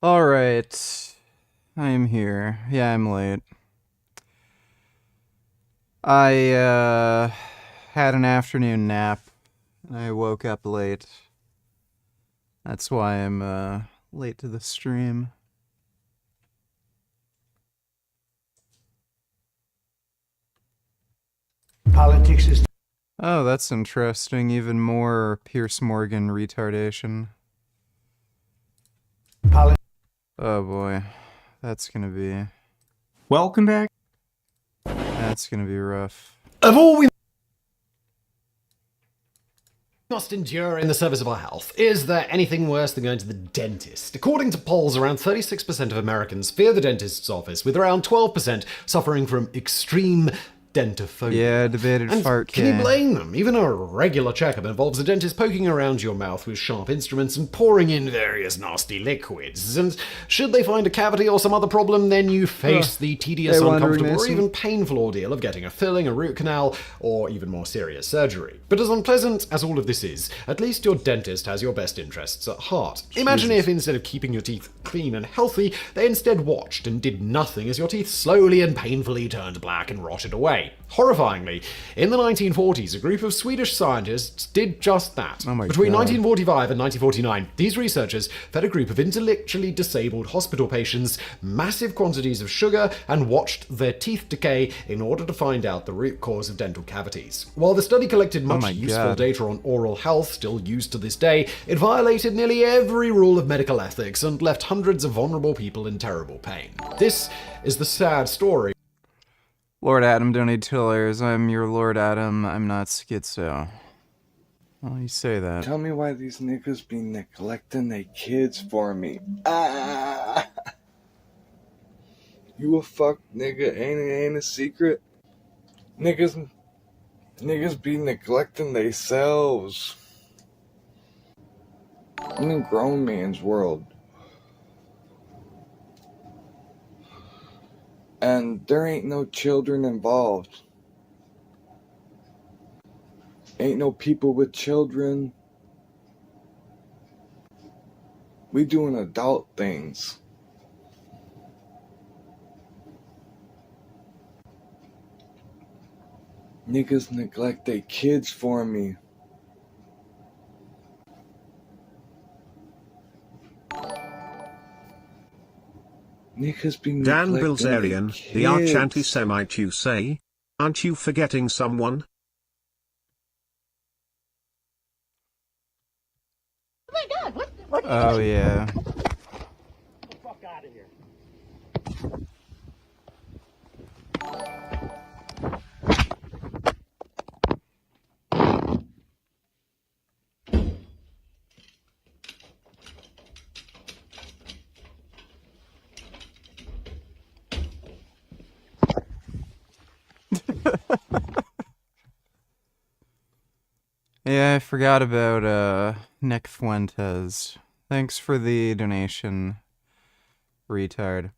Alright. I'm here. Yeah, I'm late. I had an afternoon nap and I woke up late. That's why I'm late to the stream. Politics is... Oh, that's interesting. Even more Piers Morgan retardation. Oh boy. That's gonna be... Welcome back. That's gonna be rough. Of all we must endure in the service of our health, is there anything worse than going to the dentist? According to polls, around 36% of Americans fear the dentist's office, with around 12% suffering from extreme dentophobia. Yeah, debated And fart can you K. blame them? Even a regular checkup involves a dentist poking around your mouth with sharp instruments and pouring in various nasty liquids. And should they find a cavity or some other problem, then you face the tedious, Hey, Wandering uncomfortable, or Mason. even painful ordeal of getting a filling, a root canal, or even more serious surgery. But as unpleasant as all of this is, at least your dentist has your best interests at heart. Imagine if instead of keeping your teeth clean and healthy, they instead watched and did nothing as your teeth slowly and painfully turned black and rotted away. Horrifyingly, in the 1940s, a group of Swedish scientists did just that. Oh my Between God. 1945 and 1949, these researchers fed a group of intellectually disabled hospital patients massive quantities of sugar and watched their teeth decay in order to find out the root cause of dental cavities. While the study collected much my useful God. data on oral health, still used to this day, it violated nearly every rule of medical ethics and left hundreds of vulnerable people in terrible pain. This is the sad story. Lord Adam, donate $2. I'm your Lord Adam. I'm not schizo. Well, you say that. Tell me why these niggas be neglecting their kids for me. Ah! You a fuck nigga, ain't a secret. Niggas be neglecting themselves. I'm in grown man's world. And there ain't no children involved. Ain't no people with children. We doing adult things. Niggas neglect their kids for me. Niggas be Dan neglecting Bilzerian, their the kids. Archantisemite, you say? Aren't you forgetting someone? Oh my God! What? Oh, yeah. Get the fuck out of here! Yeah, I forgot about Nick Fuentes. Thanks for the donation, retard.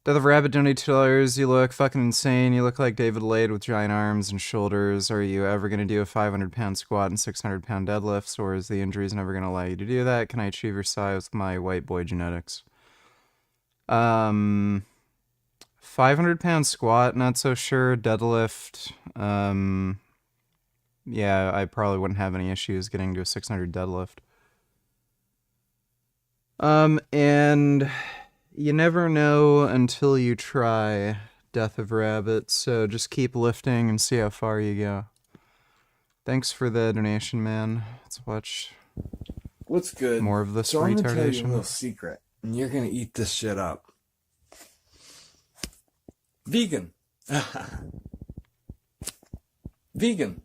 Death of Rabbit, donate $2. You look fucking insane. You look like David Lade with giant arms and shoulders. Are you ever gonna do a 500-pound squat and 600-pound deadlifts, or is the injuries never gonna allow you to do that? Can I achieve your size with my white boy genetics? 500-pound squat, not so sure. Deadlift, yeah, I probably wouldn't have any issues getting to a 600 deadlift. And you never know until you try, Death of Rabbit, so just keep lifting and see how far you go. Thanks for the donation, man. Let's watch What's good? more of this So I'm gonna tell you a retardation. little secret, and you're gonna eat this shit up. Vegan. Vegan.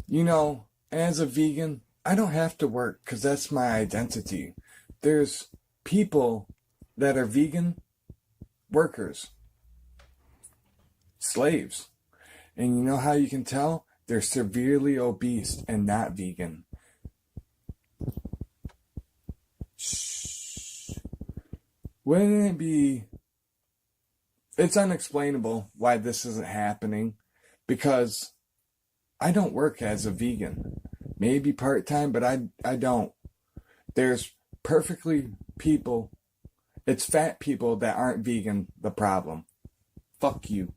You know, as a vegan, I don't have to work because that's my identity. There's people that are vegan workers, slaves. And you know how you can tell? They're severely obese and not vegan. Shh. Wouldn't it be... It's unexplainable why this isn't happening, because I don't work as a vegan. Maybe part-time, but I don't. There's perfectly people. It's fat people that aren't vegan the problem. Fuck you.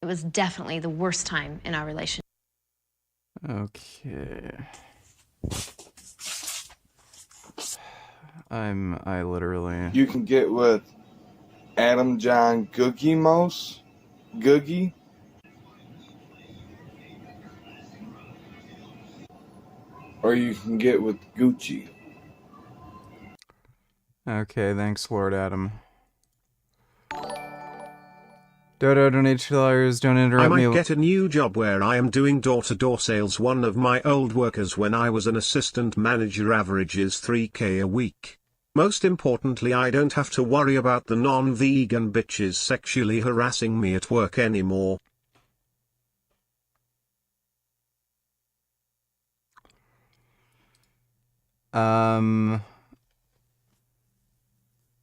It was definitely the worst time in our relationship. Okay. I literally... You can get with Adam John Googie, or you can get with Gucci. Okay, thanks, Lord Adam. Dodo, donate $2. Don't I interrupt might me. get a new job where I am doing door-to-door sales. One of my old workers when I was an assistant manager averages $3K a week. Most importantly, I don't have to worry about the non-vegan bitches sexually harassing me at work anymore.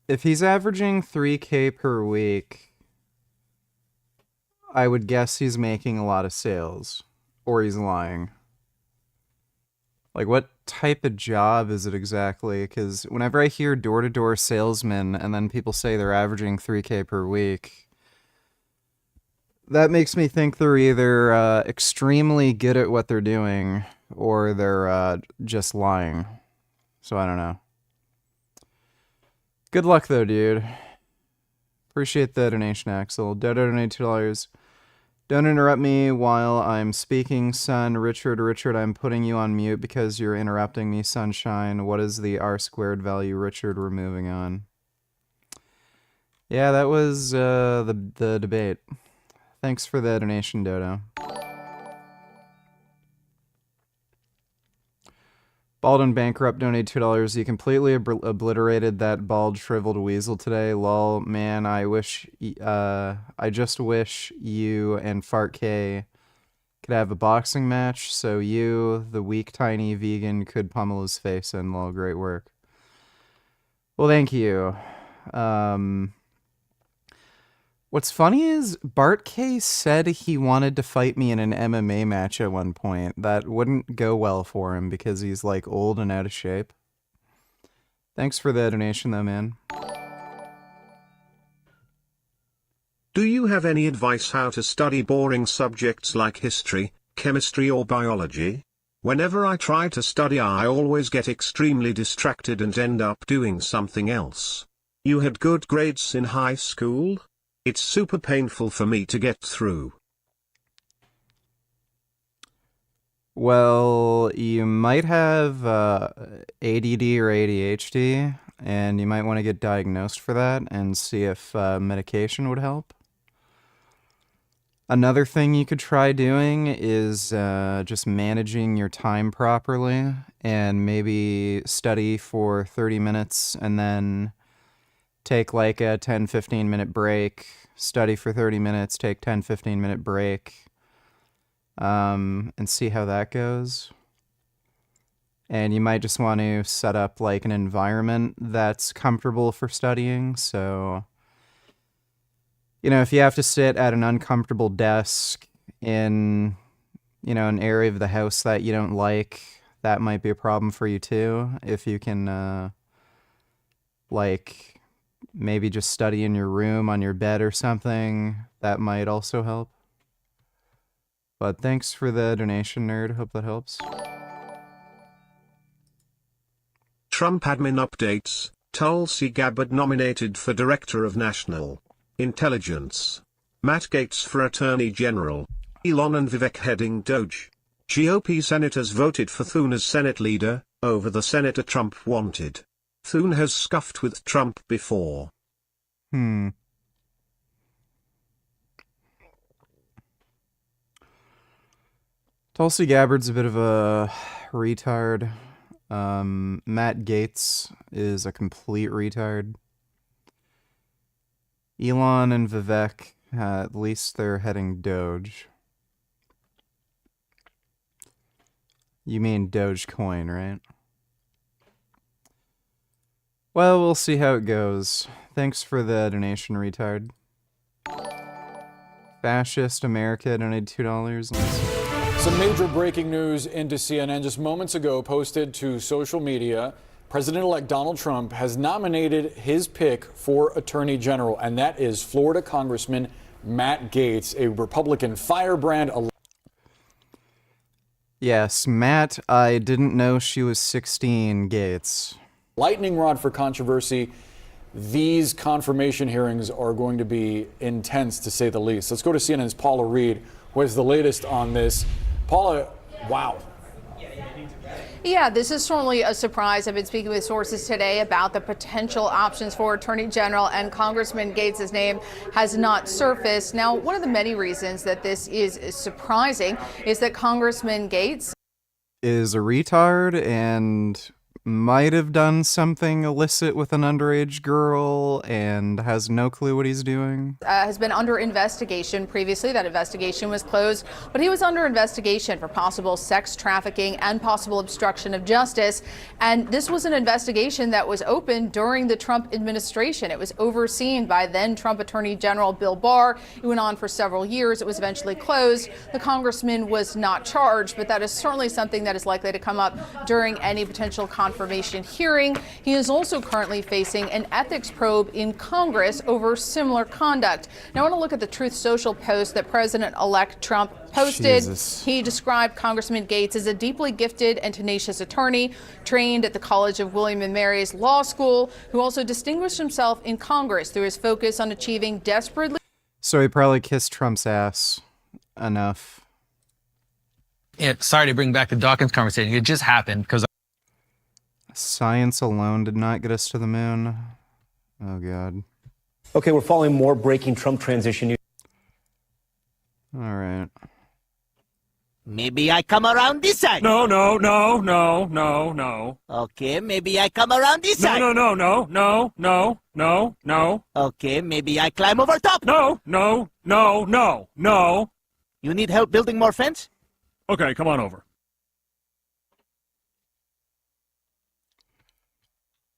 If he's averaging 3K per week, I would guess he's making a lot of sales. Or he's lying. Like, what type of job is it exactly? Because whenever I hear door-to-door salesman and then people say they're averaging 3K per week, that makes me think they're either extremely good at what they're doing or they're just lying. So I don't know. Good luck, though, dude. Appreciate the donation, Axel. Dodo donate $2. Don't interrupt me while I'm speaking, son. Richard, I'm putting you on mute because you're interrupting me, sunshine. What is the R² value, Richard? We're moving on. Yeah, that was the debate. Thanks for the donation, Dodo. Bald and Bankrupt donate $2. You completely obliterated that bald, shriveled weasel today. Lol, man, I just wish you and Fart K could have a boxing match so you, the weak, tiny vegan, could pummel his face in. Lol, great work. Well, thank you. What's funny is Bart K said he wanted to fight me in an MMA match at one point. That wouldn't go well for him because he's like old and out of shape. Thanks for the donation though, man. Do you have any advice how to study boring subjects like history, chemistry or biology? Whenever I try to study, I always get extremely distracted and end up doing something else. You had good grades in high school? It's super painful for me to get through. Well, you might have ADD or ADHD, and you might want to get diagnosed for that and see if medication would help. Another thing you could try doing is just managing your time properly and maybe study for 30 minutes and then take like a 10-15 minute break, study for 30 minutes, take 10-15 minute break, and see how that goes. And you might just want to set up like an environment that's comfortable for studying. So, you know, if you have to sit at an uncomfortable desk in, you know, an area of the house that you don't like, that might be a problem for you too. If you can, like, maybe just study in your room on your bed or something, that might also help. But thanks for the donation, nerd. Hope that helps. Trump admin updates. Tulsi Gabbard nominated for Director of National Intelligence. Matt Gaetz for Attorney General. Elon and Vivek heading Doge. GOP senators voted for Thune as Senate leader, over the senator Trump wanted. Thune has scuffed with Trump before. Tulsi Gabbard's a bit of a retard. Matt Gaetz is a complete retard. Elon and Vivek, at least they're heading Doge. You mean Dogecoin, right? Well, we'll see how it goes. Thanks for the donation, retard. Fascist America donated $2. Some major breaking news into CNN just moments ago, posted to social media. President-elect Donald Trump has nominated his pick for Attorney General, and that is Florida Congressman Matt Gaetz, a Republican firebrand. Yes, Matt, I didn't know she was 16, Gaetz. Lightning rod for controversy. These confirmation hearings are going to be intense, to say the least. Let's go to CNN's Paula Reed, who has the latest on this. Paula, wow. Yeah, this is certainly a surprise. I've been speaking with sources today about the potential options for Attorney General, and Congressman Gaetz' name has not surfaced. Now, one of the many reasons that this is surprising is that Congressman Gaetz is a retard and might have done something illicit with an underage girl and has no clue what he's doing. Has been under investigation previously. That investigation was closed, but he was under investigation for possible sex trafficking and possible obstruction of justice. And this was an investigation that was opened during the Trump administration. It was overseen by then Trump Attorney General Bill Barr. It went on for several years. It was eventually closed. The congressman was not charged, but that is certainly something that is likely to come up during any potential confirmation hearing. He is also currently facing an ethics probe in Congress over similar conduct. Now, I want to look at the Truth Social post that President-elect Trump posted. Jesus. He described Congressman Gaetz as a deeply gifted and tenacious attorney, trained at the College of William and Mary's Law School, who also distinguished himself in Congress through his focus on achieving desperately. So he probably kissed Trump's ass enough. Sorry to bring back the Dawkins conversation. It just happened because Science alone did not get us to the moon. Oh, God. Okay, we're following more breaking Trump transition news. All right. Maybe I come around this side. No. Okay, maybe I come around this side. No. Okay, maybe I climb over top. No. You need help building more fence? Okay, come on over.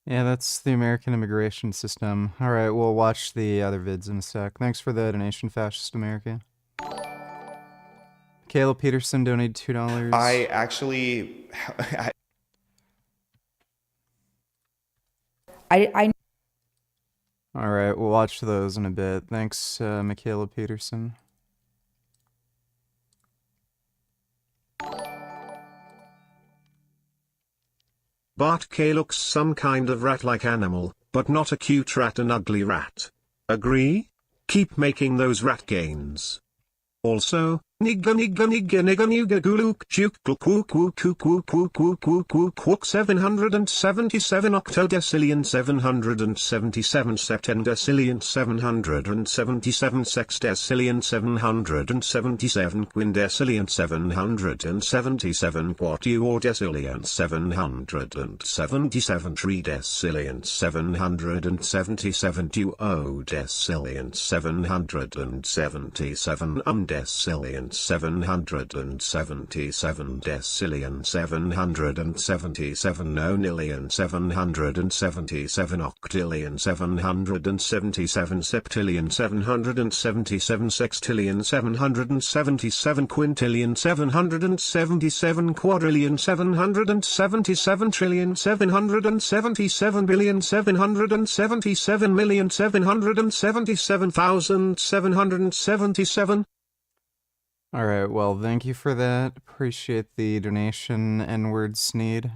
Yeah, that's the American immigration system. All right, we'll watch the other vids in a sec. Thanks for the donation, Fascist America. Caleb Peterson donated $2. I actually... All right, we'll watch those in a bit. Thanks, Michaela Peterson. Bart K looks some kind of rat-like animal, but not a cute rat, an ugly rat. Agree? Keep making those rat gains. Also, nigga 777 octodecillion 777 septendecillion 777 sextecillion 777 quindecillion 777 quatuordecillion 777 tridecillion 777 duodecillion 777 undecillion 777 decillion 777 nonillion 777 octillion 777 septillion 777 sextillion 777 quintillion 777 quadrillion 777 trillion 777 billion 777 million 777,777. All right, well, thank you for that. Appreciate the donation, N-word Sneed.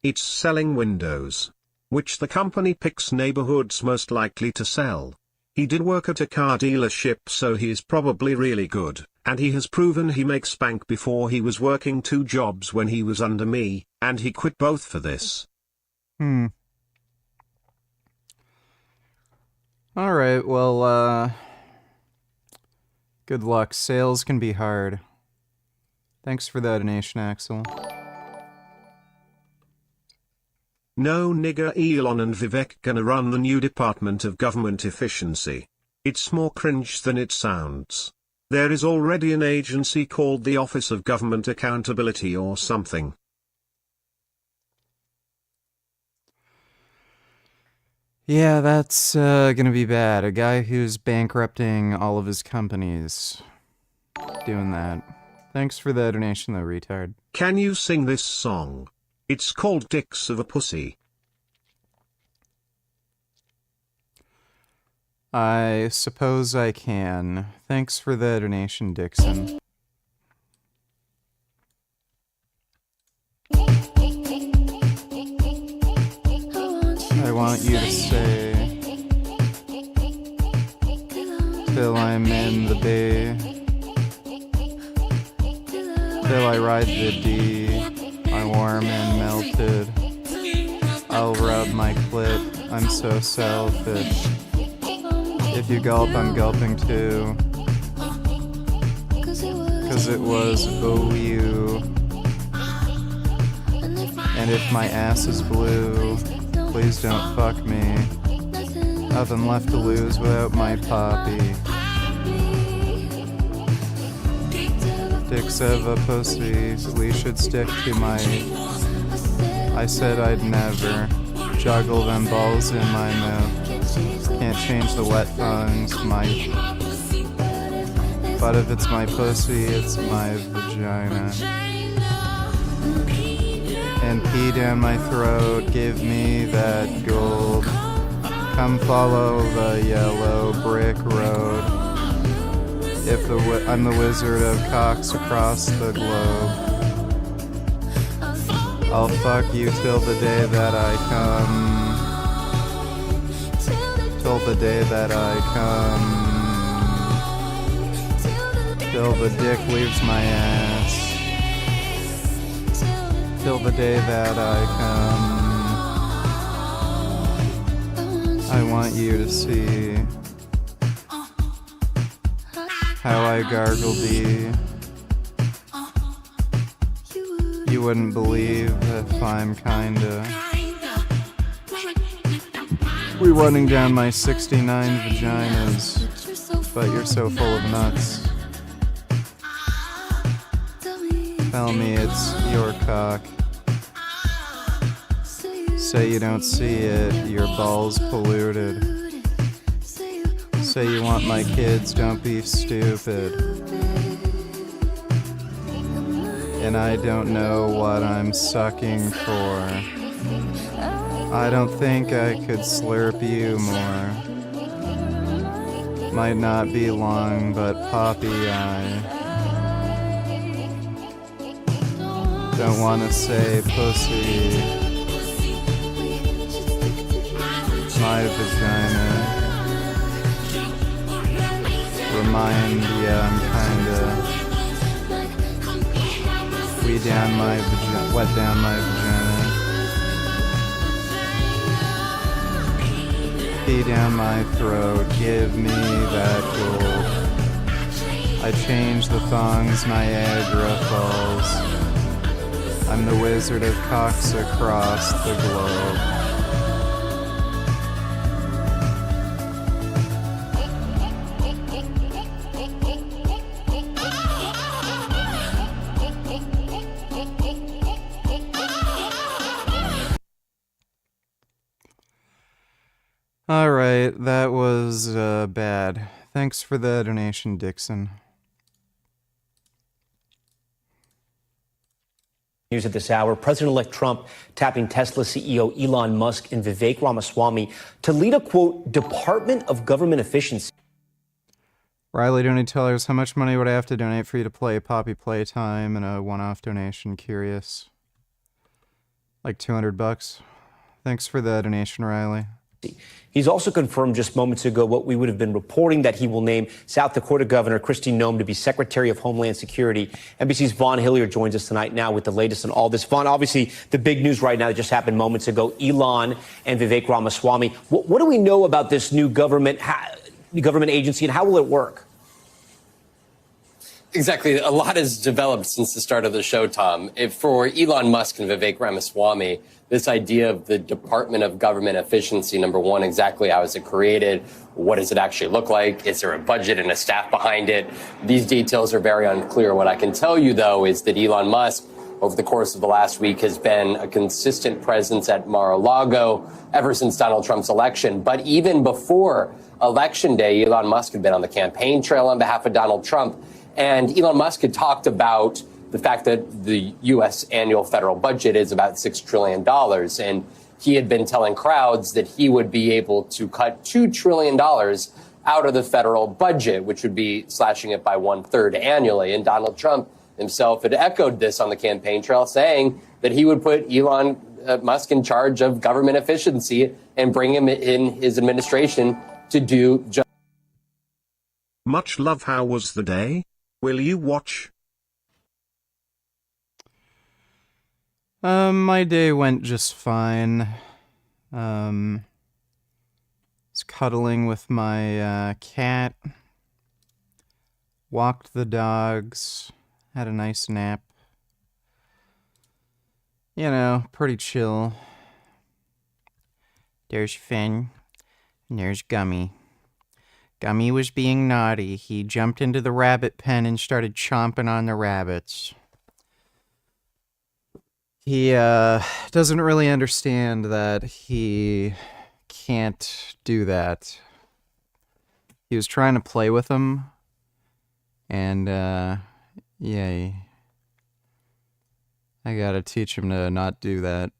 It's selling windows, which the company picks neighborhoods most likely to sell. He did work at a car dealership, so he's probably really good, and he has proven he makes bank before. He was working 2 jobs when he was under me, and he quit both for this. All right, well, good luck. Sales can be hard. Thanks for that donation, Axel. No nigger, Elon and Vivek gonna run the new Department of Government Efficiency. It's more cringe than it sounds. There is already an agency called the Office of Government Accountability or something. Yeah, that's gonna be bad. A guy who's bankrupting all of his companies. Doing that. Thanks for the donation though, retard. Can you sing this song? It's called Dicks of a Pussy. I suppose I can. Thanks for the donation, Dixon. I want you to stay till I'm in the bay, till I ride the D. I'm warm and melted. I'll rub my clit. I'm so selfish. If you gulp, I'm gulping too. 'Cause it was OU. And if my ass is blue, please don't fuck me. Nothing left to lose without my poppy. Dicks of a pussy, we should stick to my... I said I'd never juggle them balls in my mouth. Can't change the wet tongues, but if it's my pussy, it's my vagina. And pee down my throat, give me that gold. Come follow the yellow brick road. If I'm the wizard of cocks across the globe. I'll fuck you till the day that I come. Till the day that I come. Till the dick leaves my ass. Till the day that I come. I want you to see how I gargle thee. You wouldn't believe if I'm kinda running down my 69 vaginas, but you're so full of nuts. Tell me it's your cock. Say you don't see it, your balls polluted. Say you want my kids, don't be stupid. And I don't know what I'm sucking for. I don't think I could slurp you more. Might not be long, but poppy I don't wanna say pussy. My vagina. Remind ya I'm kinda wet down my vagina. Pee down my throat, give me that gold. I change the thongs, Niagara Falls. I'm the wizard of cocks across the globe. Alright, that was bad. Thanks for the donation, Dixon. News at this hour, President-elect Trump tapping Tesla CEO Elon Musk and Vivek Ramaswamy to lead a, quote, Department of Government Efficiency. Riley, donate tell us how much money would I have to donate for you to play Poppy Playtime and a one-off donation, curious. Like $200. Thanks for the donation, Riley. He's also confirmed just moments ago what we would have been reporting, that he will name South Dakota Governor Kristi Noem to be Secretary of Homeland Security. NBC's Vaughn Hilliard joins us tonight now with the latest on all this. Vaughn, obviously the big news right now that just happened moments ago, Elon and Vivek Ramaswamy. What do we know about this new government agency, and how will it work? Exactly. A lot has developed since the start of the show, Tom. For Elon Musk and Vivek Ramaswamy, this idea of the Department of Government Efficiency, number one, exactly how is it created? What does it actually look like? Is there a budget and a staff behind it? These details are very unclear. What I can tell you, though, is that Elon Musk over the course of the last week has been a consistent presence at Mar-a-Lago ever since Donald Trump's election. But even before Election Day, Elon Musk had been on the campaign trail on behalf of Donald Trump. And Elon Musk had talked about the fact that the U.S. annual federal budget is about $6 trillion. And he had been telling crowds that he would be able to cut $2 trillion out of the federal budget, which would be slashing it by 1/3 annually. And Donald Trump himself had echoed this on the campaign trail, saying that he would put Elon Musk in charge of government efficiency and bring him in his administration to do just. Much love. How was the day? Will you watch? My day went just fine. Was cuddling with my cat. Walked the dogs. Had a nice nap. You know, pretty chill. There's Finn. And there's Gummy. Gummy was being naughty. He jumped into the rabbit pen and started chomping on the rabbits. He doesn't really understand that he can't do that. He was trying to play with him. And, yeah. I gotta teach him to not do that.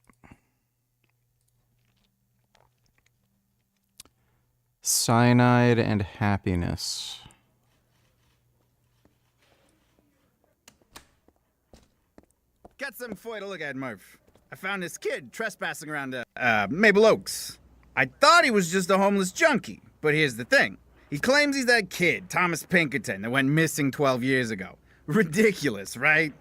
Cyanide and happiness. Got something for you to look at, Murph. I found this kid trespassing around Maple Oaks. I thought he was just a homeless junkie, but here's the thing. He claims he's that kid, Thomas Pinkerton, that went missing 12 years ago. Ridiculous, right?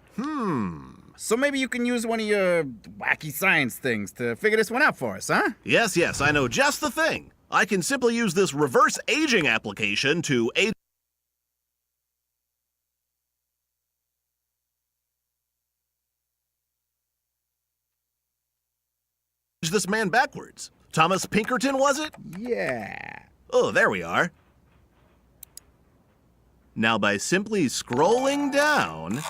So maybe you can use one of your wacky science things to figure this one out for us, huh? Yes, I know just the thing. I can simply use this reverse aging application to age this man backwards. Thomas Pinkerton, was it? Yeah. Oh, there we are. Now by simply scrolling down...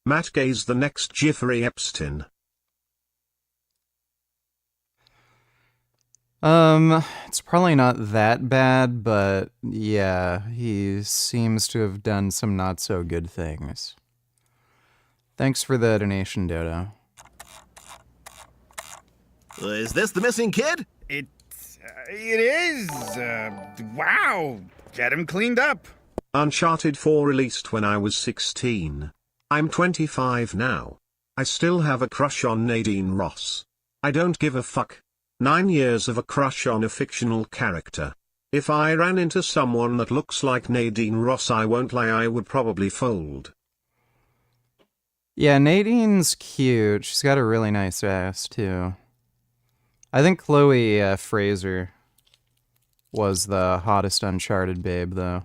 Matt Gay's the next Jeffrey Epstein. It's probably not that bad, but yeah, he seems to have done some not so good things. Thanks for the donation, Dodo. Is this the missing kid? It is. Wow. Get him cleaned up. Uncharted 4 released when I was 16. I'm 25 now. I still have a crush on Nadine Ross. I don't give a fuck. 9 years of a crush on a fictional character. If I ran into someone that looks like Nadine Ross, I won't lie, I would probably fold. Yeah, Nadine's cute. She's got a really nice ass, too. I think Chloe Fraser was the hottest Uncharted babe, though.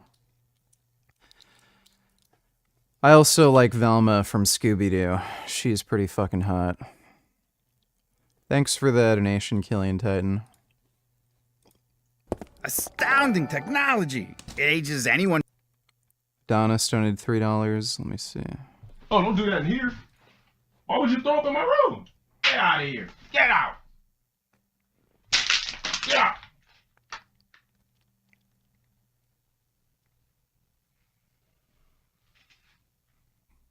I also like Velma from Scooby-Doo. She's pretty fucking hot. Thanks for the donation, Killian Titan. Astounding technology. It ages anyone. Donna donated $3. Let me see. Oh, don't do that in here. Why would you throw up in my room? Get out of here. Get out. Get out.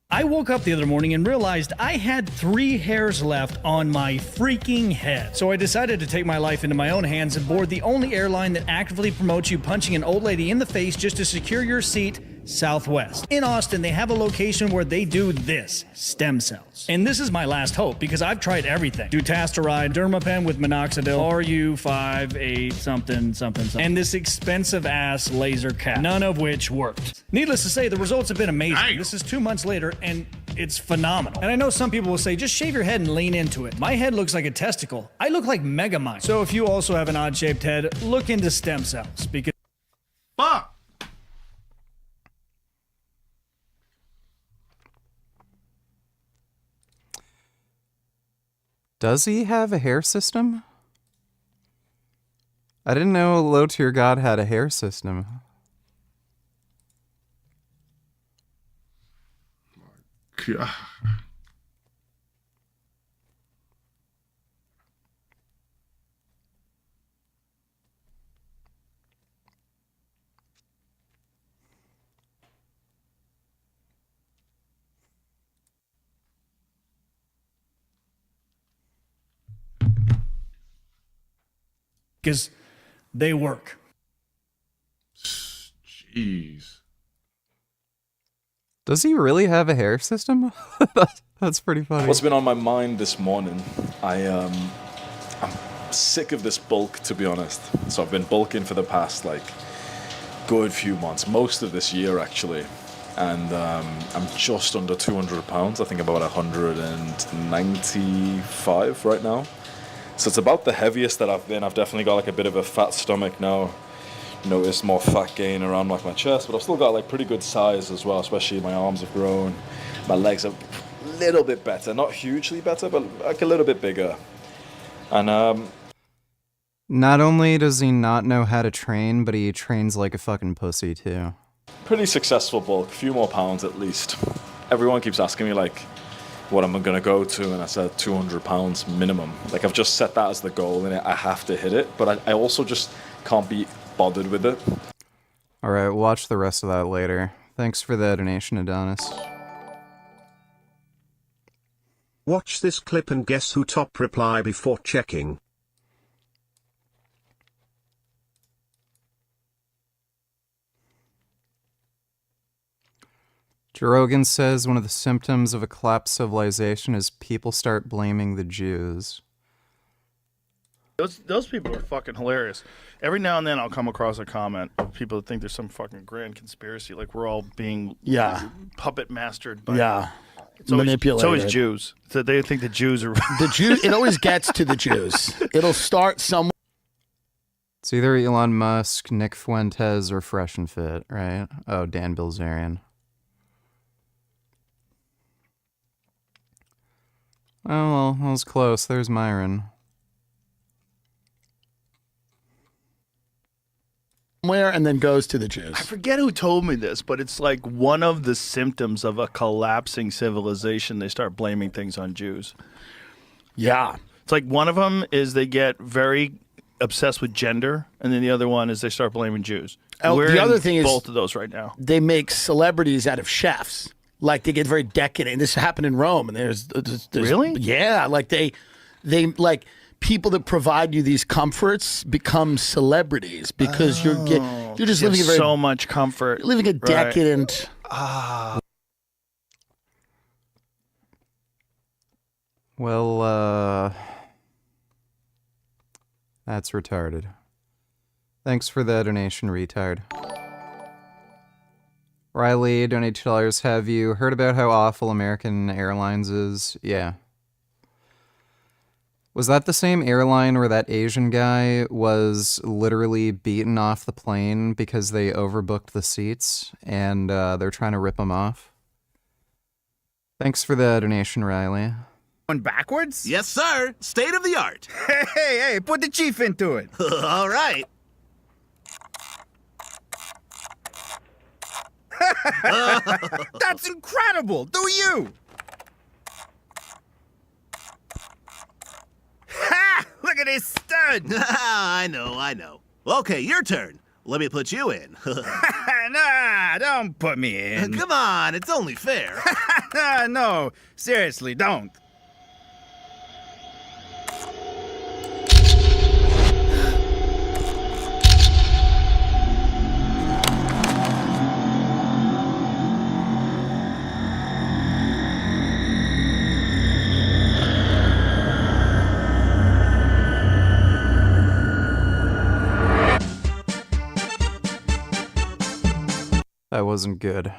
I woke up the other morning and realized I had 3 hairs left on my freaking head. So I decided to take my life into my own hands and board the only airline that actively promotes you punching an old lady in the face just to secure your seat, Southwest. In Austin, they have a location where they do this, stem cells. And this is my last hope because I've tried everything. Dutasteride, Dermapen with minoxidil, RU5, 8, something. And this expensive ass laser cap, none of which worked. Needless to say, the results have been amazing. Nice. This is 2 months later and it's phenomenal. And I know some people will say, just shave your head and lean into it. My head looks like a testicle. I look like Megamind. So if you also have an odd-shaped head, look into stem cells because... Fuck! Does he have a hair system? I didn't know Low Tier God had a hair system. Yeah. Because they work. Jeez. Does he really have a hair system? That's pretty funny. What's been on my mind this morning? I'm sick of this bulk, to be honest. So I've been bulking for the past good few months, most of this year actually, and I'm just under 200 pounds. I think about 195 right now. So it's about the heaviest that I've been. I've definitely got a bit of a fat stomach now. Noticed more fat gain around my chest, but I've still got pretty good size as well, especially my arms have grown, my legs are a little bit better, not hugely better, but a little bit bigger. And not only does he not know how to train, but he trains like a fucking pussy too. Pretty successful bulk, a few more pounds at least. Everyone keeps asking me what am I gonna go to, and I said 200 pounds minimum. I've just set that as the goal and I have to hit it, but I also just can't be bothered with it. Alright, we'll watch the rest of that later. Thanks for the donation, Adonis. Watch this clip and guess who top reply before checking. Joe Rogan says one of the symptoms of a collapsed civilization is people start blaming the Jews. Those people are fucking hilarious. Every now and then I'll come across a comment of people that think there's some fucking grand conspiracy, like we're all being puppet mastered by manipulated. It's always Jews. So they think the Jews are the Jews. It always gets to the Jews. It'll start somewhere. It's either Elon Musk, Nick Fuentes, or Fresh and Fit, right? Oh, Dan Bilzerian. Oh, well, that was close. There's Myron. And then goes to the Jews. I forget who told me this, but it's like one of the symptoms of a collapsing civilization. They start blaming things on Jews. Yeah. It's like one of them is they get very obsessed with gender, and then the other one is they start blaming Jews. We're the other in thing is both of those right now. They make celebrities out of chefs. Like they get very decadent. This happened in Rome, and there's really? Yeah, they people that provide you these comforts become celebrities because you're just living a very so much comfort. You're living a decadent. Well, that's retarded. Thanks for the donation, retard. Riley, donate $2. Have you heard about how awful American Airlines is? Yeah. Was that the same airline where that Asian guy was literally beaten off the plane because they overbooked the seats and they're trying to rip him off? Thanks for the donation, Riley. Going backwards? Yes, sir. State of the art. Hey, put the chief into it. All right. That's incredible. Do you? Ha! Look at this stud. I know. Okay, your turn. Let me put you in. Nah, don't put me in. Come on, it's only fair. No, seriously, don't. That wasn't good.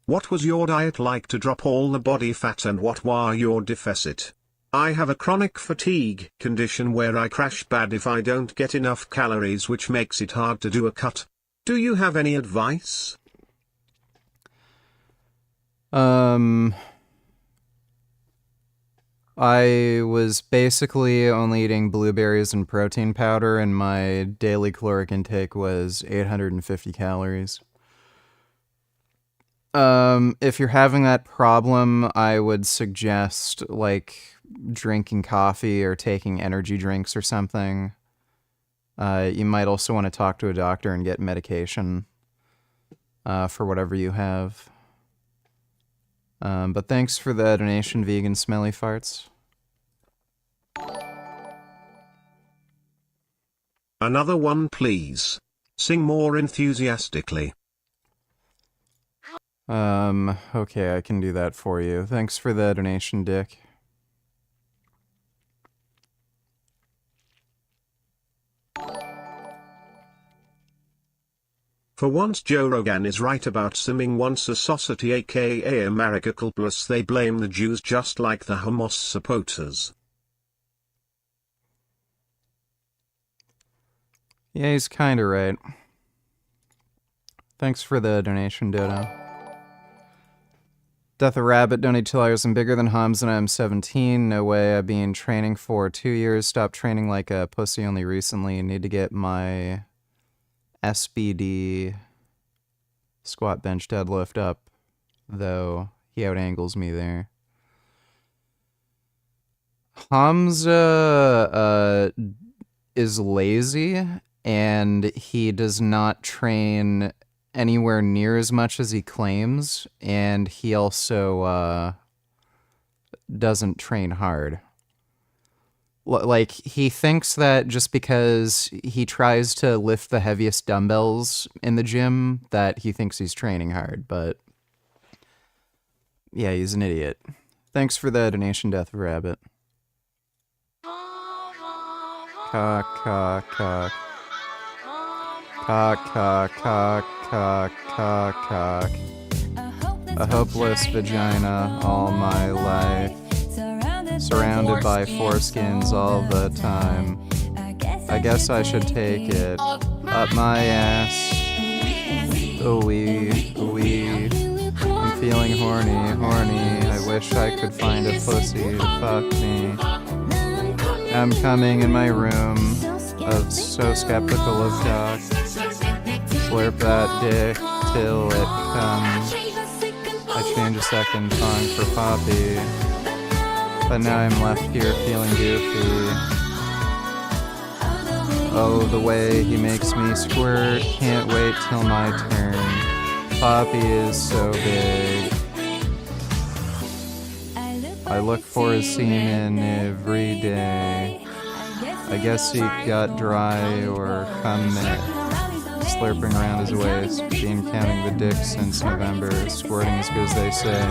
What was your diet like to drop all the body fat, and what were your deficit? I have a chronic fatigue condition where I crash bad if I don't get enough calories, which makes it hard to do a cut. Do you have any advice? I was basically only eating blueberries and protein powder, and my daily caloric intake was 850 calories. If you're having that problem, I would suggest, like, drinking coffee or taking energy drinks or something. You might also want to talk to a doctor and get medication for whatever you have. But thanks for the donation, Vegan Smelly Farts. Another one, please. Sing more enthusiastically. Okay, I can do that for you. Thanks for the donation, Dick. For once Joe Rogan is right about simming once a society aka America culpus they blame the Jews just like the Hamas supporters. Yeah, he's kinda right. Thanks for the donation, Dodo. Death of Rabbit donated $2. I'm bigger than Hamza and I'm 17. No way. I've been training for 2 years. Stopped training like a pussy only recently. Need to get my SBD squat bench deadlift up, though he outangles me there. Hamza is lazy, and he does not train anywhere near as much as he claims, and he also doesn't train hard. Like, he thinks that just because he tries to lift the heaviest dumbbells in the gym, that he thinks he's training hard, but yeah, he's an idiot. Thanks for the donation, Death of Rabbit. Cock, cock, cock. Cock, cock, cock, cock, cock, cock. A hopeless vagina all my life. Surrounded by foreskins all the time. I guess I should take it up my ass. Oh wee, I'm feeling horny, horny. I wish I could find a pussy to fuck me. I'm coming in my room of so skeptical of cock. Slurp that dick till it comes. I change a second song for Poppy. But now I'm left here feeling goofy. Oh, the way he makes me squirt. Can't wait till my turn. Poppy is so big. I look for his semen every day. I guess he got dry or cum it. Slurping around his waist. Been counting the dicks since November. Squirting as good as they say.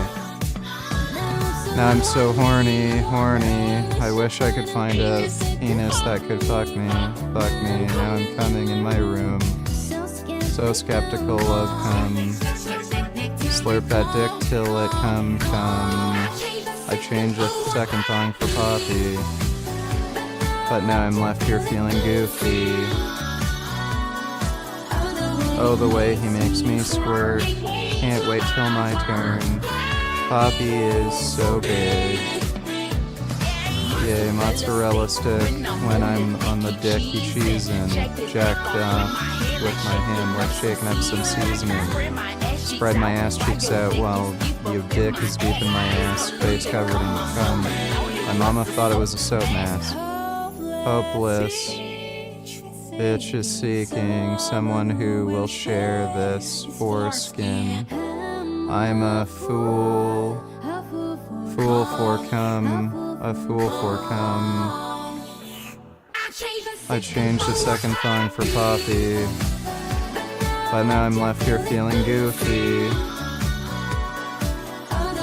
Now I'm so horny, horny. I wish I could find a penis that could fuck me. Fuck me. Now I'm coming in my room. So skeptical of cum. Slurp that dick till it come. I change a second thong for Poppy. But now I'm left here feeling goofy. Oh, the way he makes me squirt. Can't wait till my turn. Poppy is so big. Yay, mozzarella stick when I'm on the dicky cheese and jacked up with my hand like shaking up some seasoning. Spread my ass cheeks out while your dick is deep in my ass, face covered in cum. My mama thought it was a soap mask. Hopeless. Bitch is seeking someone who will share this foreskin. I'm a fool. Fool for cum. A fool for cum. I changed the second thong for Poppy. But now I'm left here feeling goofy.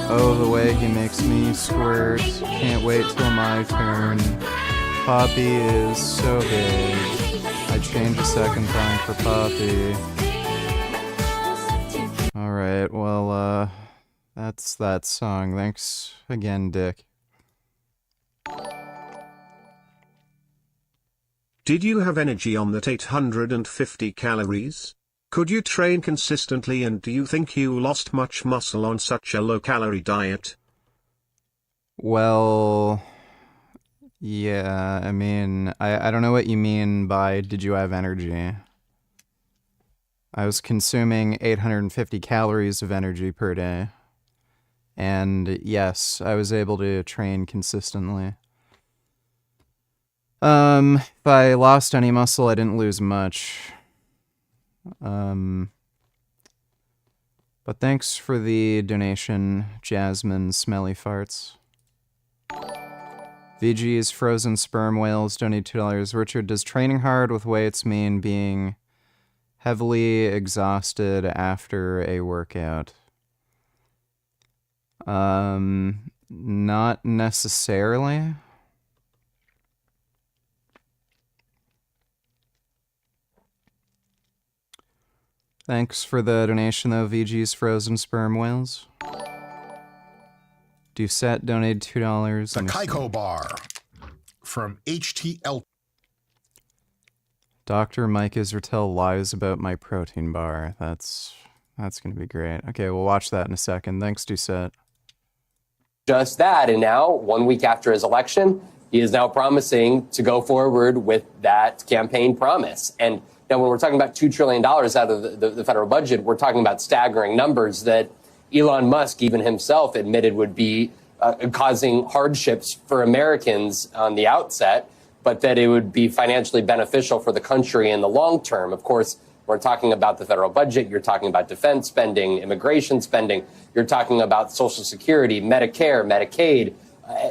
Oh, the way he makes me squirt. Can't wait till my turn. Poppy is so big. I changed the second thong for Poppy. Alright, well, that's that song. Thanks again, Dick. Did you have energy on that 850 calories? Could you train consistently, and do you think you lost much muscle on such a low-calorie diet? Well, yeah, I mean, I don't know what you mean by did you have energy? I was consuming 850 calories of energy per day. And yes, I was able to train consistently. If I lost any muscle, I didn't lose much. But thanks for the donation, Jasmine Smelly Farts. VG's Frozen Sperm Whales donate $2. Richard, does training hard with weights mean being heavily exhausted after a workout? Not necessarily. Thanks for the donation, though, VG's Frozen Sperm Whales. Doucette donated $2. The Kaiko Bar from HTL. Dr. Mike Israel lies about my protein bar. That's going to be great. Okay, we'll watch that in a second. Thanks, Doucette. Just that, and now, 1 week after his election, he is now promising to go forward with that campaign promise. And now when we're talking about $2 trillion out of the federal budget, we're talking about staggering numbers that Elon Musk, even himself, admitted would be causing hardships for Americans on the outset, but that it would be financially beneficial for the country in the long term. Of course, we're talking about the federal budget. You're talking about defense spending, immigration spending. You're talking about Social Security, Medicare, Medicaid.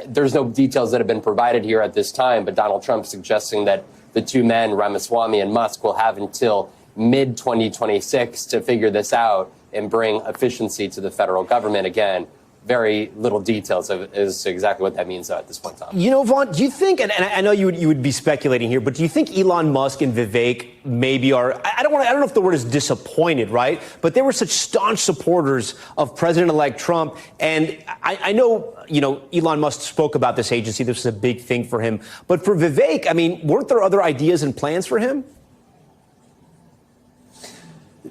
There's no details that have been provided here at this time, but Donald Trump suggesting that the two men, Ramaswamy and Musk, will have until mid-2026 to figure this out and bring efficiency to the federal government. Again, very little details as to exactly what that means at this point in time. You know, Vaughn, do you think, and I know you would be speculating here, but do you think Elon Musk and Vivek maybe are, I don't know if the word is disappointed, right? But they were such staunch supporters of President-elect Trump. And I know, Elon Musk spoke about this agency. This was a big thing for him. But for Vivek, I mean, weren't there other ideas and plans for him?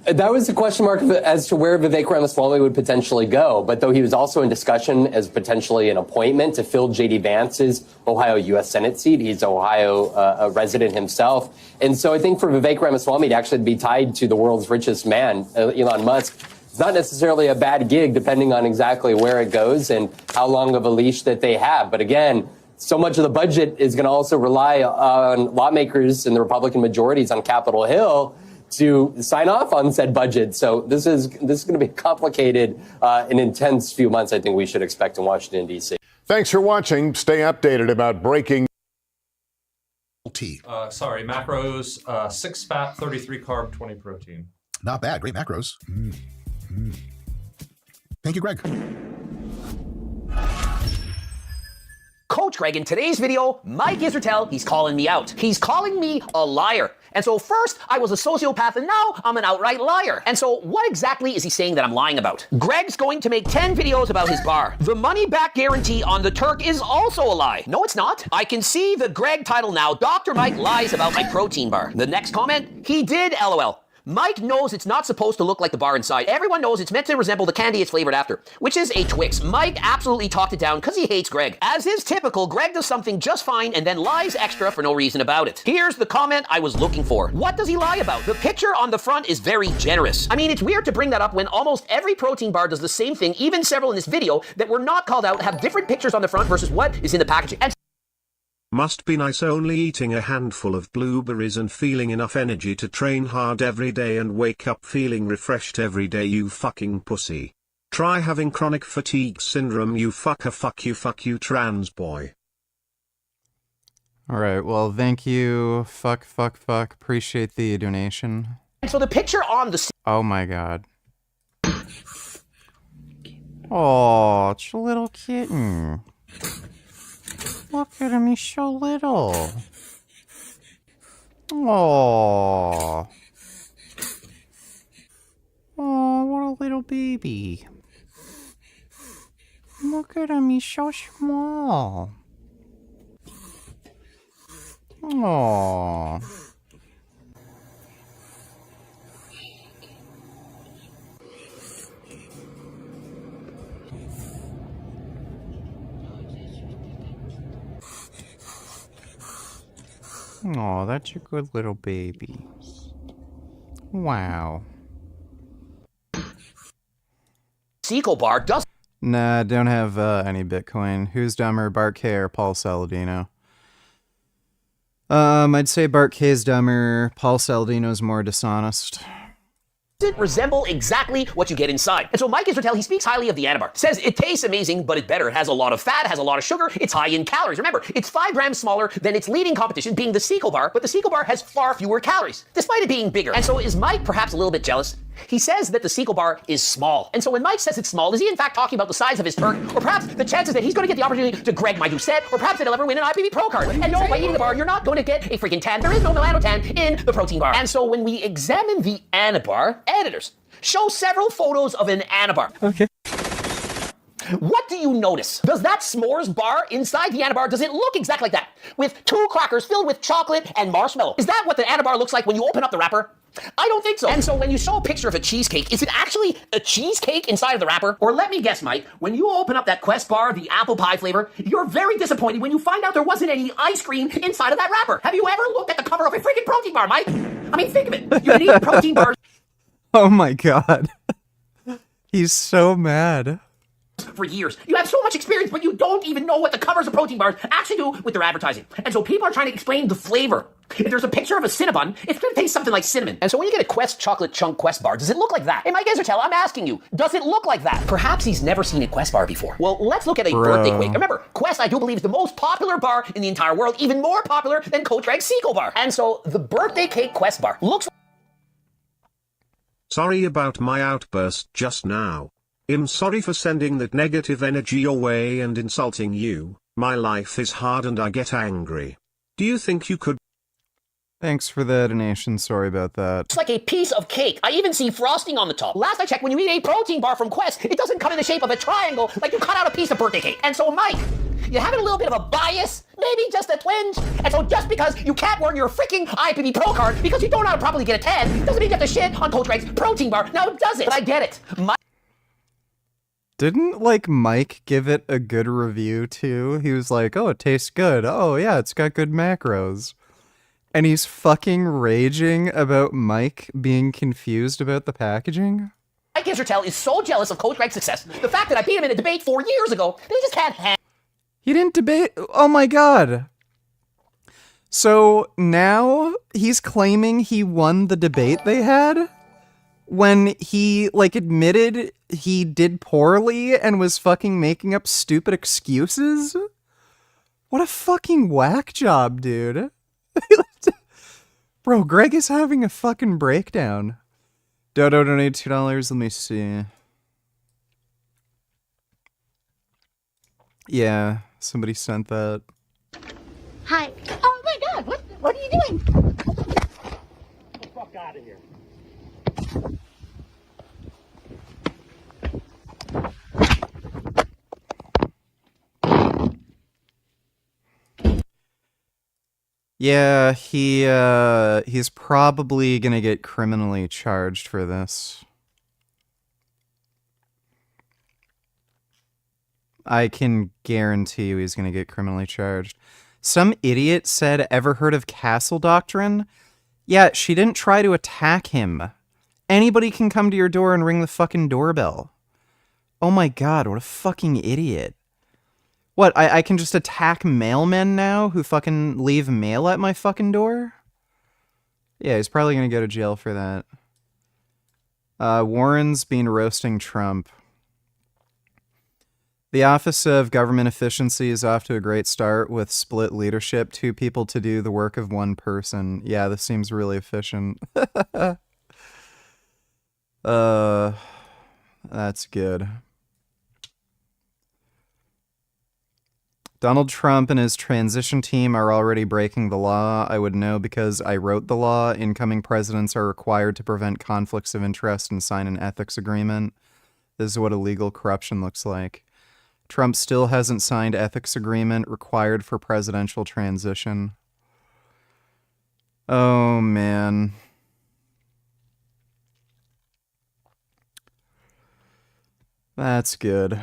That was the question mark as to where Vivek Ramaswamy would potentially go. But though he was also in discussion as potentially an appointment to fill J.D. Vance's Ohio U.S. Senate seat. He's an Ohio resident himself. And so I think for Vivek Ramaswamy to actually be tied to the world's richest man, Elon Musk, it's not necessarily a bad gig, depending on exactly where it goes and how long of a leash that they have. But again, so much of the budget is going to also rely on lawmakers and the Republican majorities on Capitol Hill to sign off on said budget. So this is going to be complicated, an intense few months, I think we should expect in Washington, D.C. Thanks for watching. Stay updated about breaking. Sorry, macros, 6 fat, 33 carb, 20 protein. Not bad. Great macros. Thank you, Greg. Coach Greg, in today's video, Mike Israel, he's calling me out. He's calling me a liar. And so first, I was a sociopath, and now I'm an outright liar. And so what exactly is he saying that I'm lying about? Greg's going to make 10 videos about his bar. The money-back guarantee on the Turk is also a lie. No, it's not. I can see the Greg title now. Dr. Mike lies about my protein bar. The next comment, he did LOL. Mike knows it's not supposed to look like the bar inside. Everyone knows it's meant to resemble the candy it's flavored after, which is a Twix. Mike absolutely talked it down because he hates Greg. As is typical, Greg does something just fine and then lies extra for no reason about it. Here's the comment I was looking for. What does he lie about? The picture on the front is very generous. I mean, it's weird to bring that up when almost every protein bar does the same thing. Even several in this video that were not called out have different pictures on the front versus what is in the packaging. And must be nice only eating a handful of blueberries and feeling enough energy to train hard every day and wake up feeling refreshed every day, you fucking pussy. Try having chronic fatigue syndrome, you fucker, fuck you trans boy. Alright, well, thank you, fuck. Appreciate the donation. so the picture on the... Oh my god. Oh, it's a little kitten. Look at him, he's so little. Oh. Oh, what a little baby. Look at him, he's so small. Oh. Oh, that's a good little baby. Wow. Sequel bar does. Nah, don't have any Bitcoin. Who's dumber, Bart K or Paul Saladino? I'd say Bart K's dumber. Paul Saladino's more dishonest. Resemble exactly what you get inside. And so Mike Israetel, he speaks highly of the Anabar. Says it tastes amazing, but it's better. It has a lot of fat, has a lot of sugar, it's high in calories. Remember, it's 5 grams smaller than its leading competition, being the Sequel bar, but the Sequel bar has far fewer calories, despite it being bigger. And so is Mike perhaps a little bit jealous? He says that the Sequel bar is small. And so when Mike says it's small, is he in fact talking about the size of his turd? Or perhaps the chances that he's going to get the opportunity to Greg my Doucette, or perhaps that he'll ever win an IPV Pro card? And no, by eating the bar, you're not going to get a freaking tan. There is no melanotan in the protein bar. And so when we examine the Anabar, editors show several photos of an Anabar. Okay. What do you notice? Does that s'mores bar inside the Anabar, does it look exactly like that? With 2 crackers filled with chocolate and marshmallow. Is that what the Anabar looks like when you open up the wrapper? I don't think so. And so when you show a picture of a cheesecake, is it actually a cheesecake inside of the wrapper? Or let me guess, Mike, when you open up that Quest bar, the apple pie flavor, you're very disappointed when you find out there wasn't any ice cream inside of that wrapper. Have you ever looked at the cover of a freaking protein bar, Mike? I mean, think of it. You can eat protein bars Oh my god. He's so mad. for years. You have so much experience, but you don't even know what the covers of protein bars actually do with their advertising. And so people are trying to explain the flavor. If there's a picture of a Cinnabon, it's going to taste something like cinnamon. And so when you get a Quest chocolate chunk Quest bar, does it look like that? Hey, Mike Israetel, I'm asking you, does it look like that? Perhaps he's never seen a Quest bar before. Well, let's look at a birthday quake. Remember, Quest, I do believe, is the most popular bar in the entire world, even more popular than Coach Greg's Sequel bar. And so the birthday cake Quest bar looks. Sorry about my outburst just now. I'm sorry for sending that negative energy your way and insulting you. My life is hard and I get angry. Do you think you could? Thanks for the donation. Sorry about that. It's like a piece of cake. I even see frosting on the top. Last I checked, when you eat a protein bar from Quest, it doesn't come in the shape of a triangle like you cut out a piece of birthday cake. And so, Mike, you having a little bit of a bias? Maybe just a twinge? And so just because you can't wear your freaking IPB Pro card because you don't know how to properly get a tan, doesn't mean you have to shit on Coach Greg's protein bar. Now, does it? But I get it. Didn't, like, Mike give it a good review, too? He was like, oh, it tastes good. Oh, yeah, it's got good macros. And he's fucking raging about Mike being confused about the packaging? Mike Israetel is so jealous of Coach Greg's success. The fact that I beat him in a debate 4 years ago, that he just can't handle. He didn't debate? Oh my god. So now he's claiming he won the debate they had? When he, like, admitted he did poorly and was fucking making up stupid excuses? What a fucking whack job, dude. Bro, Greg is having a fucking breakdown. Dodo donated $2. Let me see. Yeah, somebody sent that. Hi. Oh my god, what are you doing? Get the fuck out of here. Yeah, he's probably gonna get criminally charged for this. I can guarantee you he's gonna get criminally charged. Some idiot said, ever heard of castle doctrine? Yeah, she didn't try to attack him. Anybody can come to your door and ring the fucking doorbell. Oh my god, what a fucking idiot. What, I can just attack mailmen now who fucking leave mail at my fucking door? Yeah, he's probably gonna go to jail for that. Warren's been roasting Trump. The Office of Government Efficiency is off to a great start with split leadership. 2 people to do the work of 1 person. Yeah, this seems really efficient. That's good. Donald Trump and his transition team are already breaking the law. I would know because I wrote the law. Incoming presidents are required to prevent conflicts of interest and sign an ethics agreement. This is what illegal corruption looks like. Trump still hasn't signed ethics agreement required for presidential transition. Oh, man. That's good.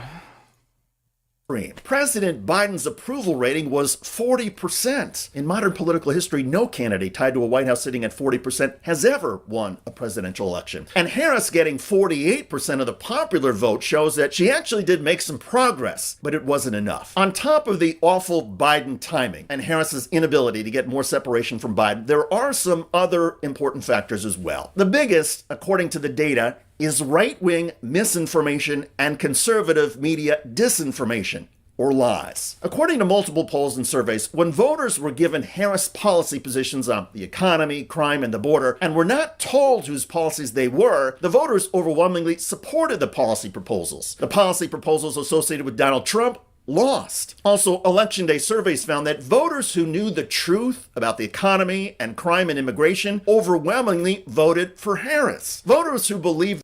President Biden's approval rating was 40%. In modern political history, no candidate tied to a White House sitting at 40% has ever won a presidential election. And Harris getting 48% of the popular vote shows that she actually did make some progress, but it wasn't enough. On top of the awful Biden timing and Harris's inability to get more separation from Biden, there are some other important factors as well. The biggest, according to the data, is right-wing misinformation and conservative media disinformation, or lies. According to multiple polls and surveys, when voters were given Harris policy positions on the economy, crime, and the border, and were not told whose policies they were, the voters overwhelmingly supported the policy proposals. The policy proposals associated with Donald Trump lost. Also, Election Day surveys found that voters who knew the truth about the economy and crime and immigration overwhelmingly voted for Harris. Voters who believed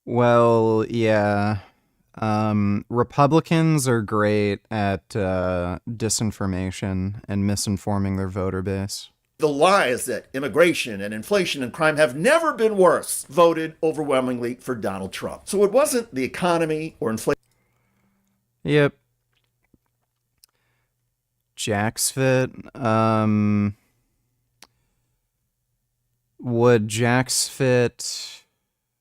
Well, yeah. Republicans are great at disinformation and misinforming their voter base. the lies that immigration and inflation and crime have never been worse voted overwhelmingly for Donald Trump. So it wasn't the economy or inflation. Yep. Jack's Fit.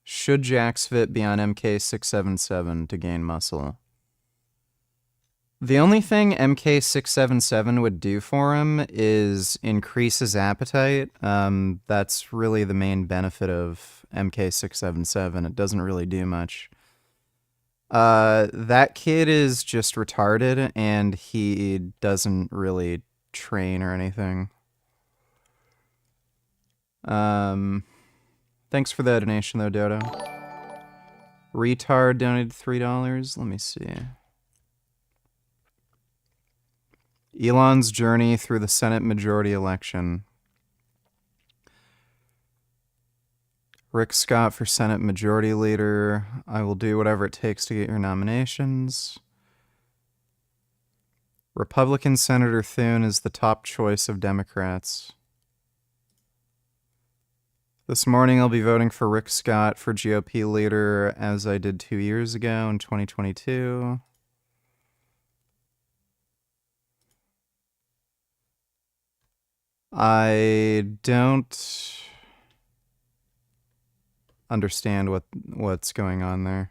Should Jack's Fit be on MK677 to gain muscle? The only thing MK677 would do for him is increase his appetite. That's really the main benefit of MK677. It doesn't really do much. That kid is just retarded, and he doesn't really train or anything. Thanks for the donation, though, Dodo. Retard donated $3. Let me see. Elon's journey through the Senate majority election. Rick Scott for Senate Majority Leader. I will do whatever it takes to get your nominations. Republican Senator Thune is the top choice of Democrats. This morning I'll be voting for Rick Scott for GOP leader, as I did 2 years ago in 2022. I don't understand what's going on there.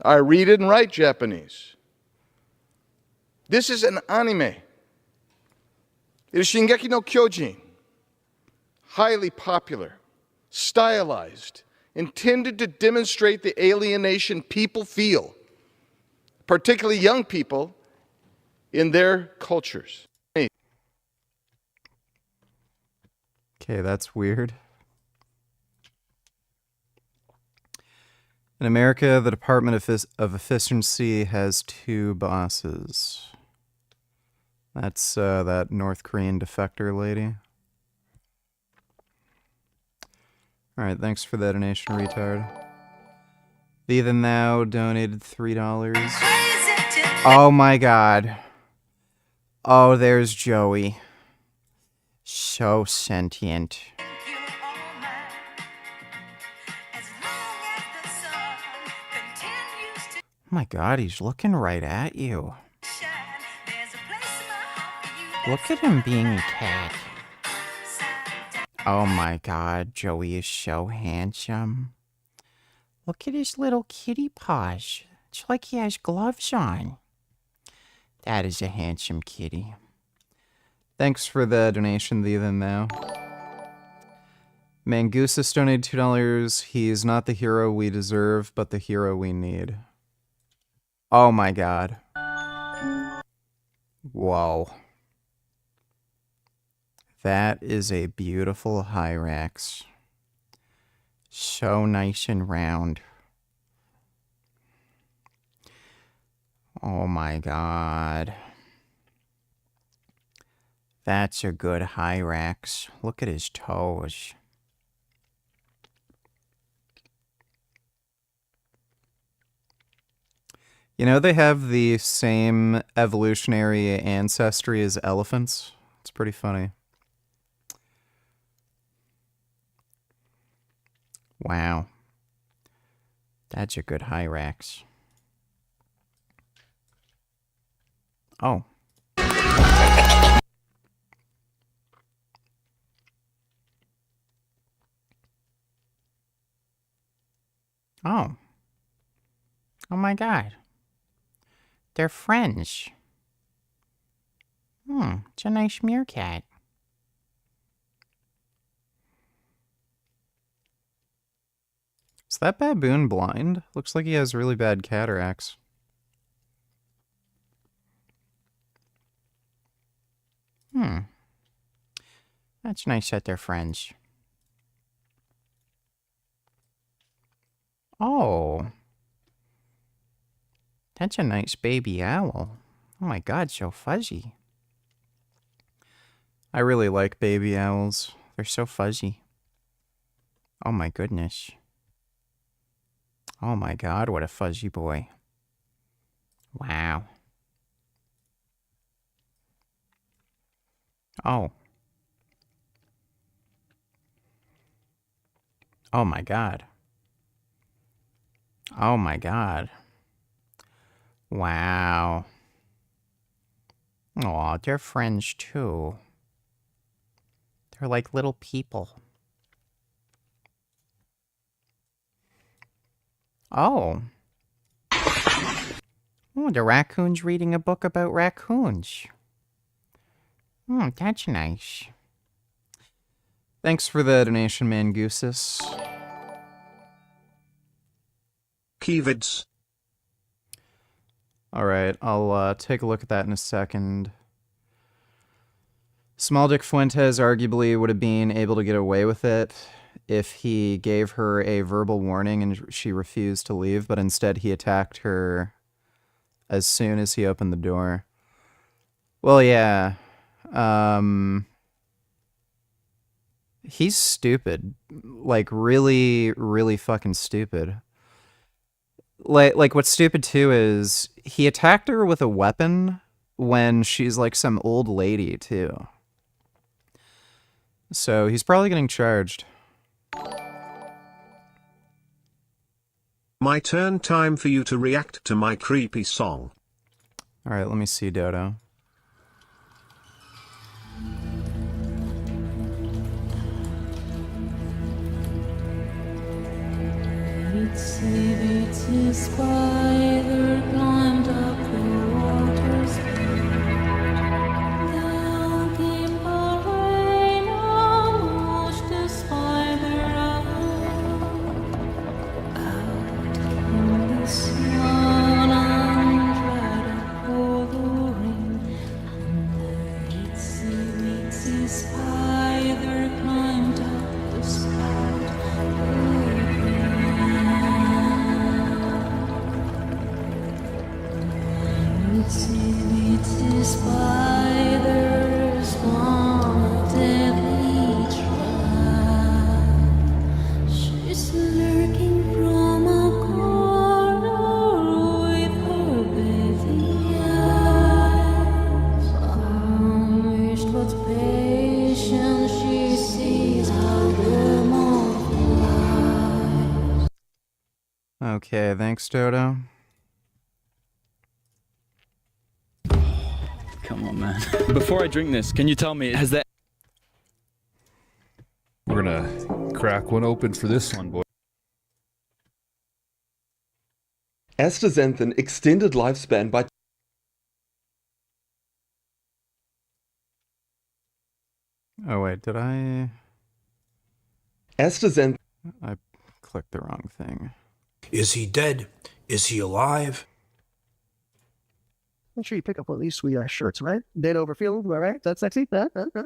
I read and write Japanese. This is an anime. It is Shingeki no Kyojin. Highly popular, stylized, intended to demonstrate the alienation people feel, particularly young people, in their cultures. Okay, that's weird. In America, the Department of Efficiency has 2 bosses. That's that North Korean defector lady. Alright, thanks for that donation, retard. Thee Than Thou donated $3. Oh my god. Oh, there's Joey. So sentient. Oh my god, he's looking right at you. Look at him being a cat. Oh my god, Joey is so handsome. Look at his little kitty paws. It's like he has gloves on. That is a handsome kitty. Thanks for the donation, Thee Then Thou. Mangusis donated $2. He is not the hero we deserve, but the hero we need. Oh my god. Whoa. That is a beautiful Hyrax. So nice and round. Oh my god. That's a good Hyrax. Look at his toes. You know, they have the same evolutionary ancestry as elephants. It's pretty funny. Wow. That's a good Hyrax. Oh. Oh. Oh my god. They're friends. It's a nice meerkat. Is that baboon blind? Looks like he has really bad cataracts. That's nice that they're friends. Oh. That's a nice baby owl. Oh my god, so fuzzy. I really like baby owls. They're so fuzzy. Oh my goodness. Oh my god, what a fuzzy boy. Wow. Oh. Oh my god. Oh my god. Wow. Aw, they're friends too. They're like little people. Oh. Oh, the raccoon's reading a book about raccoons. That's nice. Thanks for the donation, Mangoosis. Keyvids. Alright, I'll take a look at that in a second. Small Dick Fuentes arguably would have been able to get away with it if he gave her a verbal warning and she refused to leave, but instead he attacked her as soon as he opened the door. Well, yeah. He's stupid. Like, really, really fucking stupid. Like what's stupid too is he attacked her with a weapon when she's like some old lady too. So he's probably getting charged. My turn. Time for you to react to my creepy song. Alright, let me see, Dodo. Itsy bitsy spider climbed up the water's down came the rain and washed the spider out in the sun and dried up all the rain. And the itsy bitsy spider climbed up the spout. Itsy spiders want a deadly trap. She's lurking from a corner with her baby eyes. Famished but patient, she sees how the moth flies. Okay, thanks, Dodo. Come on, man. Before I drink this, can you tell me, has that... We're gonna crack one open for this one, boy. Astaxanthin extended lifespan by... Oh wait, did I... Astaxanthin... I clicked the wrong thing. Is he dead? Is he alive? Make sure you pick up one of these sweet shirts, right? Data over feelings, am I right? That's sexy?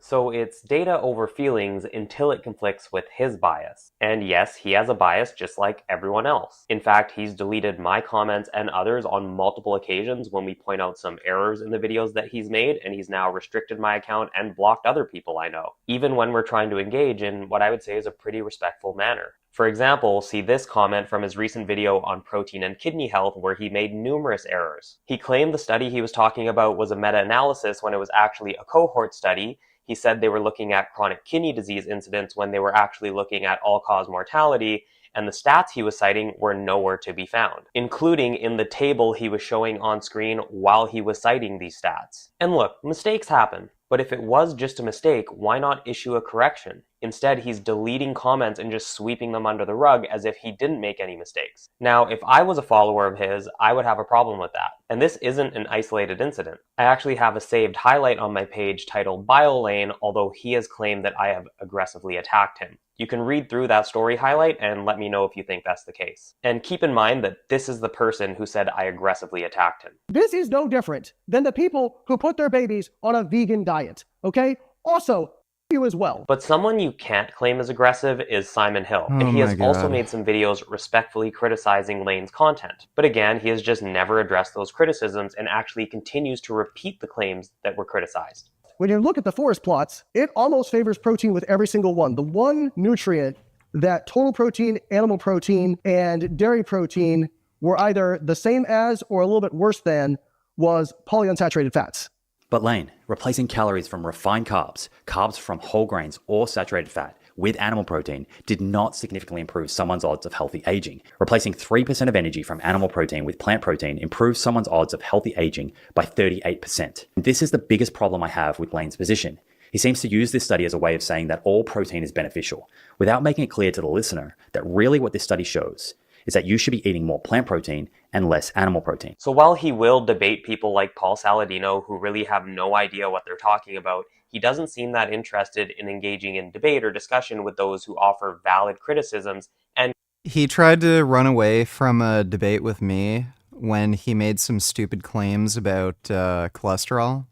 So it's data over feelings until it conflicts with his bias. And yes, he has a bias just like everyone else. In fact, he's deleted my comments and others on multiple occasions when we point out some errors in the videos that he's made, and he's now restricted my account and blocked other people I know, even when we're trying to engage in what I would say is a pretty respectful manner. For example, see this comment from his recent video on protein and kidney health where he made numerous errors. He claimed the study he was talking about was a meta-analysis when it was actually a cohort study. He said they were looking at chronic kidney disease incidence when they were actually looking at all-cause mortality. and the stats he was citing were nowhere to be found, including in the table he was showing on screen while he was citing these stats. And look, mistakes happen. But if it was just a mistake, why not issue a correction? Instead, he's deleting comments and just sweeping them under the rug as if he didn't make any mistakes. Now, if I was a follower of his, I would have a problem with that. And this isn't an isolated incident. I actually have a saved highlight on my page titled Bio Lane, although he has claimed that I have aggressively attacked him. You can read through that story highlight and let me know if you think that's the case. And keep in mind that this is the person who said I aggressively attacked him. This is no different than the people who put their babies on a vegan diet, okay? Also, you as well. But someone you can't claim as aggressive is Simon Hill, and he has also made some videos respectfully criticizing Lane's content. But again, he has just never addressed those criticisms and actually continues to repeat the claims that were criticized. When you look at the forest plots, it almost favors protein with every single one. The one nutrient that total protein, animal protein, and dairy protein were either the same as or a little bit worse than was polyunsaturated fats. But Lane, replacing calories from refined carbs, carbs from whole grains, or saturated fat with animal protein did not significantly improve someone's odds of healthy aging. Replacing 3% of energy from animal protein with plant protein improves someone's odds of healthy aging by 38%. This is the biggest problem I have with Lane's position. He seems to use this study as a way of saying that all protein is beneficial, without making it clear to the listener that really what this study shows is that you should be eating more plant protein and less animal protein. So while he will debate people like Paul Saladino who really have no idea what they're talking about, he doesn't seem that interested in engaging in debate or discussion with those who offer valid criticisms. And he tried to run away from a debate with me when he made some stupid claims about cholesterol.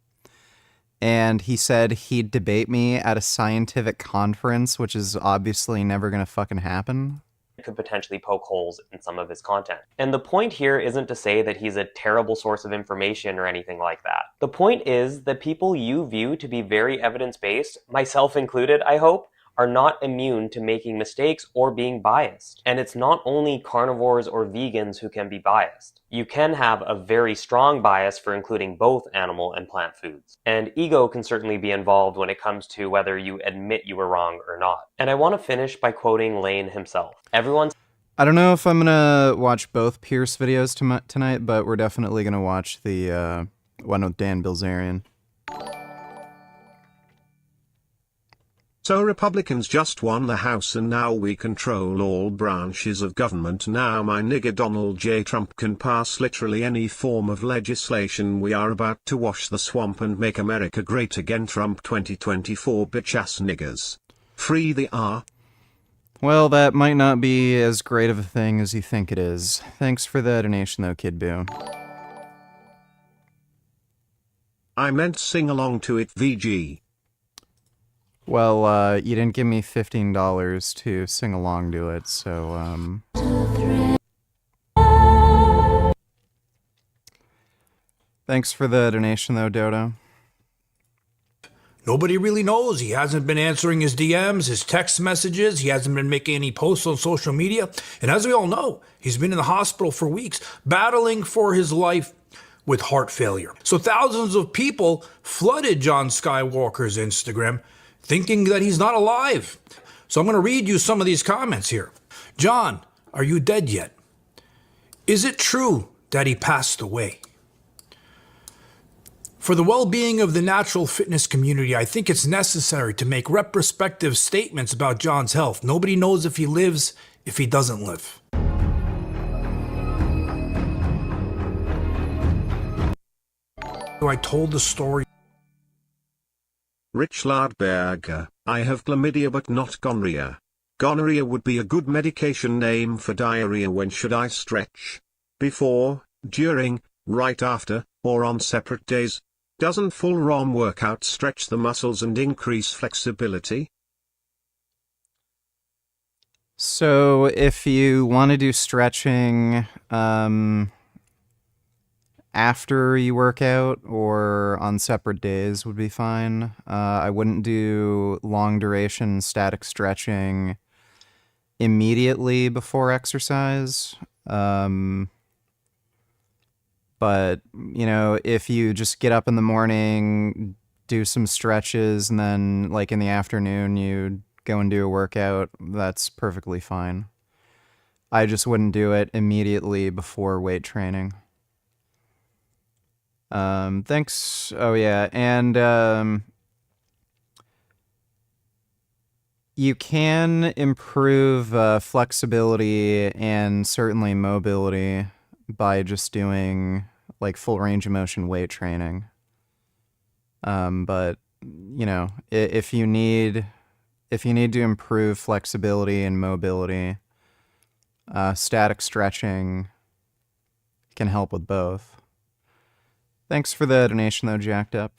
And he said he'd debate me at a scientific conference, which is obviously never going to fucking happen. Could potentially poke holes in some of his content. And the point here isn't to say that he's a terrible source of information or anything like that. The point is that people you view to be very evidence-based, myself included, I hope, are not immune to making mistakes or being biased. And it's not only carnivores or vegans who can be biased. You can have a very strong bias for including both animal and plant foods. And ego can certainly be involved when it comes to whether you admit you were wrong or not. And I want to finish by quoting Lane himself. I don't know if I'm gonna watch both Piers videos tonight, but we're definitely gonna watch the one with Dan Bilzerian. So Republicans just won the House and now we control all branches of government. Now my nigger Donald J. Trump can pass literally any form of legislation. We are about to wash the swamp and make America great again. Trump 2024 bitch ass niggers. Free the R. Well, that might not be as great of a thing as you think it is. Thanks for the donation though, Kid Boo. I meant sing along to it, VG. Well, you didn't give me $15 to sing along to it, so, Thanks for the donation, though, Dodo. Nobody really knows. He hasn't been answering his DMs, his text messages. He hasn't been making any posts on social media. And as we all know, he's been in the hospital for weeks, battling for his life with heart failure. So thousands of people flooded John Skywalker's Instagram, thinking that he's not alive. So I'm going to read you some of these comments here. John, are you dead yet? Is it true that he passed away? For the well-being of the natural fitness community, I think it's necessary to make retrospective statements about John's health. Nobody knows if he lives, if he doesn't live. I told the story. Rich Lardberger, I have chlamydia but not gonorrhea. Gonorrhea would be a good medication name for diarrhea. When should I stretch? Before, during, right after, or on separate days? Doesn't full ROM workout stretch the muscles and increase flexibility? So, if you want to do stretching, after you work out or on separate days would be fine. I wouldn't do long duration static stretching immediately before exercise. But, you know, if you just get up in the morning, do some stretches, and then like in the afternoon you go and do a workout, that's perfectly fine. I just wouldn't do it immediately before weight training. Thanks. Oh yeah, and you can improve flexibility and certainly mobility by just doing like full range of motion weight training. But you know, if you need to improve flexibility and mobility, static stretching can help with both. Thanks for the donation, though, Jacked Up.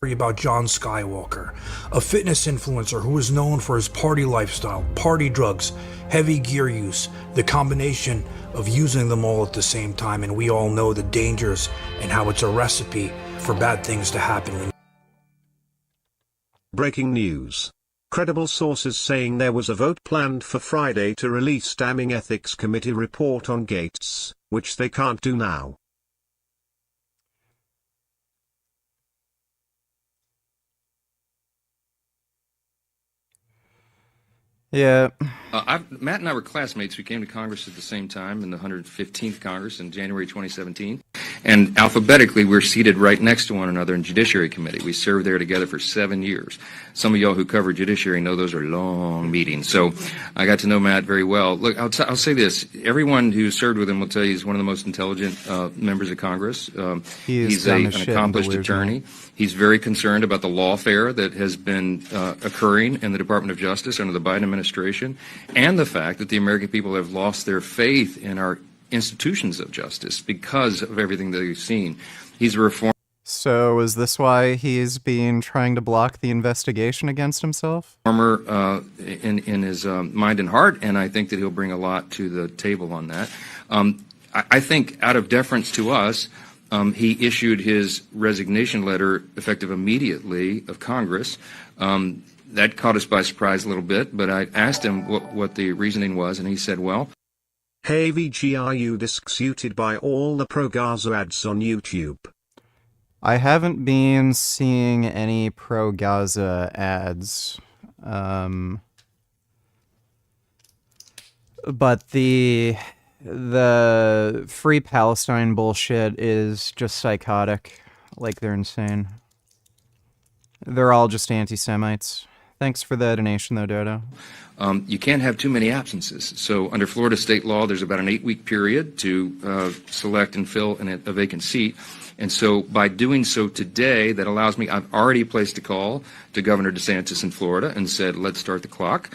About John Skywalker, a fitness influencer who is known for his party lifestyle, party drugs, heavy gear use, the combination of using them all at the same time, and we all know the dangers and how it's a recipe for bad things to happen. Breaking news. Credible sources saying there was a vote planned for Friday to release damning Ethics Committee report on Gates, which they can't do now. Yeah. Matt and I were classmates. We came to Congress at the same time in the 115th Congress in January 2017. And alphabetically, we're seated right next to one another in Judiciary Committee. We served there together for 7 years. Some of y'all who cover Judiciary know those are long meetings. So I got to know Matt very well. Look, I'll say this. Everyone who served with him will tell you he's one of the most intelligent members of Congress. He's an accomplished attorney. He's very concerned about the lawfare that has been occurring in the Department of Justice under the Biden administration, and the fact that the American people have lost their faith in our institutions of justice because of everything that they've seen. He's a reform. So is this why he's been trying to block the investigation against himself? Reformer in his mind and heart, and I think that he'll bring a lot to the table on that. I think out of deference to us, he issued his resignation letter effective immediately of Congress. That caught us by surprise a little bit, but I asked him what the reasoning was, and he said, well... Hey VG, are you disputed by all the pro-Gaza ads on YouTube? I haven't been seeing any pro-Gaza ads. But the Free Palestine bullshit is just psychotic. Like, they're insane. They're all just anti-Semites. Thanks for the donation, though, Dodo. You can't have too many absences. So under Florida state law, there's about an 8-week period to select and fill a vacant seat. And so by doing so today, that allows me, I've already placed a call to Governor DeSantis in Florida and said, let's start the clock.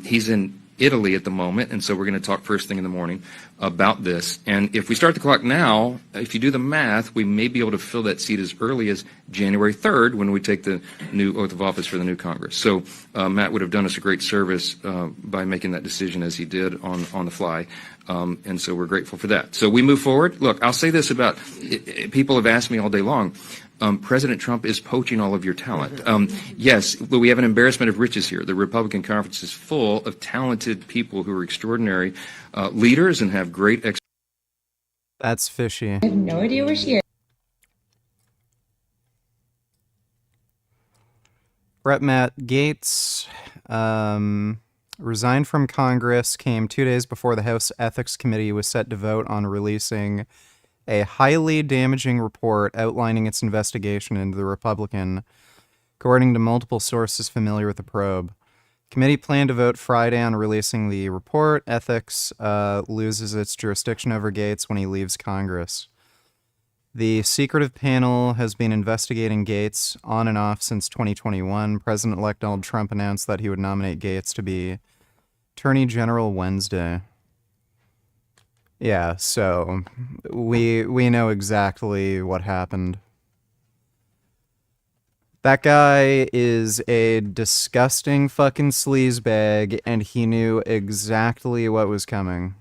He's in Italy at the moment, and so we're going to talk first thing in the morning about this. And if we start the clock now, if you do the math, we may be able to fill that seat as early as January 3rd when we take the new oath of office for the new Congress. So Matt would have done us a great service by making that decision as he did on the fly. And so we're grateful for that. So we move forward. Look, I'll say this about people have asked me all day long. President Trump is poaching all of your talent. Yes, but we have an embarrassment of riches here. The Republican conference is full of talented people who are extraordinary leaders and have great That's fishy. I have no idea where she is. Brett Matt Gates resigned from Congress, came 2 days before the House Ethics Committee was set to vote on releasing a highly damaging report outlining its investigation into the Republican, according to multiple sources familiar with the probe. Committee planned to vote Friday on releasing the report. Ethics loses its jurisdiction over Gates when he leaves Congress. The secretive panel has been investigating Gates on and off since 2021. President-elect Donald Trump announced that he would nominate Gates to be Attorney General Wednesday. Yeah, so we know exactly what happened. That guy is a disgusting fucking sleazebag, and he knew exactly what was coming.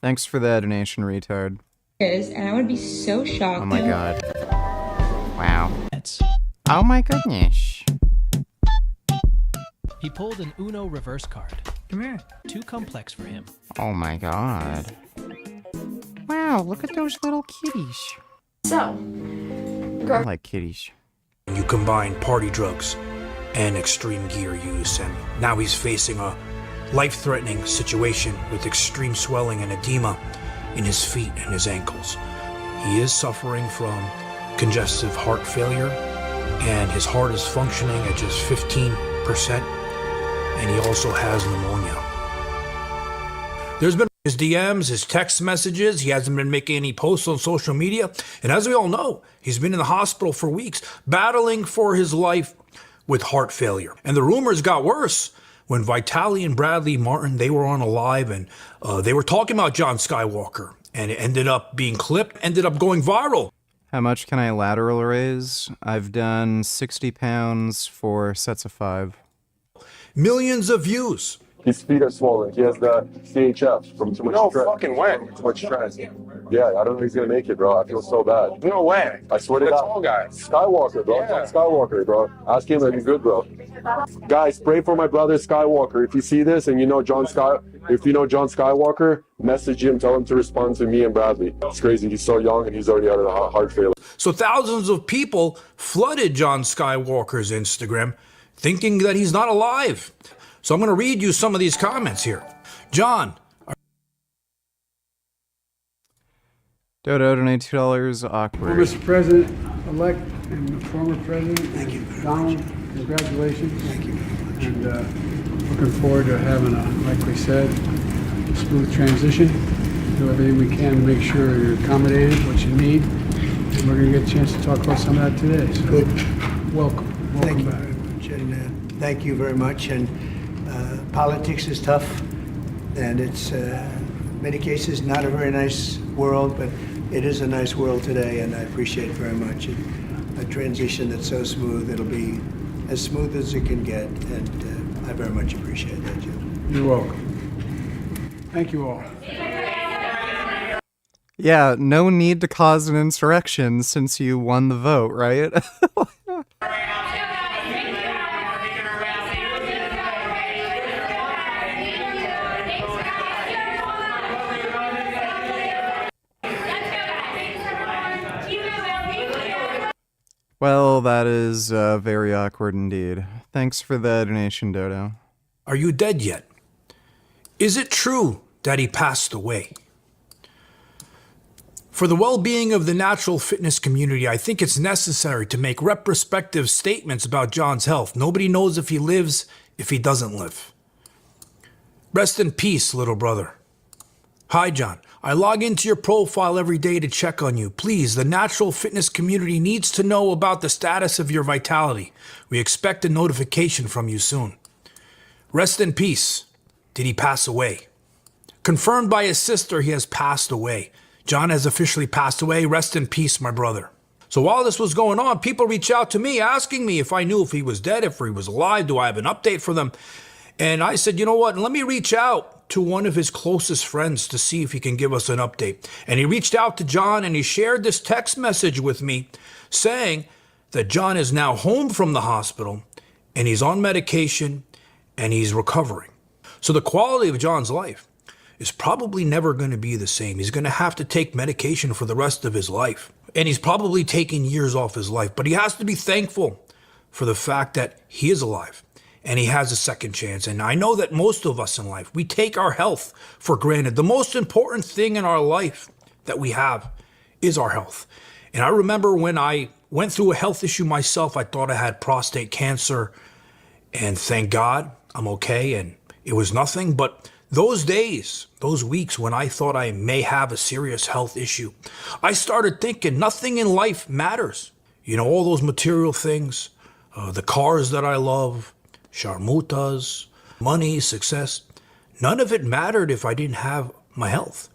Thanks for the donation, retard. And I would be so shocked. Oh my god. Wow. Oh my goodness. He pulled an Uno reverse card. Come here. Too complex for him. Oh my god. Wow, look at those little kitties. So, I like kitties. You combine party drugs and extreme gear use, and now he's facing a life-threatening situation with extreme swelling and edema in his feet and his ankles. He is suffering from congestive heart failure, and his heart is functioning at just 15%, and he also has pneumonia. There's been his DMs, his text messages. He hasn't been making any posts on social media. And as we all know, he's been in the hospital for weeks, battling for his life with heart failure. And the rumors got worse when Vitali and Bradley Martin, they were on a live, and they were talking about John Skywalker. And it ended up being clipped, ended up going viral. How much can I lateral raise? I've done 60 pounds for sets of 5. Millions of views. His feet are swollen. He has the CHF from too much stress. No fucking way. Too much stress. Yeah, I don't know if he's gonna make it, bro. I feel so bad. No way. I swear to God. Tall guy. Skywalker, bro. Yeah. Skywalker, bro. Ask him if he's good, bro. Guys, pray for my brother Skywalker. If you see this and you know John Skywalker, message him, tell him to respond to me and Bradley. It's crazy. He's so young and he's already out of the heart failure. So thousands of people flooded John Skywalker's Instagram thinking that he's not alive. So I'm going to read you some of these comments here. John. Dodo, donate $2. Awkward. Well, Mr. President-elect and former President, thank you. Donald, congratulations. Thank you. And looking forward to having like we said, a smooth transition. Do everything we can to make sure you're accommodated, what you need. And we're going to get a chance to talk about some of that today. So good. Welcome Thank you back. very much. And thank you very much. And politics is tough, and it's many cases not a very nice world, but it is a nice world today, and I appreciate it very much. A transition that's so smooth, it'll be as smooth as it can get, and I very much appreciate that, Jim. You're welcome. Thank you all. Yeah, no need to cause an insurrection since you won the vote, right? Well, that is very awkward indeed. Thanks for the donation, Dodo. Are you dead yet? Is it true that he passed away? For the well-being of the natural fitness community, I think it's necessary to make retrospective statements about John's health. Nobody knows if he lives, if he doesn't live. Rest in peace, little brother. Hi, John. I log into your profile every day to check on you. Please, the natural fitness community needs to know about the status of your vitality. We expect a notification from you soon. Rest in peace. Did he pass away? Confirmed by his sister, he has passed away. John has officially passed away. Rest in peace, my brother. So while this was going on, people reached out to me asking me if I knew if he was dead, if he was alive, do I have an update for them? And I said, you know what, let me reach out to one of his closest friends to see if he can give us an update. And he reached out to John and he shared this text message with me saying that John is now home from the hospital and he's on medication and he's recovering. So the quality of John's life is probably never going to be the same. He's going to have to take medication for the rest of his life. And he's probably taking years off his life. But he has to be thankful for the fact that he is alive and he has a second chance. And I know that most of us in life, we take our health for granted. The most important thing in our life that we have is our health. And I remember when I went through a health issue myself, I thought I had prostate cancer. And thank God I'm okay. And it was nothing. But those days, those weeks when I thought I may have a serious health issue, I started thinking nothing in life matters. You know, all those material things, the cars that I love, sharmutas, money, success, none of it mattered if I didn't have my health.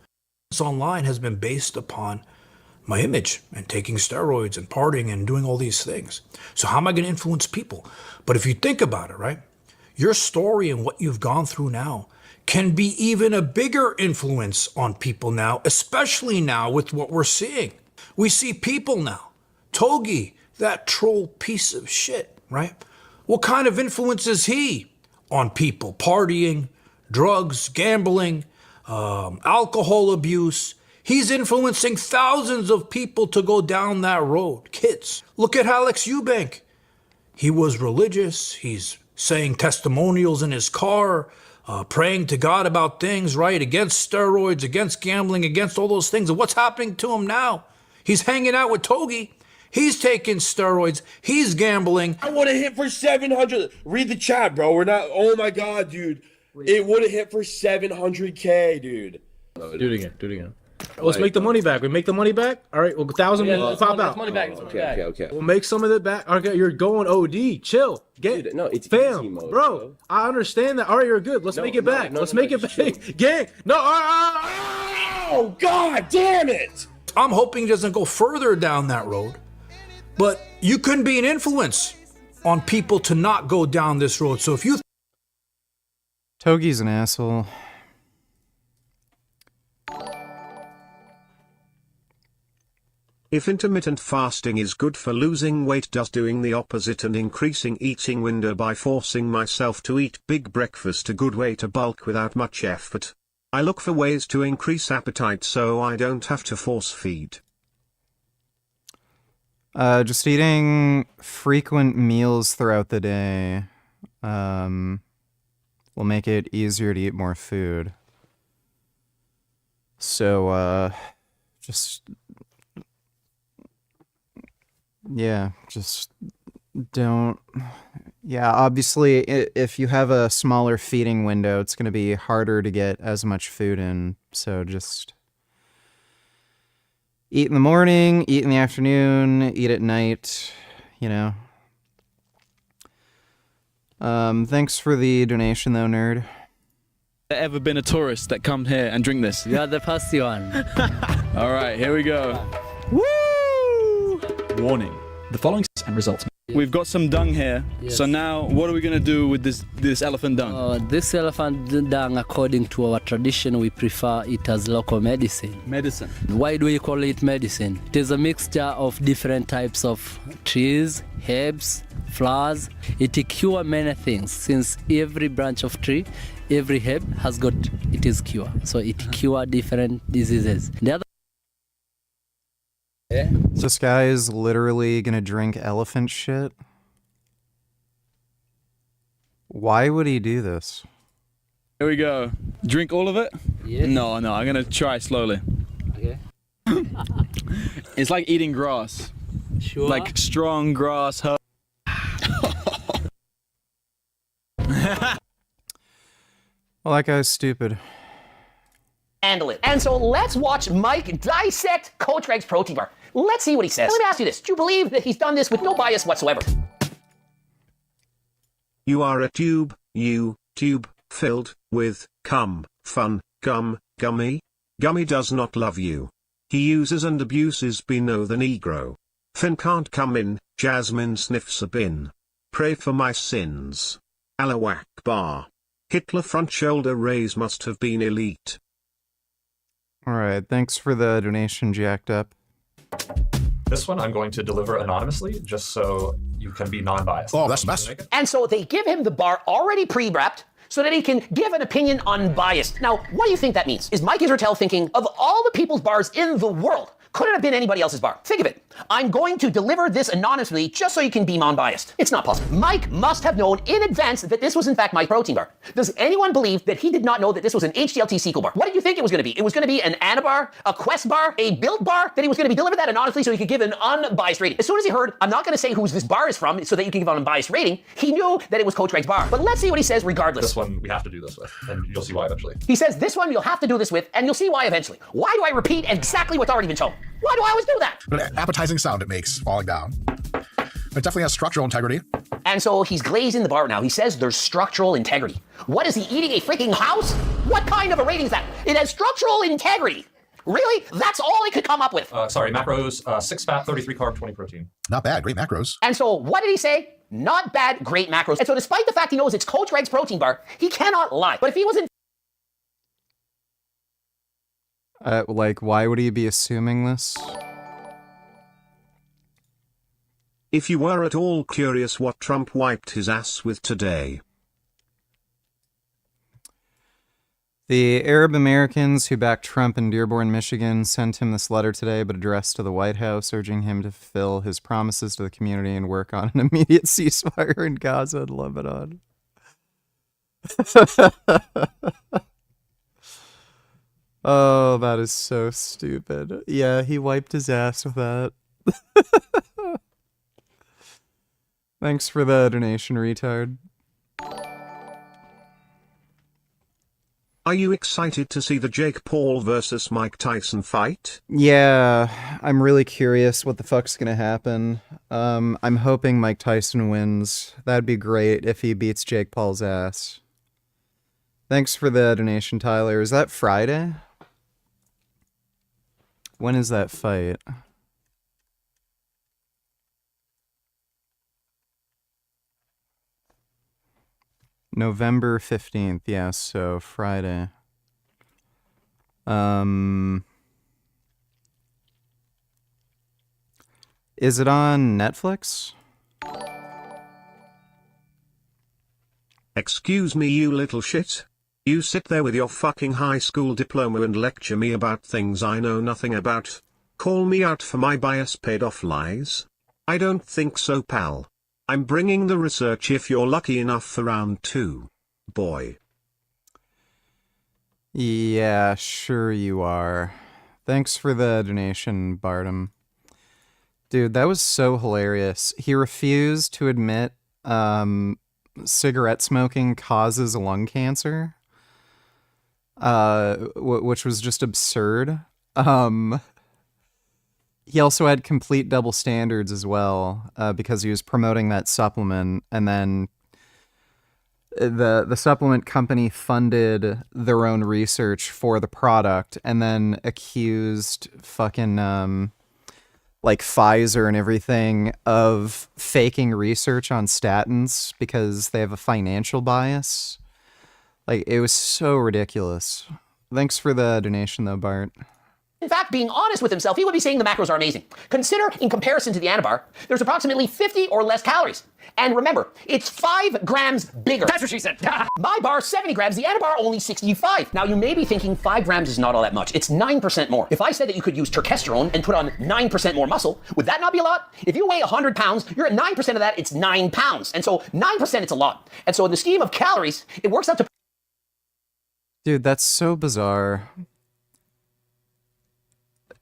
This online has been based upon my image and taking steroids and partying and doing all these things. So how am I going to influence people? But if you think about it, right, your story and what you've gone through now can be even a bigger influence on people now, especially now with what we're seeing. We see people now. Togi, that troll piece of shit, right? What kind of influence is he on people? Partying, drugs, gambling, alcohol abuse. He's influencing thousands of people to go down that road. Kids. Look at Alex Eubank. He was religious. He's saying testimonials in his car. praying to God about things, right? Against steroids, against gambling, against all those things. And what's happening to him now? He's hanging out with Togi. He's taking steroids. He's gambling. I would have hit for 700. Read the chat, bro. We're not. Oh my God, dude. It would have hit for 700K, dude. Do it again. Do it again. Let's make the money back. We make the money back. All right. Well, 1,000 will pop out. Money back. Okay. We'll make some of it back. Okay, you're going OD. Chill. Get no, it's fam, easy mode, bro. I understand that. All right, you're good. Let's make it back. Let's make it back. Gang. No. Oh God, damn it! I'm hoping he doesn't go further down that road. But you can be an influence on people to not go down this road. So if you Togi's an asshole. If intermittent fasting is good for losing weight, does doing the opposite and increasing eating window by forcing myself to eat big breakfast a good way to bulk without much effort? I look for ways to increase appetite so I don't have to force feed. Just eating frequent meals throughout the day will make it easier to eat more food. So, just don't. Yeah, obviously, if you have a smaller feeding window, it's going to be harder to get as much food in. So just eat in the morning, eat in the afternoon, eat at night, you know. Thanks for the donation, though, nerd. Ever been a tourist that come here and drink this? You are the first one. All right, here we go. Woo! Warning: the following and results. We've got some dung here. Yes. So now, what are we gonna do with this elephant dung? This elephant dung, according to our tradition, we prefer it as local medicine. Medicine. Why do we call it medicine? It is a mixture of different types of trees, herbs, flowers. It cures many things, since every branch of tree, every herb has got its cure. So it cures different diseases. The other This guy is literally gonna drink elephant shit. Why would he do this? Here we go. Drink all of it? Yes. No, I'm gonna try slowly. Okay. It's like eating grass. Sure. Like strong grass. Well, that guy's stupid. Handle it. And so let's watch Mike dissect Coach Greg's protein bar. Let's see what he says. Let me ask you this. Do you believe that he's done this with no bias whatsoever? You are a tube, filled with cum, fun, gummy? Gummy does not love you. He uses and abuses Bino the Negro. Finn can't come in, Jasmine sniffs a bin. Pray for my sins. Allah Akbar. Hitler front shoulder raise must have been elite. Alright, thanks for the donation, Jacked Up. This one I'm going to deliver anonymously, just so you can be non-biased. Oh, that's the best. And so they give him the bar already pre-wrapped so that he can give an opinion unbiased. Now, what do you think that means? Is Mike Israel thinking, of all the people's bars in the world, could it have been anybody else's bar? Think of it. I'm going to deliver this anonymously just so you can be non-biased. It's not possible. Mike must have known in advance that this was in fact my protein bar. Does anyone believe that he did not know that this was an HDLT sequel bar? What did you think it was going to be? It was going to be an Anna bar, a Quest bar, a Build bar, that he was going to be delivered that anonymously so he could give an unbiased rating. As soon as he heard, I'm not going to say who this bar is from so that you can give an unbiased rating, he knew that it was Coach Greg's bar. But let's see what he says regardless. This one we have to do this with, and you'll see why eventually. He says this one you'll have to do this with, and you'll see why eventually. Why do I repeat exactly what's already been shown? Why do I always do that? An appetizing sound it makes falling down. It definitely has structural integrity. And so he's glazing the bar now. He says there's structural integrity. What is he eating, a freaking house? What kind of a rating is that? It has structural integrity. Really? That's all he could come up with. Sorry, macros, 6 fat, 33 carb, 20 protein. Not bad, great macros. And so what did he say? Not bad, great macros. And so despite the fact he knows it's Coach Greg's protein bar, he cannot lie. But if he wasn't why would he be assuming this? If you were at all curious what Trump wiped his ass with today. The Arab Americans who backed Trump in Dearborn, Michigan, sent him this letter today, but addressed to the White House, urging him to fulfill his promises to the community and work on an immediate ceasefire in Gaza and Lebanon. Oh, that is so stupid. Yeah, he wiped his ass with that. Thanks for the donation, retard. Are you excited to see the Jake Paul versus Mike Tyson fight? Yeah, I'm really curious what the fuck's gonna happen. I'm hoping Mike Tyson wins. That'd be great if he beats Jake Paul's ass. Thanks for the donation, Tyler. Is that Friday? When is that fight? November 15th, yeah, so Friday. Is it on Netflix? Excuse me, you little shit. You sit there with your fucking high school diploma and lecture me about things I know nothing about. Call me out for my bias paid off lies? I don't think so, pal. I'm bringing the research if you're lucky enough for round 2. Boy. Yeah, sure you are. Thanks for the donation, Bardem. Dude, that was so hilarious. He refused to admit cigarette smoking causes lung cancer, which was just absurd. He also had complete double standards as well, because he was promoting that supplement, and then the supplement company funded their own research for the product, and then accused fucking like Pfizer and everything of faking research on statins because they have a financial bias. Like, it was so ridiculous. Thanks for the donation though, Bart. In fact, being honest with himself, he would be saying the macros are amazing. Consider, in comparison to the Anabar, there's approximately 50 or less calories. And remember, it's 5 grams bigger. That's what she said. My bar, 70 grams, the Anabar, only 65. Now, you may be thinking 5 grams is not all that much. It's 9% more. If I said that you could use terkesterone and put on 9% more muscle, would that not be a lot? If you weigh 100 pounds, you're at 9% of that, it's 9 pounds. And so 9%, it's a lot. And so in the scheme of calories, it works out to... Dude, that's so bizarre.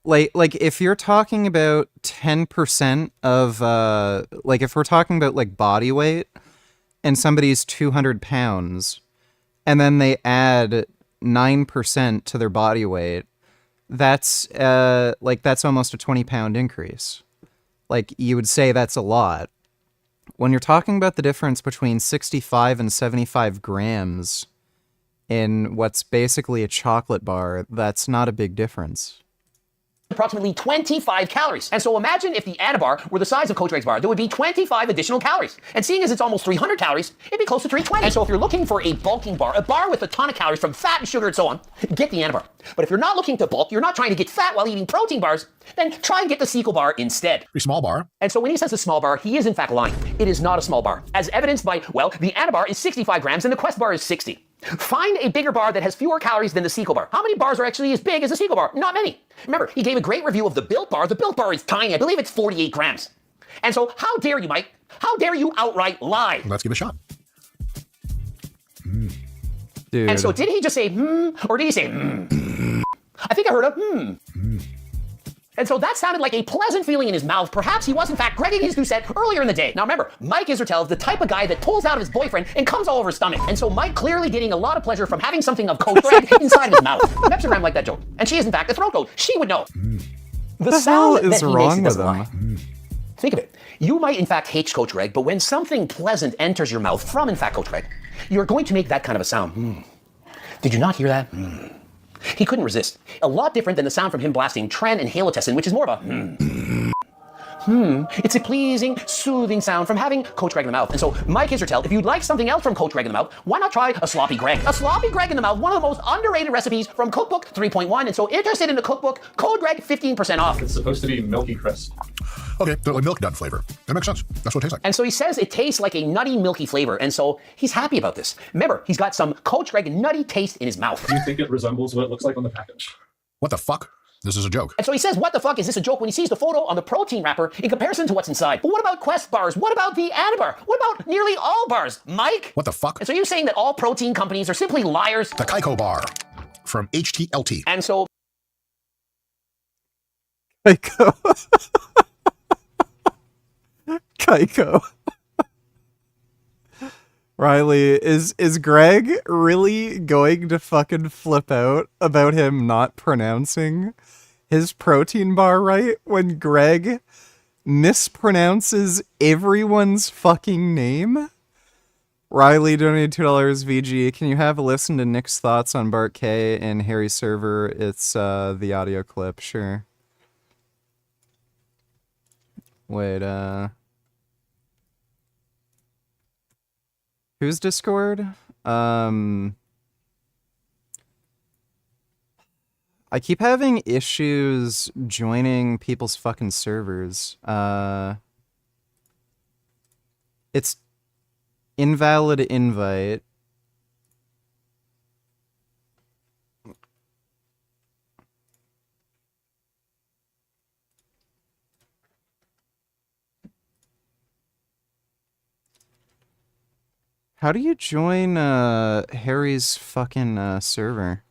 Like if you're talking about 10% of like if we're talking about like body weight and somebody's 200 pounds and then they add 9% to their body weight, that's like that's almost a 20-pound increase. Like, you would say that's a lot. When you're talking about the difference between 65 and 75 grams in what's basically a chocolate bar, that's not a big difference. Approximately 25 calories. And so imagine if the Anabar were the size of Coach Greg's bar, there would be 25 additional calories. And seeing as it's almost 300 calories, it'd be close to 320. And so if you're looking for a bulking bar, a bar with a ton of calories from fat and sugar and so on, get the Anabar. But if you're not looking to bulk, you're not trying to get fat while eating protein bars, then try and get the Sequel bar instead. Pretty small bar. And so when he says a small bar, he is in fact lying. It is not a small bar. As evidenced by, well, the Anabar is 65 grams and the Quest bar is 60. Find a bigger bar that has fewer calories than the Sequel bar. How many bars are actually as big as the Sequel bar? Not many. Remember, he gave a great review of the Built bar. The Built bar is tiny. I believe it's 48 grams. And so how dare you, Mike? How dare you outright lie? Let's give it a shot. Dude. And so did he just say, or did he say, I think I heard a, And so that sounded like a pleasant feeling in his mouth. Perhaps he was in fact Gregging his goose earlier in the day. Now remember, Mike Israetel is the type of guy that pulls out of his boyfriend and comes all over his stomach. And so Mike clearly getting a lot of pleasure from having something of Coach Greg inside of his mouth. Mepsigram like that joke. And she is in fact a throat goat. She would know. The hell sound is that he wrong makes, it with doesn't him? lie. Think of it. You might in fact hate Coach Greg, but when something pleasant enters your mouth from in fact Coach Greg, you're going to make that kind of a sound. Did you not hear that? He couldn't resist. A lot different than the sound from him blasting Tren and Halotessin, which is more of a It's a pleasing, soothing sound from having Coach Greg in the mouth. And so, Mike Israetel, if you'd like something else from Coach Greg in the mouth, why not try a sloppy Greg? A sloppy Greg in the mouth, one of the most underrated recipes from Cookbook 3.1. And so, interested in the cookbook, code Greg 15% off. It's supposed to be milky crisp. Okay, they're like milk dud flavor. That makes sense. That's what it tastes like. And so he says it tastes like a nutty, milky flavor. And so he's happy about this. Remember, he's got some Coach Greg nutty taste in his mouth. Do you think it resembles what it looks like on the package? What the fuck? This is a joke. And so he says, what the fuck is this a joke when he sees the photo on the protein wrapper in comparison to what's inside? But what about Quest bars? What about the Anabar? What about nearly all bars? Mike? What the fuck? And so you're saying that all protein companies are simply liars? The Kaiko bar from HTLT. And so... Kaiko. Kaiko. Riley, is Greg really going to fucking flip out about him not pronouncing his protein bar right when Greg mispronounces everyone's fucking name? Riley donated $2 VG. Can you have a listen to Nick's thoughts on Bart K and Harry's server? It's the audio clip, sure. Wait, who's Discord? I keep having issues joining people's fucking servers. It's invalid invite. How do you join Harry's fucking server?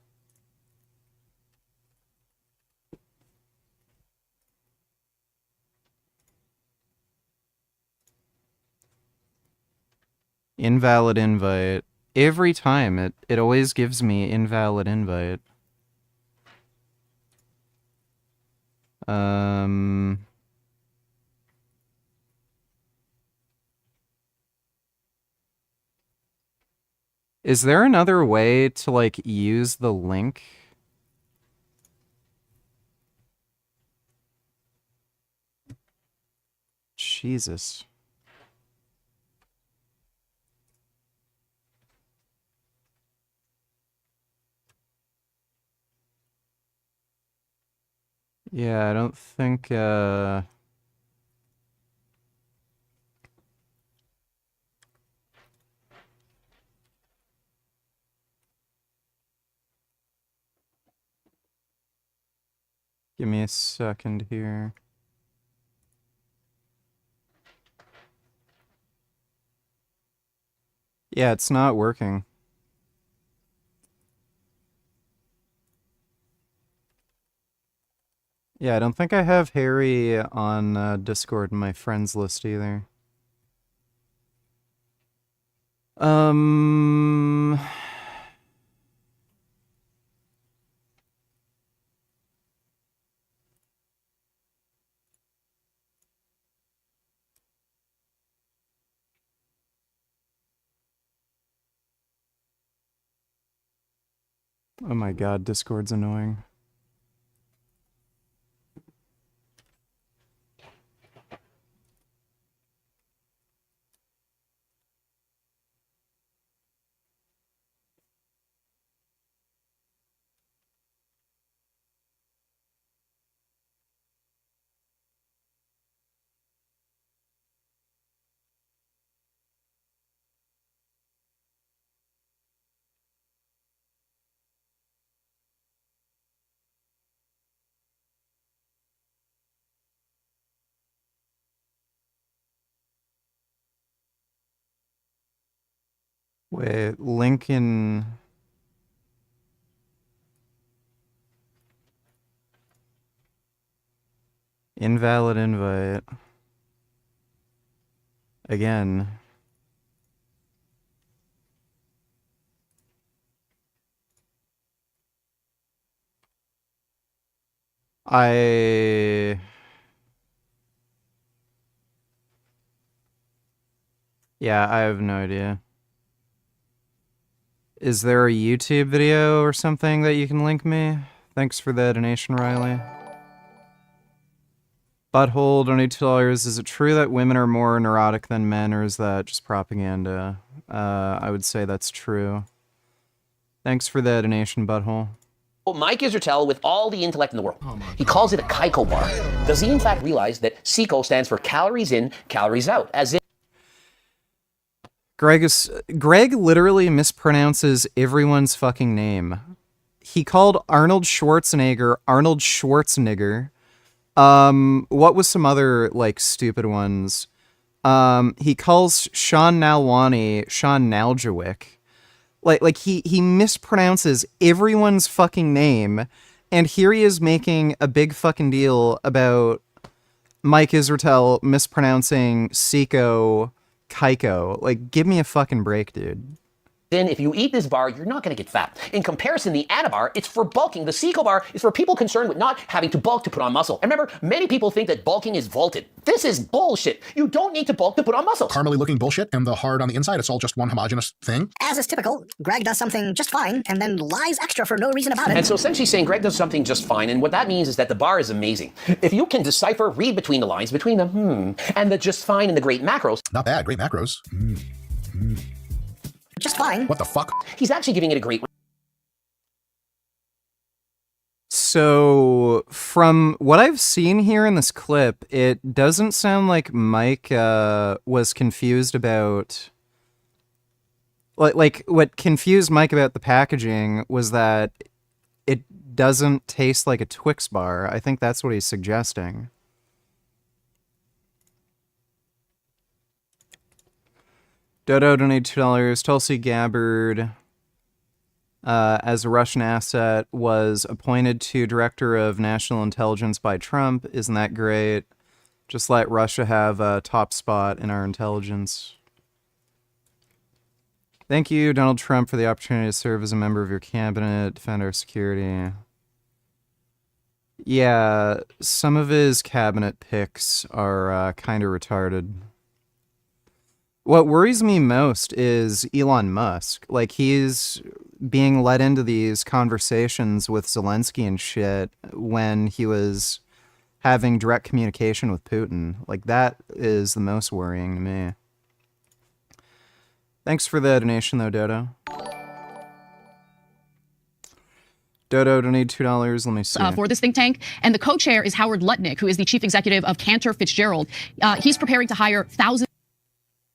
Invalid invite. Every time it always gives me invalid invite. Is there another way to, like, use the link? Jesus. Yeah, I don't think, give me a second here. Yeah, it's not working. Yeah, I don't think I have Harry on Discord in my friends list either. Oh my god, Discord's annoying. Wait, Lincoln. Invalid invite. Again. Yeah, I have no idea. Is there a YouTube video or something that you can link me? Thanks for the donation, Riley. Butthole, donate $2. Is it true that women are more neurotic than men, or is that just propaganda? I would say that's true. Thanks for the donation, Butthole. Mike Israel with all the intellect in the world. He calls it a Kaiko bar. Does he in fact realize that CICO stands for calories in, calories out? As if Greg literally mispronounces everyone's fucking name. he called Arnold Schwarzenegger Arnold Schwarzenegger. What was some other, like, stupid ones? He calls Sean Nalwani Sean Naljewick. Like he mispronounces everyone's fucking name, and here he is making a big fucking deal about Mike Israetel mispronouncing Seiko Kaiko. Like, give me a fucking break, dude. Then if you eat this bar, you're not going to get fat. In comparison, the Anna bar, it's for bulking. The Seco bar is for people concerned with not having to bulk to put on muscle. And remember, many people think that bulking is vaulted. This is bullshit. You don't need to bulk to put on muscle. Caramely looking bullshit, and the hard on the inside, it's all just one homogenous thing. As is typical, Greg does something just fine and then lies extra for no reason about it. And so essentially saying Greg does something just fine, and what that means is that the bar is amazing. If you can decipher, read between the lines, between the and the just fine and the great macros. Not bad, great macros. Just fine. What the fuck? He's actually giving it a great... So, from what I've seen here in this clip, it doesn't sound like Mike was confused about... Like, what confused Mike about the packaging was that it doesn't taste like a Twix bar. I think that's what he's suggesting. Dodo donated $2. Tulsi Gabbard, as a Russian asset, was appointed to Director of National Intelligence by Trump. Isn't that great? Just let Russia have a top spot in our intelligence. Thank you, Donald Trump, for the opportunity to serve as a member of your cabinet, defend our security. Yeah, some of his cabinet picks are kind of retarded. What worries me most is Elon Musk. Like, he's being led into these conversations with Zelensky and shit when he was having direct communication with Putin. Like, that is the most worrying to me. Thanks for the donation, though, Dodo. Dodo donated $2. Let me see. For this think tank. And the co-chair is Howard Lutnick, who is the chief executive of Cantor Fitzgerald. He's preparing to hire thousands.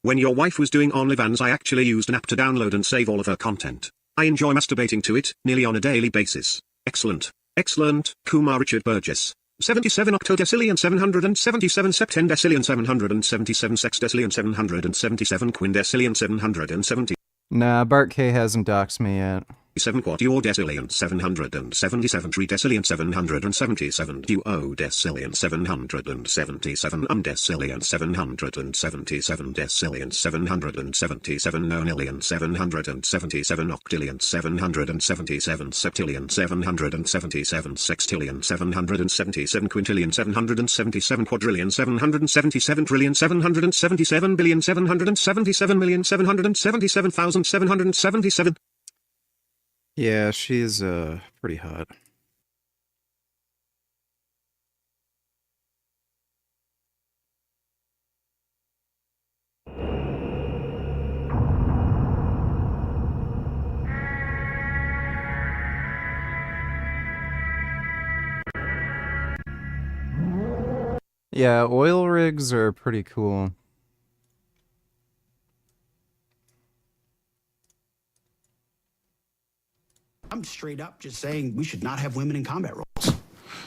When your wife was doing OnlyFans, I actually used an app to download and save all of her content. I enjoy masturbating to it, nearly on a daily basis. Excellent. Excellent. Kumar Richard Burgess. 77 octodecillion 777 septendecillion 777 sexdecillion 777 quindecillion 770. Nah, Bart K hasn't doxed me yet. 7 quadriordecillion 777 tridecillion 777 duodecillion 777 undecillion 777 decillion 777 nonillion 777 octillion 777 septillion 777 sextillion 777 quintillion 777 quadrillion 777 trillion 777 billion 777 million 777,777. Yeah, she's pretty hot. Yeah, oil rigs are pretty cool. I'm straight up just saying we should not have women in combat roles.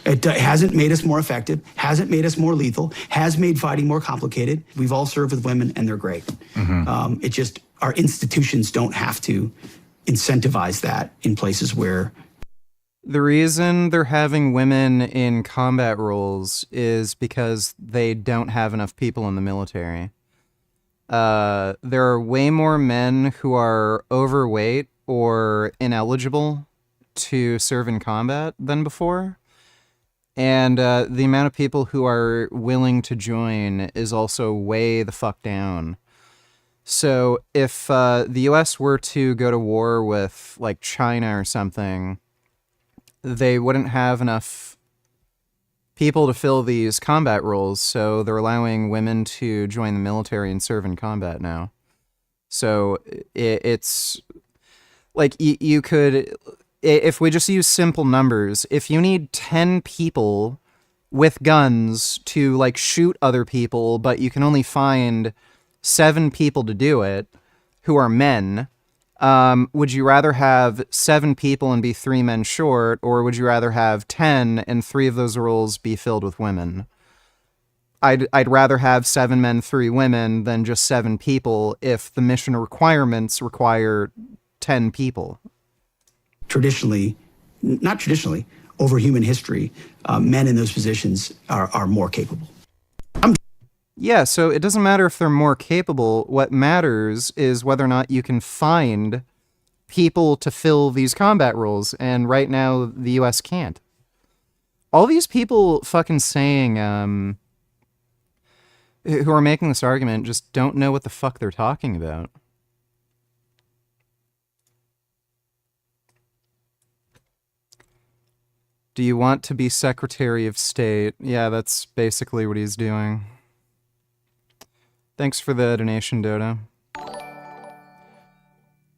It hasn't made us more effective, hasn't made us more lethal, has made fighting more complicated. We've all served with women and they're great. It just, our institutions don't have to incentivize that in places where... The reason they're having women in combat roles is because they don't have enough people in the military. There are way more men who are overweight or ineligible to serve in combat than before. And the amount of people who are willing to join is also way the fuck down. So if the US were to go to war with, like, China or something, they wouldn't have enough people to fill these combat roles, so they're allowing women to join the military and serve in combat now. So it's... Like, you could, if we just use simple numbers, if you need 10 people with guns to, like, shoot other people, but you can only find 7 people to do it, who are men, Would you rather have 7 people and be 3 men short, or would you rather have 10 and 3 of those roles be filled with women? I'd rather have 7 men, 3 women than just 7 people if the mission requirements require 10 people. Not traditionally, over human history, men in those positions are more capable. Yeah, so it doesn't matter if they're more capable. What matters is whether or not you can find people to fill these combat roles, and right now the US can't. All these people fucking saying, who are making this argument just don't know what the fuck they're talking about. Do you want to be Secretary of State? Yeah, that's basically what he's doing. Thanks for the donation, Dodo.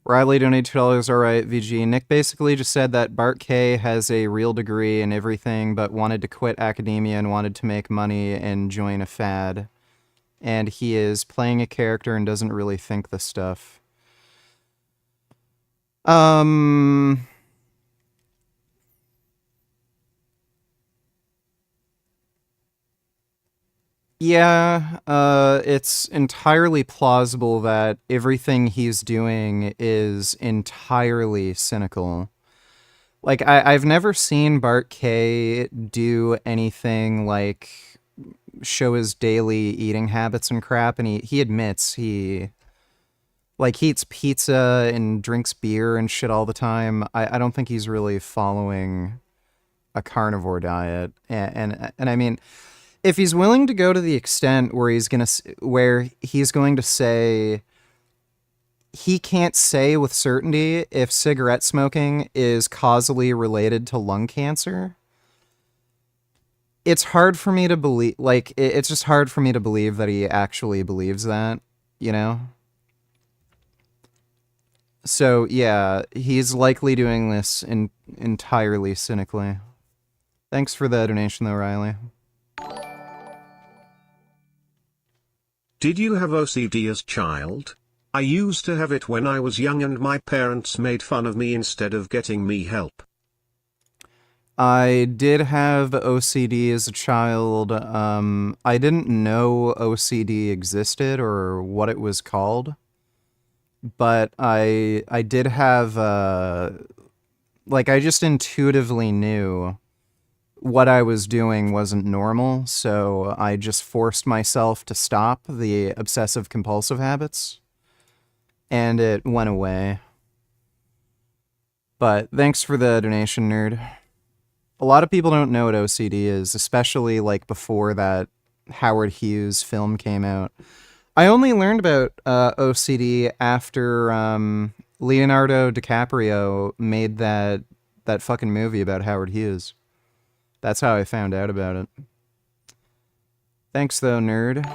Riley donated $2. Alright, VG. Nick basically just said that Bart K has a real degree in everything, but wanted to quit academia and wanted to make money and join a fad. And he is playing a character and doesn't really think the stuff. Yeah, it's entirely plausible that everything he's doing is entirely cynical. Like, I've never seen Bart K do anything like show his daily eating habits and crap, and he admits he eats pizza and drinks beer and shit all the time. I don't think he's really following a carnivore diet, and I mean, if he's willing to go to the extent where he's going to say he can't say with certainty if cigarette smoking is causally related to lung cancer, it's hard for me to believe, it's just hard for me to believe that he actually believes that, you know? So, yeah, he's likely doing this entirely cynically. Thanks for the donation, though, Riley. Did you have OCD as child? I used to have it when I was young and my parents made fun of me instead of getting me help. I did have OCD as a child. I didn't know OCD existed or what it was called, but I did have, I just intuitively knew what I was doing wasn't normal, so I just forced myself to stop the obsessive compulsive habits, and it went away. But thanks for the donation, nerd. A lot of people don't know what OCD is, especially before that Howard Hughes film came out. I only learned about OCD after Leonardo DiCaprio made that fucking movie about Howard Hughes. That's how I found out about it. Thanks, though, nerd.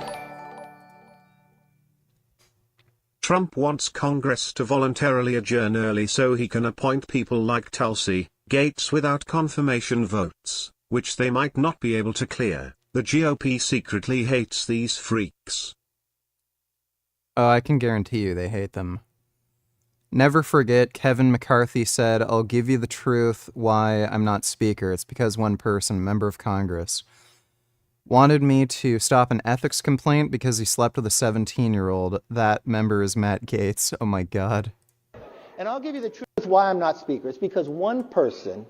Trump wants Congress to voluntarily adjourn early so he can appoint people like Tulsi Gates without confirmation votes, which they might not be able to clear. The GOP secretly hates these freaks. Oh, I can guarantee you they hate them. Never forget, Kevin McCarthy said, "I'll give you the truth why I'm not speaker. It's because one person, member of Congress, wanted me to stop an ethics complaint because he slept with a 17-year-old. That member is Matt Gaetz." Oh my God. And I'll give you the truth why I'm not speaker. It's because one person,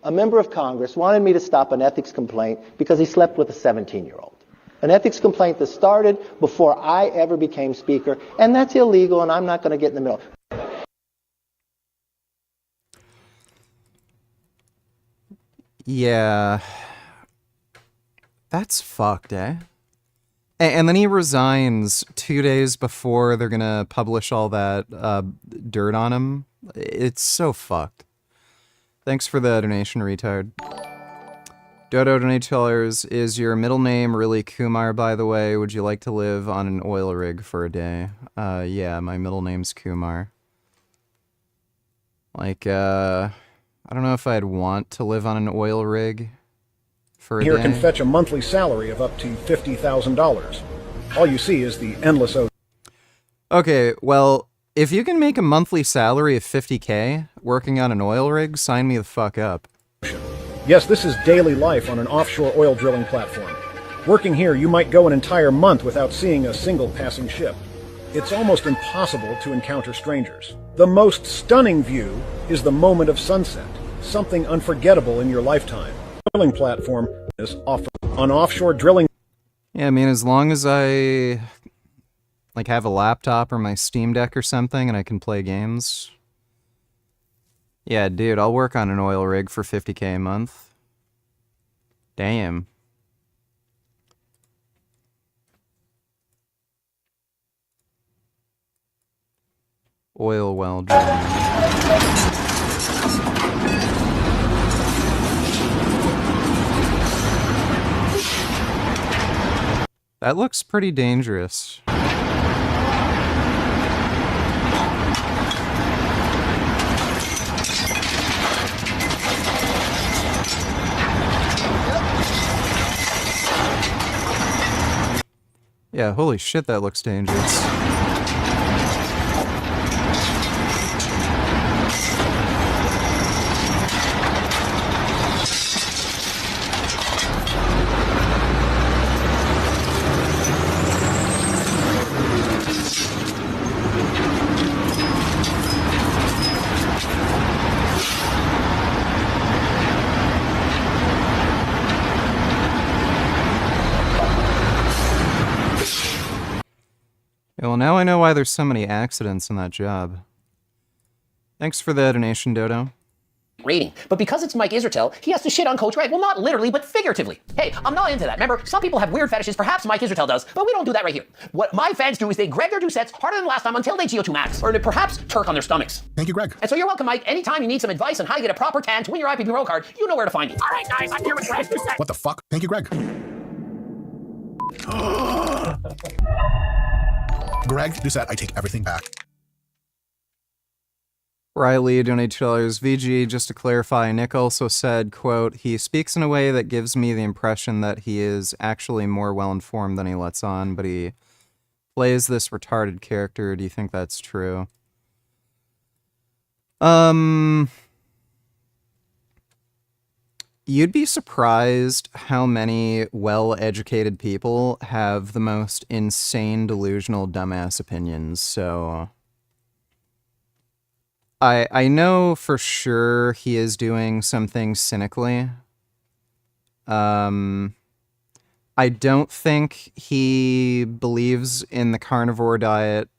a member of Congress, wanted me to stop an ethics complaint because he slept with a 17-year-old. An ethics complaint that started before I ever became speaker, and that's illegal, and I'm not going to get in the middle. Yeah. That's fucked, eh? And then he resigns 2 days before they're gonna publish all that dirt on him. It's so fucked. Thanks for the donation, retard. Dodo donated $2. Is your middle name really Kumar, by the way? Would you like to live on an oil rig for a day? Yeah, my middle name's Kumar. I don't know if I'd want to live on an oil rig for a Here day. can fetch a monthly salary of up to $50,000. All you see is the endless ocean. Okay, well, If you can make a monthly salary of 50K working on an oil rig, sign me the fuck up. Yes, this is daily life on an offshore oil drilling platform. Working here, you might go an entire month without seeing a single passing ship. It's almost impossible to encounter strangers. The most stunning view is the moment of sunset, something unforgettable in your lifetime. Drilling platform is offered on offshore drilling. Yeah, I mean, as long as I like have a laptop or my Steam Deck or something and I can play games. Yeah, dude, I'll work on an oil rig for 50K a month. Damn. Oil well drilling. That looks pretty dangerous. Yeah, holy shit, that looks dangerous. Well, now I know why there's so many accidents in that job. Thanks for the donation, Dodo. Rating. But because it's Mike Israetel, he has to shit on Coach Greg. Well, not literally, but figuratively. Hey, I'm not into that. Remember, some people have weird fetishes. Perhaps Mike Israetel does, but we don't do that right here. What my fans do is they grab their doucettes harder than last time until they GO2 max, or to perhaps Turk on their stomachs. Thank you, Greg. And so you're welcome, Mike. Anytime you need some advice on how to get a proper tan to win your IPP Pro card, you know where to find me. All right, guys, I'm here with Greg. What the fuck? Thank you, Greg. Greg, Doucette, I take everything back. Riley donated $2. VG, just to clarify, Nick also said, quote, he speaks in a way that gives me the impression that he is actually more well-informed than he lets on, but he plays this retarded character. Do you think that's true? You'd be surprised how many well-educated people have the most insane, delusional, dumbass opinions, so I know for sure he is doing something cynically. I don't think he believes in the carnivore diet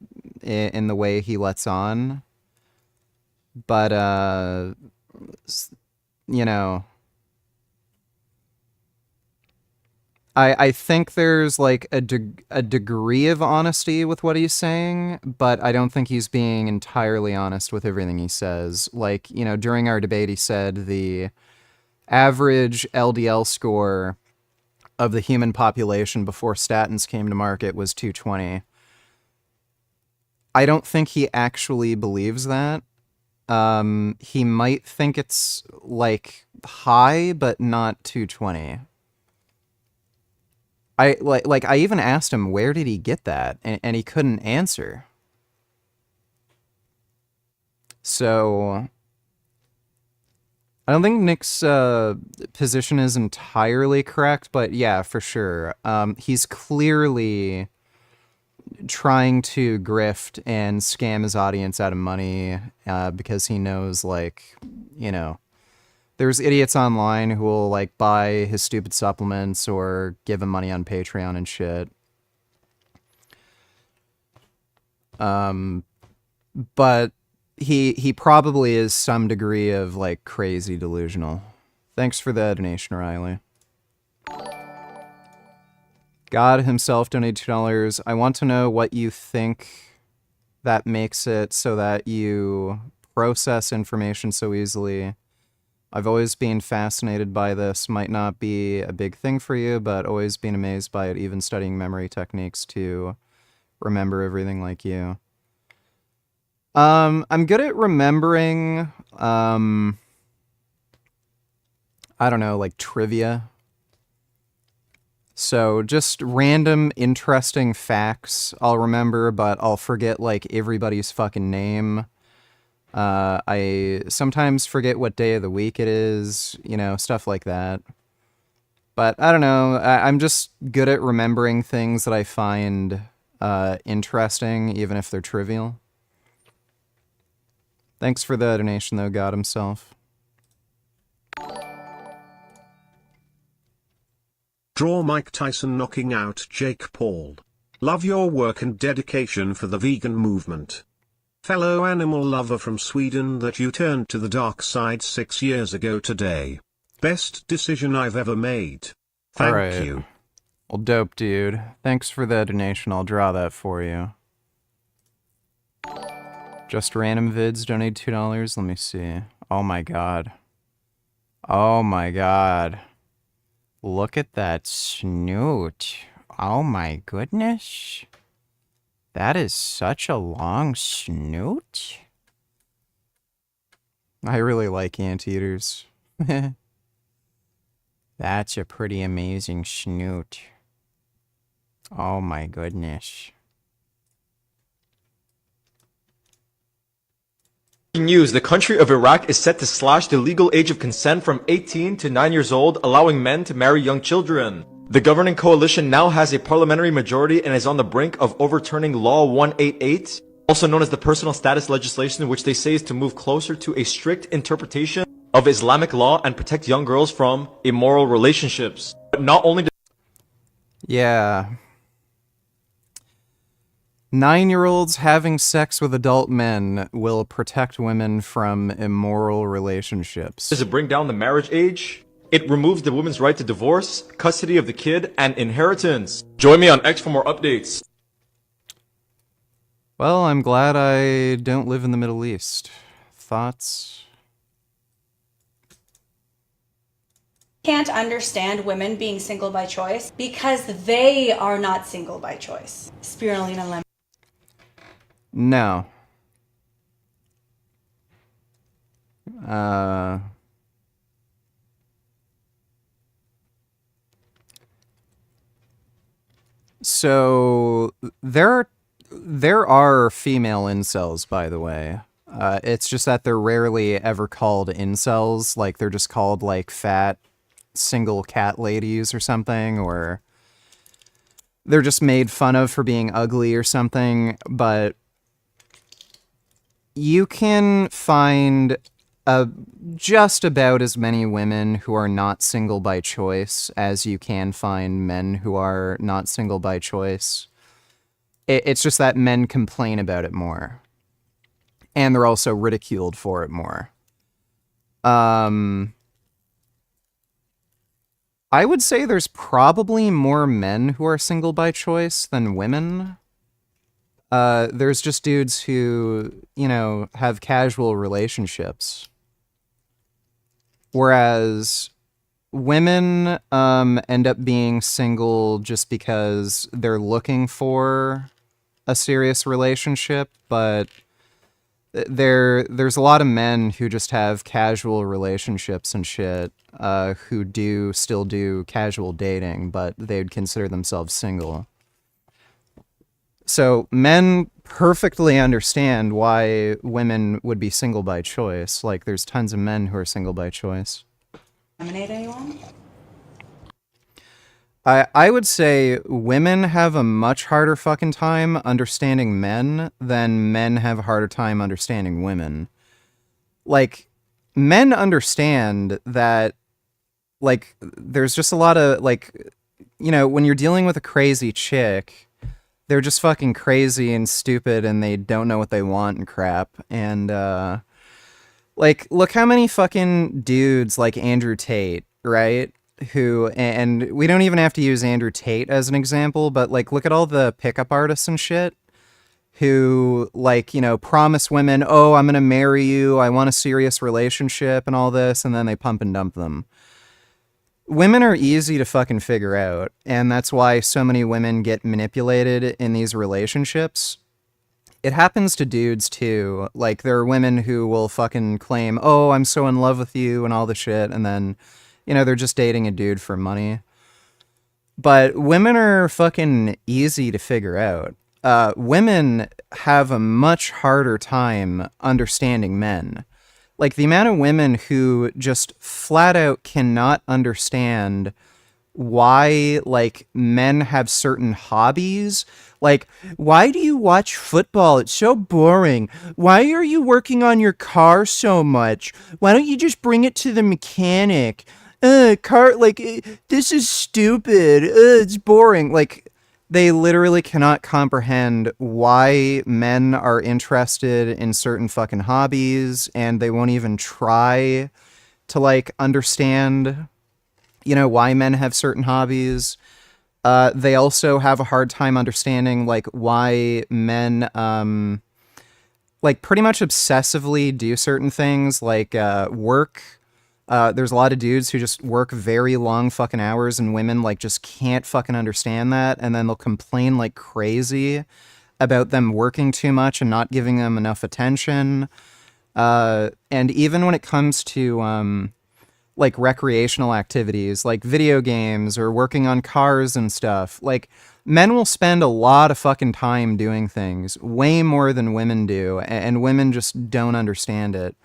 in the way he lets on. But, you know, I think there's like a degree of honesty with what he's saying, but I don't think he's being entirely honest with everything he says. Like, you know, during our debate, he said the average LDL score of the human population before statins came to market was 220. I don't think he actually believes that. He might think it's like high, but not 220. I even asked him, where did he get that? And he couldn't answer. So I don't think Nick's position is entirely correct, but yeah, for sure. He's clearly trying to grift and scam his audience out of money because he knows, like, you know, there's idiots online who will, like, buy his stupid supplements or give him money on Patreon and shit. But he probably is some degree of, like, crazy delusional. Thanks for the donation, Riley. God himself donated $2. I want to know what you think that makes it so that you process information so easily. I've always been fascinated by this. Might not be a big thing for you, but always been amazed by it, even studying memory techniques to remember everything like you. I'm good at remembering, I don't know, like trivia. So just random interesting facts I'll remember, but I'll forget like everybody's fucking name. I sometimes forget what day of the week it is, you know, stuff like that. But I don't know, I'm just good at remembering things that I find interesting, even if they're trivial. Thanks for the donation, though, God himself. Draw Mike Tyson knocking out Jake Paul. Love your work and dedication for the vegan movement. Fellow animal lover from Sweden that you turned to the dark side 6 years ago today. Best decision I've ever made. Thank you. Well, dope, dude. Thanks for the donation. I'll draw that for you. Just random vids, donate $2. Let me see. Oh my god. Oh my god. Look at that snoot. Oh my goodness. That is such a long snoot. I really like anteaters. That's a pretty amazing snoot. Oh my goodness. News, the country of Iraq is set to slash the legal age of consent from 18 to 9 years old, allowing men to marry young children. The governing coalition now has a parliamentary majority and is on the brink of overturning Law 188, also known as the personal status legislation, which they say is to move closer to a strict interpretation of Islamic law and protect young girls from immoral relationships. But not only Yeah. 9-year-olds having sex with adult men will protect women from immoral relationships. does it bring down the marriage age, it removes the woman's right to divorce, custody of the kid, and inheritance. Join me on X for more updates. Well, I'm glad I don't live in the Middle East. Thoughts? Can't understand women being single by choice because they are not single by choice. Spirulina lemon. No. So there are female incels, by the way. It's just that they're rarely ever called incels. Like, they're just called, like, fat single cat ladies or something, or they're just made fun of for being ugly or something. But you can find just about as many women who are not single by choice as you can find men who are not single by choice. It's just that men complain about it more. And they're also ridiculed for it more. I would say there's probably more men who are single by choice than women. There's just dudes who, you know, have casual relationships. Whereas women end up being single just because they're looking for a serious relationship, but there's a lot of men who just have casual relationships and shit, who still do casual dating, but they'd consider themselves single. So men perfectly understand why women would be single by choice. Like, there's tons of men who are single by choice. Eliminate anyone? I would say women have a much harder fucking time understanding men than men have a harder time understanding women. Like, men understand that, like, there's just a lot of, like, you know, when you're dealing with a crazy chick, they're just fucking crazy and stupid and they don't know what they want and crap. And, like, look how many fucking dudes like Andrew Tate, right? Who, and we don't even have to use Andrew Tate as an example, but, like, look at all the pickup artists and shit who, like, you know, promise women, oh, I'm gonna marry you, I want a serious relationship and all this, and then they pump and dump them. Women are easy to fucking figure out, and that's why so many women get manipulated in these relationships. It happens to dudes too. Like, there are women who will fucking claim, oh, I'm so in love with you and all the shit, and then, you know, they're just dating a dude for money. But women are fucking easy to figure out. Women have a much harder time understanding men. Like, the amount of women who just flat out cannot understand why, like, men have certain hobbies. Like, why do you watch football? It's so boring. Why are you working on your car so much? Why don't you just bring it to the mechanic? This is stupid. It's boring. Like, they literally cannot comprehend why men are interested in certain fucking hobbies, and they won't even try to, like, understand, why men have certain hobbies. They also have a hard time understanding, like, why men, like, pretty much obsessively do certain things, like, work. There's a lot of dudes who just work very long fucking hours, and women, like, just can't fucking understand that, and then they'll complain like crazy about them working too much and not giving them enough attention. And even when it comes to, like, recreational activities, like video games or working on cars and stuff, like, men will spend a lot of fucking time doing things, way more than women do, and women just don't understand it.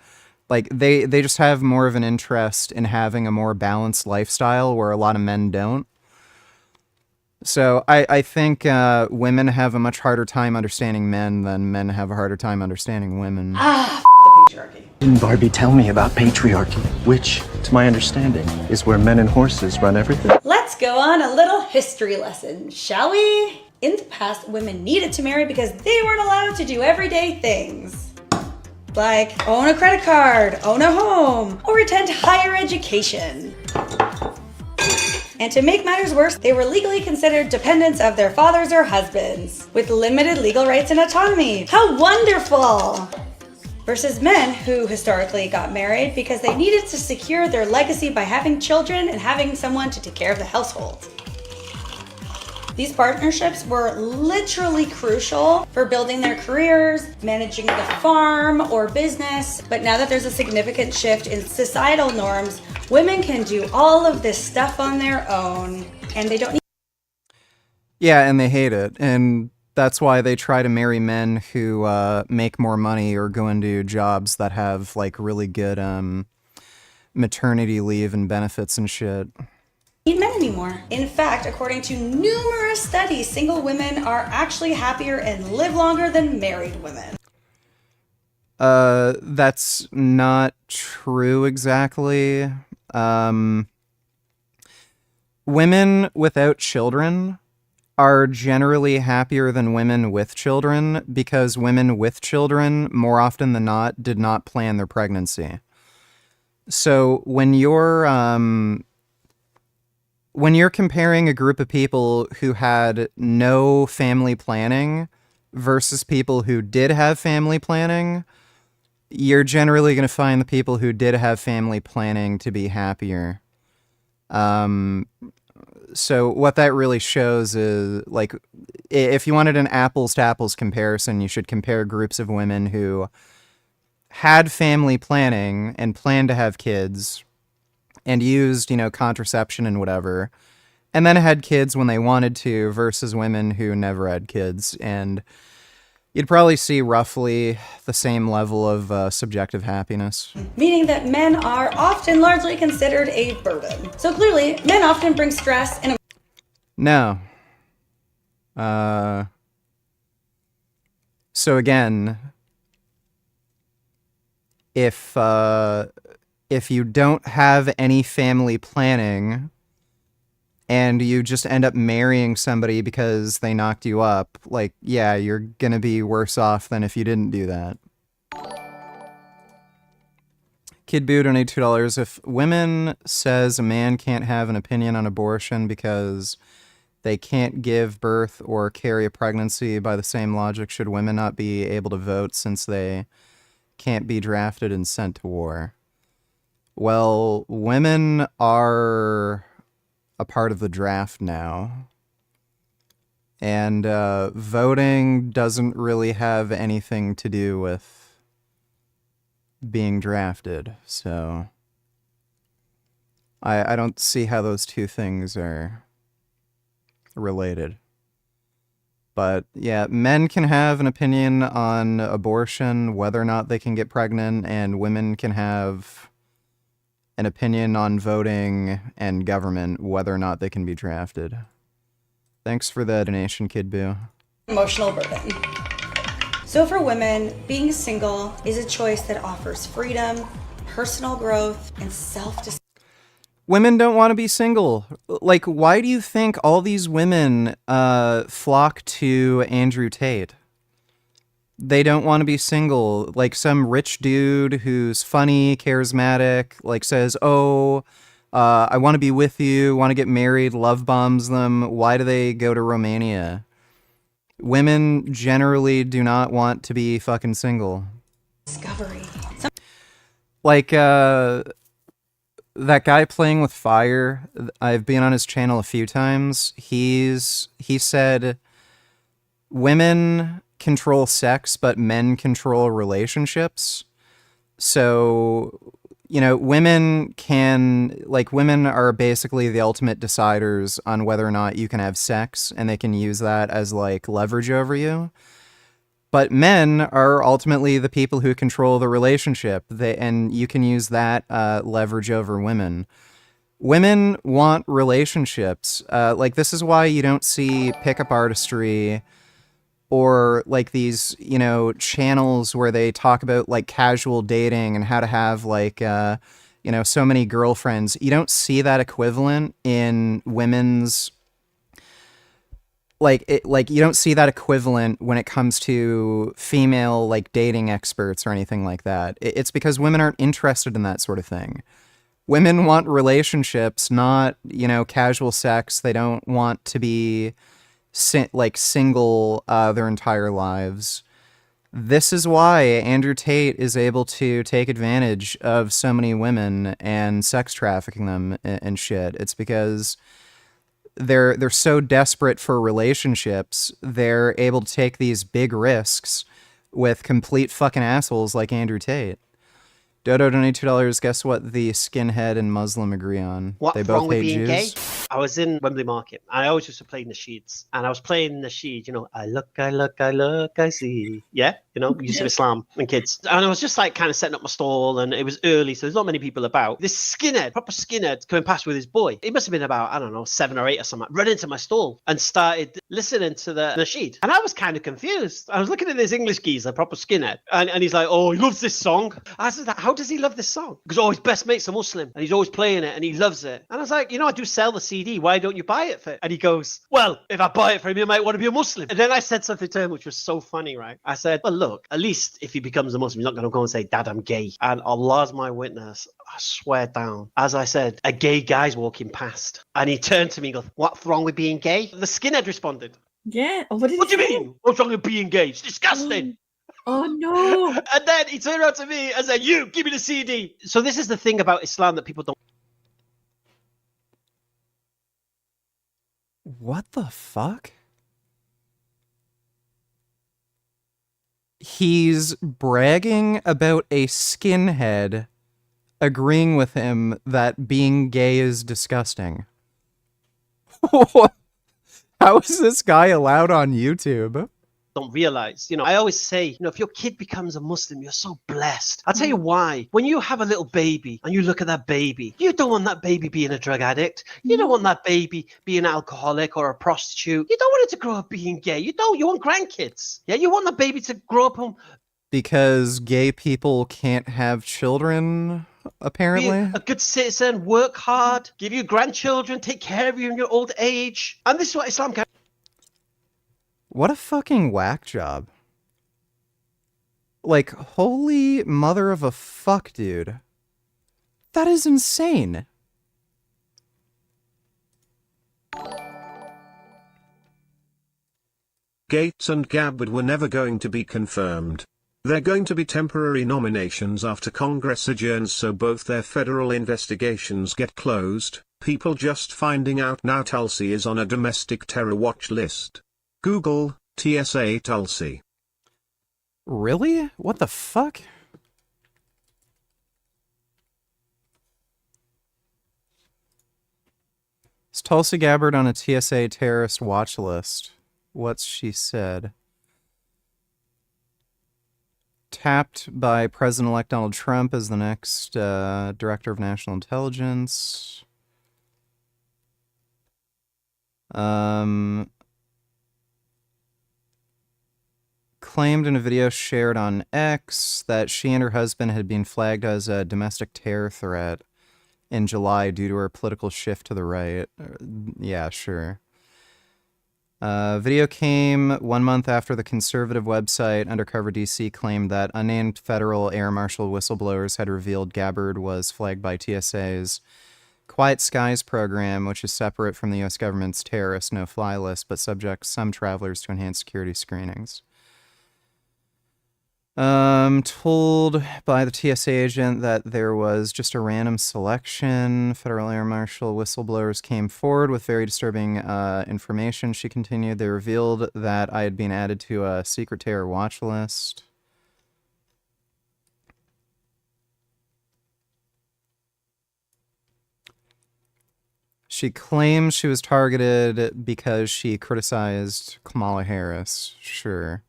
Like, they just have more of an interest in having a more balanced lifestyle, where a lot of men don't. So I think women have a much harder time understanding men than men have a harder time understanding women. The patriarchy. Didn't Barbie tell me about patriarchy, which, to my understanding, is where men and horses run everything? Let's go on a little history lesson, shall we? In the past, women needed to marry because they weren't allowed to do everyday things. Like own a credit card, own a home, or attend higher education. And to make matters worse, they were legally considered dependents of their fathers or husbands, with limited legal rights and autonomy. How wonderful! Versus men who historically got married because they needed to secure their legacy by having children and having someone to take care of the household. These partnerships were literally crucial for building their careers, managing the farm or business. But now that there's a significant shift in societal norms, women can do all of this stuff on their own, and they don't need. Yeah, and they hate it, and that's why they try to marry men who make more money or go into jobs that have, like, really good maternity leave and benefits and shit. Need men anymore. In fact, according to numerous studies, single women are actually happier and live longer than married women. That's not true exactly. Women without children are generally happier than women with children, because women with children, more often than not, did not plan their pregnancy. So when you're comparing a group of people who had no family planning versus people who did have family planning, you're generally going to find the people who did have family planning to be happier. So what that really shows is, like, if you wanted an apples to apples comparison, you should compare groups of women who had family planning and planned to have kids and used, contraception and whatever, and then had kids when they wanted to, versus women who never had kids. And you'd probably see roughly the same level of subjective happiness. Meaning that men are often largely considered a burden. So clearly, men often bring stress and. No. So again, if you don't have any family planning and you just end up marrying somebody because they knocked you up, like, yeah, you're gonna be worse off than if you didn't do that. Kid Boo donated $2. If women says a man can't have an opinion on abortion because they can't give birth or carry a pregnancy, by the same logic, should women not be able to vote since they can't be drafted and sent to war? Well, women are a part of the draft now. And voting doesn't really have anything to do with being drafted. So I don't see how those two things are related. But yeah, men can have an opinion on abortion, whether or not they can get pregnant, and women can have an opinion on voting and government, whether or not they can be drafted. Thanks for the donation, Kid Boo. Emotional burden. So for women, being single is a choice that offers freedom, personal growth, and self-discovery. Women don't want to be single. Like, why do you think all these women flock to Andrew Tate? They don't want to be single. Like, some rich dude who's funny, charismatic, like says, oh, I want to be with you, want to get married, love bombs them. Why do they go to Romania? Women generally do not want to be fucking single. Discovery. Like, that guy playing with fire, I've been on his channel a few times. He said women control sex, but men control relationships. So, you know, women are basically the ultimate deciders on whether or not you can have sex, and they can use that as like leverage over you. But men are ultimately the people who control the relationship, and you can use that leverage over women. Women want relationships. Like, this is why you don't see pickup artistry or like these, you know, channels where they talk about like casual dating and how to have like, you know, so many girlfriends. You don't see that equivalent in women's. Like you don't see that equivalent when it comes to female like dating experts or anything like that. It's because women aren't interested in that sort of thing. Women want relationships, not, you know, casual sex. They don't want to be single their entire lives. This is why Andrew Tate is able to take advantage of so many women and sex trafficking them and shit. It's because they're so desperate for relationships, they're able to take these big risks with complete fucking assholes like Andrew Tate. Dodo donated $2. Guess what the skinhead and Muslim agree on? What's they both wrong with hate being Jews. gay? I was in Wembley Market, and I always used to play nasheeds. And I was playing nasheed, you know, I look, I see. Yeah, you know, use of Islam and kids. And I was just like kind of setting up my stall, and it was early, so there's not many people about. This skinhead, proper skinhead, coming past with his boy. He must have been about, I don't know, 7 or 8 or something. Run into my stall and started listening to the nasheed. And I was kind of confused. I was looking at this English geezer, proper skinhead, and he's like, oh, he loves this song. I said, how does he love this song? Because, oh, his best mate's a Muslim, and he's always playing it, and he loves it. And I was like, you know, I do sell the CD. Why don't you buy it for him? And he goes, well, if I buy it for him, he might want to be a Muslim. And then I said something to him, which was so funny, right? I said, well, look, at least if he becomes a Muslim, he's not going to go and say, Dad, I'm gay. And Allah's my witness, I swear down, as I said, a gay guy's walking past. And he turned to me and goes, what's wrong with being gay? The skinhead responded, yeah. What do you mean? What's wrong with being gay? It's disgusting. Oh no. And then he turned around to me and said, you, give me the CD. So this is the thing about Islam that people don't. What the fuck? He's bragging about a skinhead agreeing with him that being gay is disgusting. How is this guy allowed on YouTube? Don't realize, you know, I always say, you know, if your kid becomes a Muslim, you're so blessed. I'll tell you why. When you have a little baby and you look at that baby, you don't want that baby being a drug addict. You don't want that baby being an alcoholic or a prostitute. You don't want it to grow up being gay. You don't. You want grandkids. Yeah, you want the baby to grow up and because gay people can't have children, apparently. Be a good citizen, work hard, give you grandchildren, take care of you in your old age. And this is what Islam can. What a fucking whack job. Like, holy mother of a fuck, dude. That is insane. Gates and Gabbard were never going to be confirmed. They're going to be temporary nominations after Congress adjourns, so both their federal investigations get closed. People just finding out now Tulsi is on a domestic terror watch list. Google, TSA Tulsi. Really? What the fuck? Is Tulsi Gabbard on a TSA terrorist watch list? What's she said? Tapped by President-elect Donald Trump as the next Director of National Intelligence. Claimed in a video shared on X that she and her husband had been flagged as a domestic terror threat in July due to her political shift to the right. Yeah, sure. Video came 1 month after the conservative website Undercover DC claimed that unnamed federal air marshal whistleblowers had revealed Gabbard was flagged by TSA's Quiet Skies program, which is separate from the U.S. government's terrorist no-fly list, but subjects some travelers to enhanced security screenings. Told by the TSA agent that there was just a random selection. Federal Air Marshal whistleblowers came forward with very disturbing information. She continued, they revealed that I had been added to a secret terror watch list. She claims she was targeted because she criticized Kamala Harris. Sure.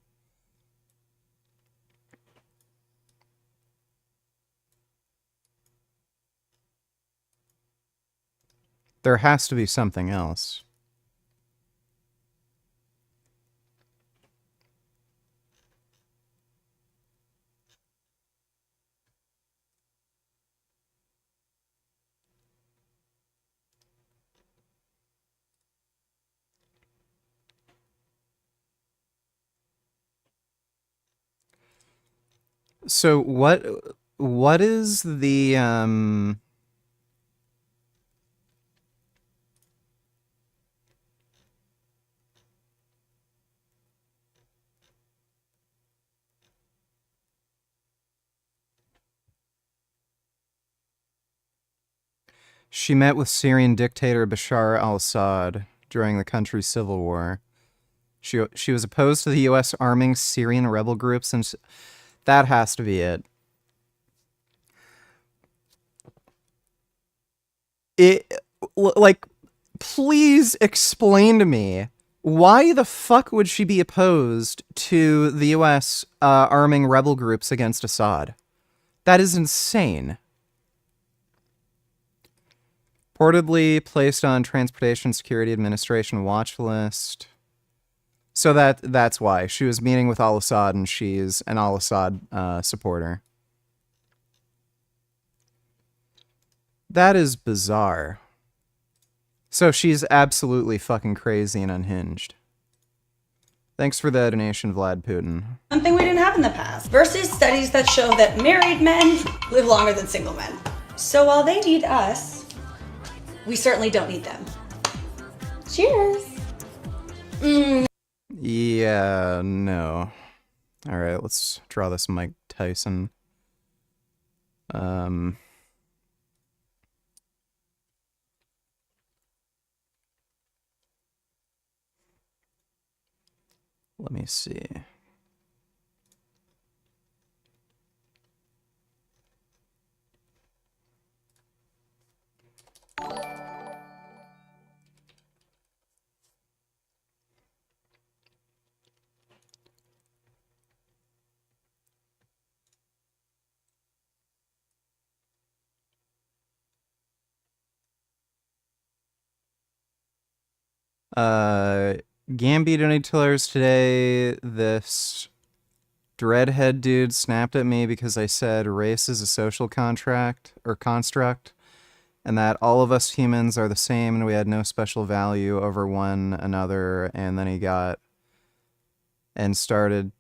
There has to be something else. So what is the She met with Syrian dictator Bashar al-Assad during the country's civil war. She was opposed to the U.S. arming Syrian rebel groups, and that has to be it. Like, please explain to me, why the fuck would she be opposed to the U.S. Arming rebel groups against Assad? That is insane. Reportedly placed on Transportation Security Administration watch list. So that's why. She was meeting with al-Assad, and she's an al-Assad supporter. That is bizarre. So she's absolutely fucking crazy and unhinged. Thanks for the donation, Vlad Putin. Something we didn't have in the past. Versus studies that show that married men live longer than single men. So while they need us, we certainly don't need them. Cheers. Yeah, no. All right, let's draw this Mike Tyson. Let me see. Gambi donated $2 today. This dreadhead dude snapped at me because I said race is a social contract or construct, and that all of us humans are the same and we had no special value over one another. And then he got and started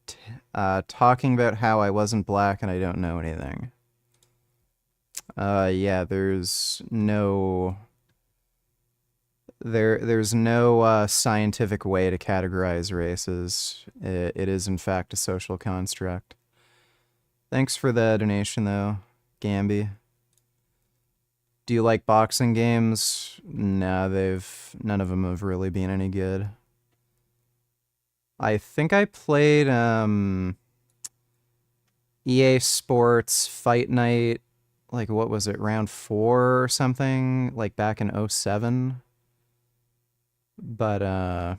talking about how I wasn't black and I don't know anything. Yeah, there's no scientific way to categorize races. It is in fact a social construct. Thanks for the donation though, Gambi. Do you like boxing games? Nah, none of them have really been any good. I think I played EA Sports Fight Night, like what was it, round 4 or something, like back in 07. But,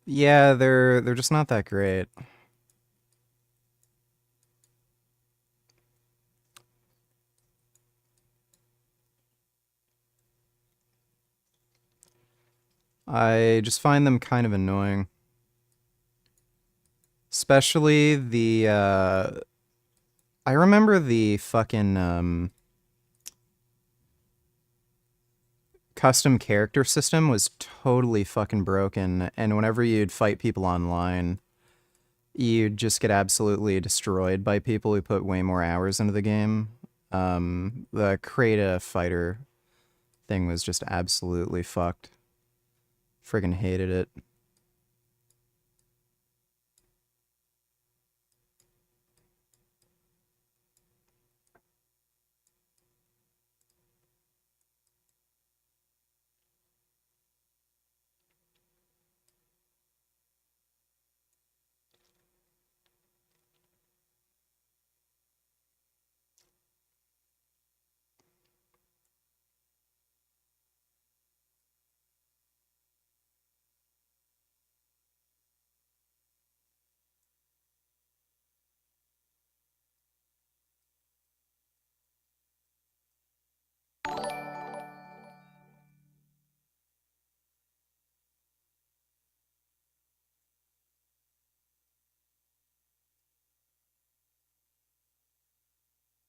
yeah, they're just not that great. I just find them kind of annoying. Especially the, I remember the fucking, custom character system was totally fucking broken, and whenever you'd fight people online, you'd just get absolutely destroyed by people who put way more hours into the game. The create a fighter thing was just absolutely fucked. Friggin' hated it.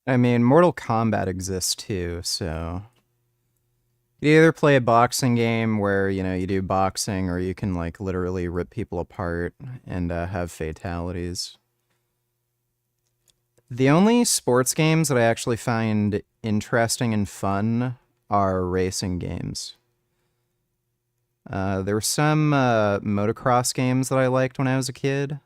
I mean, Mortal Kombat exists too, so you either play a boxing game where, you know, you do boxing, or you can, like, literally rip people apart and have fatalities. The only sports games that I actually find interesting and fun are racing games. There were some motocross games that I liked when I was a kid.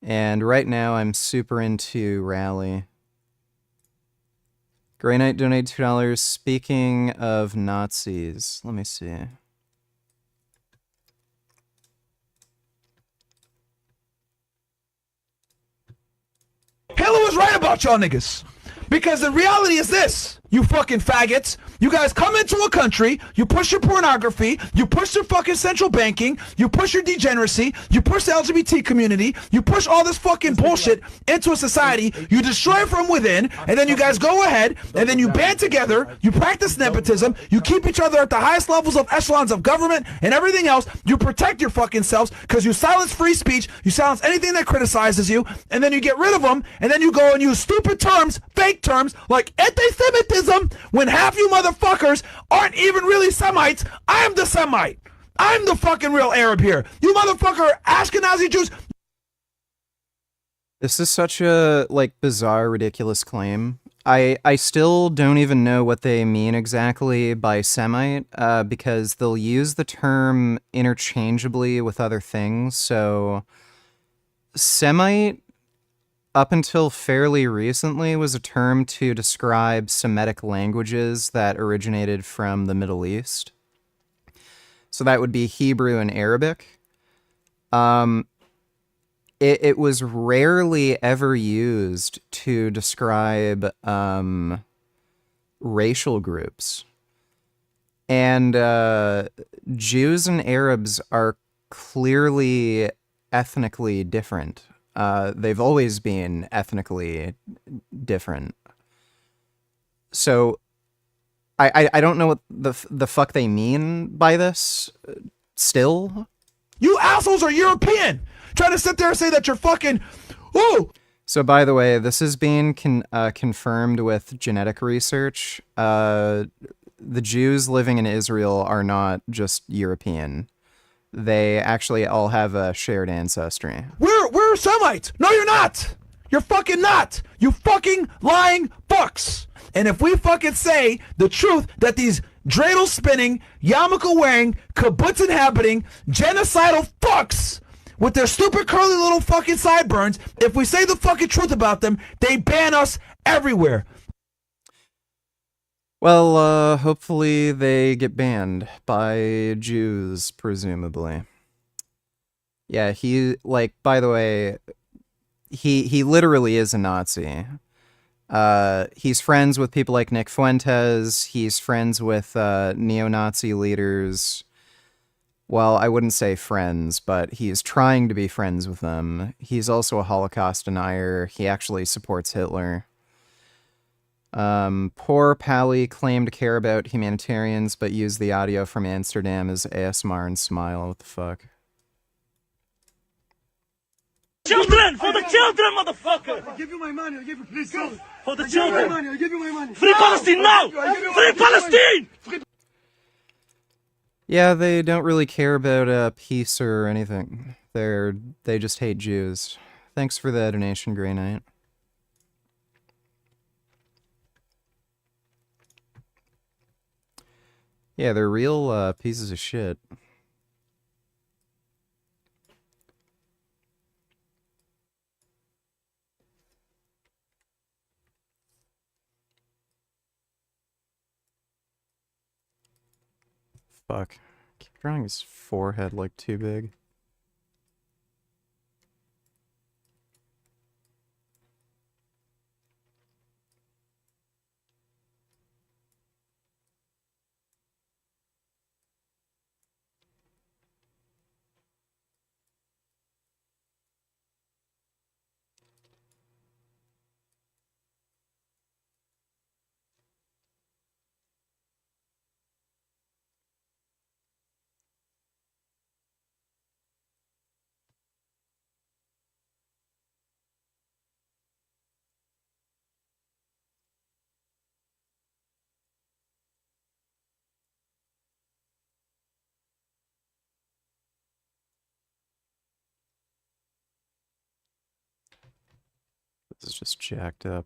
And right now I'm super into Rally. Grey Knight donated $2. Speaking of Nazis, let me see. Hitler was right about y'all niggas. Because the reality is this, you fucking faggots. You guys come into a country, you push your pornography, you push your fucking central banking, you push your degeneracy, you push the LGBT community, you push all this fucking bullshit into a society, you destroy it from within, and then you guys go ahead, and then you band together, you practice nepotism, you keep each other at the highest levels of echelons of government and everything else, you protect your fucking selves, because you silence free speech, you silence anything that criticizes you, and then you get rid of them, and then you go and use stupid terms, fake terms, like anti-Semitism, when half you motherfuckers aren't even really Semites. I am the Semite. I'm the fucking real Arab here. You motherfucker Ashkenazi Jews. This is such a, like, bizarre, ridiculous claim. I still don't even know what they mean exactly by Semite, because they'll use the term interchangeably with other things. So Semite, up until fairly recently, was a term to describe Semitic languages that originated from the Middle East. So that would be Hebrew and Arabic. It was rarely ever used to describe racial groups. And Jews and Arabs are clearly ethnically different. They've always been ethnically different. So I don't know what the fuck they mean by this still. You assholes are European. Trying to sit there and say that you're fucking, ooh. So by the way, this is being confirmed with genetic research. The Jews living in Israel are not just European. They actually all have a shared ancestry. We're Semites. No, you're not. You're fucking not. You fucking lying fucks. And if we fucking say the truth that these dreidel spinning, yarmulke wearing, kibbutz inhabiting, genocidal fucks with their stupid curly little fucking sideburns, if we say the fucking truth about them, they ban us everywhere. Well, hopefully they get banned by Jews, presumably. Yeah, he, like, by the way, he literally is a Nazi. He's friends with people like Nick Fuentes. He's friends with neo-Nazi leaders. Well, I wouldn't say friends, but he's trying to be friends with them. He's also a Holocaust denier. He actually supports Hitler. Poor Pally claimed to care about humanitarians, but used the audio from Amsterdam as ASMR and smile. What the fuck? Children! For the children, motherfucker! I'll give you my money, I'll give you, please go! For the children! I'll give you my money! Free Palestine now! Free Palestine! Yeah, they don't really care about peace or anything. They just hate Jews. Thanks for the donation, Grey Knight. Yeah, they're real pieces of shit. Fuck. Keep drawing his forehead like too big. This is just jacked up.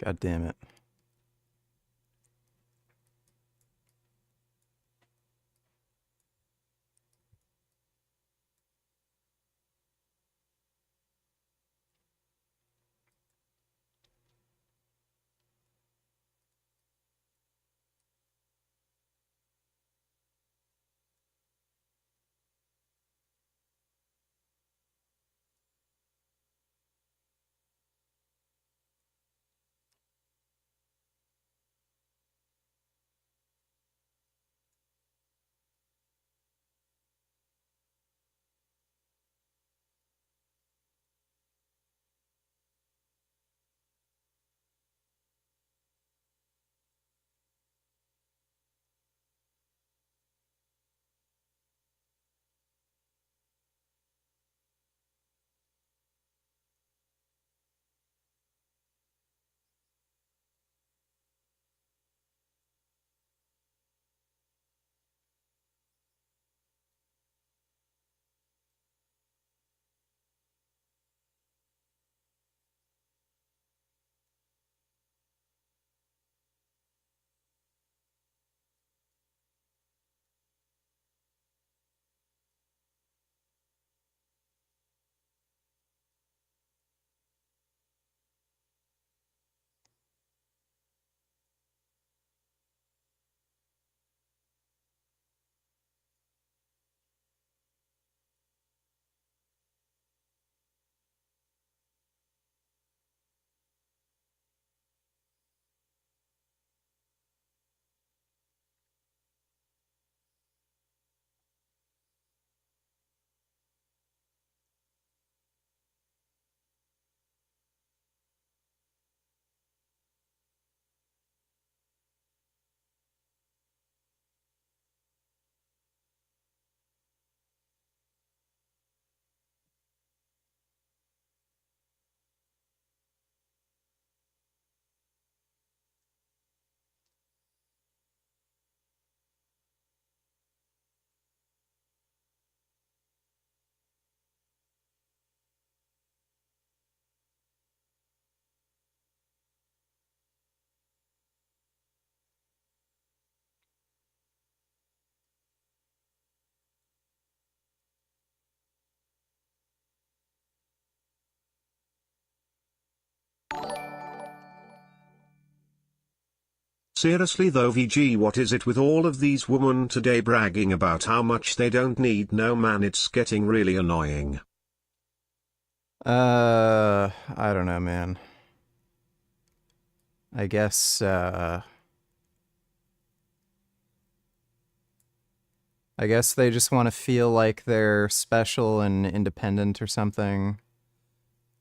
God damn it. Seriously though, VG, what is it with all of these women today bragging about how much they don't need? No man, it's getting really annoying. I don't know, man. I guess they just want to feel like they're special and independent or something.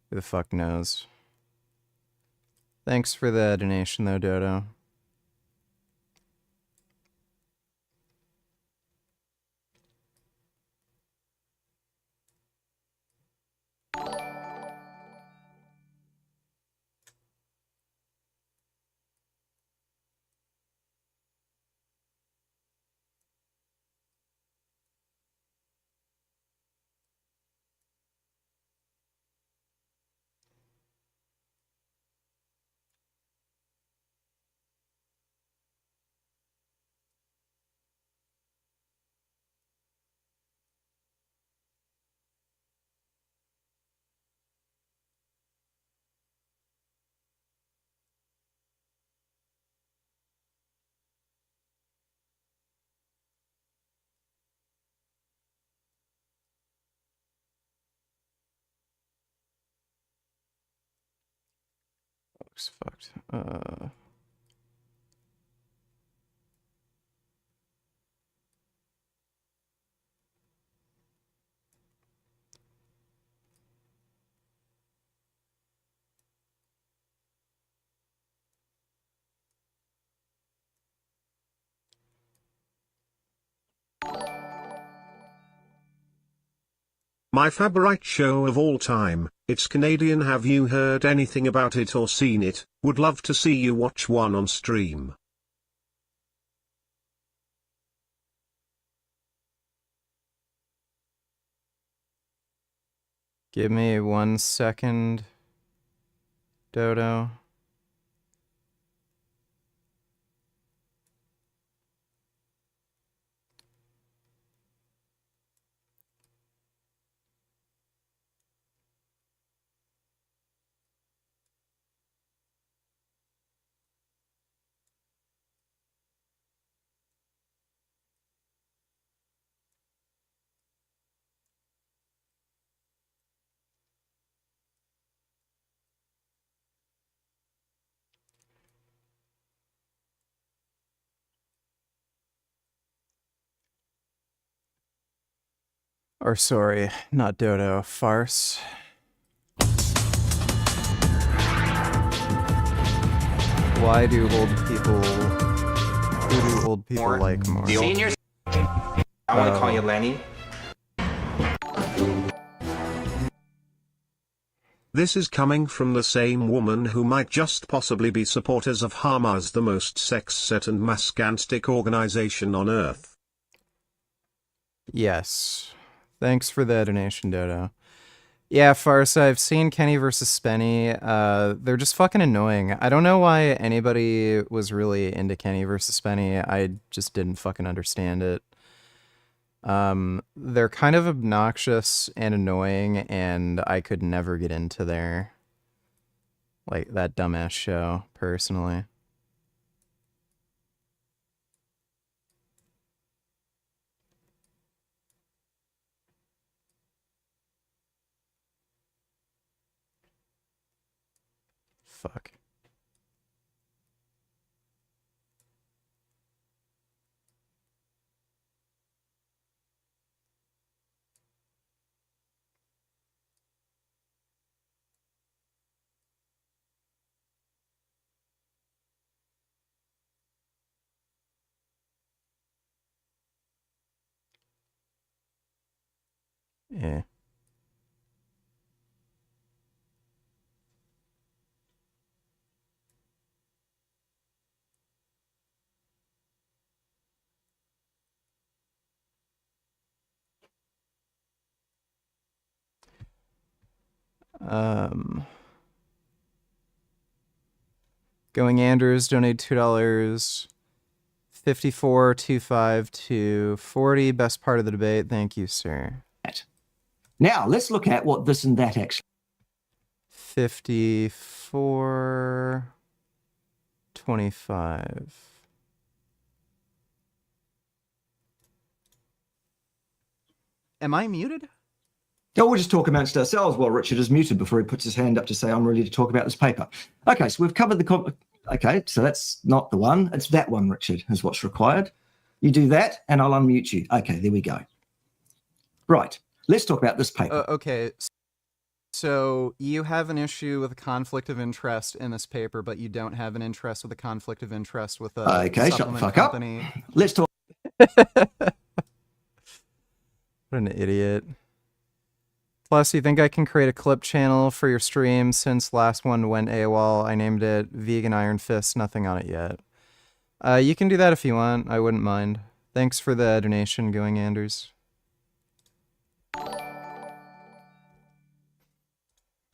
Who the fuck knows? Thanks for the donation though, Dodo. Looks fucked. My favorite show of all time, it's Canadian. Have you heard anything about it or seen it? Would love to see you watch one on stream. Give me 1 second, Dodo. Or sorry, not Dodo, Farce. Why do old people... Who do old people like more? Seniors. I want to call you Lenny. This is coming from the same woman who might just possibly be supporters of Hamas, the most sex-set and mascantic organization on Earth. Yes. Thanks for the donation, Dodo. Yeah, Farsa, I've seen Kenny versus Spenny. They're just fucking annoying. I don't know why anybody was really into Kenny versus Spenny. I just didn't fucking understand it. They're kind of obnoxious and annoying, and I could never get into their, like, that dumbass show, personally. Fuck. Yeah. Going Andrews, donate $2. 5425 to 40. Best part of the debate. Thank you, sir. Now let's look at what this and that actually. 54 25. Am I muted? Oh, we'll just talk amongst ourselves while Richard is muted before he puts his hand up to say, I'm ready to talk about this paper. Okay, so we've covered the... Okay, so that's not the one. It's that one, Richard, is what's required. You do that, and I'll unmute you. Okay, there we go. Right, let's talk about this paper. Okay, so you have an issue with a conflict of interest in this paper, but you don't have an interest with a conflict of interest with a Okay, shut the fuck company. up. Let's talk... What an idiot. Plus, you think I can create a clip channel for your stream since last one went AWOL? I named it Vegan Iron Fist, nothing on it yet. You can do that if you want, I wouldn't mind. Thanks for the donation, Going Anders.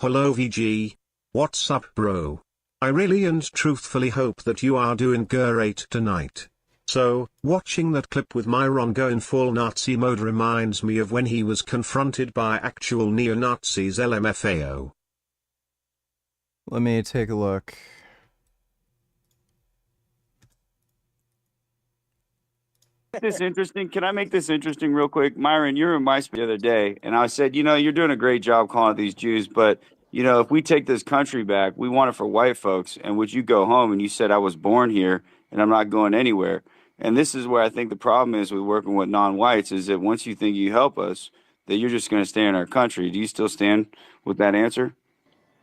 Hello VG. What's up bro? I really and truthfully hope that you are doing great tonight. So, watching that clip with Myron go in full Nazi mode reminds me of when he was confronted by actual neo-Nazis LMFAO. Let me take a look. This interesting. Can I make this interesting real quick? Myron, you were in my speech the other day, and I said, you know, you're doing a great job calling out these Jews, but, you know, if we take this country back, we want it for white folks. And would you go home? And you said, I was born here, and I'm not going anywhere. And this is where I think the problem is with working with non-whites is that once you think you help us, that you're just going to stay in our country. Do you still stand with that answer?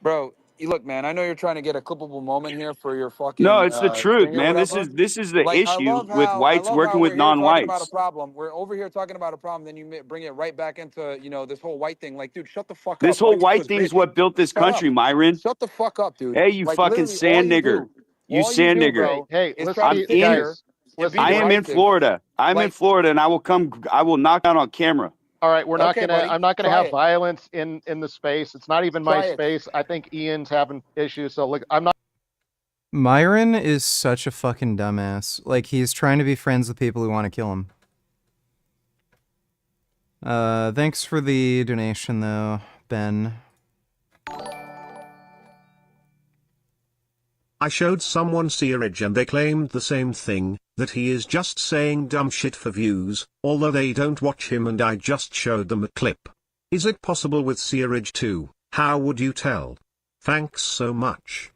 Bro, look, man, I know you're trying to get a clippable moment here for your fucking... No, it's the truth, thing or man. whatever. This is the Like, I issue love with how- whites I love working how with we're here talking about a non-whites. problem. We're over here talking about a problem, then you bring it right back into, you know, this whole white thing. Like, dude, shut the fuck up. This whole White white was thing is big. what built this Shut up. country, Myron. Shut the fuck up, dude. Hey, you Like, fucking literally, sand all you nigger. do- You all sand do, nigger. bro, Hey, is listen, try to sit guys, here and be I am in defensive. Florida. I'm in Like- Florida, and I will knock down on camera. All right, we're not Okay, gonna. buddy, I'm not gonna try have it. violence in the space. It's not even Try my it. space. I think Ian's having issues. So look, I'm not. Myron is such a fucking dumbass. Like, he's trying to be friends with people who want to kill him. Thanks for the donation, though, Ben. I showed someone Seerage and they claimed the same thing, that he is just saying dumb shit for views, although they don't watch him, and I just showed them a clip. Is it possible with Seerage too? How would you tell? Thanks so much.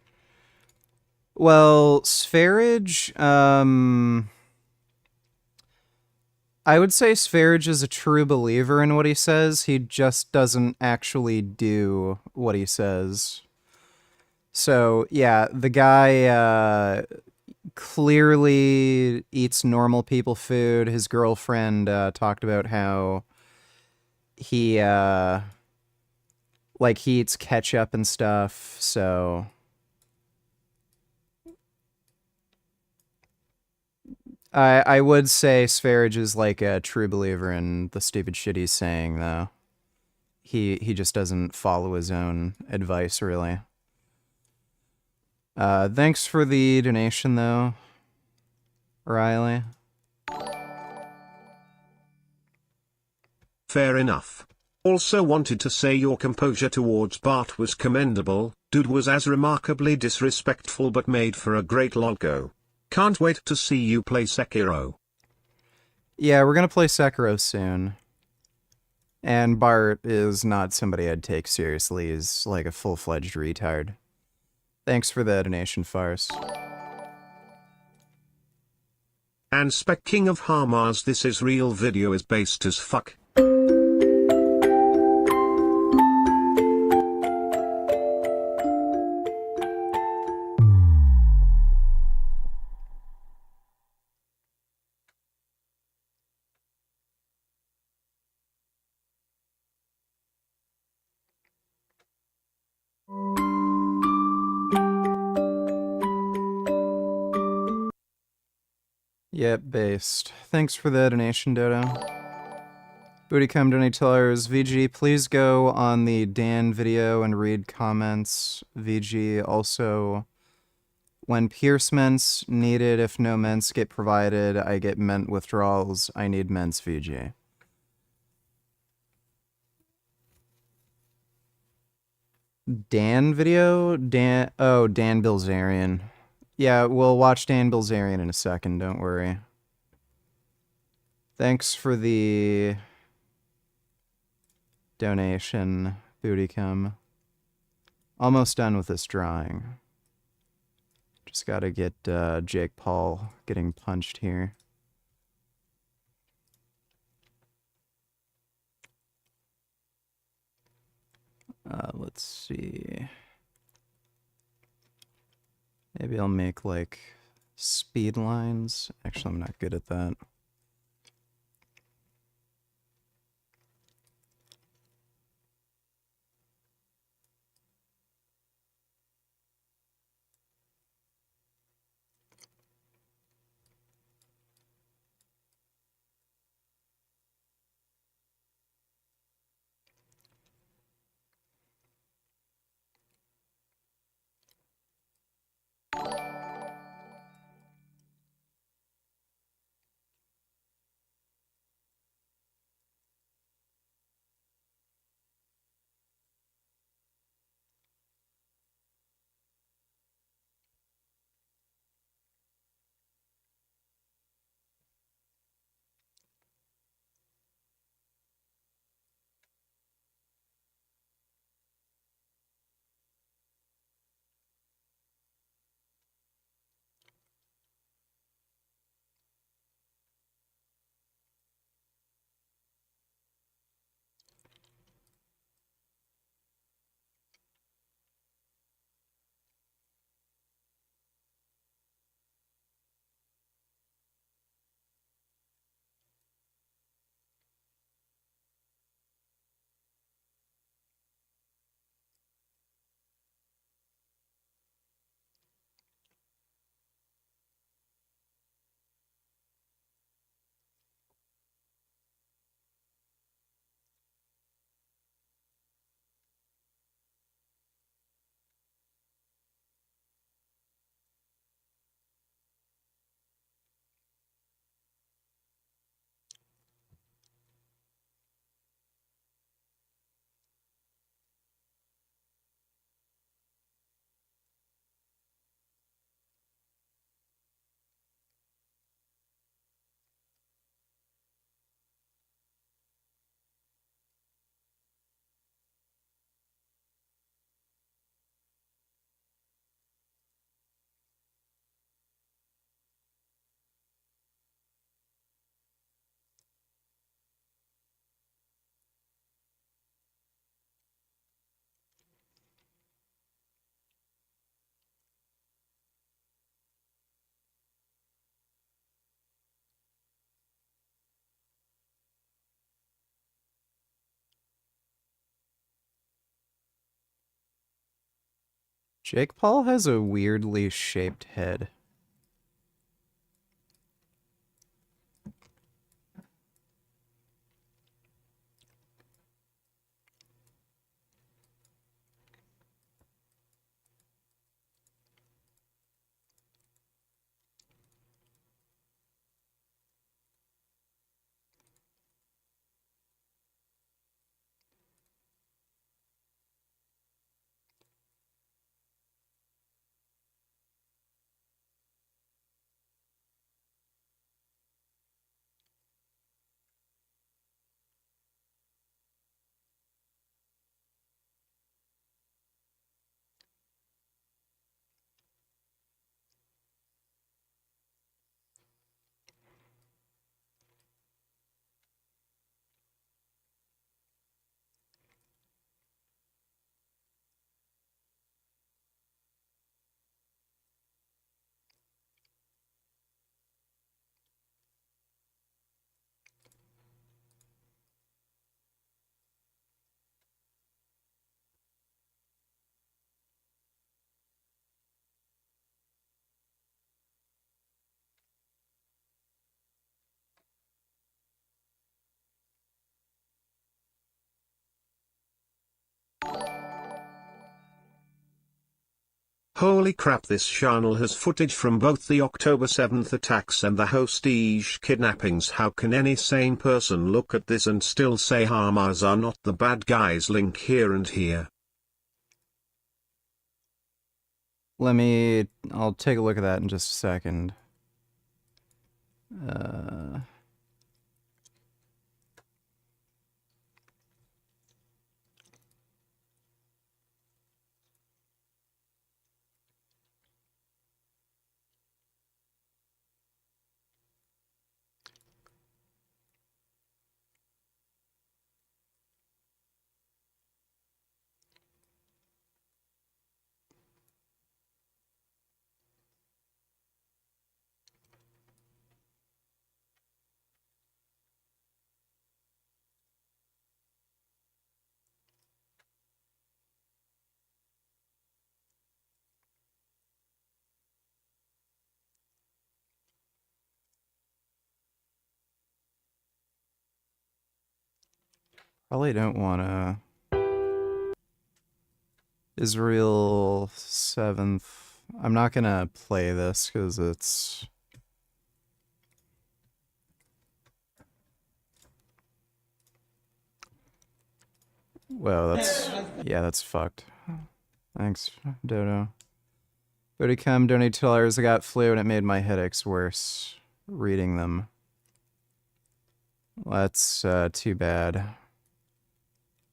Well, Spherage, I would say Spherage is a true believer in what he says. He just doesn't actually do what he says. So, yeah, the guy clearly eats normal people food. His girlfriend talked about how he, like, he eats ketchup and stuff, so... I would say Spherage is like a true believer in the stupid shit he's saying, though. He just doesn't follow his own advice, really. Thanks for the donation, though, Riley. Fair enough. Also wanted to say your composure towards Bart was commendable. Dude was as remarkably disrespectful but made for a great logo. Can't wait to see you play Sekiro. Yeah, we're gonna play Sekiro soon. And Bart is not somebody I'd take seriously. He's like a full-fledged retard. Thanks for the donation, Farce. And Spec King of Hamas, this is real video is based as fuck. Yep, based. Thanks for the donation, Dodo. Bootycom donators, VG, please go on the Dan video and read comments. VG, also, when Piers ments needed, if no ments get provided, I get ment withdrawals. I need ments, VG. Dan video? Dan Bilzerian. Yeah, we'll watch Dan Bilzerian in a second, don't worry. Thanks for the donation, Bootycum. Almost done with this drawing. Just gotta get Jake Paul getting punched here. Let's see. Maybe I'll make like speed lines. Actually, I'm not good at that. Jake Paul has a weirdly shaped head. Holy crap, this channel has footage from both the October 7th attacks and the Hostage kidnappings. How can any sane person look at this and still say Hamas are not the bad guys? Link here and here. I'll take a look at that in just a second. Probably don't want to... Israel 7th. I'm not going to play this because it's... Whoa, that's... Yeah, that's fucked. Thanks, Dodo. Bodicam donated $2. I got flu and it made my headaches worse reading them. That's too bad.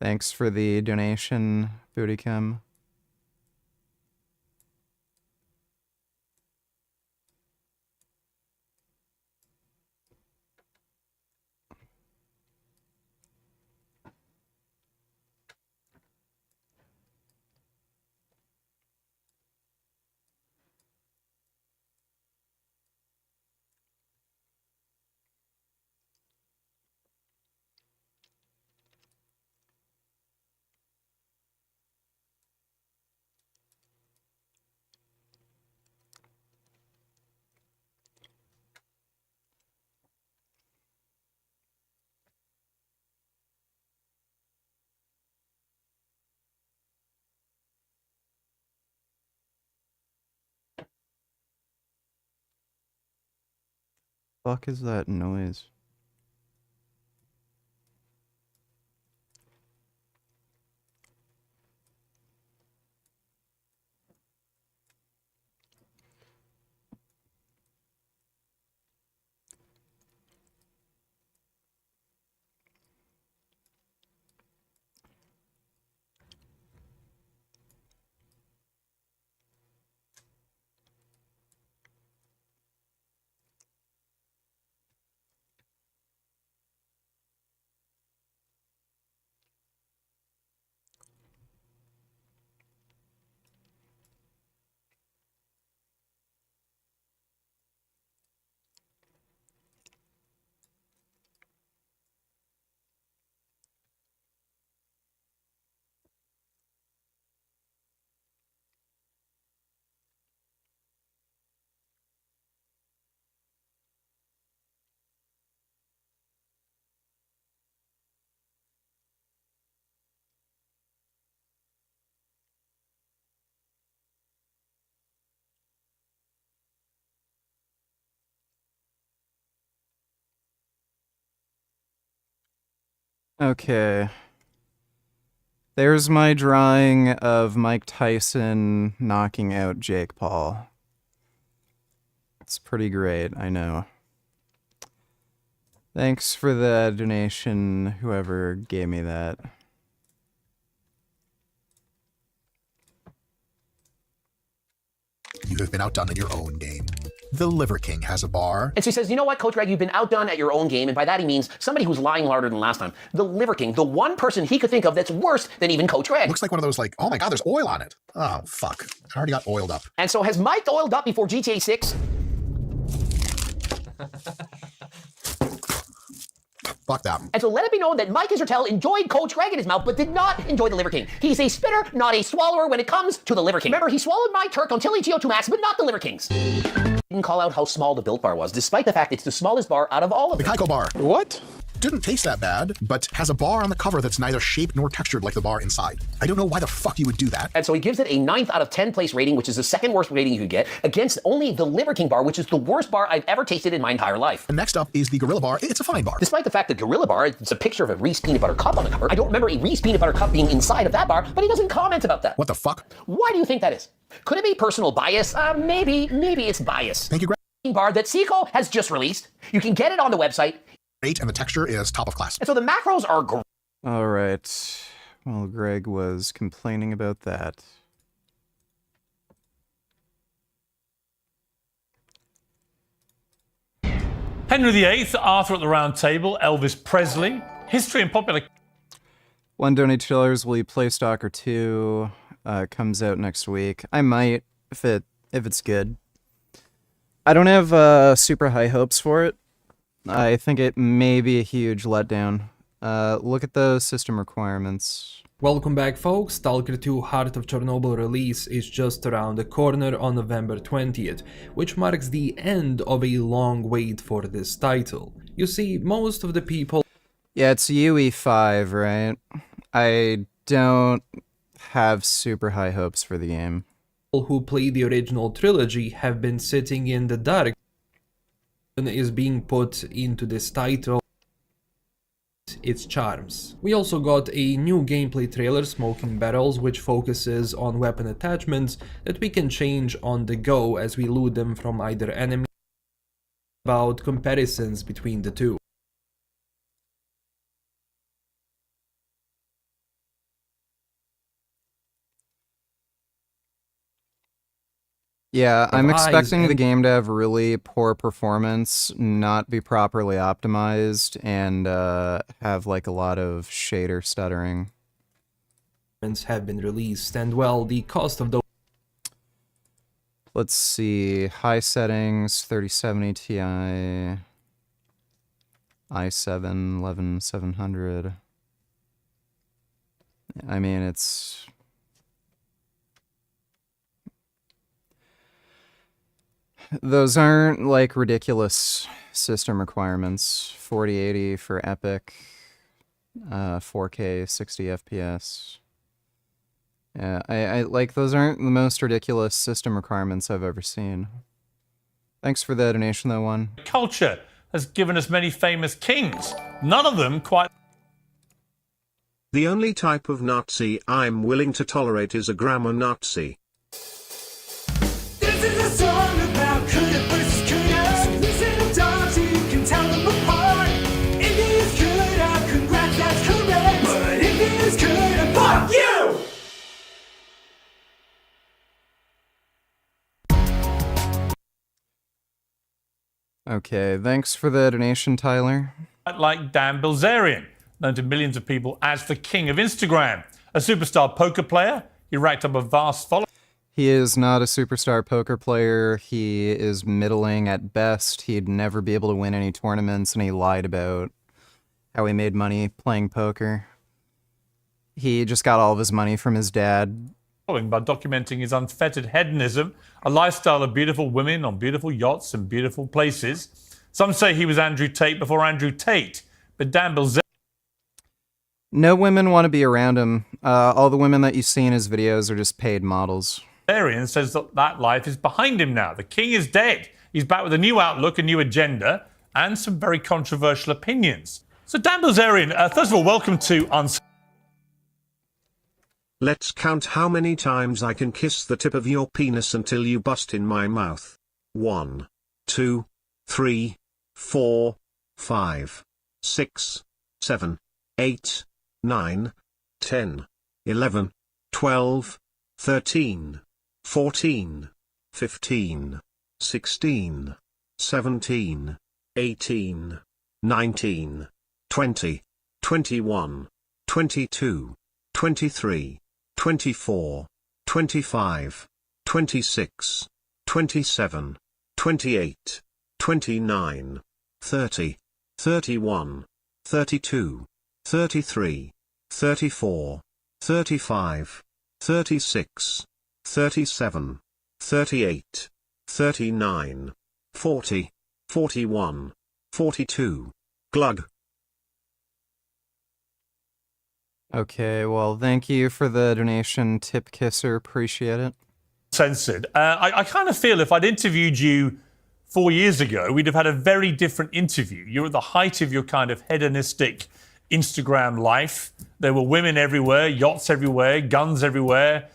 Thanks for the donation, Bodicam. Fuck is that noise? Okay. There's my drawing of Mike Tyson knocking out Jake Paul. It's pretty great, I know. Thanks for the donation, whoever gave me that. You have been outdone in your own game. The Liver King has a bar. And so he says, you know what, Coach Greg, you've been outdone at your own game, and by that he means somebody who's lying harder than last time. The Liver King, the one person he could think of that's worse than even Coach Greg. Looks like one of those, like, oh my god, there's oil on it. Oh, fuck. I already got oiled up. And so has Mike oiled up before GTA 6? Fuck that. And so let it be known that Mike Israel enjoyed Coach Greg in his mouth, but did not enjoy the Liver King. He's a spitter, not a swallower when it comes to the Liver King. Remember, he swallowed my Turk until he GO2 Max, but not the Liver Kings. Didn't call out how small the Built Bar was, despite the fact it's the smallest bar out of all of them. The Kaiko bar. What? Didn't taste that bad, but has a bar on the cover that's neither shaped nor textured like the bar inside. I don't know why the fuck you would do that. And so he gives it a 9th out of 10 place rating, which is the second worst rating you could get, against only the Liver King bar, which is the worst bar I've ever tasted in my entire life. And next up is the Gorilla Bar. It's a fine bar. Despite the fact that Gorilla Bar, it's a picture of a Reese peanut butter cup on the cover. I don't remember a Reese peanut butter cup being inside of that bar, but he doesn't comment about that. What the fuck? Why do you think that is? Could it be personal bias? Maybe it's bias. Thank you, Greg. Bar that Seiko has just released. You can get it on the website. Great, and the texture is top of class. And so the macros are great. All right. Well, Greg was complaining about that. Henry VIII, Arthur at the Round Table, Elvis Presley, history and popular... One donate $2. Will you play Stalker 2? Comes out next week. I might, if it's good. I don't have super high hopes for it. I think it may be a huge letdown. Look at those system requirements. Welcome back, folks. Stalker 2 Heart of Chernobyl release is just around the corner on November 20th, which marks the end of a long wait for this title. You see, most of the people... Yeah, it's UE5, right? I don't have super high hopes for the game. Who played the original trilogy have been sitting in the dark and is being put into this title its charms. We also got a new gameplay trailer, Smoking Barrels, which focuses on weapon attachments that we can change on the go as we loot them from either enemy. About comparisons between the two. Yeah, I'm expecting the game to have really poor performance, not be properly optimized, and have like a lot of shader stuttering. Have been released, and well, the cost of those. Let's see, high settings, 3070 Ti, i7 11700. I mean, it's... Those aren't like ridiculous system requirements. 4080 for Epic, 4K 60 FPS. Yeah, I like those aren't the most ridiculous system requirements I've ever seen. Thanks for the donation, though, one. Culture has given us many famous kings. None of them quite... The only type of Nazi I'm willing to tolerate is a grammar Nazi. This is a song about coulda versus coulda. So listen up, dog, so you can tell them apart. If it is coulda, congrats, that's correct. But if it is coulda, fuck you! Okay, thanks for the donation, Tyler. Like Dan Bilzerian, known to millions of people as the king of Instagram. A superstar poker player, he racked up a vast following. He is not a superstar poker player. He is middling at best. He'd never be able to win any tournaments, and he lied about how he made money playing poker. He just got all of his money from his dad. By documenting his unfettered hedonism, a lifestyle of beautiful women on beautiful yachts and beautiful places. Some say he was Andrew Tate before Andrew Tate, but Dan Bilzerian... No women want to be around him. All the women that you see in his videos are just paid models. Bilzerian says that life is behind him now. The king is dead. He's back with a new outlook, a new agenda, and some very controversial opinions. So Dan Bilzerian, first of all, welcome to Unscripted. Let's count how many times I can kiss the tip of your penis until you bust in my mouth. 1, 2, 3, 4, 5, 6, 7, 8, 9, 10, 11, 12, 13, 14, 15, 16, 17, 18, 19, 20, 21, 22, 23, 24, 25, 26, 27, 28, 29, 30, 31, 32, 33, 34, 35, 36, 37, 38, 39, 40, 41, 42. Glug. Okay, well, thank you for the donation, Tip Kisser. Appreciate it. Censored. I kind of feel if I'd interviewed you 4 years ago, we'd have had a very different interview. You're at the height of your kind of hedonistic Instagram life. There were women everywhere, yachts everywhere, guns everywhere.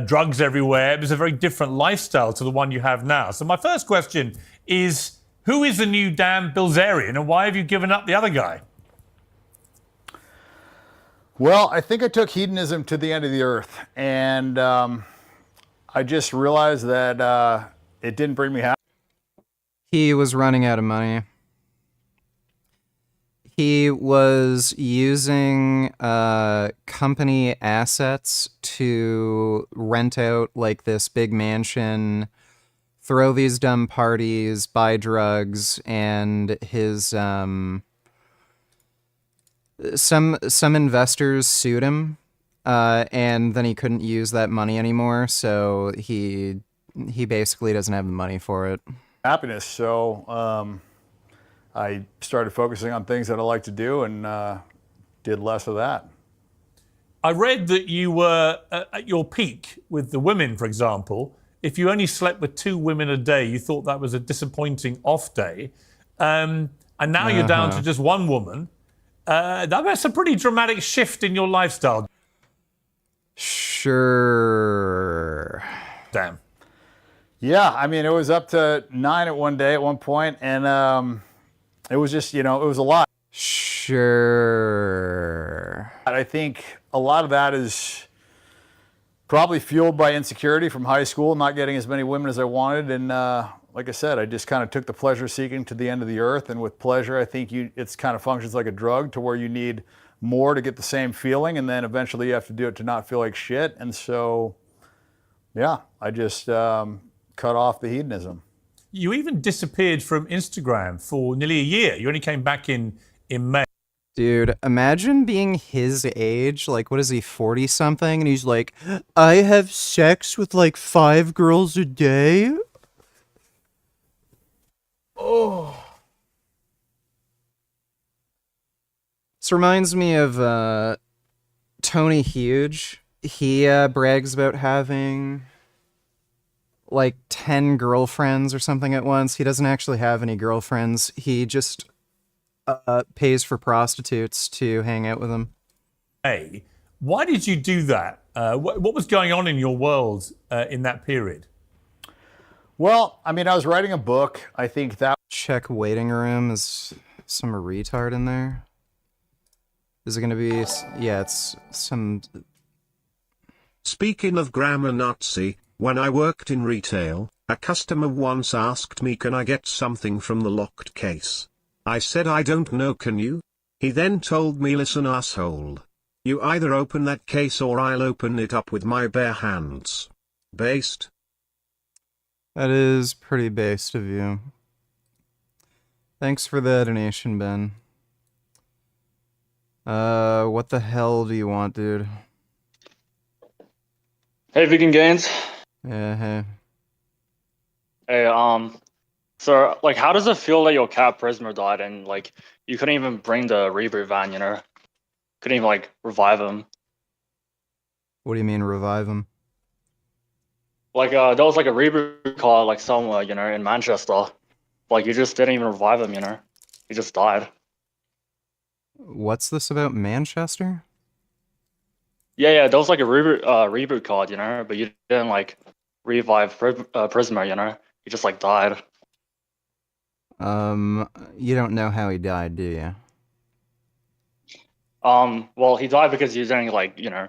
drugs everywhere. It was a very different lifestyle to the one you have now. So my first question is, who is the new damn Bilzerian, and why have you given up the other guy? Well, I think I took hedonism to the end of the earth, and I just realized that it didn't bring me happiness. He was running out of money. He was using company assets to rent out like this big mansion, throw these dumb parties, buy drugs, and his some investors sued him, and then he couldn't use that money anymore, so he basically doesn't have the money for it. Happiness, so I started focusing on things that I like to do and did less of that. I read that you were at your peak with the women, for example. If you only slept with 2 women a day, you thought that was a disappointing off day. And now you're down to just 1 woman. That's a pretty dramatic shift in your lifestyle. Sure. Damn. Yeah, I mean, it was up to 9 at one day at one point, and it was just, it was a lot. Sure. I think a lot of that is probably fueled by insecurity from high school, not getting as many women as I wanted, and like I said, I just kind of took the pleasure seeking to the end of the earth, and with pleasure, I think it's kind of functions like a drug to where you need more to get the same feeling, and then eventually you have to do it to not feel like shit, and so, yeah, I just cut off the hedonism. You even disappeared from Instagram for nearly a year. You only came back in May. Dude, imagine being his age, like, what is he, 40-something? And he's like, I have sex with, like, 5 girls a day? Oh. This reminds me of, Tony Huge. He, brags about having, like, 10 girlfriends or something at once. He doesn't actually have any girlfriends. He just pays for prostitutes to hang out with him. Hey, why did you do that? What was going on in your world in that period? Well, I mean, I was writing a book. I think that... Check waiting room. Is some retard in there? Is it going to be... Yeah, it's some... Speaking of grammar Nazi, when I worked in retail, a customer once asked me, can I get something from the locked case? I said, I don't know, can you? He then told me, listen asshole. You either open that case or I'll open it up with my bare hands. Based? That is pretty based of you. Thanks for the donation, Ben. What the hell do you want, dude? Hey, Vegan Gains. Yeah, hey. Hey, so, like, how does it feel that your cat Prisma died and, like, you couldn't even bring the reboot van, you know? Couldn't even, like, revive him. What do you mean, revive him? Like, there was, like, a reboot call, like, somewhere, you know, in Manchester. Like, you just didn't even revive him, you know? He just died. What's this about Manchester? Yeah, there was, like, a reboot card, you know? But you didn't, like, revive Prisma, you know? He just, like, died. You don't know how he died, do you? Well, he died because you didn't, like, you know,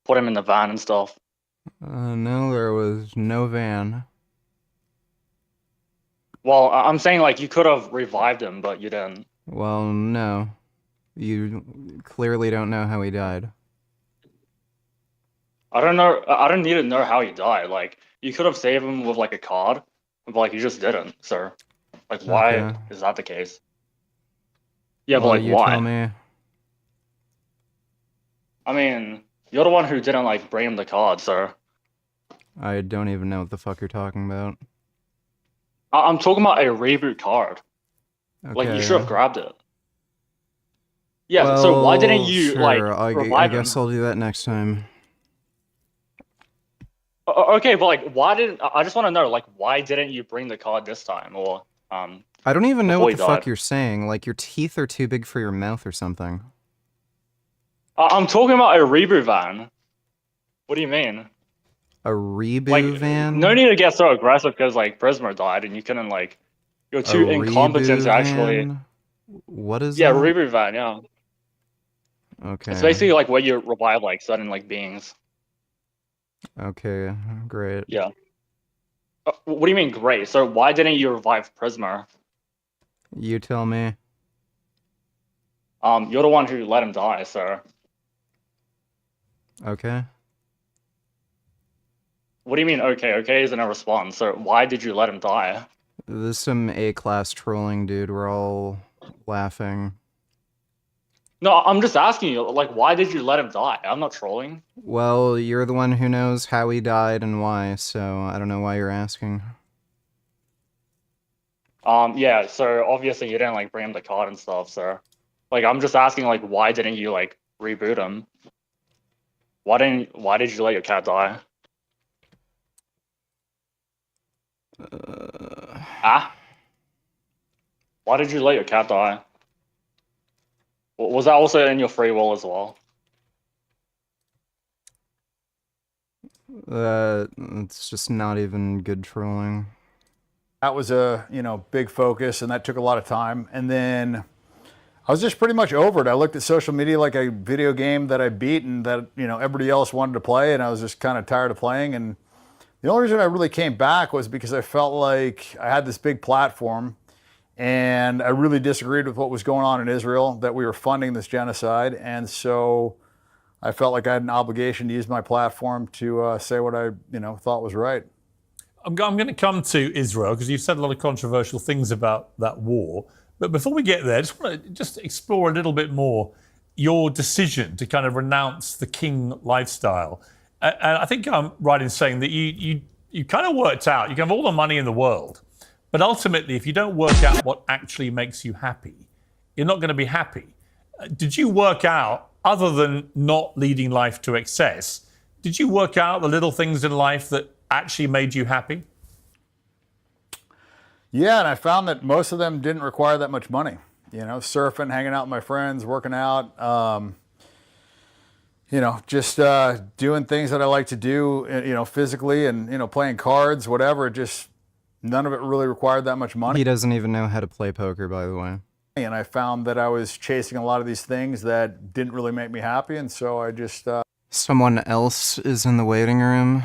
put him in the van and stuff. No, there was no van. Well, I'm saying, like, you could have revived him, but you didn't. Well, no. You clearly don't know how he died. I don't know. I don't need to know how he died. Like, you could have saved him with, like, a card, but, like, you just didn't, sir. Like, why is that the case? Yeah, well, but, like, you why? Tell me. I mean, you're the one who didn't, like, bring him the card, sir. I don't even know what the fuck you're talking about. I'm talking about a reboot card. Okay. Like, you should have grabbed it. Yeah, well, so why didn't you, sure. like, I revive guess him? I'll do that next time. Okay, but, like, why didn't... I just want to know, like, why didn't you bring the card this time, or, I don't even know before what he the fuck died? you're saying. Like, your teeth are too big for your mouth or something. I'm talking about a reboot van. What do you mean? A reboot Like, van? no need to get so aggressive because like Prisma died and you couldn't like you're too incompetent reboot to actually. van? What is Yeah, that? reboot van. Yeah, Okay. it's basically like where you revive like certain like beings. Okay, great. Yeah. What do you mean great? So why didn't you revive Prisma? You tell me. You're the one who let him die, so. Okay. What do you mean, okay? Okay isn't a response. So why did you let him die? This is some A-class trolling, dude. We're all laughing. No, I'm just asking you, like, why did you let him die? I'm not trolling. Well, you're the one who knows how he died and why, so I don't know why you're asking. Yeah, so obviously you didn't, like, bring him the card and stuff, so. Like, I'm just asking, like, why didn't you, like, reboot him? Why did you let your cat die? Why did you let your cat die? Was that also in your free will as well? It's just not even good trolling. That was a, big focus, and that took a lot of time. And then I was just pretty much over it. I looked at social media like a video game that I beat and that, everybody else wanted to play, and I was just kind of tired of playing. And the only reason I really came back was because I felt like I had this big platform, and I really disagreed with what was going on in Israel, that we were funding this genocide. And so I felt like I had an obligation to use my platform to say what I, thought was right. I'm going to come to Israel because you've said a lot of controversial things about that war. But before we get there, I just want to explore a little bit more your decision to kind of renounce the king lifestyle. And I think I'm right in saying that you kind of worked out, you can have all the money in the world, but ultimately, if you don't work out what actually makes you happy, you're not going to be happy. Did you work out, other than not leading life to excess, did you work out the little things in life that actually made you happy? Yeah, and I found that most of them didn't require that much money. Surfing, hanging out with my friends, working out, just doing things that I like to do, physically and, playing cards, whatever. Just none of it really required that much money. He doesn't even know how to play poker, by the way. And I found that I was chasing a lot of these things that didn't really make me happy, and so I just... Someone else is in the waiting room.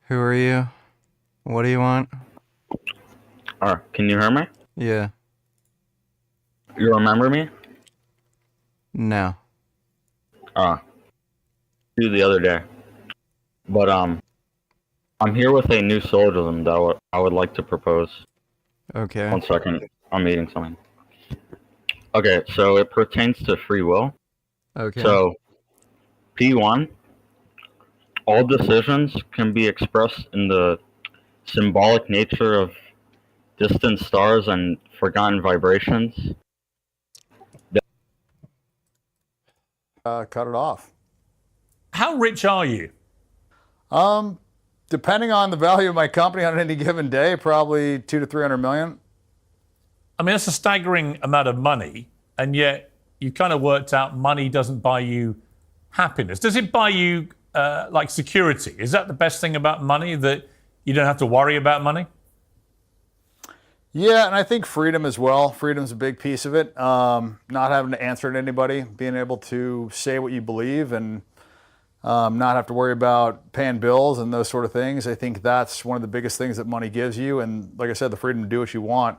Who are you? What do you want? Can you hear me? Yeah. You remember me? No. You the other day. But I'm here with a new syllogism that I would like to propose. Okay. 1 second. I'm eating something. Okay, so it pertains to free will. Okay. So, P1, all decisions can be expressed in the symbolic nature of distant stars and forgotten vibrations. Cut it off. How rich are you? Depending on the value of my company on any given day, probably 200 to 300 million. I mean, that's a staggering amount of money, and yet you kind of worked out money doesn't buy you happiness. Does it buy you like security? Is that the best thing about money, that you don't have to worry about money? Yeah, and I think freedom as well. Freedom's a big piece of it. Not having to answer to anybody, being able to say what you believe, and not have to worry about paying bills and those sort of things. I think that's one of the biggest things that money gives you. And like I said, the freedom to do what you want.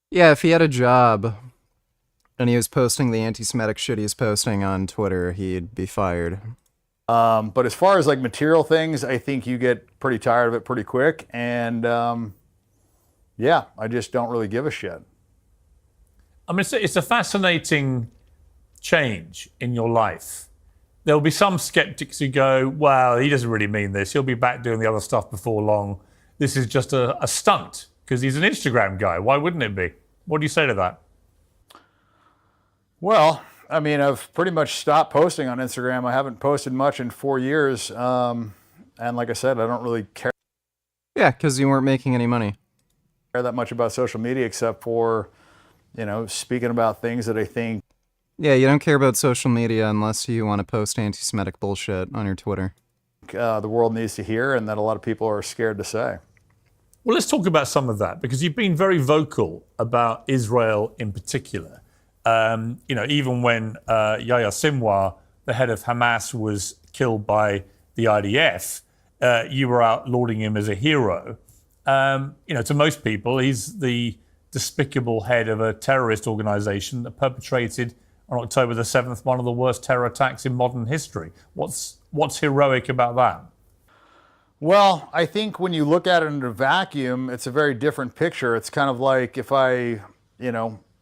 Yeah, if he had a job and he was posting the anti-Semitic shit he's posting on Twitter, he'd be fired. But as far as like material things, I think you get pretty tired of it pretty quick. And yeah, I just don't really give a shit. I mean, it's a fascinating change in your life. There'll be some skeptics who go, well, he doesn't really mean this. He'll be back doing the other stuff before long. This is just a stunt because he's an Instagram guy. Why wouldn't it be? What do you say to that? Well, I mean, I've pretty much stopped posting on Instagram. I haven't posted much in 4 years. And like I said, I don't really care. Yeah, because you weren't making any money. That much about social media except for, speaking about things that I think. Yeah, you don't care about social media unless you want to post anti-Semitic bullshit on your Twitter. The world needs to hear, and that a lot of people are scared to say. Well, let's talk about some of that, because you've been very vocal about Israel in particular. Even when Yahya Sinwar, the head of Hamas, was killed by the IDF, you were out lauding him as a hero. To most people, he's the despicable head of a terrorist organization that perpetrated on October the 7th one of the worst terror attacks in modern history. What's heroic about that? Well, I think when you look at it in a vacuum, it's a very different picture. It's kind of like if I,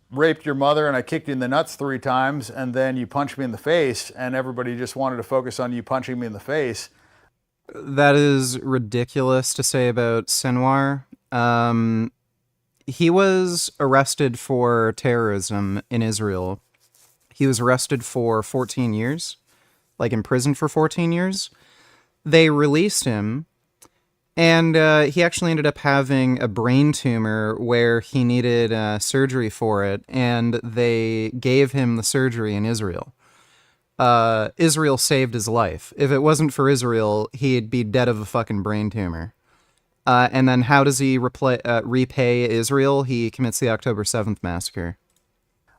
raped your mother and I kicked you in the nuts 3 times and then you punched me in the face and everybody just wanted to focus on you punching me in the face. That is ridiculous to say about Sinwar. He was arrested for terrorism in Israel. He was arrested for 14 years, like imprisoned for 14 years. They released him, and he actually ended up having a brain tumor where he needed surgery for it, and they gave him the surgery in Israel. Israel saved his life. If it wasn't for Israel, he'd be dead of a fucking brain tumor. And then how does he repay Israel? He commits the October 7th massacre.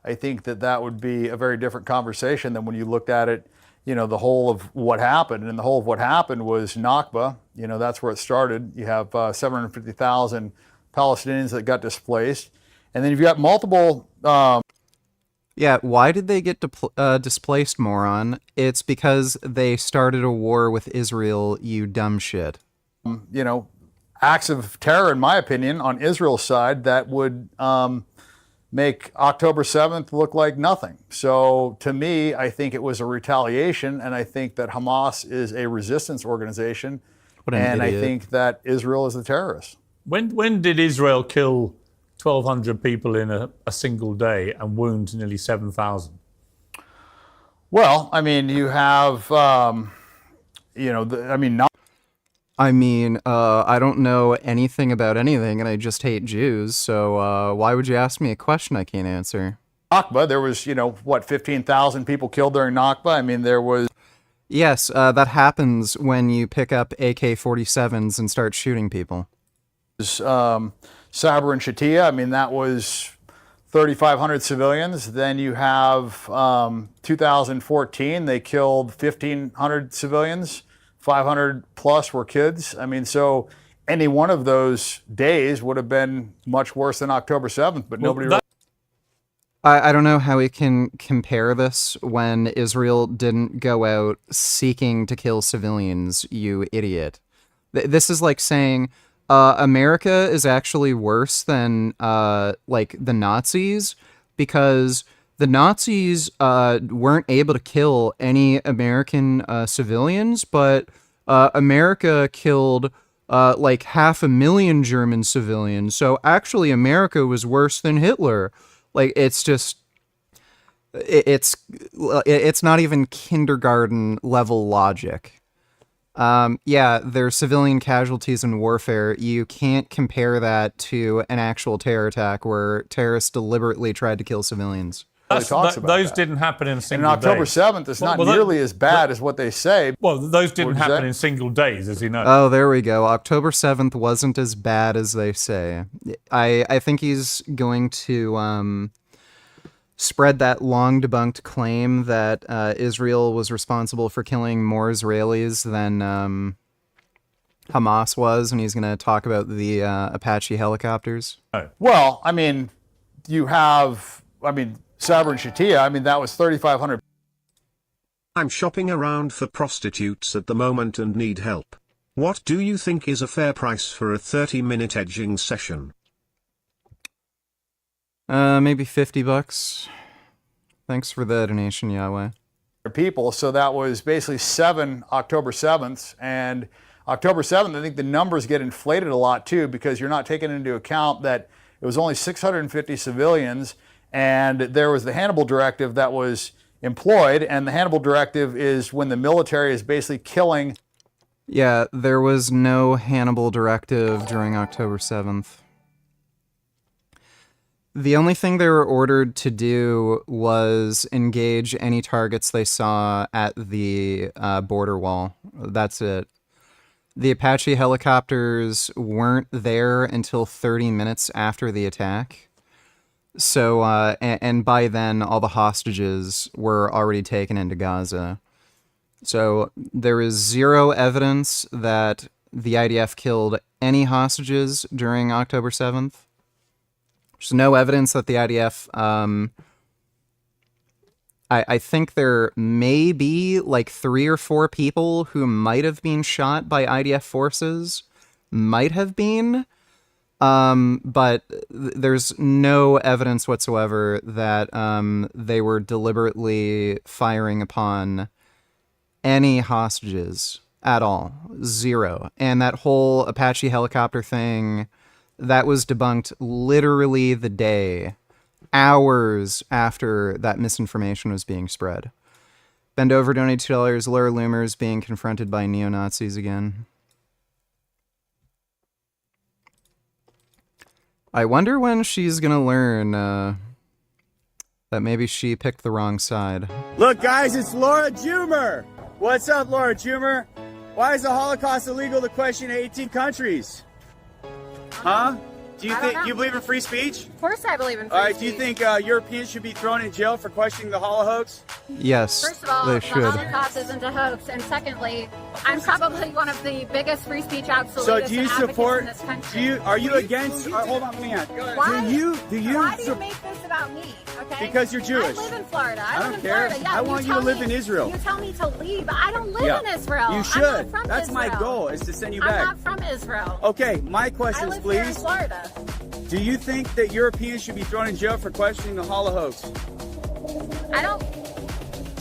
I think that would be a very different conversation than when you looked at it, the whole of what happened. And the whole of what happened was Nakba. That's where it started. You have 750,000 Palestinians that got displaced. And then you've got multiple... Yeah, why did they get displaced, moron? It's because they started a war with Israel, you dumb shit. Acts of terror, in my opinion, on Israel's side that would make October 7th look like nothing. So to me, I think it was a retaliation, and I think that Hamas is a resistance organization, and I think that Israel is the terrorist. When did Israel kill 1,200 people in a single day and wound nearly 7,000? Well, you have, I don't know anything about anything, and I just hate Jews, so why would you ask me a question I can't answer? Nakba, there was, 15,000 people killed during Nakba? There was... Yes, that happens when you pick up AK-47s and start shooting people. Sabra and Shatila, that was 3,500 civilians. Then you have 2014, they killed 1,500 civilians. 500 plus were kids. So any one of those days would have been much worse than October 7th, but nobody... I don't know how we can compare this when Israel didn't go out seeking to kill civilians, you idiot. This is like saying America is actually worse than the Nazis, because the Nazis weren't able to kill any American civilians, but America killed 500,000 German civilians. So actually America was worse than Hitler. It's not even kindergarten level logic. Yeah, there's civilian casualties in warfare. You can't compare that to an actual terror attack where terrorists deliberately tried to kill civilians. Those didn't happen in a single day. And October 7th is not nearly as bad as what they say. Well, those didn't happen in single days, as you know. Oh, there we go. October 7th wasn't as bad as they say. I think he's going to spread that long debunked claim that Israel was responsible for killing more Israelis than Hamas was, and he's going to talk about the Apache helicopters. Well, you have... Sabra and Shatila, that was 3,500. I'm shopping around for prostitutes at the moment and need help. What do you think is a fair price for a 30-minute edging session? Maybe $50. Thanks for the donation, Yahweh. People, so that was basically 7 October 7ths, and October 7th, I think the numbers get inflated a lot too, because you're not taking into account that it was only 650 civilians, and there was the Hannibal Directive that was employed, and the Hannibal Directive is when the military is basically killing... Yeah, there was no Hannibal Directive during October 7th. The only thing they were ordered to do was engage any targets they saw at the border wall. That's it. The Apache helicopters weren't there until 30 minutes after the attack. So, and by then, all the hostages were already taken into Gaza. So, there is zero evidence that the IDF killed any hostages during October 7th. There's no evidence that the IDF, I think there may be like 3 or 4 people who might have been shot by IDF forces. Might have been. But there's no evidence whatsoever that they were deliberately firing upon any hostages at all. Zero. And that whole Apache helicopter thing, that was debunked literally the day, hours after that misinformation was being spread. Bend over, donate $2. Laura Loomer's being confronted by neo-Nazis again. I wonder when she's gonna learn that maybe she picked the wrong side. Look, guys, it's Laura Jumer. What's up, Laura Jumer? Why is the Holocaust illegal to question in 18 countries? Huh? Do you believe in free speech? Of course I believe in free All right, speech. do you think Europeans should be thrown in jail for questioning the hoax? Yes, First of all, they the should. Holocaust isn't a hoax, and secondly, I'm probably one of the biggest free speech absolutists So do you and advocates support, in this country. are you against, hold on, Leanne. Why? Do you Why do you make this about me? Okay? Because you're Jewish. I live in Florida. I I live don't in care. Florida. Yeah, I want you to tell live me- in Israel. You tell me to leave. I don't live Yeah. in Israel. You I'm should. not from That's my Israel. goal, is to send you I'm back. not from Israel. Okay, my I questions, live here in please. Florida. Do you think that Europeans should be thrown in jail for questioning the Holocaust? I don't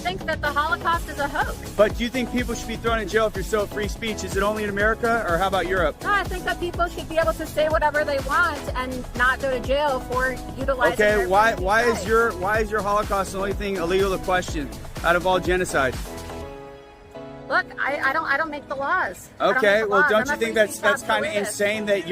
think that the Holocaust is a hoax. But do you think people should be thrown in jail if you're so free speech? Is it only in America, or how about Europe? No, I think that people should be able to say whatever they want and not go to jail for utilizing Okay, their why free is speech your Holocaust the only thing illegal to question out of all genocide? rights. Look, I don't make the laws. I don't Okay, make the well, laws. don't I'm you a think free that's speech kind of absolutist. insane that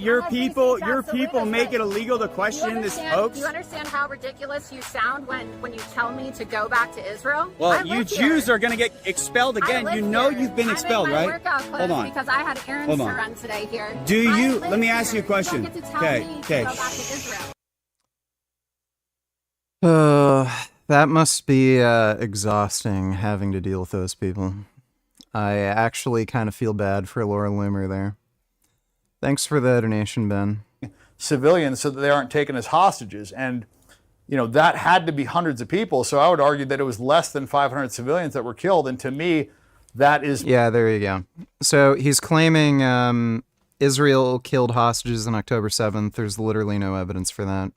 your people make it illegal to question this hoax? Do you understand how ridiculous you sound when you tell me to go back to Israel? I Well, you live Jews here. are going to get expelled I again. live You know here. you've been expelled, I'm in my right? workout clothes Hold on. because I had errands Hold to on. run today here. Do you? I Let me live ask you a here. question. You don't get to tell Okay, me okay. to go back to Israel. That must be exhausting having to deal with those people. I actually kind of feel bad for Laura Loomer there. Thanks for the donation, Ben. Civilians so that they aren't taken as hostages. And, you know, that had to be hundreds of people. So I would argue that it was less than 500 civilians that were killed. And to me, that is... Yeah, there you go. So he's claiming Israel killed hostages on October 7th. There's literally no evidence for that.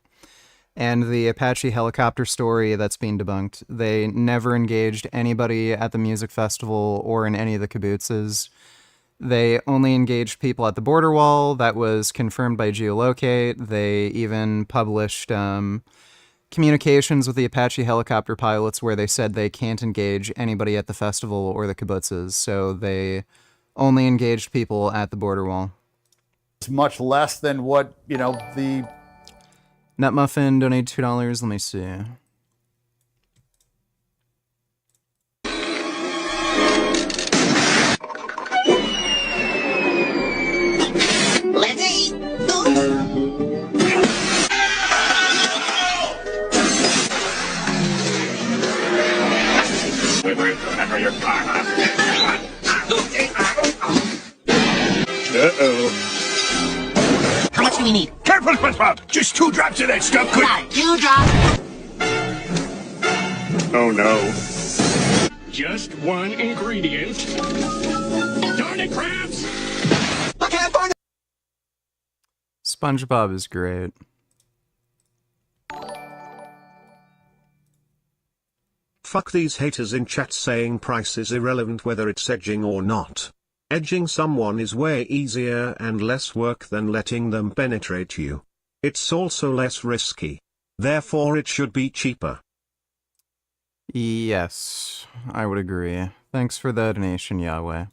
And the Apache helicopter story, that's being debunked. They never engaged anybody at the music festival or in any of the kibbutzes. They only engaged people at the border wall. That was confirmed by Geolocate. They even published communications with the Apache helicopter pilots where they said they can't engage anybody at the festival or the kibbutzes. So they only engaged people at the border wall. It's much less than what, you know, the... Nutmuffin donated $2. Let me see. Let's eat. Remember your karma. How much do we need? Careful, SpongeBob! Just 2 drops of that stuff could... Not 2 drops. Oh no. Just 1 ingredient. Darn it, crabs! I can't find SpongeBob is great. Fuck these haters in chat saying price is irrelevant whether it's edging or not. Edging someone is way easier and less work than letting them penetrate you. It's also less risky. Therefore it should be cheaper. Yes, I would agree. Thanks for the donation, Yahweh.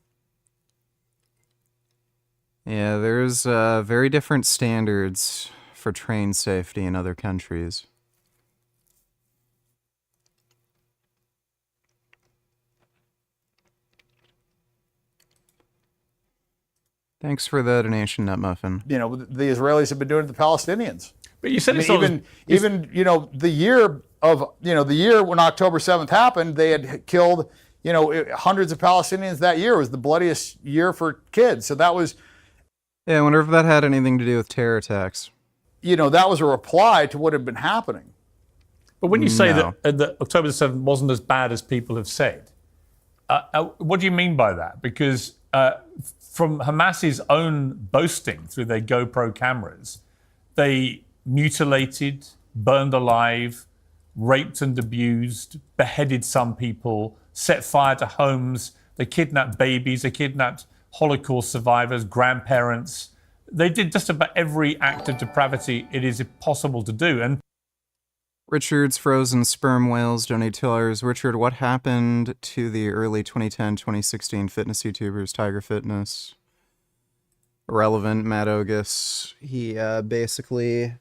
Yeah, there's very different standards for train safety in other countries. Thanks for the donation, Nutmuffin. You know, the Israelis have been doing to the Palestinians. But you said I mean, even you know, the year when October 7th happened, they had killed, you know, hundreds of Palestinians that year. It was the bloodiest year for kids. So that was... Yeah, I wonder if that had anything to do with terror attacks. You know, that was a reply to what had been happening. But when you say that October the 7th wasn't as bad as people have said, what do you mean by that? Because from Hamas's own boasting through their GoPro cameras, they mutilated, burned alive, raped and abused, beheaded some people, set fire to homes, they kidnapped babies, they kidnapped Holocaust survivors, grandparents. They did just about every act of depravity it is possible to do. And Richard's Frozen Sperm Whales donate $2. Richard, what happened to the early 2010-2016 fitness YouTubers, Tiger Fitness? Irrelevant, Matt Ogus. He basically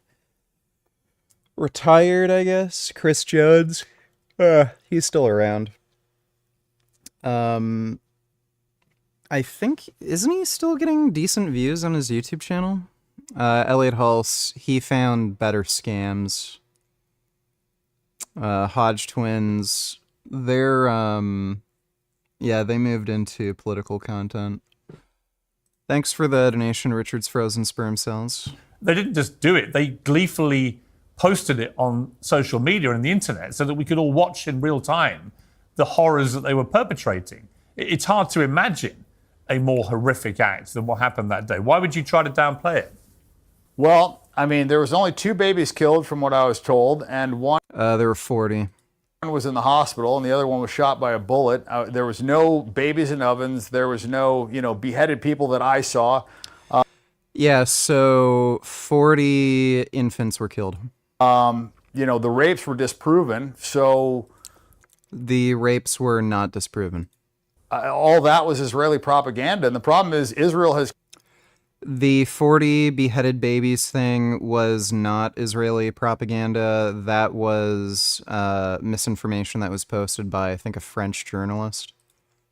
retired, I guess. Chris Jones. He's still around. I think, isn't he still getting decent views on his YouTube channel? Elliot Hulse, he found better scams. Hodge Twins, they're, yeah, they moved into political content. Thanks for the donation, Richard's Frozen Sperm Cells. They didn't just do it, they gleefully posted it on social media and the internet so that we could all watch in real time the horrors that they were perpetrating. It's hard to imagine a more horrific act than what happened that day. Why would you try to downplay it? Well, I mean, there was only 2 babies killed from what I was told, and one... there were 40. One was in the hospital, and the other one was shot by a bullet. There was no babies in ovens. There was no, you know, beheaded people that I saw. Yeah, so 40 infants were killed. You know, the rapes were disproven, so... The rapes were not disproven. All that was Israeli propaganda, and the problem is Israel has... The 40 beheaded babies thing was not Israeli propaganda. That was misinformation that was posted by, I think, a French journalist.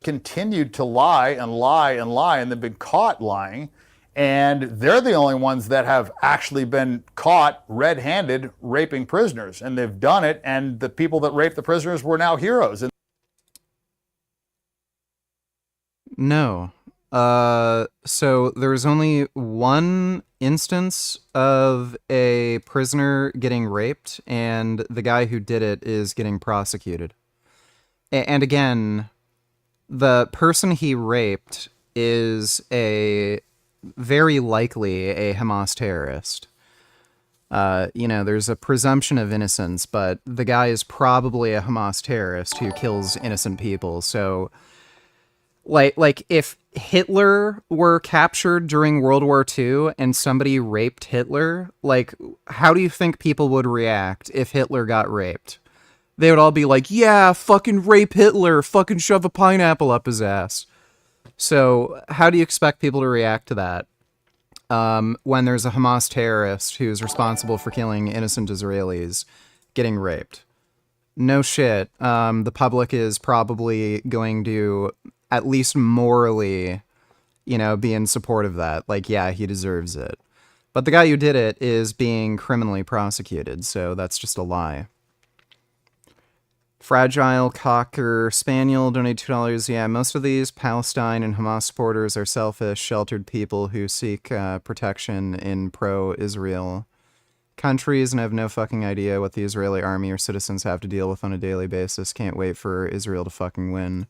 Continued to lie and lie and lie, and they've been caught lying. And they're the only ones that have actually been caught red-handed raping prisoners. And they've done it, and the people that raped the prisoners were now heroes. No. So there's only one instance of a prisoner getting raped, and the guy who did it is getting prosecuted. And again, the person he raped is very likely a Hamas terrorist. You know, there's a presumption of innocence, but the guy is probably a Hamas terrorist who kills innocent people, so... Like if Hitler were captured during World War II and somebody raped Hitler, like, how do you think people would react if Hitler got raped? They would all be like, yeah, fucking rape Hitler, fucking shove a pineapple up his ass. So how do you expect people to react to that when there's a Hamas terrorist who's responsible for killing innocent Israelis getting raped? No shit. The public is probably going to... at least morally, you know, be in support of that. Like, yeah, he deserves it. But the guy who did it is being criminally prosecuted, so that's just a lie. Fragile Cocker Spaniel, donate $2. Yeah, most of these Palestine and Hamas supporters are selfish, sheltered people who seek protection in pro-Israel countries and have no fucking idea what the Israeli army or citizens have to deal with on a daily basis. Can't wait for Israel to fucking win.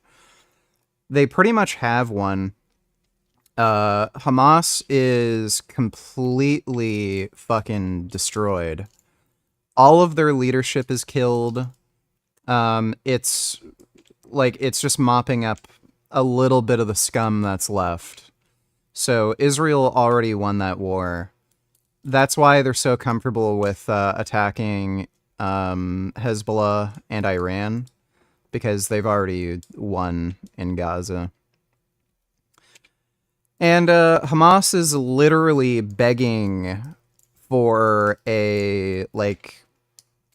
They pretty much have one. Hamas is completely fucking destroyed. All of their leadership is killed. It's just mopping up a little bit of the scum that's left. So Israel already won that war. That's why they're so comfortable with attacking Hezbollah and Iran. Because they've already won in Gaza. And Hamas is literally begging for a, like,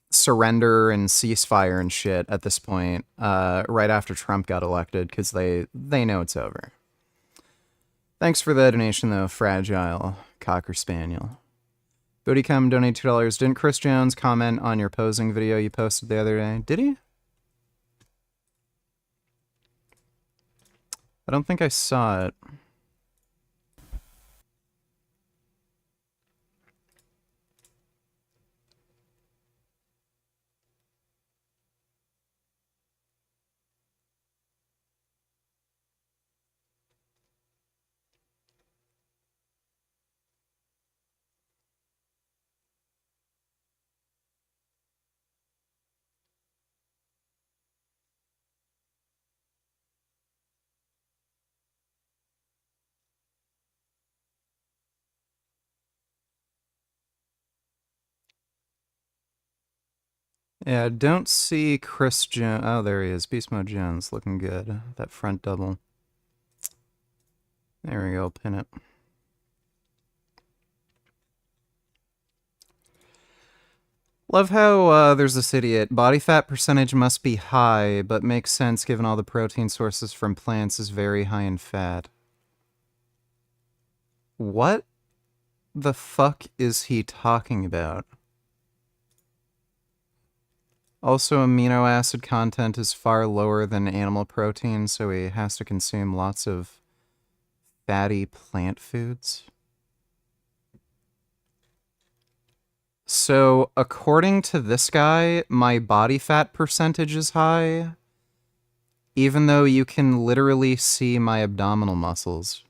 surrender and ceasefire and shit at this point, right after Trump got elected, because they know it's over. Thanks for the donation, though, Fragile Cocker Spaniel. Bootycum donated $2. Didn't Chris Jones comment on your posing video you posted the other day? Did he? I don't think I saw it. Yeah, I don't see Chris Jones. Oh, there he is. Beast Mode Jones, looking good. That front double. There we go, pin it. Love how there's this idiot. Body fat percentage must be high, but makes sense given all the protein sources from plants is very high in fat. What the fuck is he talking about? Also, amino acid content is far lower than animal protein, so he has to consume lots of fatty plant foods. So, according to this guy, my body fat percentage is high, even though you can literally see my abdominal muscles.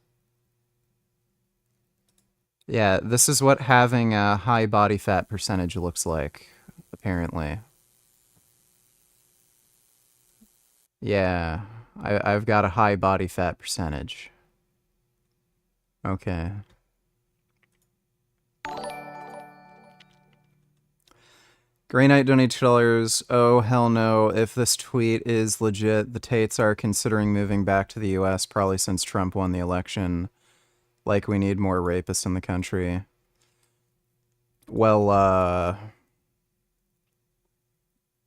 Yeah, this is what having a high body fat percentage looks like, apparently. Yeah, I've got a high body fat percentage. Okay. Grey Knight donated $2. Oh, hell no. If this tweet is legit, the Tates are considering moving back to the US probably since Trump won the election. Like, we need more rapists in the country. Well,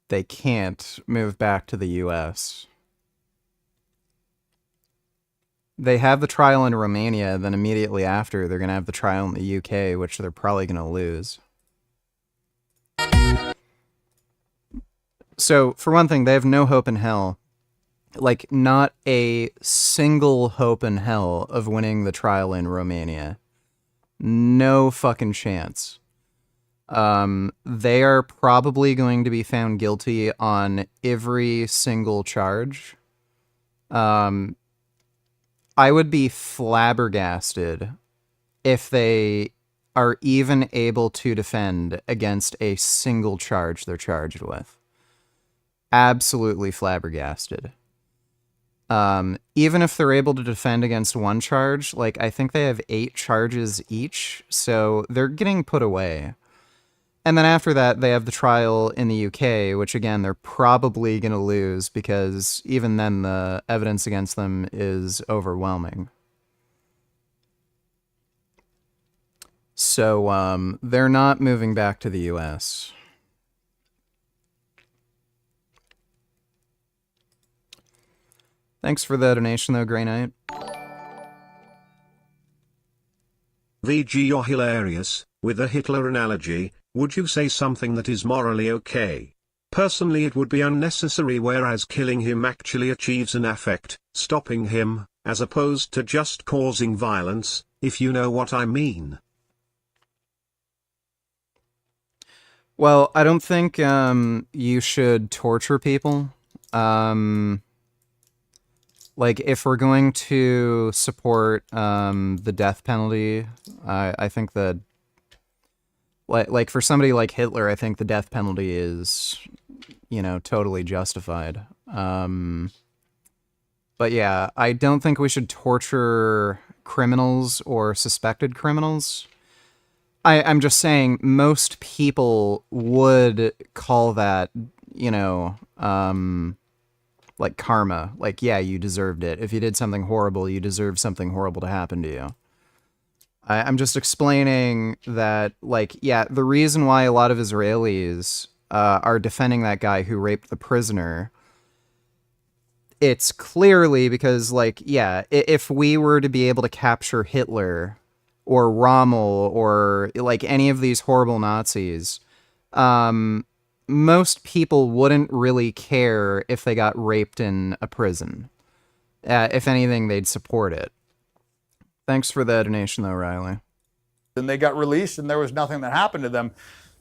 they can't move back to the US. They have the trial in Romania, then immediately after, they're going to have the trial in the UK, which they're probably going to lose. So, for one thing, they have no hope in hell. Like, not a single hope in hell of winning the trial in Romania. No fucking chance. They are probably going to be found guilty on every single charge. I would be flabbergasted if they are even able to defend against a single charge they're charged with. Absolutely flabbergasted. Even if they're able to defend against one charge, like, I think they have 8 charges each, so they're getting put away. And then after that, they have the trial in the UK, which, again, they're probably going to lose, because even then, the evidence against them is overwhelming. So, they're not moving back to the US. Thanks for the donation, though, Grey Knight. VG, you're hilarious. With the Hitler analogy, would you say something that is morally okay? Personally, it would be unnecessary, whereas killing him actually achieves an effect, stopping him, as opposed to just causing violence, if you know what I mean. Well, I don't think you should torture people. Like, if we're going to support the death penalty, I think that, like for somebody like Hitler, I think the death penalty is, you know, totally justified. But yeah, I don't think we should torture criminals or suspected criminals. I'm just saying most people would call that, you know, like karma. Like, yeah, you deserved it. If you did something horrible, you deserve something horrible to happen to you. I'm just explaining that, like, yeah, the reason why a lot of Israelis are defending that guy who raped the prisoner, it's clearly because, like, yeah, if we were to be able to capture Hitler or Rommel or, like, any of these horrible Nazis, most people wouldn't really care if they got raped in a prison. If anything, they'd support it. Thanks for the donation, though, Riley. And they got released and there was nothing that happened to them.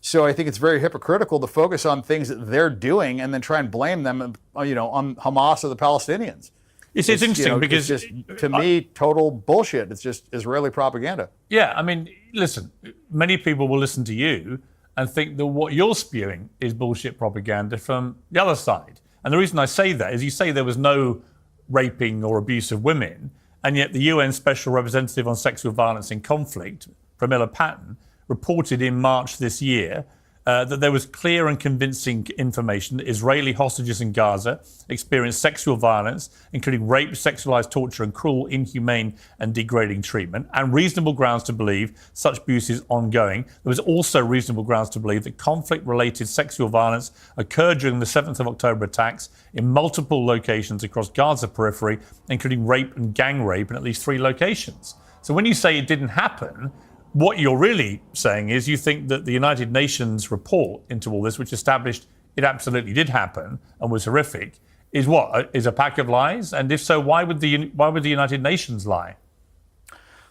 So I think it's very hypocritical to focus on things that they're doing and then try and blame them, you know, on Hamas or the Palestinians. It's interesting, you know, because it's just, to me, total bullshit. It's just Israeli propaganda. Yeah, I mean, listen, many people will listen to you and think that what you're spewing is bullshit propaganda from the other side. And the reason I say that is you say there was no raping or abuse of women, and yet the UN Special Representative on Sexual Violence in Conflict, Pramila Patten, reported in March this year that there was clear and convincing information that Israeli hostages in Gaza experienced sexual violence, including rape, sexualized torture, and cruel, inhumane, and degrading treatment, and reasonable grounds to believe such abuse is ongoing. There was also reasonable grounds to believe that conflict-related sexual violence occurred during the 7th of October attacks in multiple locations across Gaza periphery, including rape and gang rape in at least 3 locations. So when you say it didn't happen, what you're really saying is you think that the United Nations report into all this, which established it absolutely did happen and was horrific, is what? Is a pack of lies? And if so, why would the United Nations lie?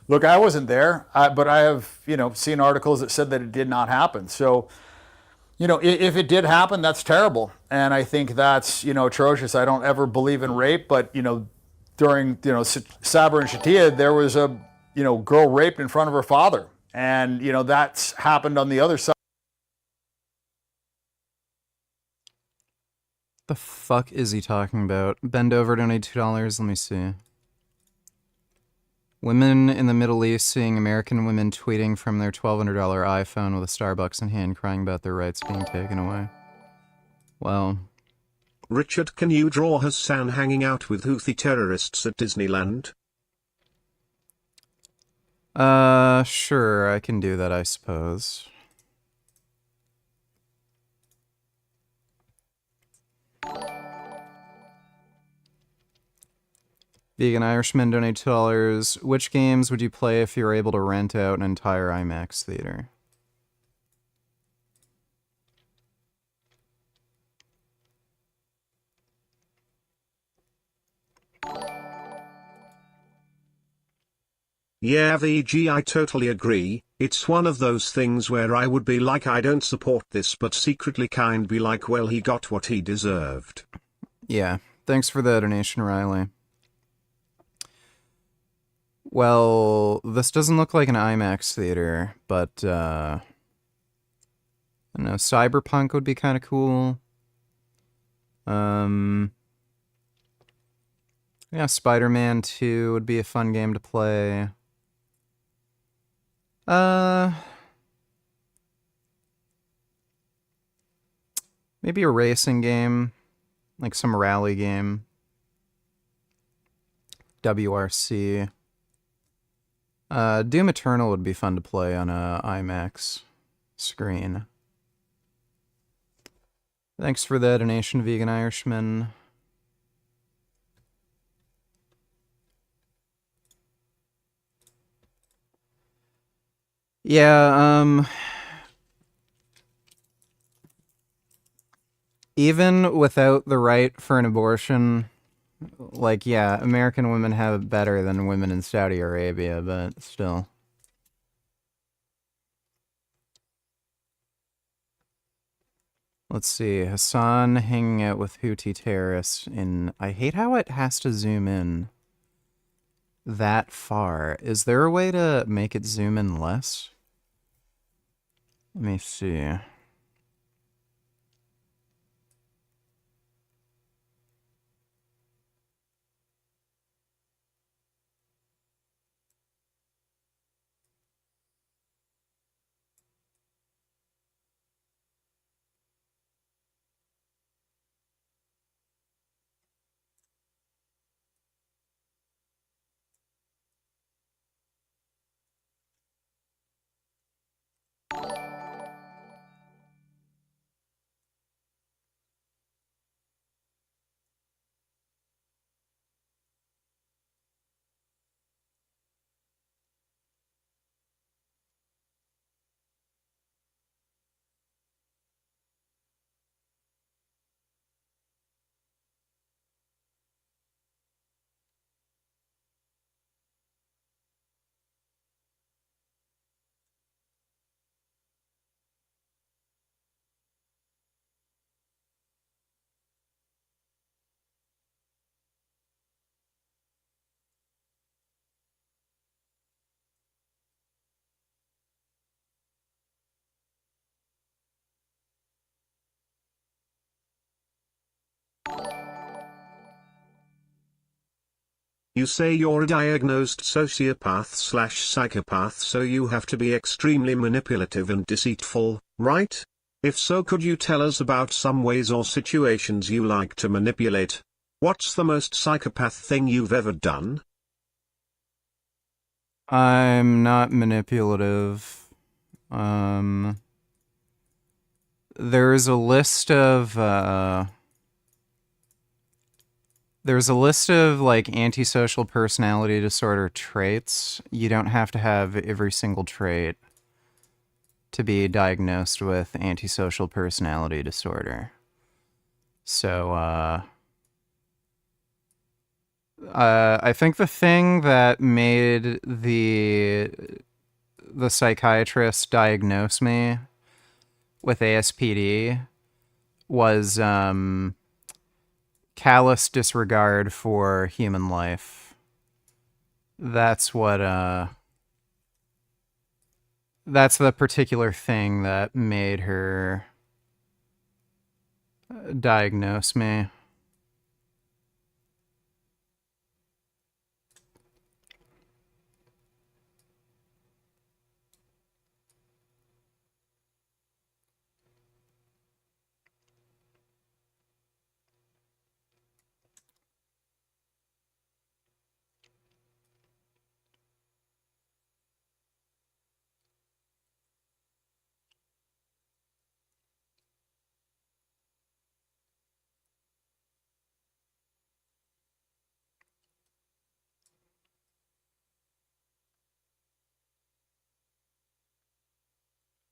Look, I wasn't there, but I have, you know, seen articles that said that it did not happen. So, you know, if it did happen, that's terrible. And I think that's, you know, atrocious. I don't ever believe in rape, but, you know, during, you know, Sabra and Shatia, there was a, you know, girl raped in front of her father. And, you know, that's happened on the other side. The fuck is he talking about? Bend over, donate $2. Let me see. Women in the Middle East seeing American women tweeting from their $1,200 iPhone with a Starbucks in hand, crying about their rights being taken away. Well. Richard, can you draw Hassan hanging out with Houthi terrorists at Disneyland? Sure, I can do that, I suppose. Vegan Irishman, donate $2. Which games would you play if you were able to rent out an entire IMAX theater? Yeah, VG, I totally agree. It's one of those things where I would be like, I don't support this, but secretly kind be like, well, he got what he deserved. Yeah, thanks for the donation, Riley. Well, this doesn't look like an IMAX theater, but, I don't know, Cyberpunk would be kind of cool. Yeah, Spider-Man 2 would be a fun game to play. Maybe a racing game, like some rally game. WRC. Doom Eternal would be fun to play on a IMAX screen. Thanks for the donation, Vegan Irishman. Yeah, even without the right for an abortion, like, yeah, American women have it better than women in Saudi Arabia, but still. Let's see, Hassan hanging out with Houthi terrorists in... I hate how it has to zoom in that far. Is there a way to make it zoom in less? Let me see. You say you're a diagnosed sociopath/psychopath, so you have to be extremely manipulative and deceitful, right? If so, could you tell us about some ways or situations you like to manipulate? What's the most psychopath thing you've ever done? I'm not manipulative. There's a list of like antisocial personality disorder traits. You don't have to have every single trait to be diagnosed with antisocial personality disorder. So, I think the thing that made the psychiatrist diagnose me with ASPD was callous disregard for human life. That's what that's the particular thing that made her diagnose me.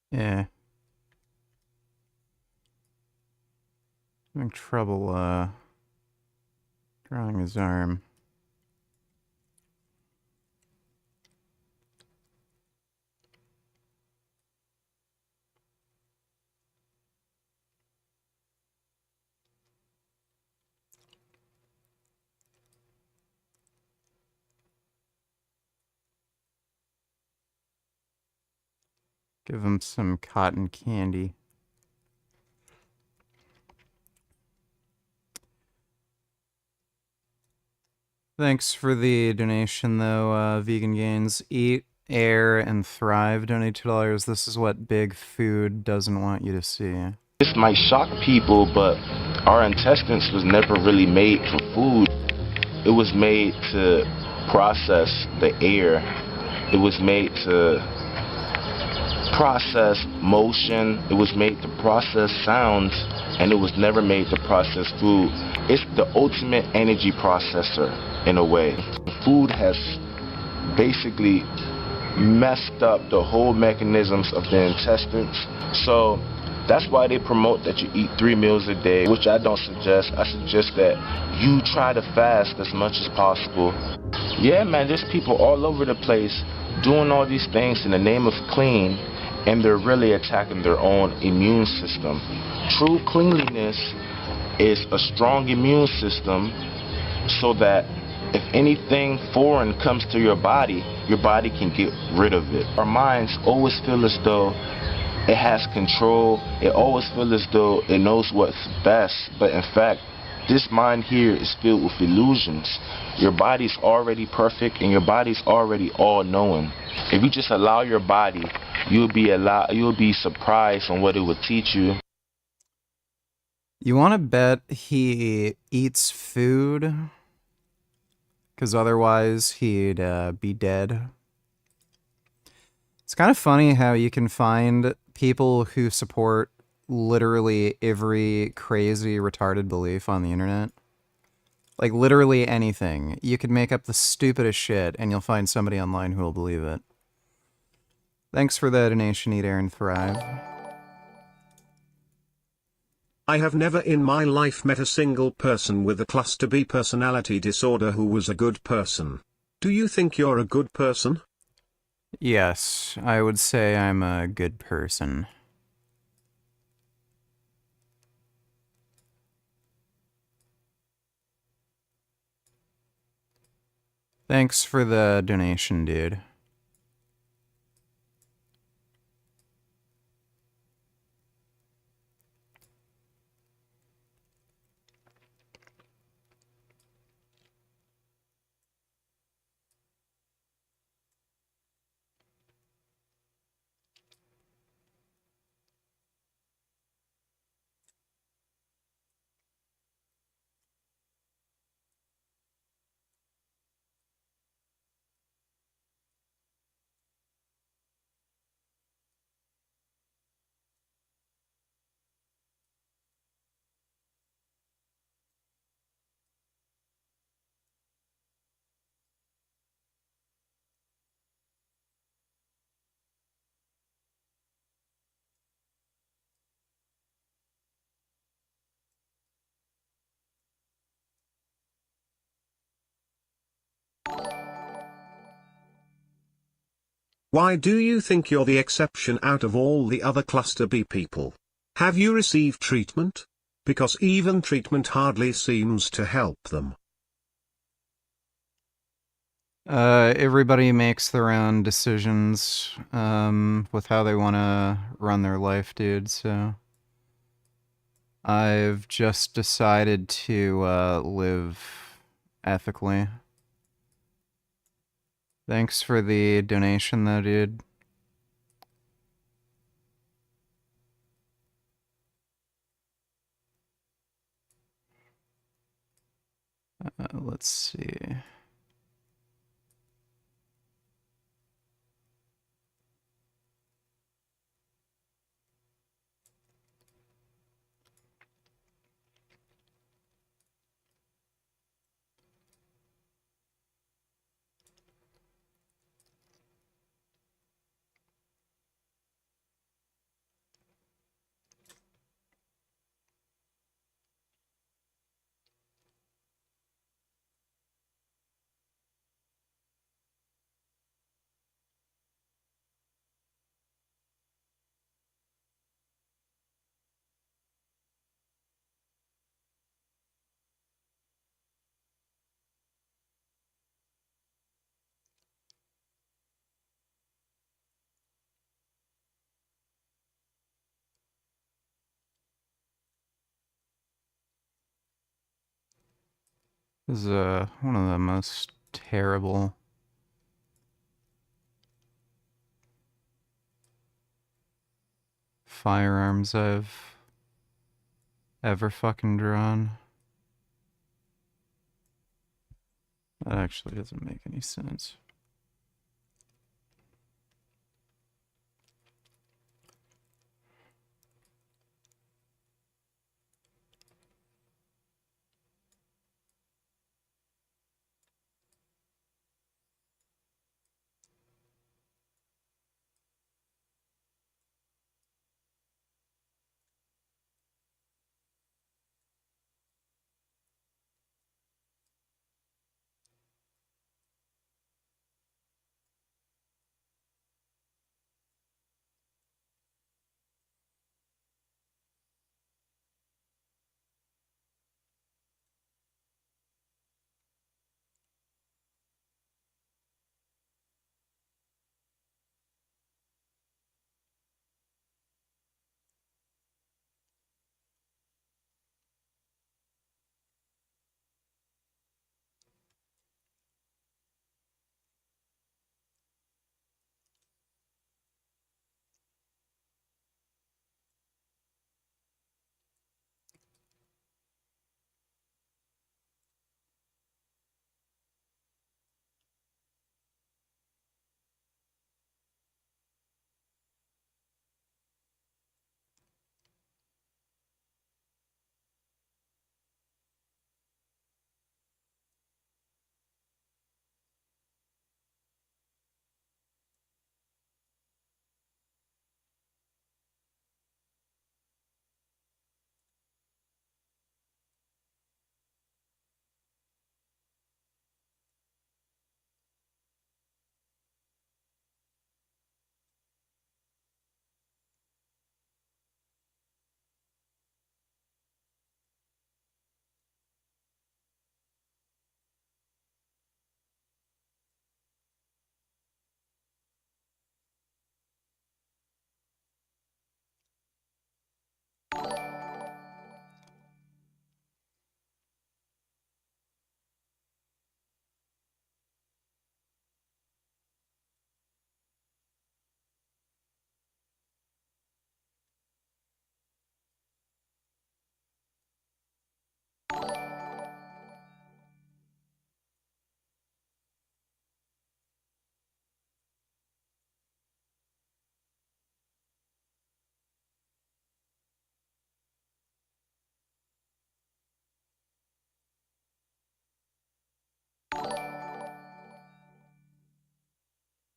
Yeah. Having trouble, drawing his arm. Give him some cotton candy. Thanks for the donation, though, Vegan Gains. Eat, Air, and Thrive. Donate $2. This is what big food doesn't want you to see. This might shock people, but our intestines was never really made for food. It was made to process the air. It was made to process motion. It was made to process sounds, and it was never made to process food. It's the ultimate energy processor in a way. Food has basically messed up the whole mechanisms of the intestines. So that's why they promote that you eat 3 meals a day, which I don't suggest. I suggest that you try to fast as much as possible. Yeah, man, there's people all over the place doing all these things in the name of clean, and they're really attacking their own immune system. True cleanliness is a strong immune system, so that if anything foreign comes to your body can get rid of it. Our minds always feel as though it has control. It always feels as though it knows what's best, but in fact, this mind here is filled with illusions. Your body's already perfect, and your body's already all-knowing. If you just allow your body, you'll be surprised on what it will teach you. You want to bet he eats food? Because otherwise he'd be dead. It's kind of funny how you can find people who support literally every crazy, retarded belief on the internet. Like, literally anything. You could make up the stupidest shit, and you'll find somebody online who will believe it. Thanks for the donation, Eat, Air, and Thrive. I have never in my life met a single person with a cluster B personality disorder who was a good person. Do you think you're a good person? Yes, I would say I'm a good person. Thanks for the donation, dude. Why do you think you're the exception out of all the other cluster B people? Have you received treatment? Because even treatment hardly seems to help them. Everybody makes their own decisions with how they want to run their life, dude, so I've just decided to live ethically. Thanks for the donation, though, dude. Let's see. This is one of the most terrible firearms I've ever fucking drawn. That actually doesn't make any sense.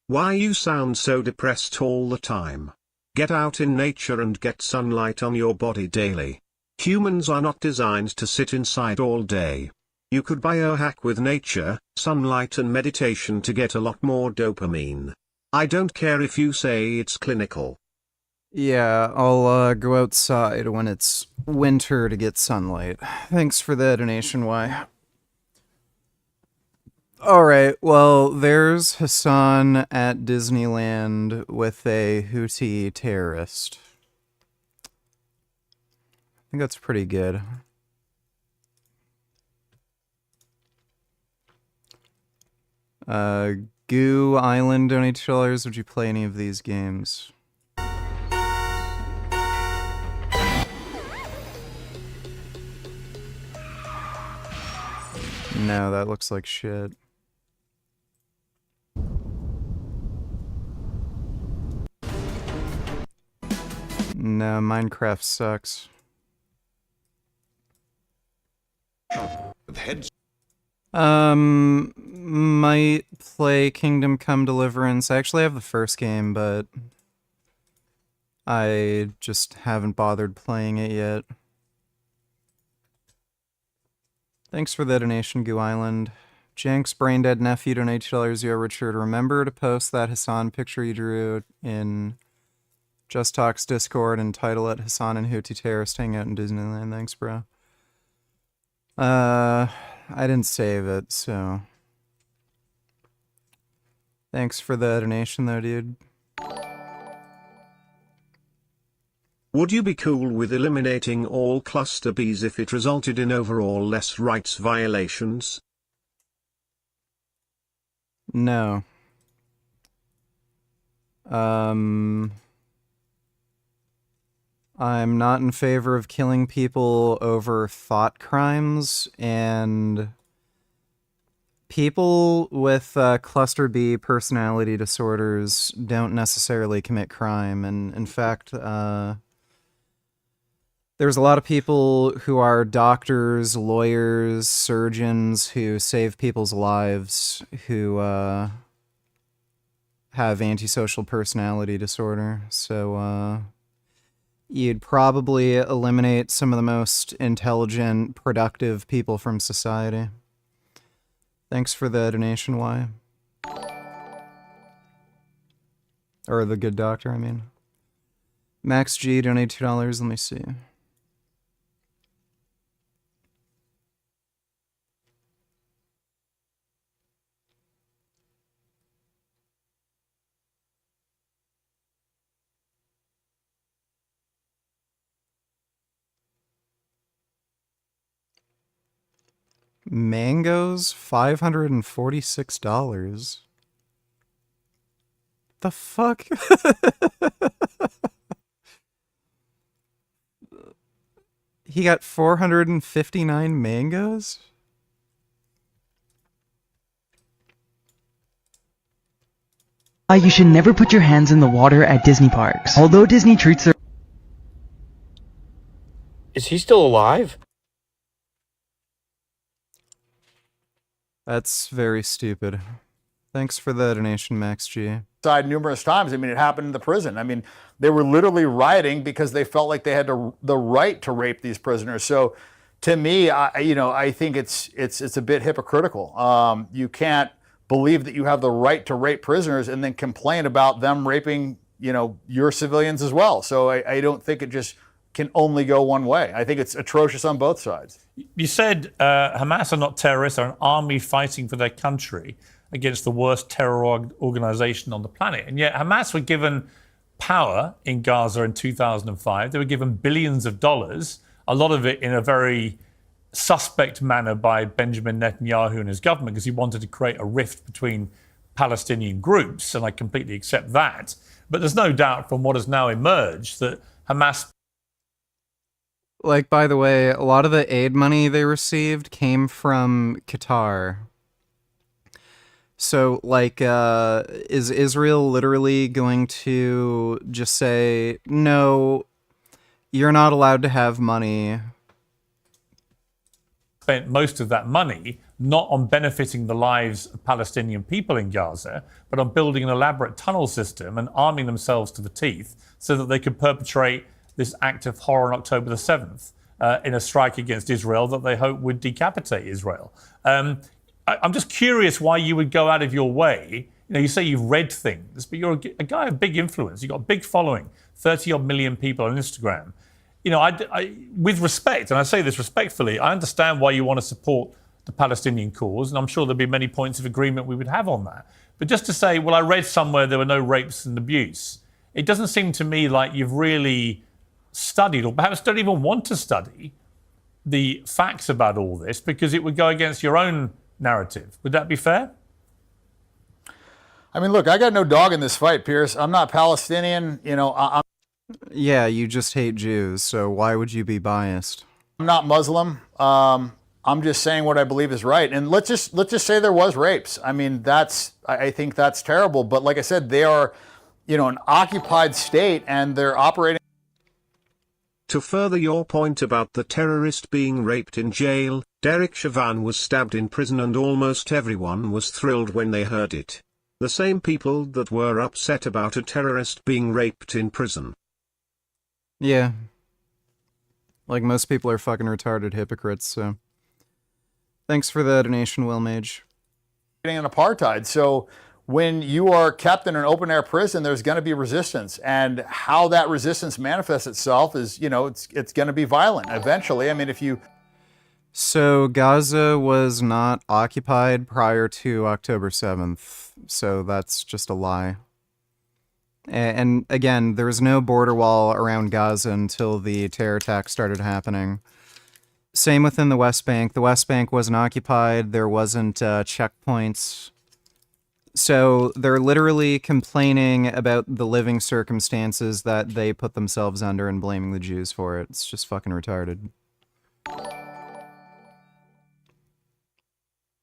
Why you sound so depressed all the time? Get out in nature and get sunlight on your body daily. Humans are not designed to sit inside all day. You could biohack with nature, sunlight and meditation to get a lot more dopamine. I don't care if you say it's clinical. Yeah, I'll go outside when it's winter to get sunlight. Thanks for the donation, Y. Alright, well, there's Hassan at Disneyland with a Houthi terrorist. I think that's pretty good. Goo Island donate $2. Would you play any of these games? No, that looks like shit. No, Minecraft sucks. Might play Kingdom Come Deliverance. I actually have the first game, but I just haven't bothered playing it yet. Thanks for the donation, Goo Island. Jenks, Braindead Nephew, donate $2. Yo, Richard, remember to post that Hassan picture you drew in Just Talk's Discord and title it Hassan and Houthi Terrorist Hang Out in Disneyland. Thanks, bro. I didn't save it, so... Thanks for the donation, though, dude. Would you be cool with eliminating all cluster Bs if it resulted in overall less rights violations? No. I'm not in favor of killing people over thought crimes, and people with cluster B personality disorders don't necessarily commit crime, and in fact, there's a lot of people who are doctors, lawyers, surgeons who save people's lives who have antisocial personality disorder. So you'd probably eliminate some of the most intelligent, productive people from society. Thanks for the donation, Y. Or the good doctor, I mean. Max G, donate $2. Let me see. Mangoes, $546. The fuck? He got 459 mangoes? You should never put your hands in the water at Disney parks. Although Disney treats their... Is he still alive? That's very stupid. Thanks for the donation, Max G. Died numerous times. I mean, it happened in the prison. I mean, they were literally rioting because they felt like they had the right to rape these prisoners. So, to me, I think it's a bit hypocritical. You can't believe that you have the right to rape prisoners and then complain about them raping, your civilians as well. So I don't think it just can only go one way. I think it's atrocious on both sides. You said Hamas are not terrorists, they're an army fighting for their country against the worst terror organization on the planet. And yet Hamas were given power in Gaza in 2005. They were given billions of dollars, a lot of it in a very suspect manner by Benjamin Netanyahu and his government, because he wanted to create a rift between Palestinian groups, and I completely accept that. But there's no doubt from what has now emerged that Hamas... Like, by the way, a lot of the aid money they received came from Qatar. So, like, is Israel literally going to just say, no, you're not allowed to have money? Spent most of that money not on benefiting the lives of Palestinian people in Gaza, but on building an elaborate tunnel system and arming themselves to the teeth so that they could perpetrate this act of horror on October the 7th in a strike against Israel that they hope would decapitate Israel. I'm just curious why you would go out of your way You know, you say you've read things, but you're a guy of big influence. You've got a big following, 30-odd million people on Instagram. You know, I, with respect, and I say this respectfully, I understand why you want to support the Palestinian cause, and I'm sure there'll be many points of agreement we would have on that. But just to say, well, I read somewhere there were no rapes and abuse, it doesn't seem to me like you've really studied, or perhaps don't even want to study, the facts about all this, because it would go against your own narrative. Would that be fair? I mean, look, I got no dog in this fight, Piers. I'm not Palestinian. You know, I'm Yeah, you just hate Jews, so why would you be biased? not Muslim. I'm just saying what I believe is right. And let's just say there was rapes. I mean, I think that's terrible. But like I said, they are, you know, an occupied state, and they're operating. To further your point about the terrorist being raped in jail, Derek Chauvin was stabbed in prison and almost everyone was thrilled when they heard it. The same people that were upset about a terrorist being raped in prison. Yeah. Like, most people are fucking retarded hypocrites, so... Thanks for the donation, Will Mage. In apartheid. So when you are kept in an open-air prison, there's going to be resistance. And how that resistance manifests itself is, you know, it's going to be violent eventually. I mean, if you... So, Gaza was not occupied prior to October 7th, so that's just a lie. And again, there was no border wall around Gaza until the terror attacks started happening. Same within the West Bank. The West Bank wasn't occupied. There wasn't checkpoints. So they're literally complaining about the living circumstances that they put themselves under and blaming the Jews for it. It's just fucking retarded.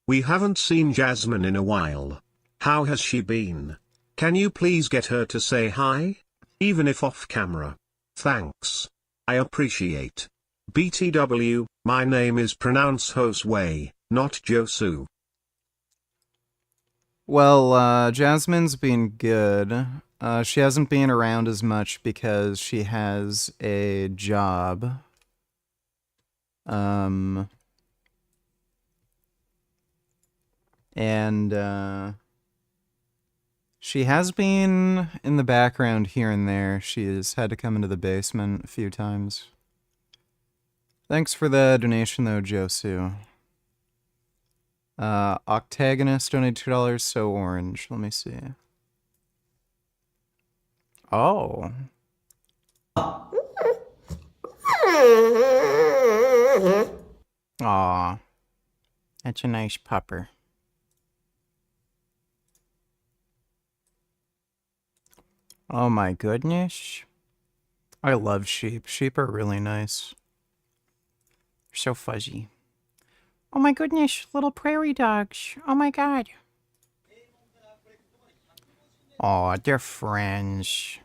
We haven't seen Jasmine in a while. How has she been? Can you please get her to say hi? Even if off camera. Thanks. I appreciate. BTW, my name is pronounced Josue, not Josu. Well, Jasmine's been good. She hasn't been around as much because she has a job. And, she has been in the background here and there. She has had to come into the basement a few times. Thanks for the donation, though, Josu. Octagonist donated $2, so orange. Let me see. Oh. Aw. That's a nice pupper. Oh my goodness. I love sheep. Sheep are really nice. They're so fuzzy. Oh my goodness, little prairie dogs. Oh my god. Aw, they're friends.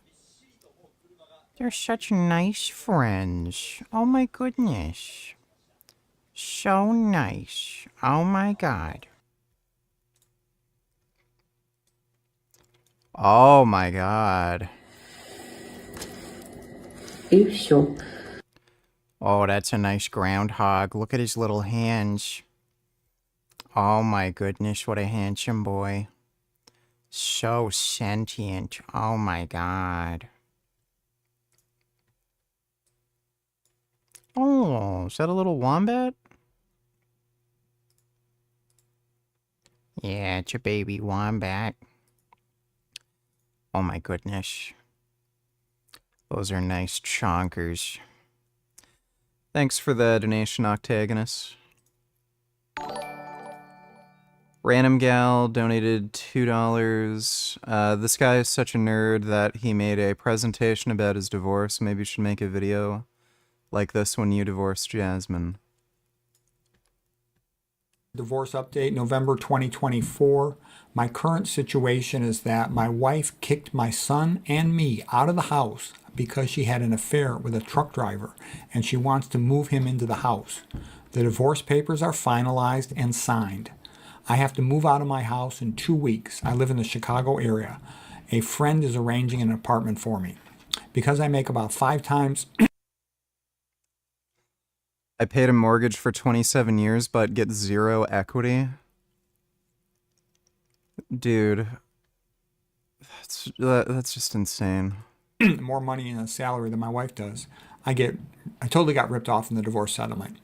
They're such nice friends. Oh my goodness. So nice. Oh my god. Oh my god. Ew. Oh, that's a nice groundhog. Look at his little hands. Oh my goodness, what a handsome boy. So sentient. Oh my god. Oh, is that a little wombat? Yeah, it's a baby wombat. Oh my goodness. Those are nice chonkers. Thanks for the donation, Octagonist. Random Gal donated $2. This guy is such a nerd that he made a presentation about his divorce. Maybe you should make a video like this when you divorced Jasmine. Divorce update, November 2024. My current situation is that my wife kicked my son and me out of the house because she had an affair with a truck driver and she wants to move him into the house. The divorce papers are finalized and signed. I have to move out of my house in 2 weeks. I live in the Chicago area. A friend is arranging an apartment for me. Because I make about 5 times... I paid a mortgage for 27 years, but get 0 equity. Dude, That's just insane. More money in a salary than my wife does. I totally got ripped off in the divorce settlement.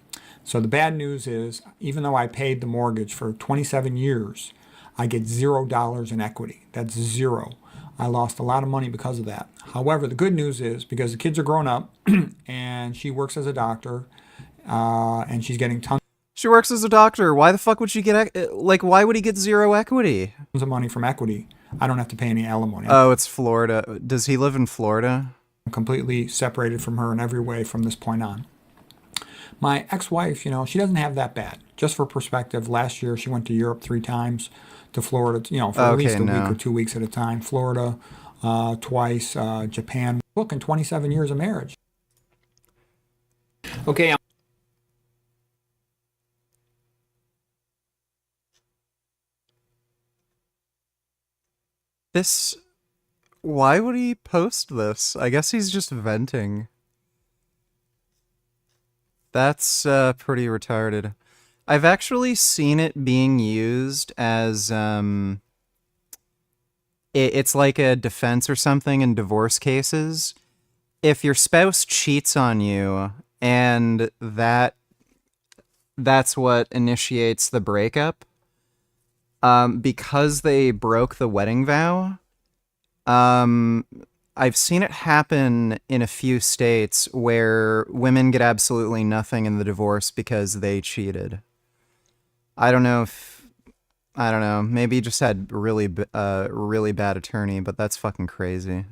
So the bad news is, even though I paid the mortgage for 27 years, I get $0 in equity. That's zero. I lost a lot of money because of that. However, the good news is, because the kids are grown up and she works as a doctor, and she's getting tons. She works as a doctor. Why the fuck would she get, why would he get zero equity? Tons of money from equity. I don't have to pay any alimony. Oh, it's Florida. Does he live in Florida? I'm completely separated from her in every way from this point on. My ex-wife, she doesn't have that bad. Just for perspective, last year she went to Europe 3 times, to Florida, for at least a week or 2 weeks at a time. Florida twice, Japan. Look, in 27 years of marriage. Okay. Why would he post this? I guess he's just venting. That's pretty retarded. I've actually seen it being used as it's like a defense or something in divorce cases. If your spouse cheats on you and that's what initiates the breakup, because they broke the wedding vow, I've seen it happen in a few states where women get absolutely nothing in the divorce because they cheated. I don't know. Maybe he just had really bad attorney, but that's fucking crazy.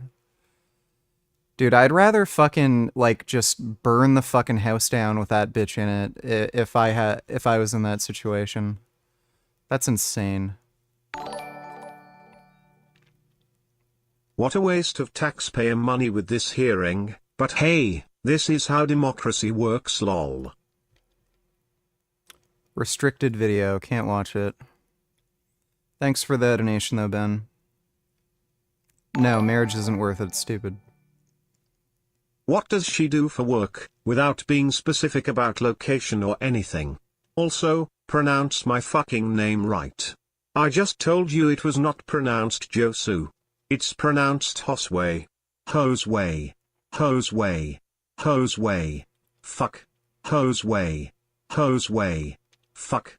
Dude, I'd rather fucking, just burn the fucking house down with that bitch in it if I was in that situation. That's insane. What a waste of taxpayer money with this hearing, but hey, this is how democracy works, lol. Restricted video, can't watch it. Thanks for the donation though, Ben. No, marriage isn't worth it, stupid. What does she do for work, without being specific about location or anything? Also, pronounce my fucking name right. I just told you it was not pronounced Josu. It's pronounced Hosway. Hoseway. Hoseway. Hoseway. Fuck. Hoseway. Hoseway. Fuck.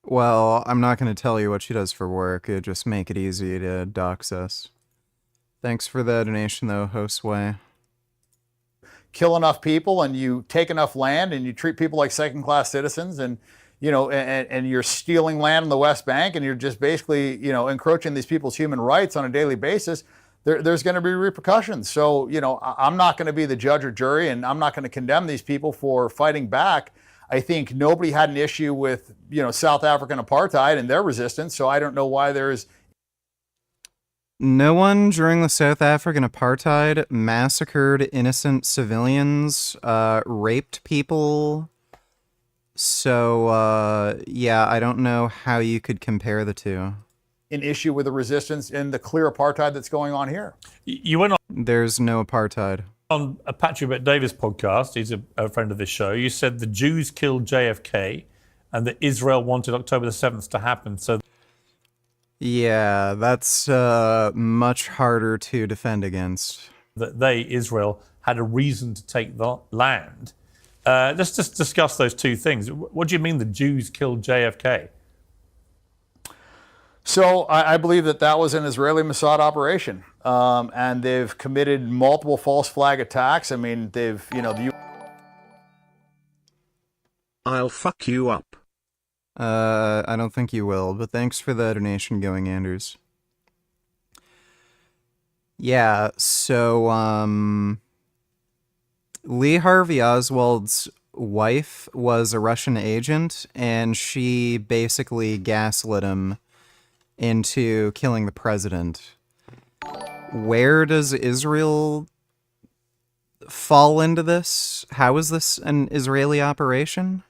Well, I'm not going to tell you what she does for work. It'd just make it easy to dox us. Thanks for the donation, though, Hostway. Kill enough people and you take enough land and you treat people like second-class citizens and, and you're stealing land in the West Bank and you're just basically, encroaching these people's human rights on a daily basis, there's going to be repercussions. So, I'm not going to be the judge or jury and I'm not going to condemn these people for fighting back. I think nobody had an issue with, South African apartheid and their resistance, so I don't know why there's... No one during the South African apartheid massacred innocent civilians, raped people. So, yeah, I don't know how you could compare the two. An issue with the resistance in the clear apartheid that's going on here. You went on... There's no apartheid. On a Patrick Bet-Davis podcast, he's a friend of this show, you said the Jews killed JFK and that Israel wanted October the 7th to happen, so... Yeah, that's much harder to defend against. That they, Israel, had a reason to take the land. Let's just discuss those two things. What do you mean the Jews killed JFK? So I believe that was an Israeli Mossad operation, and they've committed multiple false flag attacks. I mean, they've, I'll fuck you up. I don't think you will, but thanks for the donation going, Anders. Yeah, so, Lee Harvey Oswald's wife was a Russian agent, and she basically gaslit him into killing the president. Where does Israel fall into this? How is this an Israeli operation?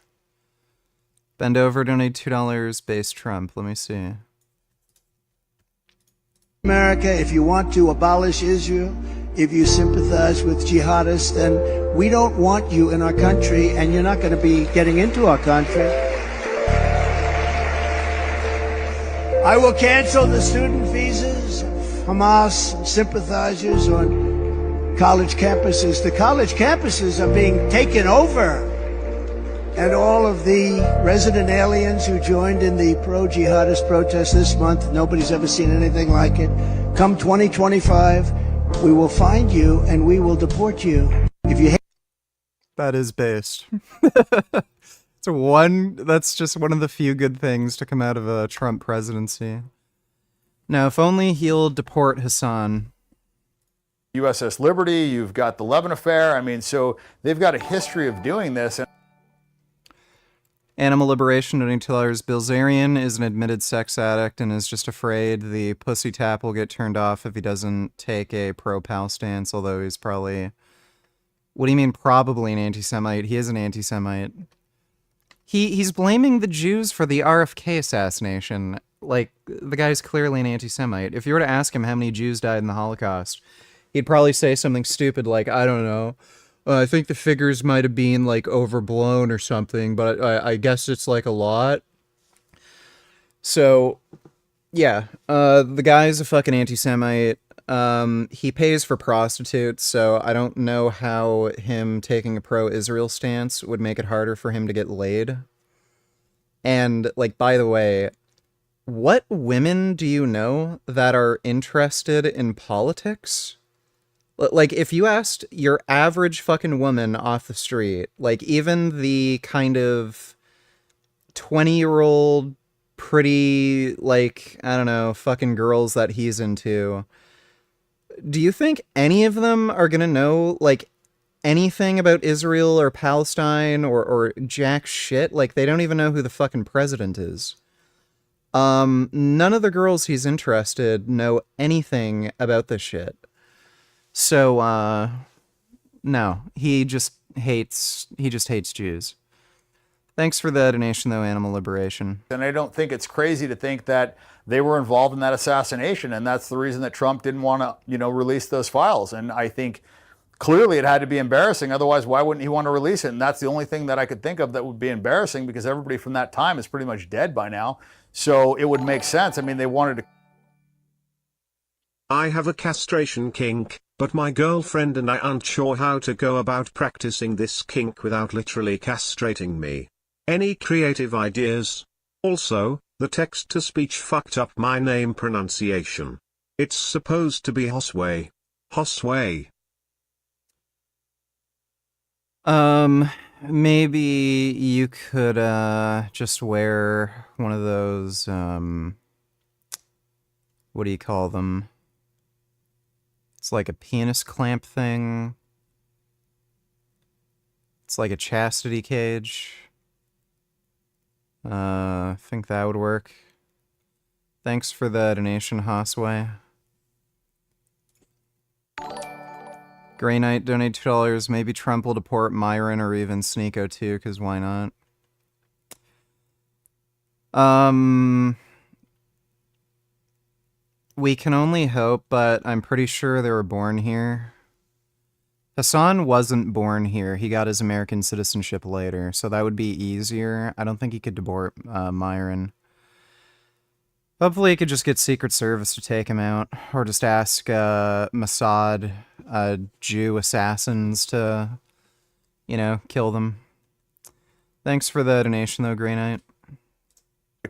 Bend over, donate $2, base Trump. Let me see. America, if you want to abolish Israel, if you sympathize with jihadists, then we don't want you in our country, and you're not going to be getting into our country. I will cancel the student visas of Hamas sympathizers on college campuses. The college campuses are being taken over. And all of the resident aliens who joined in the pro-jihadist protest this month, nobody's ever seen anything like it. Come 2025, we will find you and we will deport you. If you hate That is based. That's just one of the few good things to come out of a Trump presidency. Now, if only he'll deport Hassan. USS Liberty, you've got the Levin affair. I mean, so they've got a history of doing this. Animal Liberation donating $2. Bilzerian is an admitted sex addict and is just afraid the pussy tap will get turned off if he doesn't take a pro-Pal stance, although he's probably... What do you mean probably an anti-Semite? He is an anti-Semite. He's blaming the Jews for the RFK assassination. Like, the guy's clearly an anti-Semite. If you were to ask him how many Jews died in the Holocaust, he'd probably say something stupid like, I don't know. I think the figures might have been, like, overblown or something, but I guess it's, like, a lot. So, yeah. The guy's a fucking anti-Semite. He pays for prostitutes, so I don't know how him taking a pro-Israel stance would make it harder for him to get laid. And, like, by the way, what women do you know that are interested in politics? Like, if you asked your average fucking woman off the street, like, even the kind of 20-year-old pretty, like, I don't know, fucking girls that he's into, do you think any of them are gonna know, like, anything about Israel or Palestine or jack shit? Like, they don't even know who the fucking president is. None of the girls he's interested know anything about this shit. So, no, he just hates Jews. Thanks for the donation, though, Animal Liberation. And I don't think it's crazy to think that they were involved in that assassination, and that's the reason that Trump didn't want to, release those files. And I think clearly it had to be embarrassing. Otherwise, why wouldn't he want to release it? And that's the only thing that I could think of that would be embarrassing, because everybody from that time is pretty much dead by now. So it would make sense. I mean, they wanted to. I have a castration kink, but my girlfriend and I aren't sure how to go about practicing this kink without literally castrating me. Any creative ideas? Also, the text-to-speech fucked up my name pronunciation. It's supposed to be Hosway. Hosway. Maybe you could, just wear one of those, what do you call them? It's like a penis clamp thing. It's like a chastity cage. I think that would work. Thanks for the donation, Hosway. Grey Knight donate $2. Maybe Trump will deport Myron or even Sneeko too, because why not? We can only hope, but I'm pretty sure they were born here. Hassan wasn't born here. He got his American citizenship later, so that would be easier. I don't think he could deport Myron. Hopefully he could just get Secret Service to take him out, or just ask Mossad Jew assassins to, kill them. Thanks for the donation, though, Grey Knight.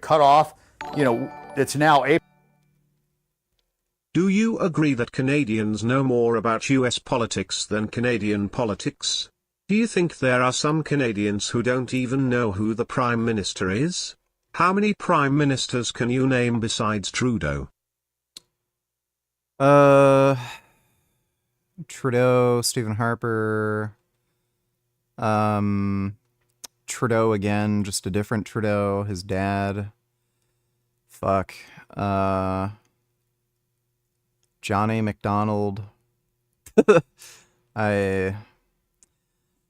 Cut off, it's now April. Do you agree that Canadians know more about US politics than Canadian politics? Do you think there are some Canadians who don't even know who the Prime Minister is? How many Prime Ministers can you name besides Trudeau? Trudeau, Stephen Harper, Trudeau again, just a different Trudeau, his dad. Fuck. John A. MacDonald. I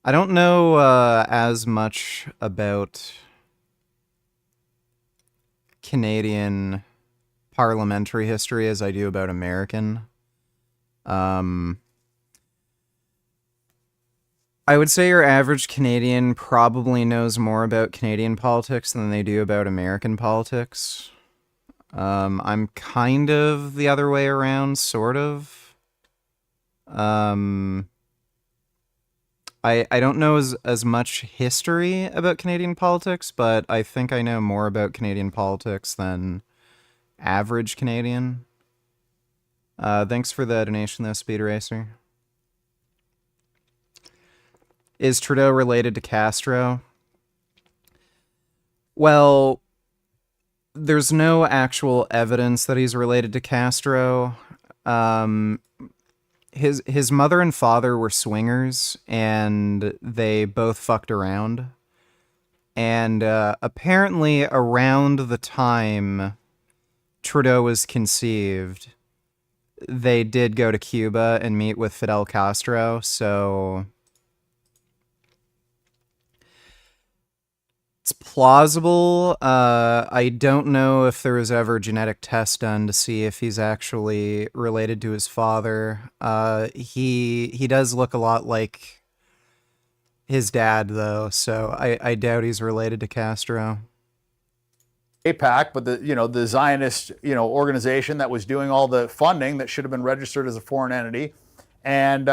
don't know as much about Canadian parliamentary history as I do about American. I would say your average Canadian probably knows more about Canadian politics than they do about American politics. I'm kind of the other way around, sort of. I don't know as much history about Canadian politics, but I think I know more about Canadian politics than average Canadian. Thanks for the donation, though, Speed Racer. Is Trudeau related to Castro? Well, there's no actual evidence that he's related to Castro. His mother and father were swingers, and they both fucked around. And apparently around the time Trudeau was conceived, they did go to Cuba and meet with Fidel Castro, so it's plausible. I don't know if there was ever a genetic test done to see if he's actually related to his father. He does look a lot like his dad, though, so I doubt he's related to Castro. AIPAC, but the Zionist organization that was doing all the funding that should have been registered as a foreign entity, and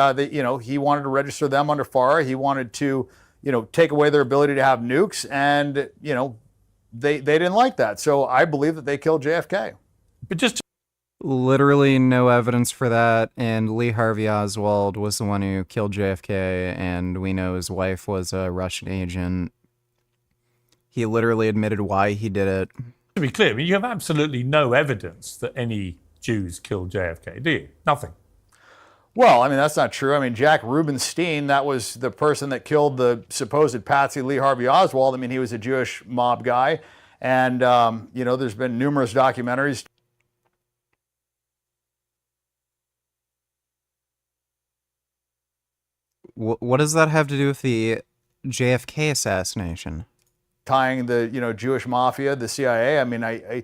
he wanted to register them under FARA. He wanted to take away their ability to have nukes, and they didn't like that. So I believe that they killed JFK. But just literally no evidence for that, and Lee Harvey Oswald was the one who killed JFK, and we know his wife was a Russian agent. He literally admitted why he did it. To be clear, I mean, you have absolutely no evidence that any Jews killed JFK, do you? Nothing. Well, I mean, that's not true. I mean, Jack Rubenstein, that was the person that killed the supposed patsy Lee Harvey Oswald. I mean, he was a Jewish mob guy. And, there's been numerous documentaries. What does that have to do with the JFK assassination? Tying the, Jewish mafia, the CIA. I mean, I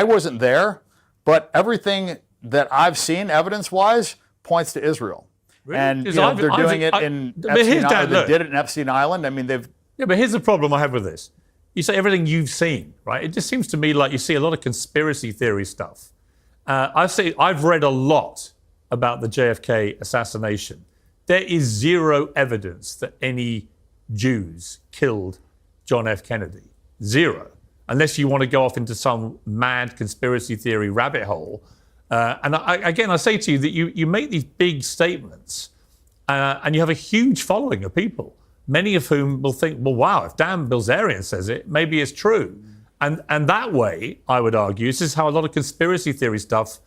wasn't there, but everything that I've seen evidence-wise points to Israel. Really? And they're doing it in Epstein Island. They did it in Epstein Island. I mean, Yeah, but here's the problem I have with this. You say everything you've seen, right? It just seems to me like you see a lot of conspiracy theory stuff. I've read a lot about the JFK assassination. There is zero evidence that any Jews killed John F. Kennedy. Zero. Unless you want to go off into some mad conspiracy theory rabbit hole. And I say to you that you make these big statements and you have a huge following of people, many of whom will think, well, wow, if Dan Bilzerian says it, maybe it's true. And that way, I would argue, this is how a lot of conspiracy theory stuff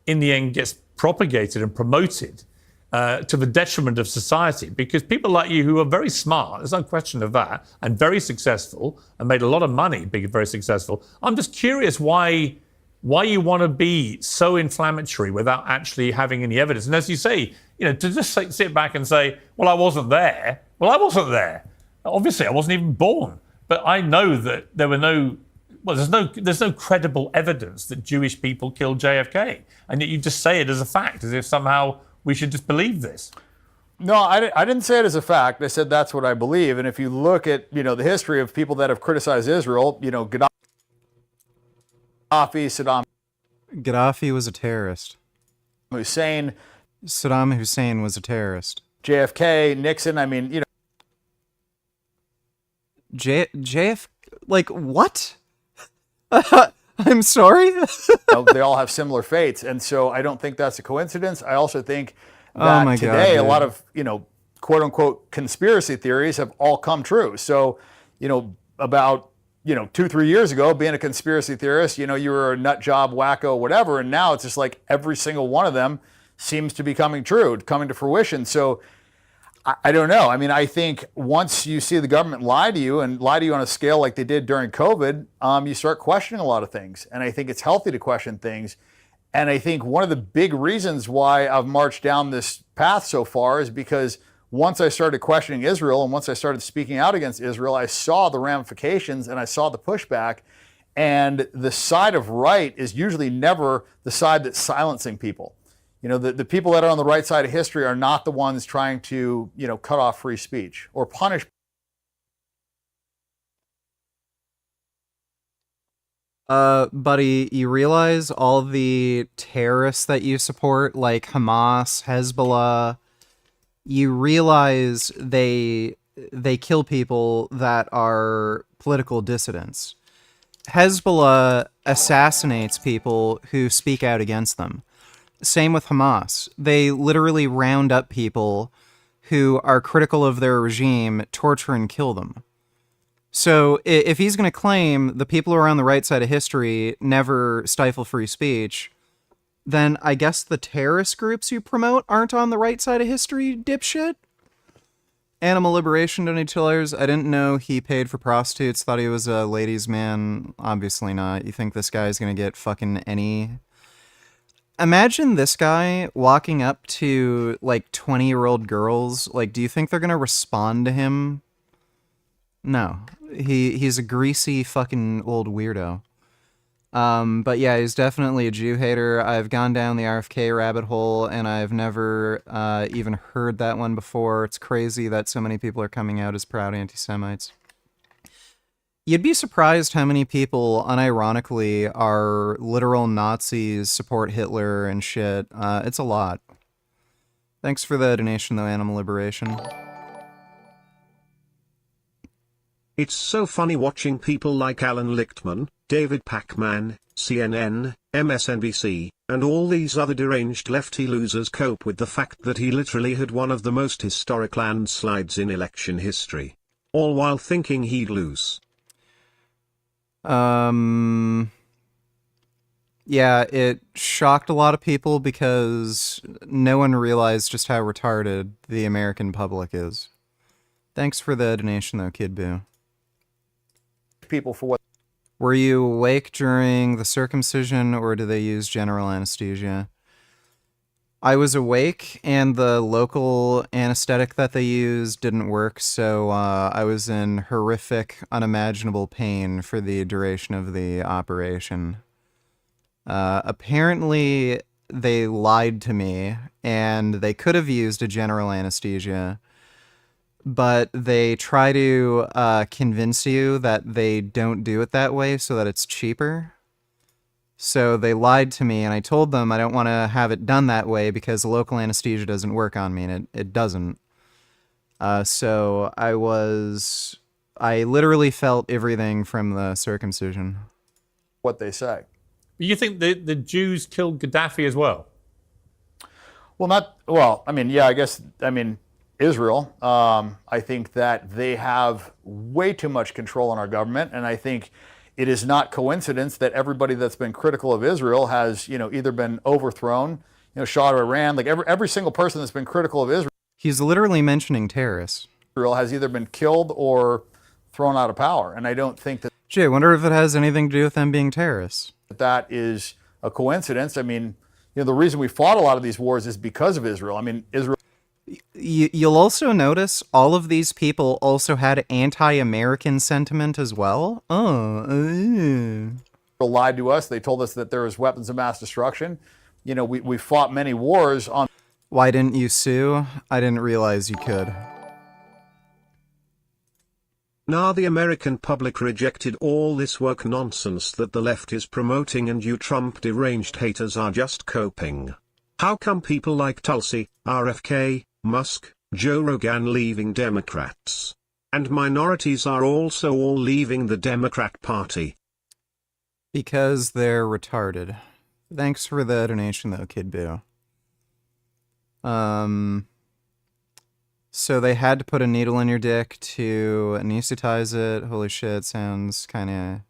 in the end gets propagated and promoted to the detriment of society, because people like you who are very smart, there's no question of that, and very successful and made a lot of money being very successful. I'm just curious why you want to be so inflammatory without actually having any evidence. And as you say, to just sit back and say, well, I wasn't there. Well, I wasn't there. Obviously, I wasn't even born. But I know that there's no credible evidence that Jewish people killed JFK. And yet you just say it as a fact, as if somehow we should just believe this. No, I didn't say it as a fact. I said that's what I believe. And if you look at, the history of people that have criticized Israel, Gaddafi, Saddam. Gaddafi was a terrorist. Hussein. Saddam Hussein was a terrorist. JFK, Nixon, I mean, JF, like, what? I'm sorry? They all have similar fates. And so I don't think that's a coincidence. I also think that today a lot of, quote unquote conspiracy theories have all come true. So, about 2-3 years ago, being a conspiracy theorist, you were a nut job, wacko, whatever. And now it's just like every single one of them seems to be coming true, coming to fruition. So I don't know. I mean, I think once you see the government lie to you and lie to you on a scale like they did during COVID, you start questioning a lot of things. And I think it's healthy to question things. And I think one of the big reasons why I've marched down this path so far is because once I started questioning Israel and once I started speaking out against Israel, I saw the ramifications and I saw the pushback. And the side of right is usually never the side that's silencing people. The people that are on the right side of history are not the ones trying to, cut off free speech or punish Buddy, you realize all the terrorists that you support, like Hamas, Hezbollah, you realize they kill people that are political dissidents. Hezbollah assassinates people who speak out against them. Same with Hamas. They literally round up people who are critical of their regime, torture and kill them. So if he's going to claim the people who are on the right side of history never stifle free speech, then I guess the terrorist groups you promote aren't on the right side of history, dipshit? Animal Liberation donated $2. I didn't know he paid for prostitutes. Thought he was a ladies' man. Obviously not. You think this guy's gonna get fucking any... Imagine this guy walking up to, like, 20-year-old girls. Like, do you think they're gonna respond to him? No. He's a greasy fucking old weirdo. But yeah, he's definitely a Jew hater. I've gone down the RFK rabbit hole, and I've never even heard that one before. It's crazy that so many people are coming out as proud anti-Semites. You'd be surprised how many people, unironically, are literal Nazis, support Hitler and shit. It's a lot. Thanks for the donation, though, Animal Liberation. It's so funny watching people like Alan Lichtman, David Pacman, CNN, MSNBC, and all these other deranged lefty losers cope with the fact that he literally had one of the most historic landslides in election history. All while thinking he'd lose. Yeah, it shocked a lot of people because no one realized just how retarded the American public is. Thanks for the donation, though, Kid Boo. People for what? Were you awake during the circumcision, or do they use general anesthesia? I was awake, and the local anesthetic that they used didn't work, so I was in horrific, unimaginable pain for the duration of the operation. Apparently, they lied to me, and they could have used a general anesthesia, but they try to convince you that they don't do it that way so that it's cheaper. So they lied to me, and I told them I don't want to have it done that way because the local anesthesia doesn't work on me, and it doesn't. So I literally felt everything from the circumcision. What they say. You think the Jews killed Gaddafi as well? Well, Israel. I think that they have way too much control in our government, and I think it is not coincidence that everybody that's been critical of Israel has, either been overthrown, Shah of Iran, like every single person that's been critical of Israel. He's literally mentioning terrorists. Israel has either been killed or thrown out of power, and I don't think that. Gee, I wonder if it has anything to do with them being terrorists. That is a coincidence. I mean, the reason we fought a lot of these wars is because of Israel. I mean, Israel. You'll also notice all of these people also had anti-American sentiment as well. Lied to us. They told us that there was weapons of mass destruction. We fought many wars on. Why didn't you sue? I didn't realize you could. Nah, the American public rejected all this woke nonsense that the left is promoting, and you Trump deranged haters are just coping. How come people like Tulsi, RFK, Musk, Joe Rogan leaving Democrats? And minorities are also all leaving the Democrat Party. Because they're retarded. Thanks for the donation, though, Kid Boo. So they had to put a needle in your dick to anesthetize it. Holy shit, sounds kind of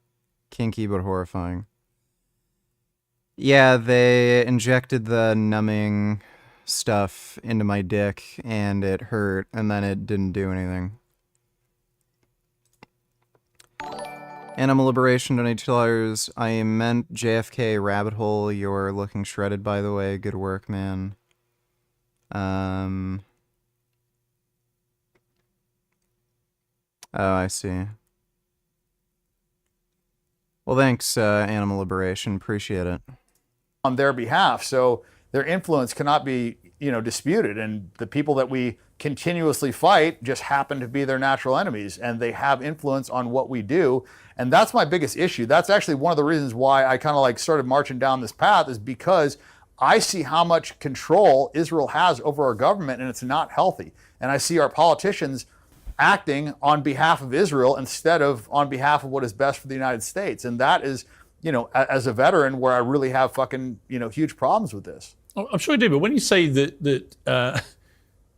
kinky but horrifying. Yeah, they injected the numbing stuff into my dick, and it hurt, and then it didn't do anything. Animal Liberation, donate $2. I meant JFK Rabbit Hole. You're looking shredded, by the way. Good work, man. Oh, I see. Well, thanks, Animal Liberation. Appreciate it. On their behalf, so their influence cannot be, disputed. And the people that we continuously fight just happen to be their natural enemies, and they have influence on what we do. And that's my biggest issue. That's actually one of the reasons why I kind of like started marching down this path, is because I see how much control Israel has over our government, and it's not healthy. And I see our politicians acting on behalf of Israel instead of on behalf of what is best for the United States. And that is, as a veteran, where I really have fucking, huge problems with this. I'm sure you do, but when you say that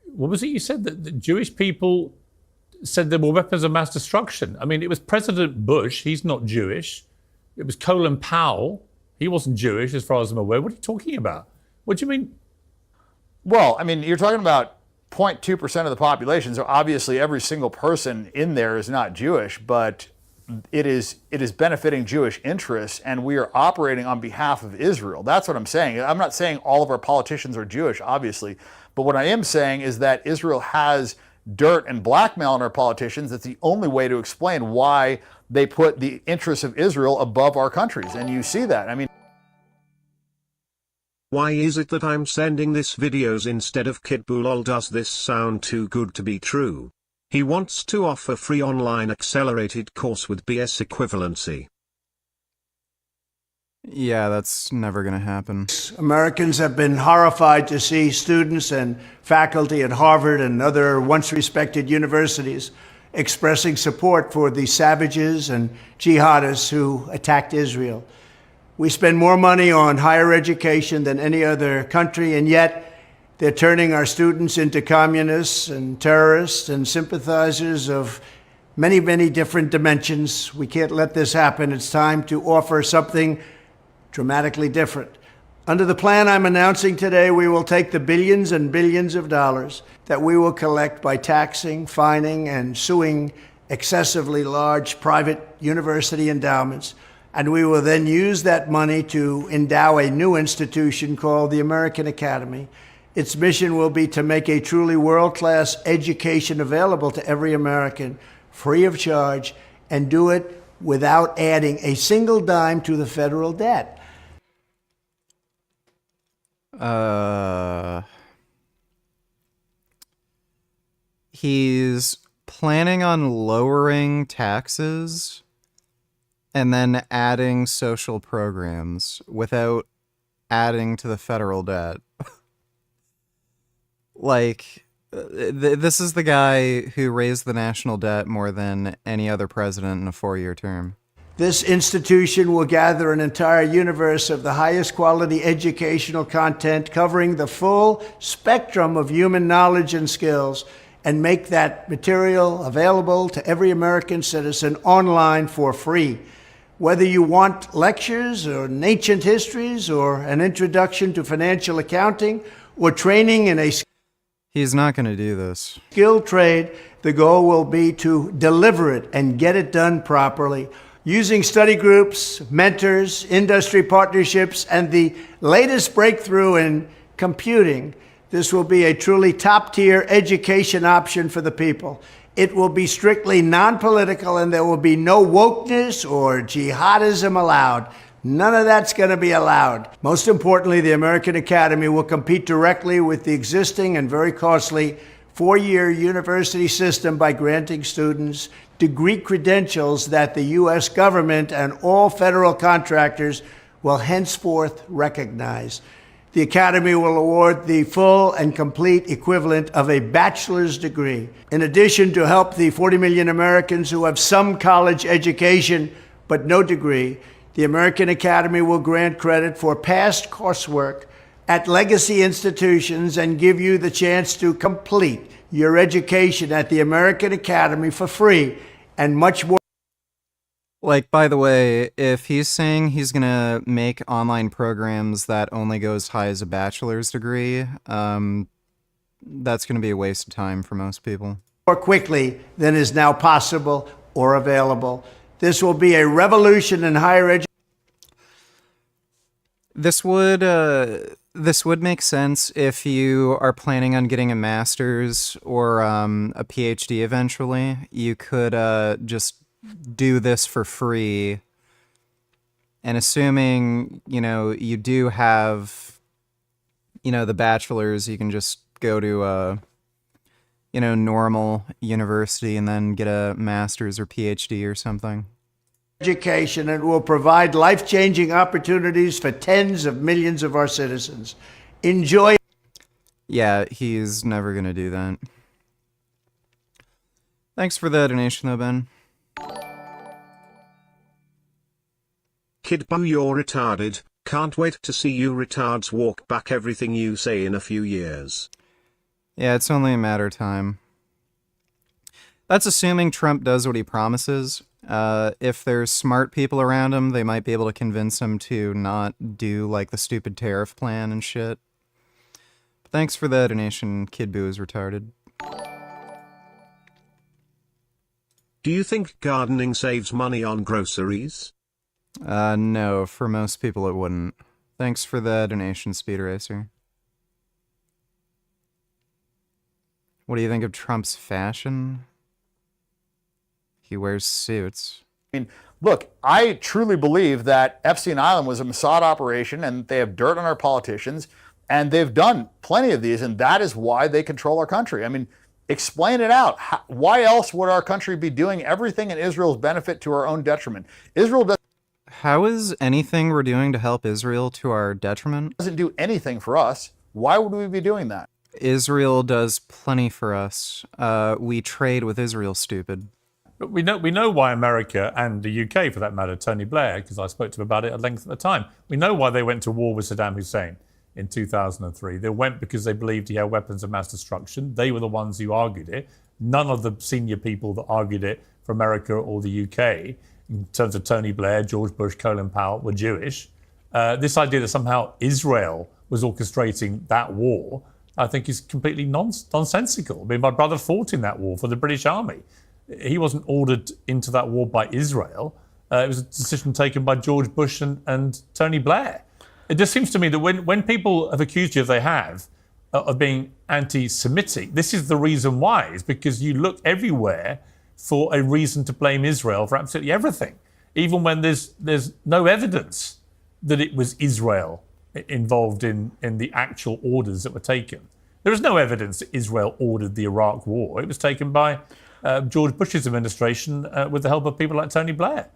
what was it you said? That Jewish people said there were weapons of mass destruction. I mean, it was President Bush. He's not Jewish. It was Colin Powell. He wasn't Jewish, as far as I'm aware. What are you talking about? What do you mean? Well, I mean, you're talking about 0.2% of the population. So obviously every single person in there is not Jewish, but it is benefiting Jewish interests, and we are operating on behalf of Israel. That's what I'm saying. I'm not saying all of our politicians are Jewish, obviously, but what I am saying is that Israel has dirt and blackmail on our politicians. That's the only way to explain why they put the interests of Israel above our countries, and you see that. I mean, why is it that I'm sending this videos instead of Kitbull? Does this sound too good to be true? He wants to offer free online accelerated course with BS equivalency. Yeah, that's never gonna happen. Americans have been horrified to see students and faculty at Harvard and other once respected universities expressing support for the savages and jihadists who attacked Israel. We spend more money on higher education than any other country, and yet they're turning our students into communists and terrorists and sympathizers of many, many different dimensions. We can't let this happen. It's time to offer something dramatically different. Under the plan I'm announcing today, we will take the billions and billions of dollars that we will collect by taxing, fining, and suing excessively large private university endowments, and we will then use that money to endow a new institution called the American Academy. Its mission will be to make a truly world-class education available to every American, free of charge, and do it without adding a single dime to the federal debt. He's planning on lowering taxes and then adding social programs without adding to the federal debt. Like, this is the guy who raised the national debt more than any other president in a 4-year term. This institution will gather an entire universe of the highest quality educational content covering the full spectrum of human knowledge and skills, and make that material available to every American citizen online for free. Whether you want lectures or ancient histories or an introduction to financial accounting or training in a He's not going to do this. skilled trade, the goal will be to deliver it and get it done properly. Using study groups, mentors, industry partnerships, and the latest breakthrough in computing, this will be a truly top-tier education option for the people. It will be strictly non-political, and there will be no wokeness or jihadism allowed. None of that's going to be allowed. Most importantly, the American Academy will compete directly with the existing and very costly 4-year university system by granting students degree credentials that the U.S. government and all federal contractors will henceforth recognize. The Academy will award the full and complete equivalent of a bachelor's degree. In addition, to help the 40 million Americans who have some college education but no degree, the American Academy will grant credit for past coursework at legacy institutions and give you the chance to complete your education at the American Academy for free and much more. Like, by the way, if he's saying he's going to make online programs that only go as high as a bachelor's degree, that's going to be a waste of time for most people. More quickly than is now possible or available. This will be a revolution in higher education. This would make sense if you are planning on getting a master's or a PhD eventually. You could just do this for free. And assuming, you do have, you know, the bachelor's, you can just go to, you know, normal university and then get a master's or PhD or something. Education, and will provide life-changing opportunities for tens of millions of our citizens. Enjoy. Yeah, he's never gonna do that. Thanks for the donation though, Ben. Kid Boo, you're retarded. Can't wait to see you retards walk back everything you say in a few years. Yeah, it's only a matter of time. That's assuming Trump does what he promises. If there's smart people around him, they might be able to convince him to not do, like, the stupid tariff plan and shit. But thanks for the donation, Kid Boo is retarded. Do you think gardening saves money on groceries? No, for most people it wouldn't. Thanks for the donation, Speed Racer. What do you think of Trump's fashion? He wears suits. I mean, look, I truly believe that Epstein Island was a Mossad operation and they have dirt on our politicians and they've done plenty of these and that is why they control our country. I mean, explain it out. Why else would our country be doing everything in Israel's benefit to our own detriment? How is anything we're doing to help Israel to our detriment? Doesn't do anything for us. Why would we be doing that? Israel does plenty for us. We trade with Israel, stupid. But we know why America and the UK, for that matter, Tony Blair, because I spoke to him about it at length at the time. We know why they went to war with Saddam Hussein in 2003. They went because they believed he had weapons of mass destruction. They were the ones who argued it. None of the senior people that argued it for America or the UK, in terms of Tony Blair, George Bush, Colin Powell, were Jewish. This idea that somehow Israel was orchestrating that war, I think is completely nonsensical. I mean, my brother fought in that war for the British Army. He wasn't ordered into that war by Israel. It was a decision taken by George Bush and Tony Blair. It just seems to me that when people have accused you, if they have, of being anti-Semitic, this is the reason why. It's because you look everywhere for a reason to blame Israel for absolutely everything, even when there's no evidence that it was Israel involved in the actual orders that were taken. There is no evidence that Israel ordered the Iraq war. It was taken by George Bush's administration with the help of people like Tony Blair.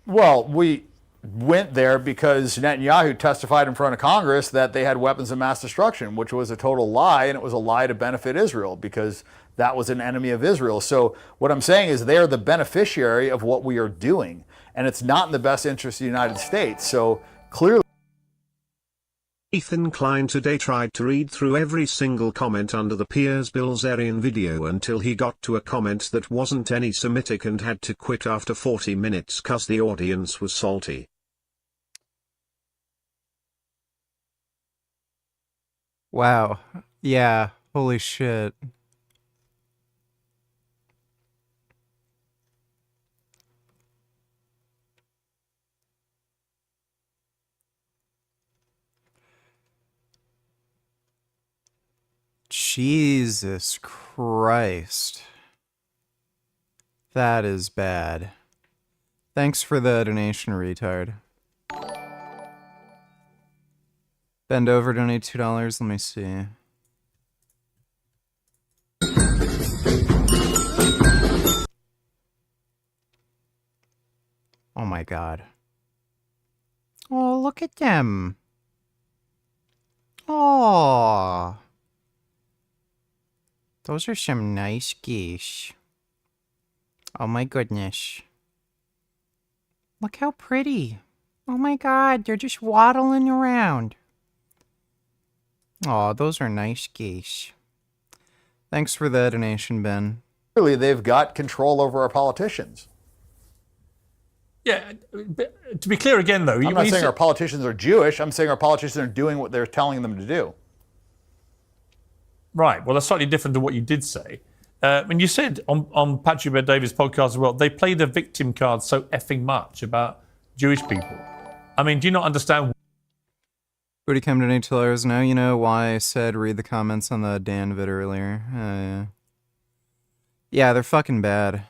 Well, we went there because Netanyahu testified in front of Congress that they had weapons of mass destruction, which was a total lie, and it was a lie to benefit Israel because that was an enemy of Israel. So what I'm saying is they're the beneficiary of what we are doing, and it's not in the best interest of the United States. So clearly, Ethan Klein today tried to read through every single comment under the Piers Bilzerian video until he got to a comment that wasn't any Semitic and had to quit after 40 minutes cause the audience was salty. Wow. Yeah. Holy shit. Jesus Christ. That is bad. Thanks for the donation, retard. Bend over, donate $2. Let me see. Oh my god. Oh, look at them. Oh. Those are some nice geese. Oh my goodness. Look how pretty. Oh my god, they're just waddling around. Oh, those are nice geese. Thanks for the donation, Ben. clearly they've got control over our politicians. Yeah, to be clear again, though, I'm not saying our politicians are Jewish. I'm saying our politicians are doing what they're telling them to do. Right. Well, that's slightly different to what you did say. When you said on Patrick Bet Davis' podcast as well, they play the victim card so effing much about Jewish people. I mean, do you not understand? Booty come to $8 now. You know why I said read the comments on the Dan vid earlier. Yeah, they're fucking bad.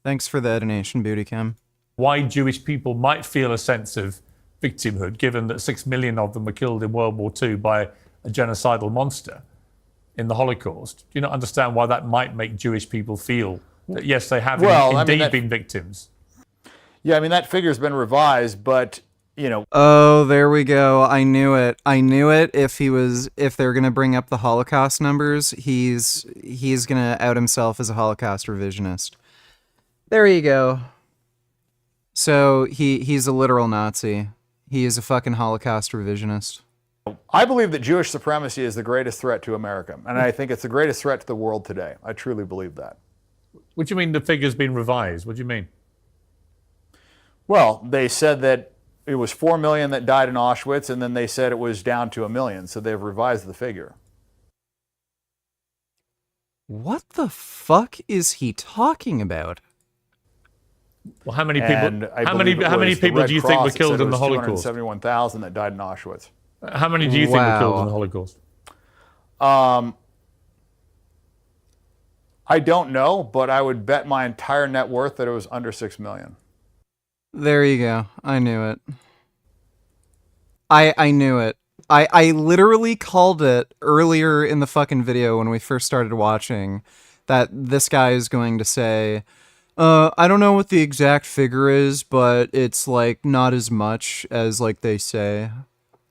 Thanks for the donation, Booty Cam. Why Jewish people might feel a sense of victimhood, given that 6 million of them were killed in World War II by a genocidal monster in the Holocaust. Do you not understand why that might make Jewish people feel that, yes, they have indeed been victims? Yeah, I mean, that figure's been revised, but, you know... Oh, there we go. I knew it. I knew it. If they're going to bring up the Holocaust numbers, he's going to out himself as a Holocaust revisionist. There you go. So he's a literal Nazi. He is a fucking Holocaust revisionist. I believe that Jewish supremacy is the greatest threat to America, and I think it's the greatest threat to the world today. I truly believe that. What do you mean the figure's been revised? What do you mean? Well, they said that it was 4 million that died in Auschwitz, and then they said it was down to 1 million, so they've revised the figure. What the fuck is he talking about? Well, how many people? How many people do you think were killed in the Holocaust? 271,000 that died in Auschwitz. How many do you think were killed in the Holocaust? I don't know, but I would bet my entire net worth that it was under 6 million. There you go. I knew it. I knew it. I literally called it earlier in the fucking video when we first started watching that this guy is going to say, I don't know what the exact figure is, but it's like not as much as like they say.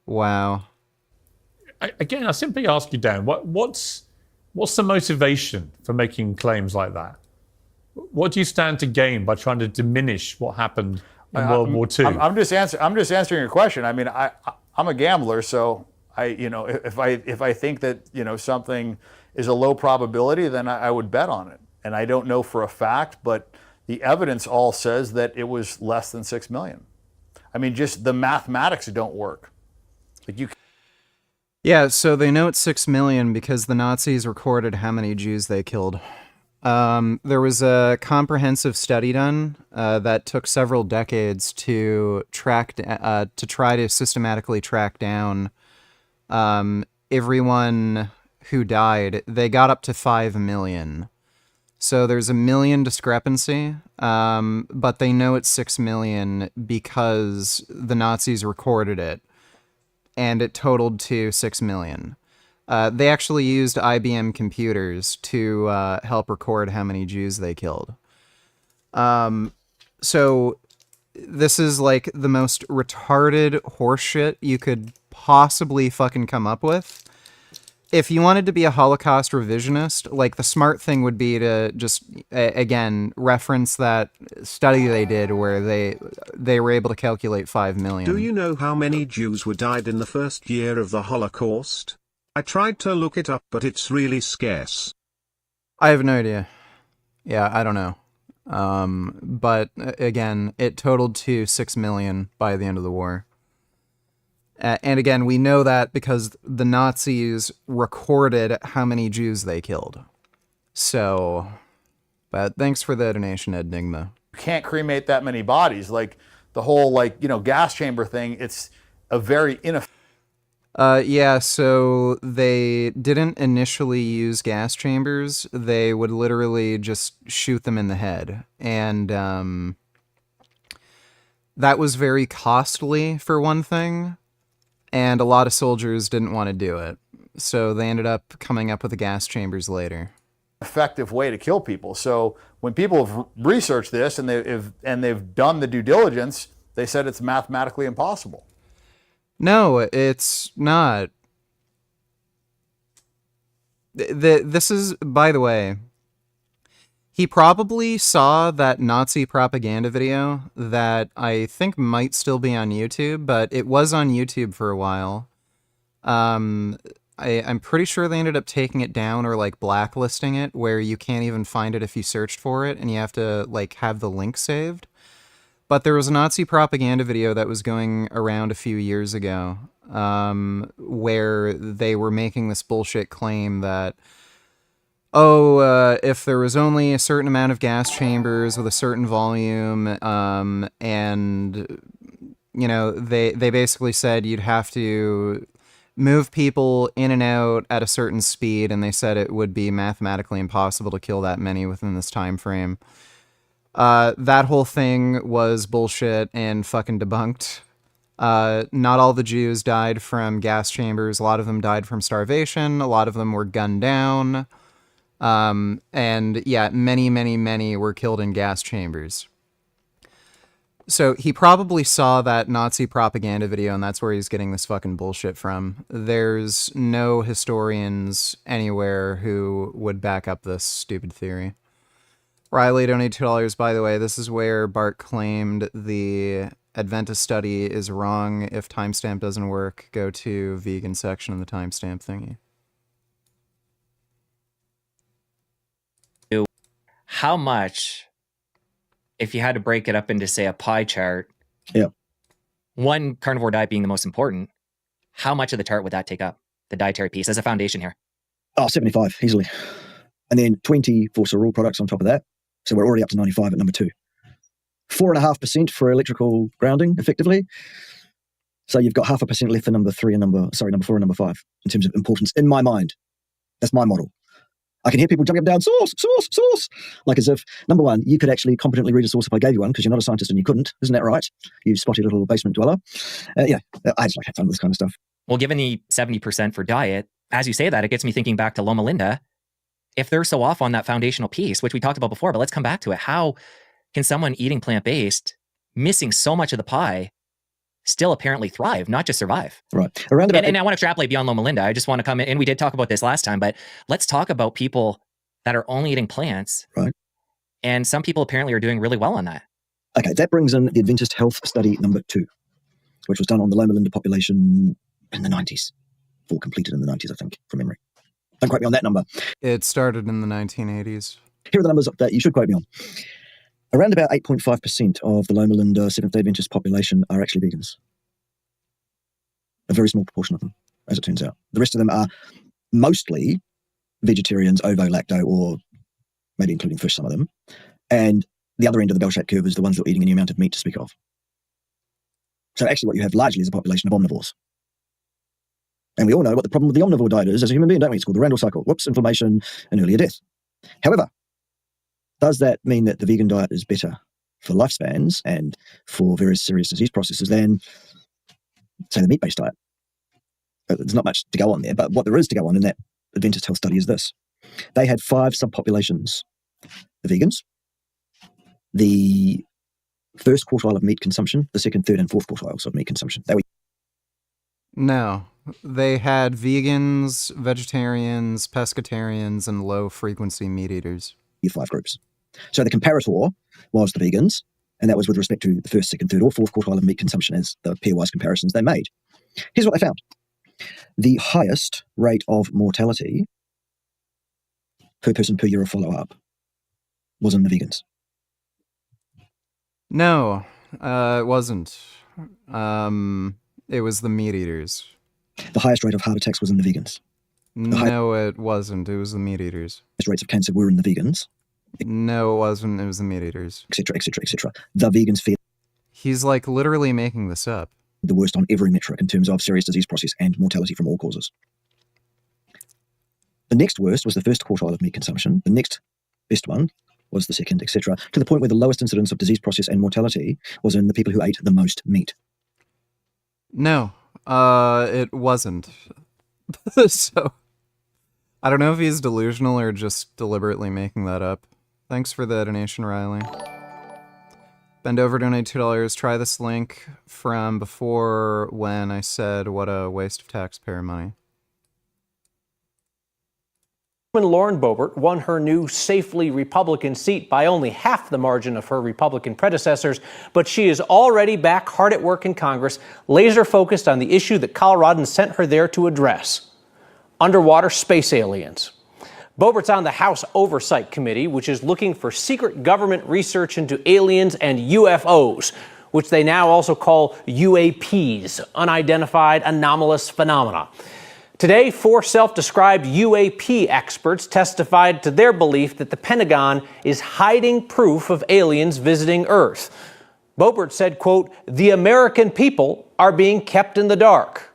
Wow. Again, I simply ask you, Dan, what's the motivation for making claims like that? What do you stand to gain by trying to diminish what happened in World War II? I'm just answering your question. I mean, I'm a gambler, so if I think that something is a low probability, then I would bet on it. And I don't know for a fact, but the evidence all says that it was less than 6 million. I mean, just the mathematics don't work. Yeah, so they know it's 6 million because the Nazis recorded how many Jews they killed. There was a comprehensive study done that took several decades to try to systematically track down everyone who died. They got up to 5 million. So there's a 1 million discrepancy, but they know it's 6 million because the Nazis recorded it, and it totaled to 6 million. They actually used IBM computers to help record how many Jews they killed. So this is like the most retarded horseshit you could possibly fucking come up with. If you wanted to be a Holocaust revisionist, like the smart thing would be to just, again, reference that study they did where they were able to calculate 5 million. Do you know how many Jews were died in the first year of the Holocaust? I tried to look it up, but it's really scarce. I have no idea. Yeah, I don't know. But again, it totaled to 6 million by the end of the war. And again, we know that because the Nazis recorded how many Jews they killed. So, but thanks for the donation, Enigma. You can't cremate that many bodies. Like the whole gas chamber thing, it's a very ineffective. Yeah, so they didn't initially use gas chambers. They would literally just shoot them in the head. And that was very costly for one thing. And a lot of soldiers didn't want to do it. So they ended up coming up with the gas chambers later. Effective way to kill people. So when people have researched this and they've done the due diligence, they said it's mathematically impossible. No, it's not. This is, by the way, he probably saw that Nazi propaganda video that I think might still be on YouTube, but it was on YouTube for a while. I'm pretty sure they ended up taking it down or like blacklisting it, where you can't even find it if you searched for it, and you have to like have the link saved. But there was a Nazi propaganda video that was going around a few years ago, where they were making this bullshit claim that, if there was only a certain amount of gas chambers with a certain volume, and, they basically said you'd have to move people in and out at a certain speed, and they said it would be mathematically impossible to kill that many within this time frame. That whole thing was bullshit and fucking debunked. Not all the Jews died from gas chambers. A lot of them died from starvation. A lot of them were gunned down. And yeah, many were killed in gas chambers. So he probably saw that Nazi propaganda video, and that's where he's getting this fucking bullshit from. There's no historians anywhere who would back up this stupid theory. Riley donated $2, by the way. This is where Bart claimed the Adventist study is wrong. If timestamp doesn't work, go to vegan section in the timestamp thingy. How much, if you had to break it up into, say, a pie chart, one carnivore diet being the most important, how much of the chart would that take up? The dietary piece as a foundation here? Oh, 75, easily. And then 20 for cereal products on top of that. So we're already up to 95 at number 2. 4.5% for electrical grounding, effectively. So you've got 0.5% left for number 4 and number 5 in terms of importance in my mind. That's my model. I can hear people jumping up and down, source. Like as if, number one, you could actually competently read a source if I gave you one, because you're not a scientist and you couldn't. Isn't that right? You spotty little basement dweller. I just like have fun with this kind of stuff. Well, given the 70% for diet, as you say that, it gets me thinking back to Loma Linda. If they're so off on that foundational piece, which we talked about before, but let's come back to it. How can someone eating plant-based, missing so much of the pie, still apparently thrive, not just survive? Right. And I want to extrapolate beyond Loma Linda. I just want to come in, and we did talk about this last time, but let's talk about people that are only eating plants. Right. And some people apparently are doing really well on that. Okay, that brings in the Adventist Health Study number 2, which was done on the Loma Linda population in the 90s. All completed in the 90s, I think, from memory. Don't quote me on that number. It started in the 1980s. Here are the numbers that you should quote me on. Around about 8.5% of the Loma Linda Seventh-day Adventist population are actually vegans. A very small proportion of them, as it turns out. The rest of them are mostly vegetarians, ovo, lacto, or maybe including fish, some of them. And the other end of the bell-shaped curve is the ones that are eating any amount of meat to speak of. So actually what you have largely is a population of omnivores. And we all know what the problem with the omnivore diet is as a human being, don't we? It's called the Randall cycle. Whoops, inflammation and earlier death. However, does that mean that the vegan diet is better for lifespans and for various serious disease processes than, say, the meat-based diet? There's not much to go on there, but what there is to go on in that Adventist Health Study is this. They had 5 subpopulations. The vegans, the first quartile of meat consumption, the second, third, and fourth quartiles of meat consumption. No. They had vegans, vegetarians, pescatarians, and low-frequency meat eaters. 5 groups. So the comparator was the vegans, and that was with respect to the first, second, third, or fourth quartile of meat consumption as the pairwise comparisons they made. Here's what they found. The highest rate of mortality per person per year of follow-up was in the vegans. No, it wasn't. It was the meat eaters. The highest rate of heart attacks was in the vegans. No, it wasn't. It was the meat eaters. The rates of cancer were in the vegans. No, it wasn't. It was the meat eaters. Etc., etc., etc. The vegans fared. He's like literally making this up. The worst on every metric in terms of serious disease process and mortality from all causes. The next worst was the first quartile of meat consumption. The next best one was the second, etc., to the point where the lowest incidence of disease process and mortality was in the people who ate the most meat. No, it wasn't. So, I don't know if he's delusional or just deliberately making that up. Thanks for the donation, Riley. Bend over, donate $2. Try this link from before when I said what a waste of taxpayer money. Lauren Boebert won her new safely Republican seat by only half the margin of her Republican predecessors, but she is already back hard at work in Congress, laser focused on the issue that Coloradans sent her there to address: underwater space aliens. Boebert's on the House Oversight Committee, which is looking for secret government research into aliens and UFOs, which they now also call UAPs, unidentified anomalous phenomena. Today, 4 self-described UAP experts testified to their belief that the Pentagon is hiding proof of aliens visiting Earth. Boebert said, quote, "The American people are being kept in the dark."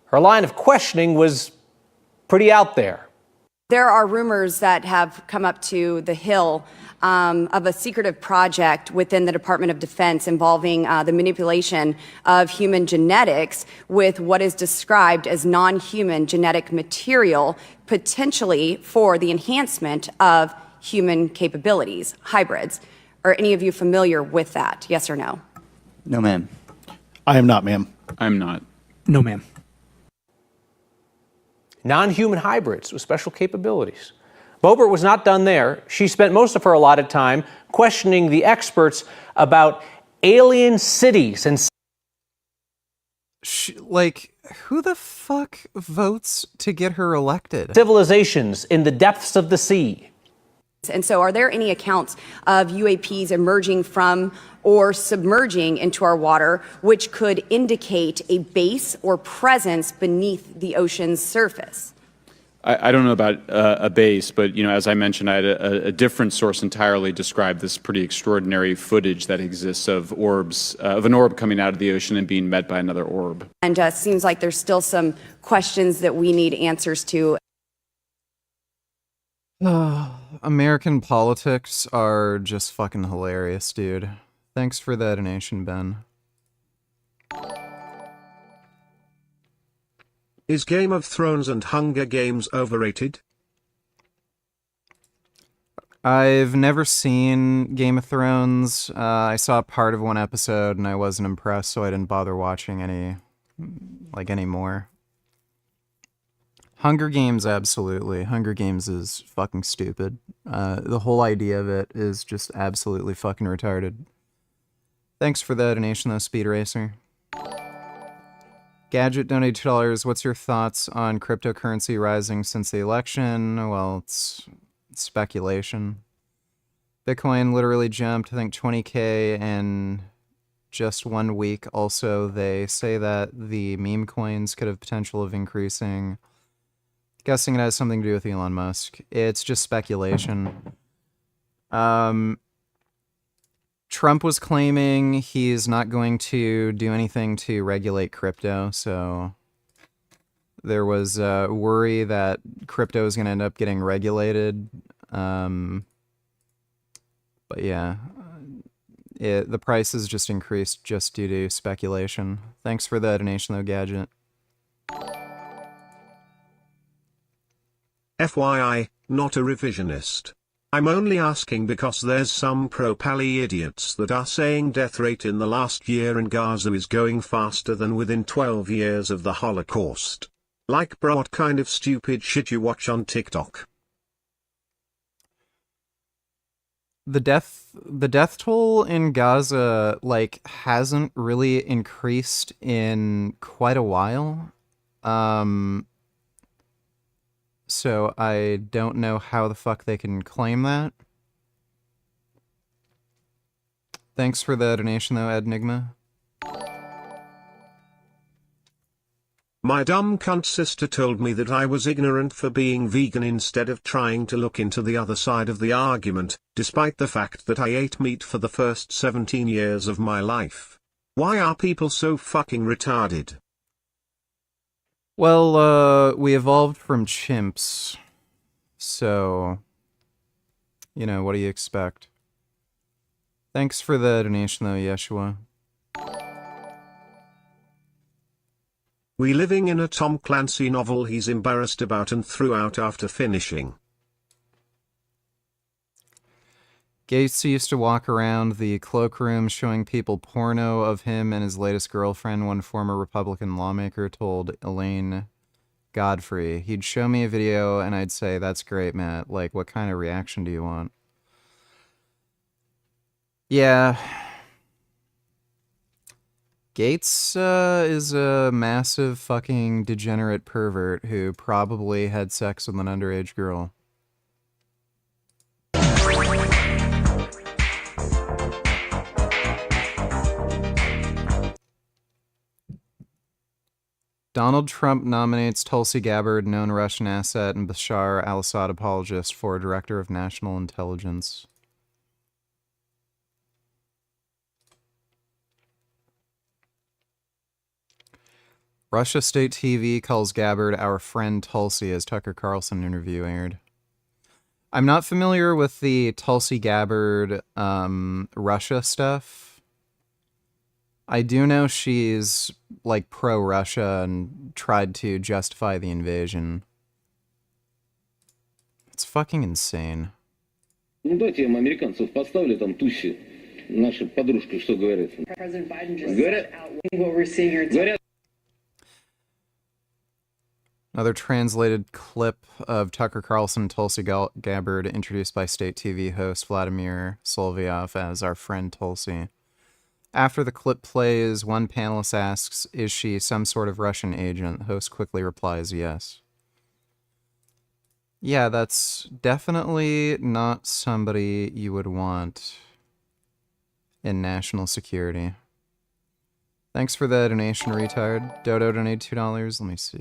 Her line of questioning was pretty out there. There are rumors that have come up to the Hill of a secretive project within the Department of Defense involving the manipulation of human genetics with what is described as non-human genetic material, potentially for the enhancement of human capabilities, hybrids. Are any of you familiar with that? Yes or no? No, ma'am. I am not, ma'am. I'm not. No, ma'am. Non-human hybrids with special capabilities. Boebert was not done there. She spent most of her allotted time questioning the experts about alien cities and... Like, who the fuck votes to get her elected? civilizations in the depths of the sea. And so are there any accounts of UAPs emerging from or submerging into our water which could indicate a base or presence beneath the ocean's surface? I don't know about a base, but as I mentioned, I had a different source entirely describe this pretty extraordinary footage that exists of orbs, of an orb coming out of the ocean and being met by another orb. And seems like there's still some questions that we need answers to. American politics are just fucking hilarious, dude. Thanks for that donation, Ben. Is Game of Thrones and Hunger Games overrated? I've never seen Game of Thrones. I saw part of one episode and I wasn't impressed, so I didn't bother watching any more. Hunger Games, absolutely. Hunger Games is fucking stupid. The whole idea of it is just absolutely fucking retarded. Thanks for the donation, though, Speed Racer. Gadget donated $2. What's your thoughts on cryptocurrency rising since the election? Well, it's speculation. Bitcoin literally jumped, I think, 20K in just 1 week. Also, they say that the meme coins could have potential of increasing. Guessing it has something to do with Elon Musk. It's just speculation. Trump was claiming he's not going to do anything to regulate crypto, so there was worry that crypto is going to end up getting regulated. But yeah, the price has just increased just due to speculation. Thanks for the donation, though, Gadget. FYI, not a revisionist. I'm only asking because there's some pro-Pally idiots that are saying death rate in the last year in Gaza is going faster than within 12 years of the Holocaust. Like, bro, what kind of stupid shit you watch on TikTok? The death toll in Gaza, hasn't really increased in quite a while. So I don't know how the fuck they can claim that. Thanks for the donation, though, Enigma. My dumb cunt sister told me that I was ignorant for being vegan instead of trying to look into the other side of the argument, despite the fact that I ate meat for the first 17 years of my life. Why are people so fucking retarded? Well, we evolved from chimps, so, what do you expect? Thanks for the donation, though, Yeshua. We living in a Tom Clancy novel he's embarrassed about and threw out after finishing. Gates used to walk around the cloakroom showing people porno of him and his latest girlfriend, one former Republican lawmaker told Elaine Godfrey. He'd show me a video and I'd say, "That's great, Matt. Like, what kind of reaction do you want?" Yeah. Gates is a massive fucking degenerate pervert who probably had sex with an underage girl. Donald Trump nominates Tulsi Gabbard, known Russian asset and Bashar al-Assad apologist, for Director of National Intelligence. Russia State TV calls Gabbard our friend Tulsi as Tucker Carlson interview aired. I'm not familiar with the Tulsi Gabbard Russia stuff. I do know she's like pro-Russia and tried to justify the invasion. It's fucking insane. Ну дайте им американцев подставили там тущи. Наша подружка что говорит? President Biden just said what we're seeing here. Говорят. Another translated clip of Tucker Carlson and Tulsi Gabbard introduced by State TV host Vladimir Solovyov as our friend Tulsi. After the clip plays, one panelist asks, "Is she some sort of Russian agent?" The host quickly replies, "Yes." Yeah, that's definitely not somebody you would want in national security. Thanks for the donation, retard. Dodo donated $2. Let me see.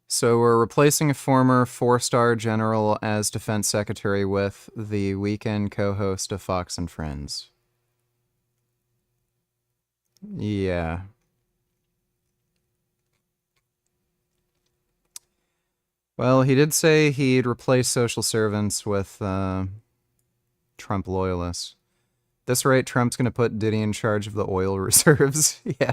So we're replacing a former 4-star general as defense secretary with the weekend co-host of Fox and Friends. Yeah. Well, he did say he'd replace social servants with Trump loyalists. At this rate, Trump's going to put Diddy in charge of the oil reserves. Yeah.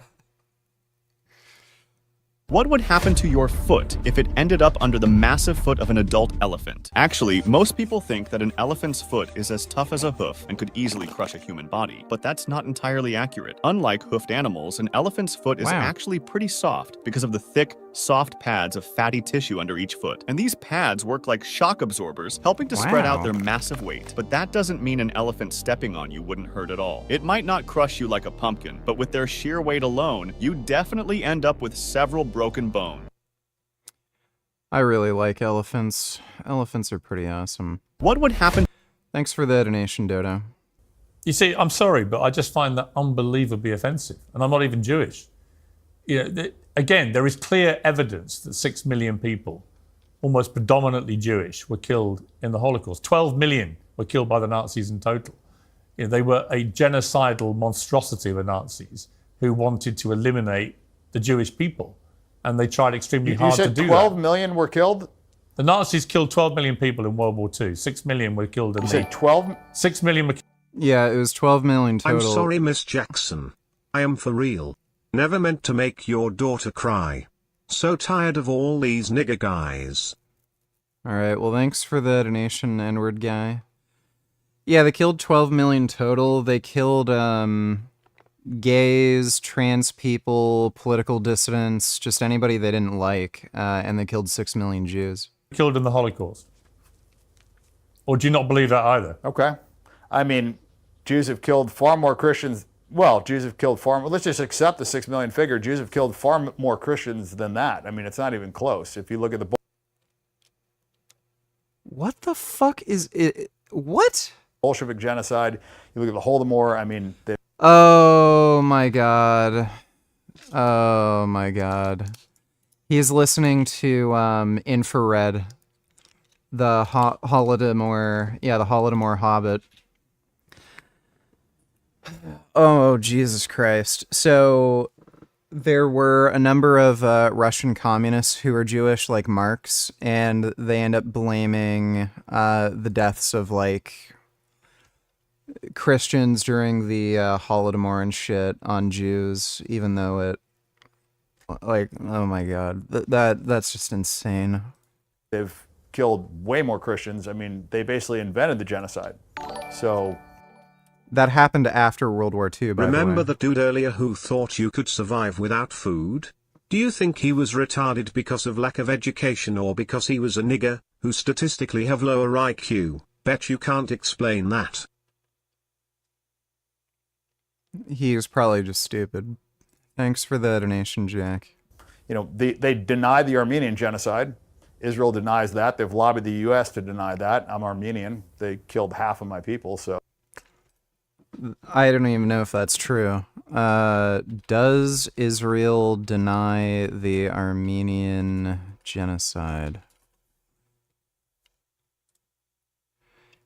What would happen to your foot if it ended up under the massive foot of an adult elephant? Actually, most people think that an elephant's foot is as tough as a hoof and could easily crush a human body, but that's not entirely accurate. Unlike hoofed animals, an elephant's foot is actually pretty soft because of the thick, soft pads of fatty tissue under each foot. And these pads work like shock absorbers, helping to spread out their massive weight. But that doesn't mean an elephant stepping on you wouldn't hurt at all. It might not crush you like a pumpkin, but with their sheer weight alone, you definitely end up with several broken bones. I really like elephants. Elephants are pretty awesome. What would happen? Thanks for the donation, Dodo. You see, I'm sorry, but I just find that unbelievably offensive. And I'm not even Jewish. You know, again, there is clear evidence that 6 million people, almost predominantly Jewish, were killed in the Holocaust. 12 million were killed by the Nazis in total. You know, they were a genocidal monstrosity of the Nazis who wanted to eliminate the Jewish people. And they tried extremely hard to do that. You said 12 million were killed? The Nazis killed 12 million people in World War II. 6 million were killed in You said 12? 6 million were Yeah, it was 12 million total. I'm sorry, Miss Jackson. I am for real. Never meant to make your daughter cry. So tired of all these nigger guys. Alright, well thanks for the donation, N-word guy. Yeah, they killed 12 million total. They killed, gays, trans people, political dissidents, just anybody they didn't like, and they killed 6 million Jews. Killed in the Holocaust. Or do you not believe that either? Okay. I mean, Jews have killed far more Christians. Well, Jews have killed far more. Let's just accept the 6 million figure. Jews have killed far more Christians than that. I mean, it's not even close. If you look at the... What the fuck is it? What? Bolshevik genocide. You look at the Holodomor. I mean... Oh my god. Oh my god. He's listening to Infrared. The Holodomor. Yeah, the Holodomor Hobbit. Oh, Jesus Christ. So, there were a number of Russian communists who were Jewish, like Marx, and they end up blaming the deaths of, like, Christians during the Holodomor and shit on Jews, even though it, like, oh my god, that's just insane. They've killed way more Christians. I mean, they basically invented the genocide. So... That happened after World War II, by the way. Remember that dude earlier who thought you could survive without food? Do you think he was retarded because of lack of education or because he was a nigger, who statistically have lower IQ? Bet you can't explain that. He was probably just stupid. Thanks for the donation, Jack. You know, they deny the Armenian genocide. Israel denies that. They've lobbied the U.S. to deny that. I'm Armenian. They killed half of my people, so... I don't even know if that's true. Does Israel deny the Armenian genocide?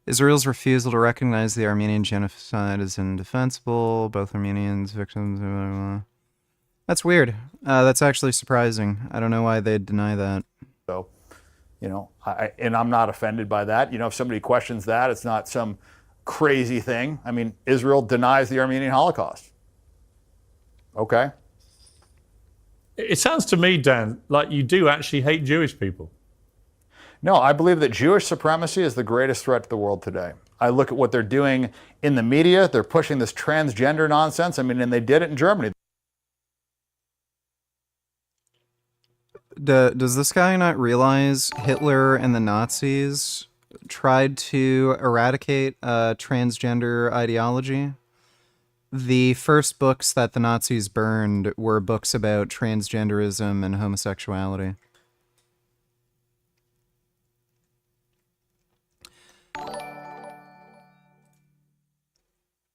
Israel's refusal to recognize the Armenian genocide is indefensible. Both Armenians, victims. Blah, blah, blah. That's weird. That's actually surprising. I don't know why they'd deny that. So, and I'm not offended by that. If somebody questions that, it's not some crazy thing. I mean, Israel denies the Armenian Holocaust. Okay. It sounds to me, Dan, like you do actually hate Jewish people. No, I believe that Jewish supremacy is the greatest threat to the world today. I look at what they're doing in the media. They're pushing this transgender nonsense. I mean, and they did it in Germany. Does this guy not realize Hitler and the Nazis tried to eradicate transgender ideology? The first books that the Nazis burned were books about transgenderism and homosexuality.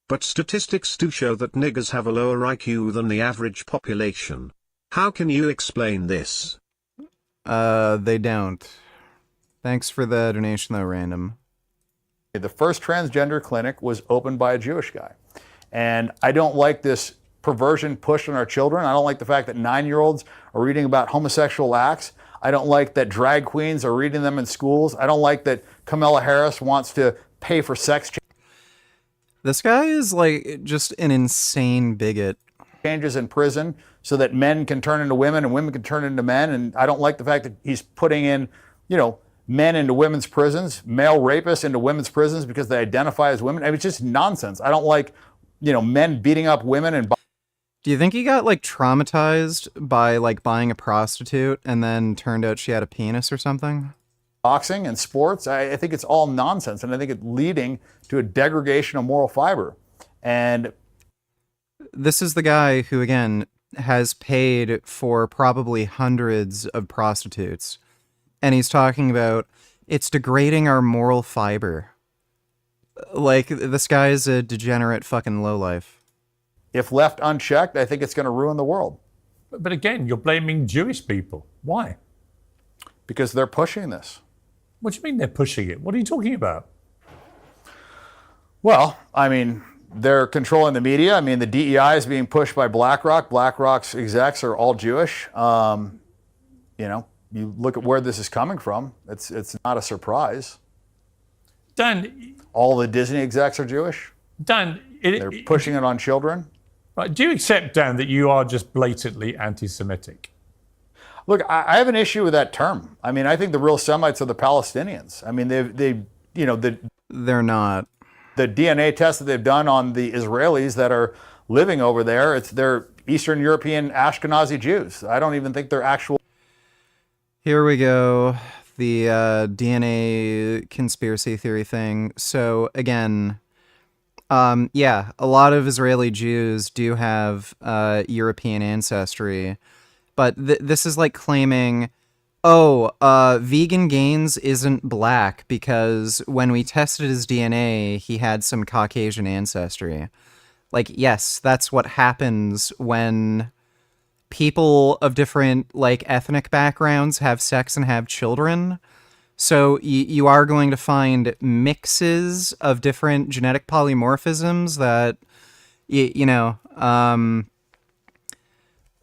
But statistics do show that niggers have a lower IQ than the average population. How can you explain this? They don't. Thanks for the donation, though, Random. The first transgender clinic was opened by a Jewish guy. And I don't like this perversion pushed on our children. I don't like the fact that 9-year-olds are reading about homosexual acts. I don't like that drag queens are reading them in schools. I don't like that Kamala Harris wants to pay for sex This guy is like just an insane bigot. Changes in prison so that men can turn into women and women can turn into men. And I don't like the fact that he's putting in, men into women's prisons, male rapists into women's prisons because they identify as women. I mean, it's just nonsense. I don't like, men beating up women and. Do you think he got like traumatized by like buying a prostitute and then turned out she had a penis or something? Boxing and sports, I think it's all nonsense, and I think it's leading to a degradation of moral fiber. And this is the guy who, again, has paid for probably hundreds of prostitutes, and he's talking about it's degrading our moral fiber. Like, this guy is a degenerate fucking lowlife. If left unchecked, I think it's going to ruin the world. But again, you're blaming Jewish people. Why? Because they're pushing this. What do you mean they're pushing it? What are you talking about? Well, I mean, they're controlling the media. I mean, the DEI is being pushed by BlackRock. BlackRock's execs are all Jewish. You look at where this is coming from. It's not a surprise. Dan, all the Disney execs are Jewish. Dan, they're pushing it on children. Right? Do you accept, Dan, that you are just blatantly anti-Semitic? Look, I have an issue with that term. I mean, I think the real Semites are the Palestinians. I mean, they're not. The DNA tests that they've done on the Israelis that are living over there, they're Eastern European Ashkenazi Jews. I don't even think they're actual. Here we go. The DNA conspiracy theory thing. So again, a lot of Israeli Jews do have European ancestry. But this is like claiming, Vegan Gaines isn't black because when we tested his DNA, he had some Caucasian ancestry. Like, yes, that's what happens when people of different, like, ethnic backgrounds have sex and have children. So you are going to find mixes of different genetic polymorphisms that,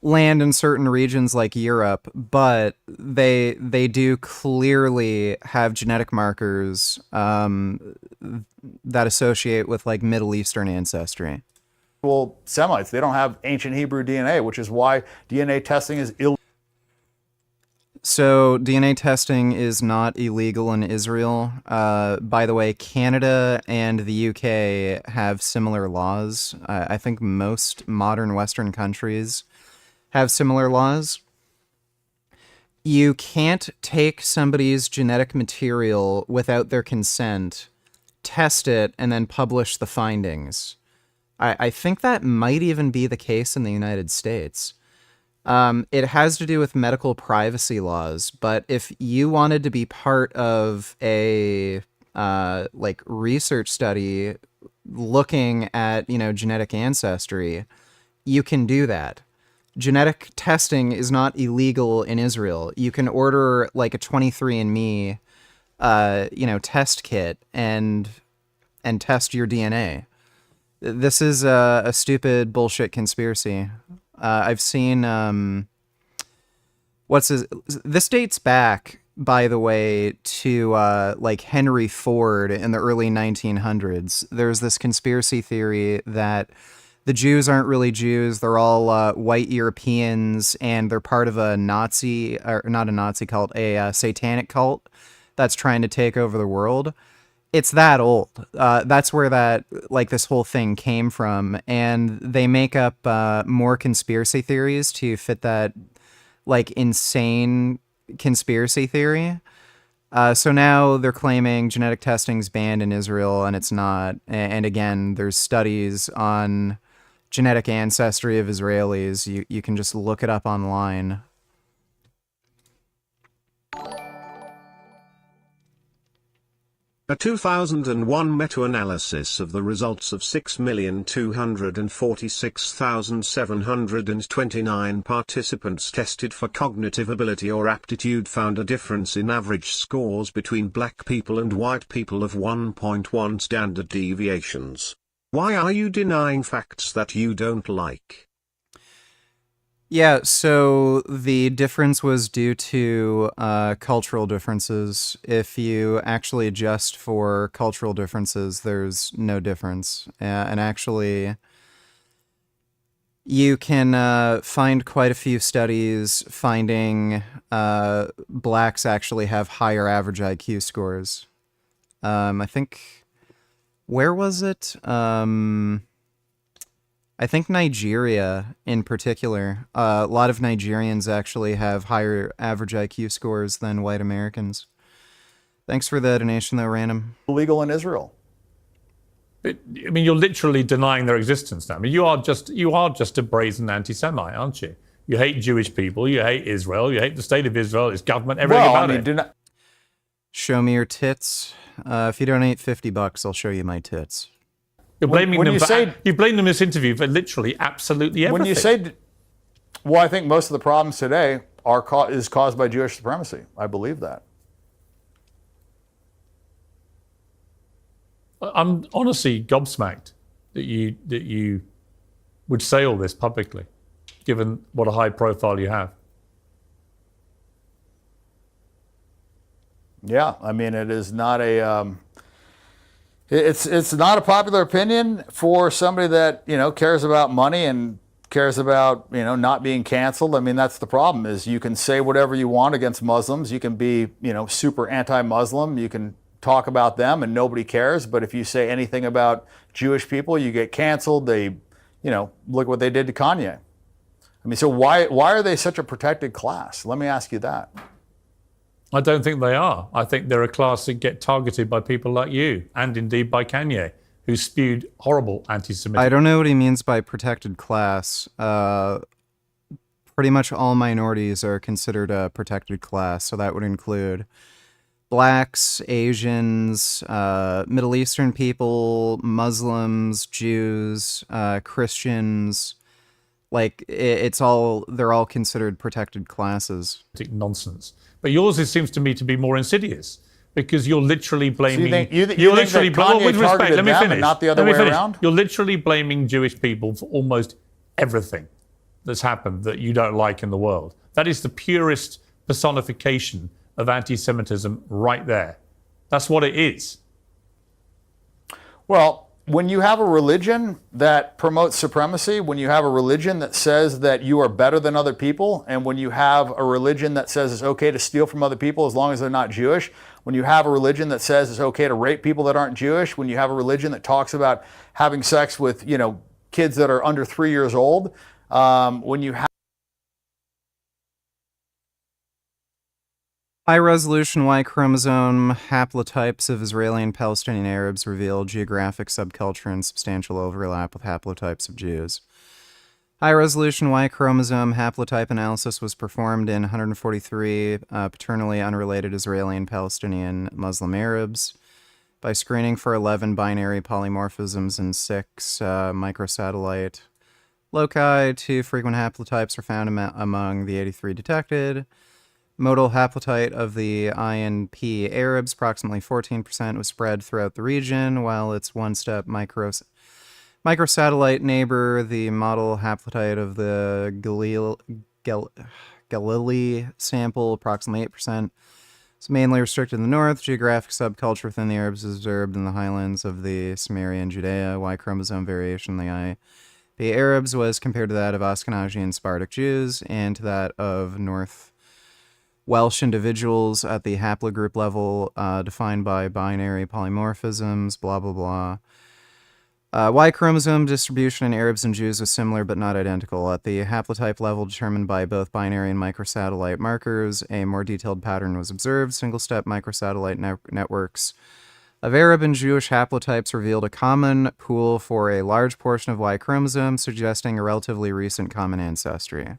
land in certain regions like Europe, but they do clearly have genetic markers that associate with like Middle Eastern ancestry. Well, Semites, they don't have ancient Hebrew DNA, which is why DNA testing is illegal. So DNA testing is not illegal in Israel. By the way, Canada and the UK have similar laws. I think most modern Western countries have similar laws. You can't take somebody's genetic material without their consent, test it, and then publish the findings. I think that might even be the case in the United States. It has to do with medical privacy laws, but if you wanted to be part of a research study looking at, genetic ancestry, you can do that. Genetic testing is not illegal in Israel. You can order like a 23andMe test kit and test your DNA. This is a stupid bullshit conspiracy. I've seen this dates back, by the way, to like Henry Ford in the early 1900s. There's this conspiracy theory that the Jews aren't really Jews. They're all white Europeans, and they're part of a Nazi, or not a Nazi cult, a satanic cult that's trying to take over the world. It's that old. That's where this whole thing came from. And they make up more conspiracy theories to fit that, like, insane conspiracy theory. So now they're claiming genetic testing's banned in Israel, and it's not. And again, there's studies on genetic ancestry of Israelis. You can just look it up online. A 2001 meta-analysis of the results of 6,246,729 participants tested for cognitive ability or aptitude found a difference in average scores between black people and white people of 1.1 standard deviations. Why are you denying facts that you don't like? Yeah, so the difference was due to cultural differences. If you actually adjust for cultural differences, there's no difference. And actually, you can find quite a few studies finding blacks actually have higher average IQ scores. I think, where was it? I think Nigeria in particular. A lot of Nigerians actually have higher average IQ scores than white Americans. Thanks for the donation, though, Random. Illegal in Israel. I mean, you're literally denying their existence now. I mean, you are just a brazen anti-Semite, aren't you? You hate Jewish people. You hate Israel. You hate the state of Israel, its government, everything about it. Show me your tits. If you donate $50, I'll show you my tits. You're blaming them. You blame them in this interview for literally absolutely everything. When you say, well, I think most of the problems today is caused by Jewish supremacy. I believe that. I'm honestly gobsmacked that you would say all this publicly, given what a high profile you have. Yeah, I mean, it is not a. It's not a popular opinion for somebody that cares about money and cares about not being canceled. I mean, that's the problem. Is you can say whatever you want against Muslims. You can be super anti-Muslim. You can talk about them and nobody cares. But if you say anything about Jewish people, you get canceled. They look what they did to Kanye. I mean, so why are they such a protected class? Let me ask you that. I don't think they are. I think they're a class that get targeted by people like you, and indeed by Kanye, who spewed horrible anti-Semitic. I don't know what he means by protected class. Pretty much all minorities are considered a protected class, so that would include blacks, Asians, Middle Eastern people, Muslims, Jews, Christians. Like, they're all considered protected classes. Nonsense. But yours seems to me to be more insidious, because you're literally blaming. So you think that Kanye with respect, targeted let me them finish. and not the other way around? You're literally blaming Jewish people for almost everything that's happened that you don't like in the world. That is the purest personification of anti-Semitism right there. That's what it is. Well, when you have a religion that promotes supremacy, when you have a religion that says that you are better than other people, and when you have a religion that says it's okay to steal from other people as long as they're not Jewish, when you have a religion that says it's okay to rape people that aren't Jewish, when you have a religion that talks about having sex with, kids that are under 3 years old, when you have High-resolution Y chromosome haplotypes of Israeli and Palestinian Arabs reveal geographic subculture and substantial overlap with haplotypes of Jews. High-resolution Y chromosome haplotype analysis was performed in 143 paternally unrelated Israeli and Palestinian Muslim Arabs by screening for 11 binary polymorphisms and 6 microsatellite loci. 2 frequent haplotypes are found among the 83 detected. modal haplotype of the INP Arabs, approximately 14%, was spread throughout the region, while its one-step microsatellite neighbor, the model haplotype of the Galilee sample, approximately 8%. It's mainly restricted in the north. Geographic subculture within the Arabs is observed in the highlands of the Samaria and Judea. Y chromosome variation in the Arabs was compared to that of Ashkenazi and Sephardic Jews, and to that of North Welsh individuals at the haplogroup level, defined by binary polymorphisms, blah, blah, blah. Y chromosome distribution in Arabs and Jews was similar but not identical. At the haplotype level determined by both binary and microsatellite markers, a more detailed pattern was observed. Single-step microsatellite networks of Arab and Jewish haplotypes revealed a common pool for a large portion of Y chromosomes, suggesting a relatively recent common ancestry.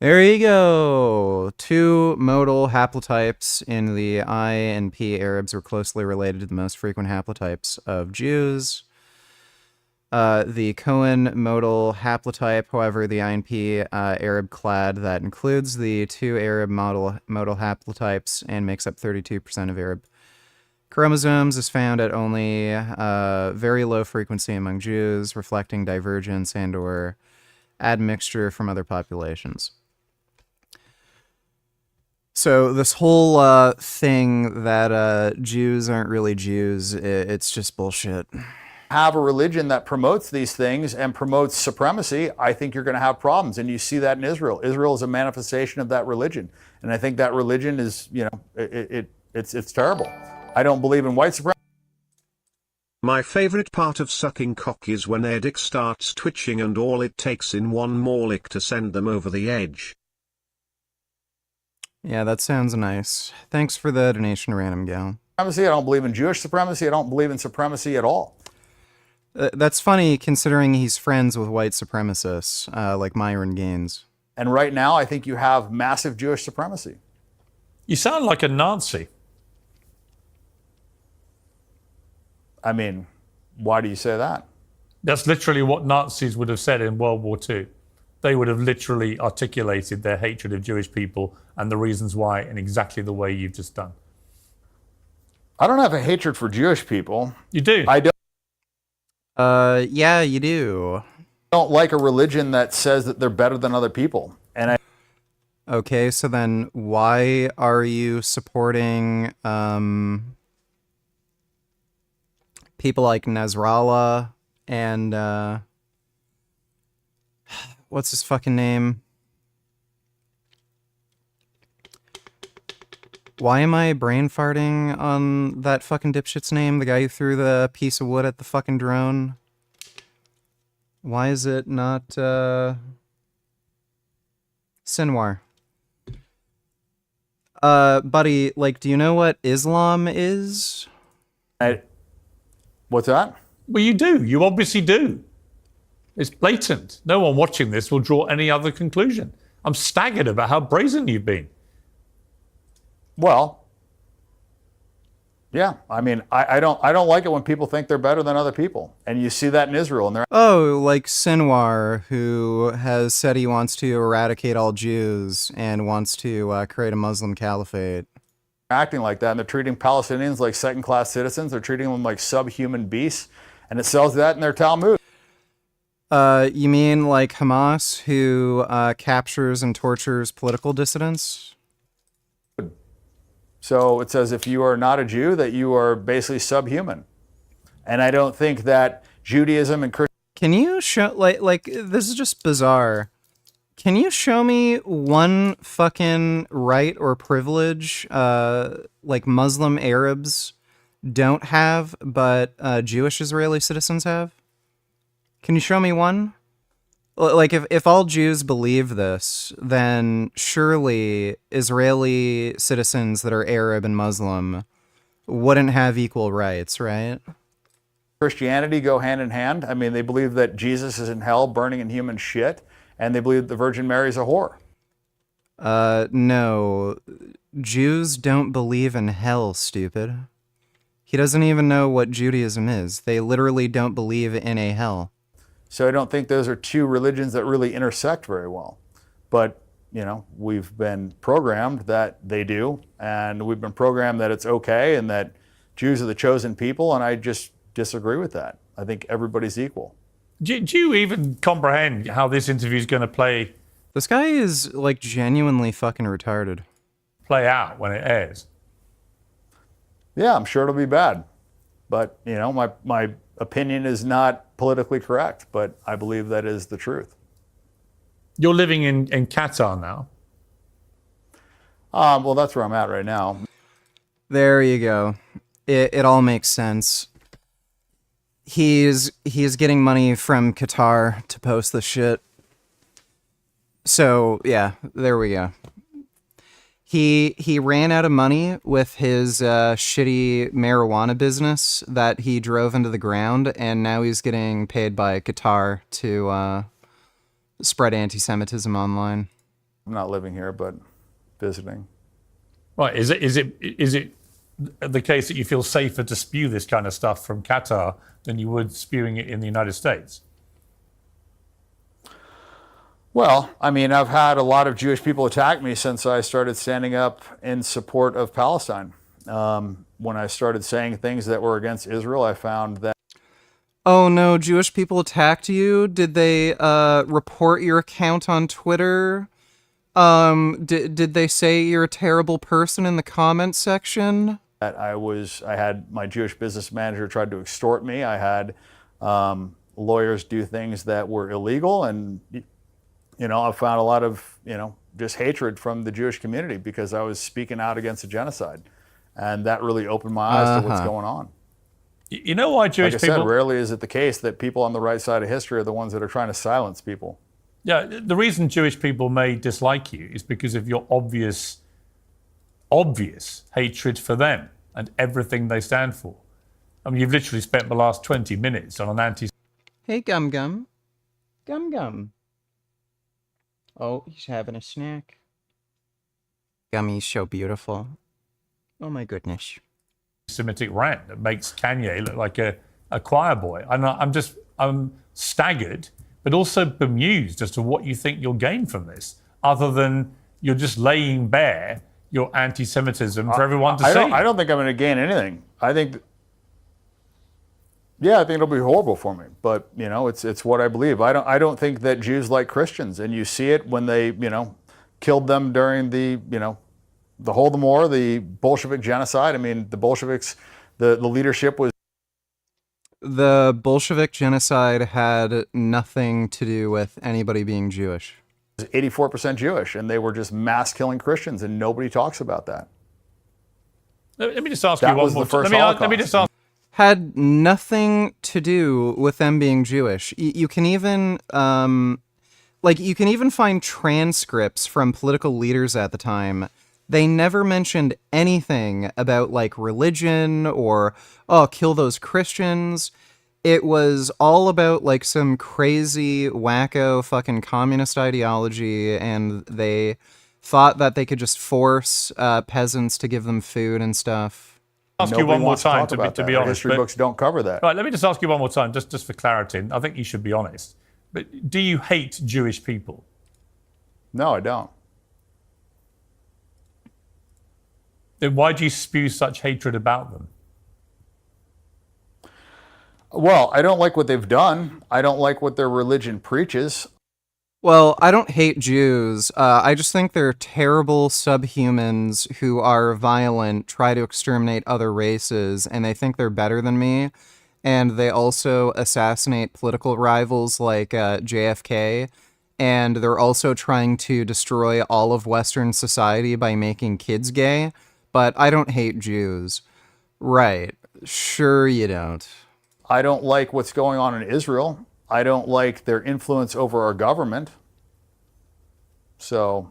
There you go. 2 modal haplotypes in the I and P Arabs were closely related to the most frequent haplotypes of Jews. The Cohen modal haplotype, however, the INP Arab clad that includes the 2 Arab modal haplotypes and makes up 32% of Arab chromosomes, is found at only very low frequency among Jews, reflecting divergence and or admixture from other populations. So this whole thing that Jews aren't really Jews, it's just bullshit. Have a religion that promotes these things and promotes supremacy, I think you're going to have problems. And you see that in Israel. Israel is a manifestation of that religion. And I think that religion is, it's terrible. I don't believe in white supremacy. My favorite part of sucking cock is when their dick starts twitching and all it takes in one more lick to send them over the edge. Yeah, that sounds nice. Thanks for the donation, Random Gal. Supremacy, I don't believe in Jewish supremacy. I don't believe in supremacy at all. That's funny considering he's friends with white supremacists like Myron Gaines. And right now, I think you have massive Jewish supremacy. You sound like a Nazi. I mean, why do you say that? That's literally what Nazis would have said in World War II. They would have literally articulated their hatred of Jewish people and the reasons why in exactly the way you've just done. I don't have a hatred for Jewish people. You do? I don't. Yeah, you do. I don't like a religion that says that they're better than other people. And Okay, so then why are you supporting people like Nasrallah and what's his fucking name? Why am I brain farting on that fucking dipshit's name? The guy who threw the piece of wood at the fucking drone? Why is it not, Sinwar? Buddy, like, do you know what Islam is? What's that? Well, you do. You obviously do. It's blatant. No one watching this will draw any other conclusion. I'm staggered about how brazen you've been. Well, yeah. I mean, I don't like it when people think they're better than other people, and you see that in Israel. And they're like Sinwar, who has said he wants to eradicate all Jews and wants to create a Muslim caliphate. Acting like that, and they're treating Palestinians like second-class citizens. They're treating them like subhuman beasts, and it sells that in their Talmud. You mean like Hamas, who captures and tortures political dissidents? So it says if you are not a Jew, that you are basically subhuman. And I don't think that Judaism and Christianity... Can you show, like, this is just bizarre. Can you show me one fucking right or privilege, like Muslim Arabs don't have, but Jewish Israeli citizens have? Can you show me one? Like, if all Jews believe this, then surely Israeli citizens that are Arab and Muslim wouldn't have equal rights, right? Christianity go hand in hand. I mean, they believe that Jesus is in hell burning in human shit, and they believe the Virgin Mary is a whore. No. Jews don't believe in hell, stupid. He doesn't even know what Judaism is. They literally don't believe in a hell. So I don't think those are two religions that really intersect very well. But we've been programmed that they do, and we've been programmed that it's okay and that Jews are the chosen people, and I just disagree with that. I think everybody's equal. Do you even comprehend how this interview is going to play This guy is like genuinely fucking retarded. out when it airs? Yeah, I'm sure it'll be bad. But, my opinion is not politically correct, but I believe that is the truth. You're living in Qatar now. Well, that's where I'm at right now. There you go. It all makes sense. He's getting money from Qatar to post this shit. So, yeah, there we go. He ran out of money with his shitty marijuana business that he drove into the ground, and now he's getting paid by Qatar to spread anti-Semitism online. I'm not living here, but visiting. Right? Is it the case that you feel safer to spew this kind of stuff from Qatar than you would spewing it in the United States? Well, I mean, I've had a lot of Jewish people attack me since I started standing up in support of Palestine. When I started saying things that were against Israel, I found that... Oh no, Jewish people attacked you? Did they report your account on Twitter? Did they say you're a terrible person in the comments section? I had my Jewish business manager tried to extort me. I had lawyers do things that were illegal, and I found a lot of just hatred from the Jewish community because I was speaking out against a genocide, and that really opened my eyes to what's going on. You know why Jewish people? Like I said, rarely is it the case that people on the right side of history are the ones that are trying to silence people. Yeah, the reason Jewish people may dislike you is because of your obvious hatred for them and everything they stand for. I mean, you've literally spent the last 20 minutes on an anti... Hey, Gum Gum. Gum Gum. Oh, he's having a snack. Gummy's so beautiful. Oh my goodness. Semitic rant that makes Kanye look like a choir boy. I'm staggered, but also bemused as to what you think you'll gain from this, other than you're just laying bare your anti-Semitism for everyone to see. I don't think I'm going to gain anything. I think it'll be horrible for me. But it's what I believe. I don't think that Jews like Christians, and you see it when they killed them during the Holodomor, the Bolshevik genocide. I mean, the Bolsheviks, the leadership was. The Bolshevik genocide had nothing to do with anybody being Jewish. 84% Jewish, and they were just mass killing Christians, and nobody talks about that. Let me just ask you one more. Let me just ask. Had nothing to do with them being Jewish. You can even you can even find transcripts from political leaders at the time. They never mentioned anything about religion or kill those Christians. It was all about some crazy wacko fucking communist ideology, and they thought that they could just force peasants to give them food and stuff. Ask you one more time to be honest. History books don't cover that. Right, let me just ask you one more time, just for clarity. I think you should be honest. But do you hate Jewish people? No, I don't. Then why do you spew such hatred about them? Well, I don't like what they've done. I don't like what their religion preaches. Well, I don't hate Jews. I just think they're terrible subhumans who are violent, try to exterminate other races, and they think they're better than me. And they also assassinate political rivals like JFK. And they're also trying to destroy all of Western society by making kids gay. But I don't hate Jews. Right. Sure you don't. I don't like what's going on in Israel. I don't like their influence over our government. So,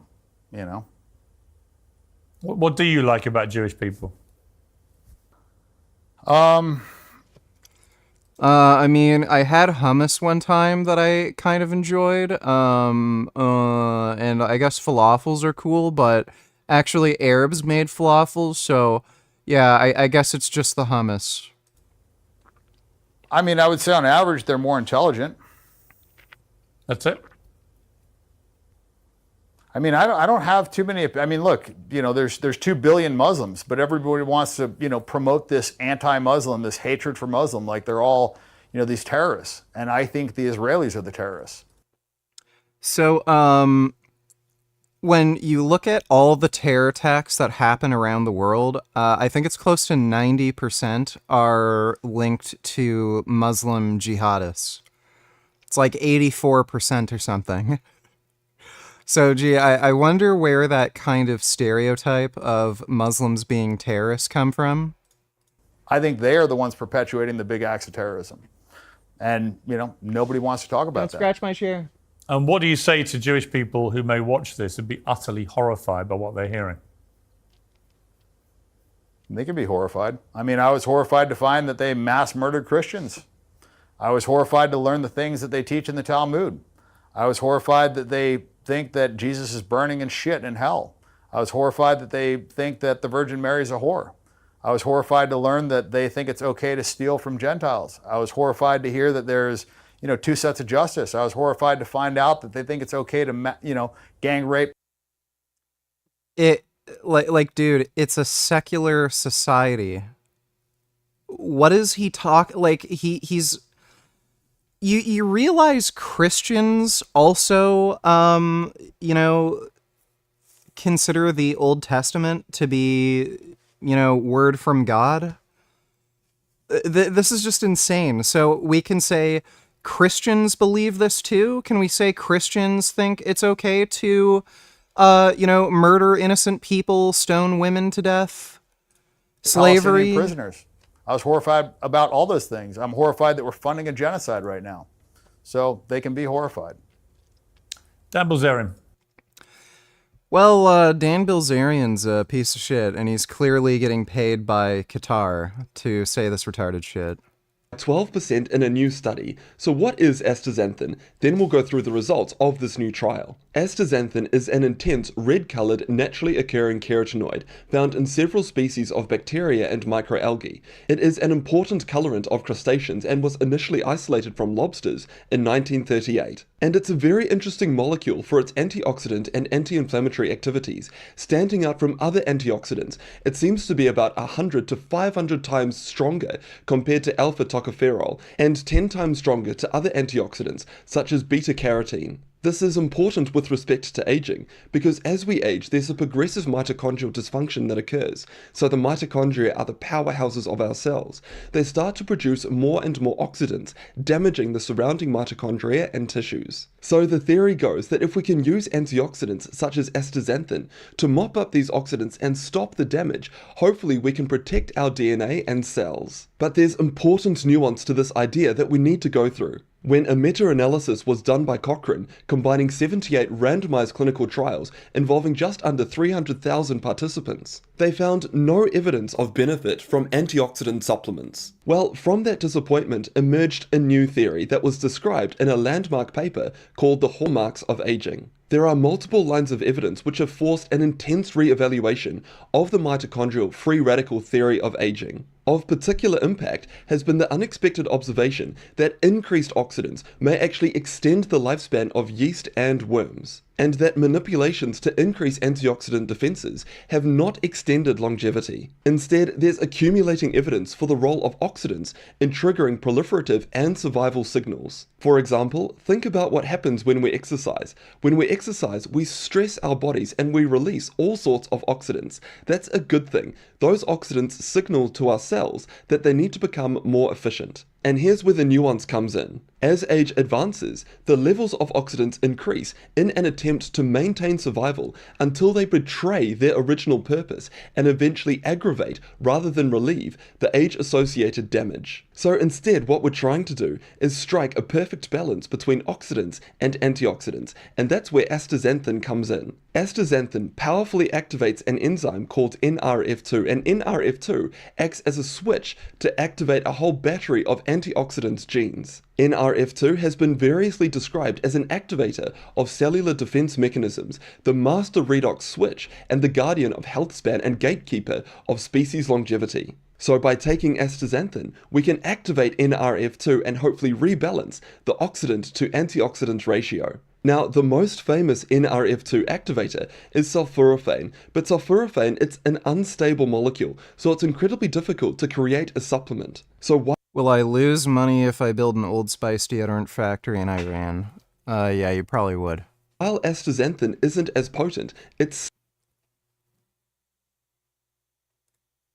What do you like about Jewish people? I mean, I had hummus one time that I kind of enjoyed. And I guess falafels are cool, but actually Arabs made falafels, so yeah, I guess it's just the hummus. I mean, I would say on average they're more intelligent. That's it? I mean, I don't have too many. I mean, look, there's 2 billion Muslims, but everybody wants to, promote this anti-Muslim, this hatred for Muslim, like they're all, these terrorists. And I think the Israelis are the terrorists. So, when you look at all the terror attacks that happen around the world, I think it's close to 90% are linked to Muslim jihadists. It's like 84% or something. So, gee, I wonder where that kind of stereotype of Muslims being terrorists come from. I think they are the ones perpetuating the big acts of terrorism. And, nobody wants to talk about that. Don't scratch my chair. And what do you say to Jewish people who may watch this and be utterly horrified by what they're hearing? They can be horrified. I mean, I was horrified to find that they mass murdered Christians. I was horrified to learn the things that they teach in the Talmud. I was horrified that they think that Jesus is burning in shit in hell. I was horrified that they think that the Virgin Mary is a whore. I was horrified to learn that they think it's okay to steal from Gentiles. I was horrified to hear that there's, 2 sets of justice. I was horrified to find out that they think it's okay to, gang rape. Dude, it's a secular society. What is he he's... You realize Christians also, consider the Old Testament to be, word from God? This is just insane. So we can say Christians believe this too? Can we say Christians think it's okay to, murder innocent people, stone women to death, slavery? Palestinian prisoners. I was horrified about all those things. I'm horrified that we're funding a genocide right now. So they can be horrified. Dan Bilzerian. Well, Dan Bilzerian's a piece of shit, and he's clearly getting paid by Qatar to say this retarded shit. 12% in a new study. So what is astaxanthin? Then we'll go through the results of this new trial. Astaxanthin is an intense red-colored, naturally occurring carotenoid found in several species of bacteria and microalgae. It is an important colorant of crustaceans and was initially isolated from lobsters in 1938. And it's a very interesting molecule for its antioxidant and anti-inflammatory activities. Standing out from other antioxidants, it seems to be about 100 to 500 times stronger compared to alpha-tocopherol and 10 times stronger to other antioxidants such as beta-carotene. This is important with respect to aging, because as we age, there's a progressive mitochondrial dysfunction that occurs. So the mitochondria are the powerhouses of our cells. They start to produce more and more oxidants, damaging the surrounding mitochondria and tissues. So the theory goes that if we can use antioxidants such as astaxanthin to mop up these oxidants and stop the damage, hopefully we can protect our DNA and cells. But there's important nuance to this idea that we need to go through. When a meta-analysis was done by Cochrane, combining 78 randomized clinical trials involving just under 300,000 participants, they found no evidence of benefit from antioxidant supplements. Well, from that disappointment emerged a new theory that was described in a landmark paper called The Hallmarks of Aging. There are multiple lines of evidence which have forced an intense re-evaluation of the mitochondrial free radical theory of aging. Of particular impact has been the unexpected observation that increased oxidants may actually extend the lifespan of yeast and worms, and that manipulations to increase antioxidant defenses have not extended longevity. Instead, there's accumulating evidence for the role of oxidants in triggering proliferative and survival signals. For example, think about what happens when we exercise. When we exercise, we stress our bodies and we release all sorts of oxidants. That's a good thing. Those oxidants signal to our cells that they need to become more efficient. And here's where the nuance comes in. As age advances, the levels of oxidants increase in an attempt to maintain survival until they betray their original purpose and eventually aggravate rather than relieve the age-associated damage. So instead, what we're trying to do is strike a perfect balance between oxidants and antioxidants, and that's where astaxanthin comes in. Astaxanthin powerfully activates an enzyme called NRF2, and NRF2 acts as a switch to activate a whole battery of antioxidant genes. NRF2 has been variously described as an activator of cellular defense mechanisms, the master redox switch, and the guardian of health span and gatekeeper of species longevity. So by taking astaxanthin, we can activate NRF2 and hopefully rebalance the oxidant to antioxidant ratio. Now, the most famous NRF2 activator is sulforaphane, but sulforaphane, it's an unstable molecule, so it's incredibly difficult to create a supplement. So why Will I lose money if I build an Old Spice deodorant factory in Iran? Yeah, you probably would. While astaxanthin isn't as potent, it's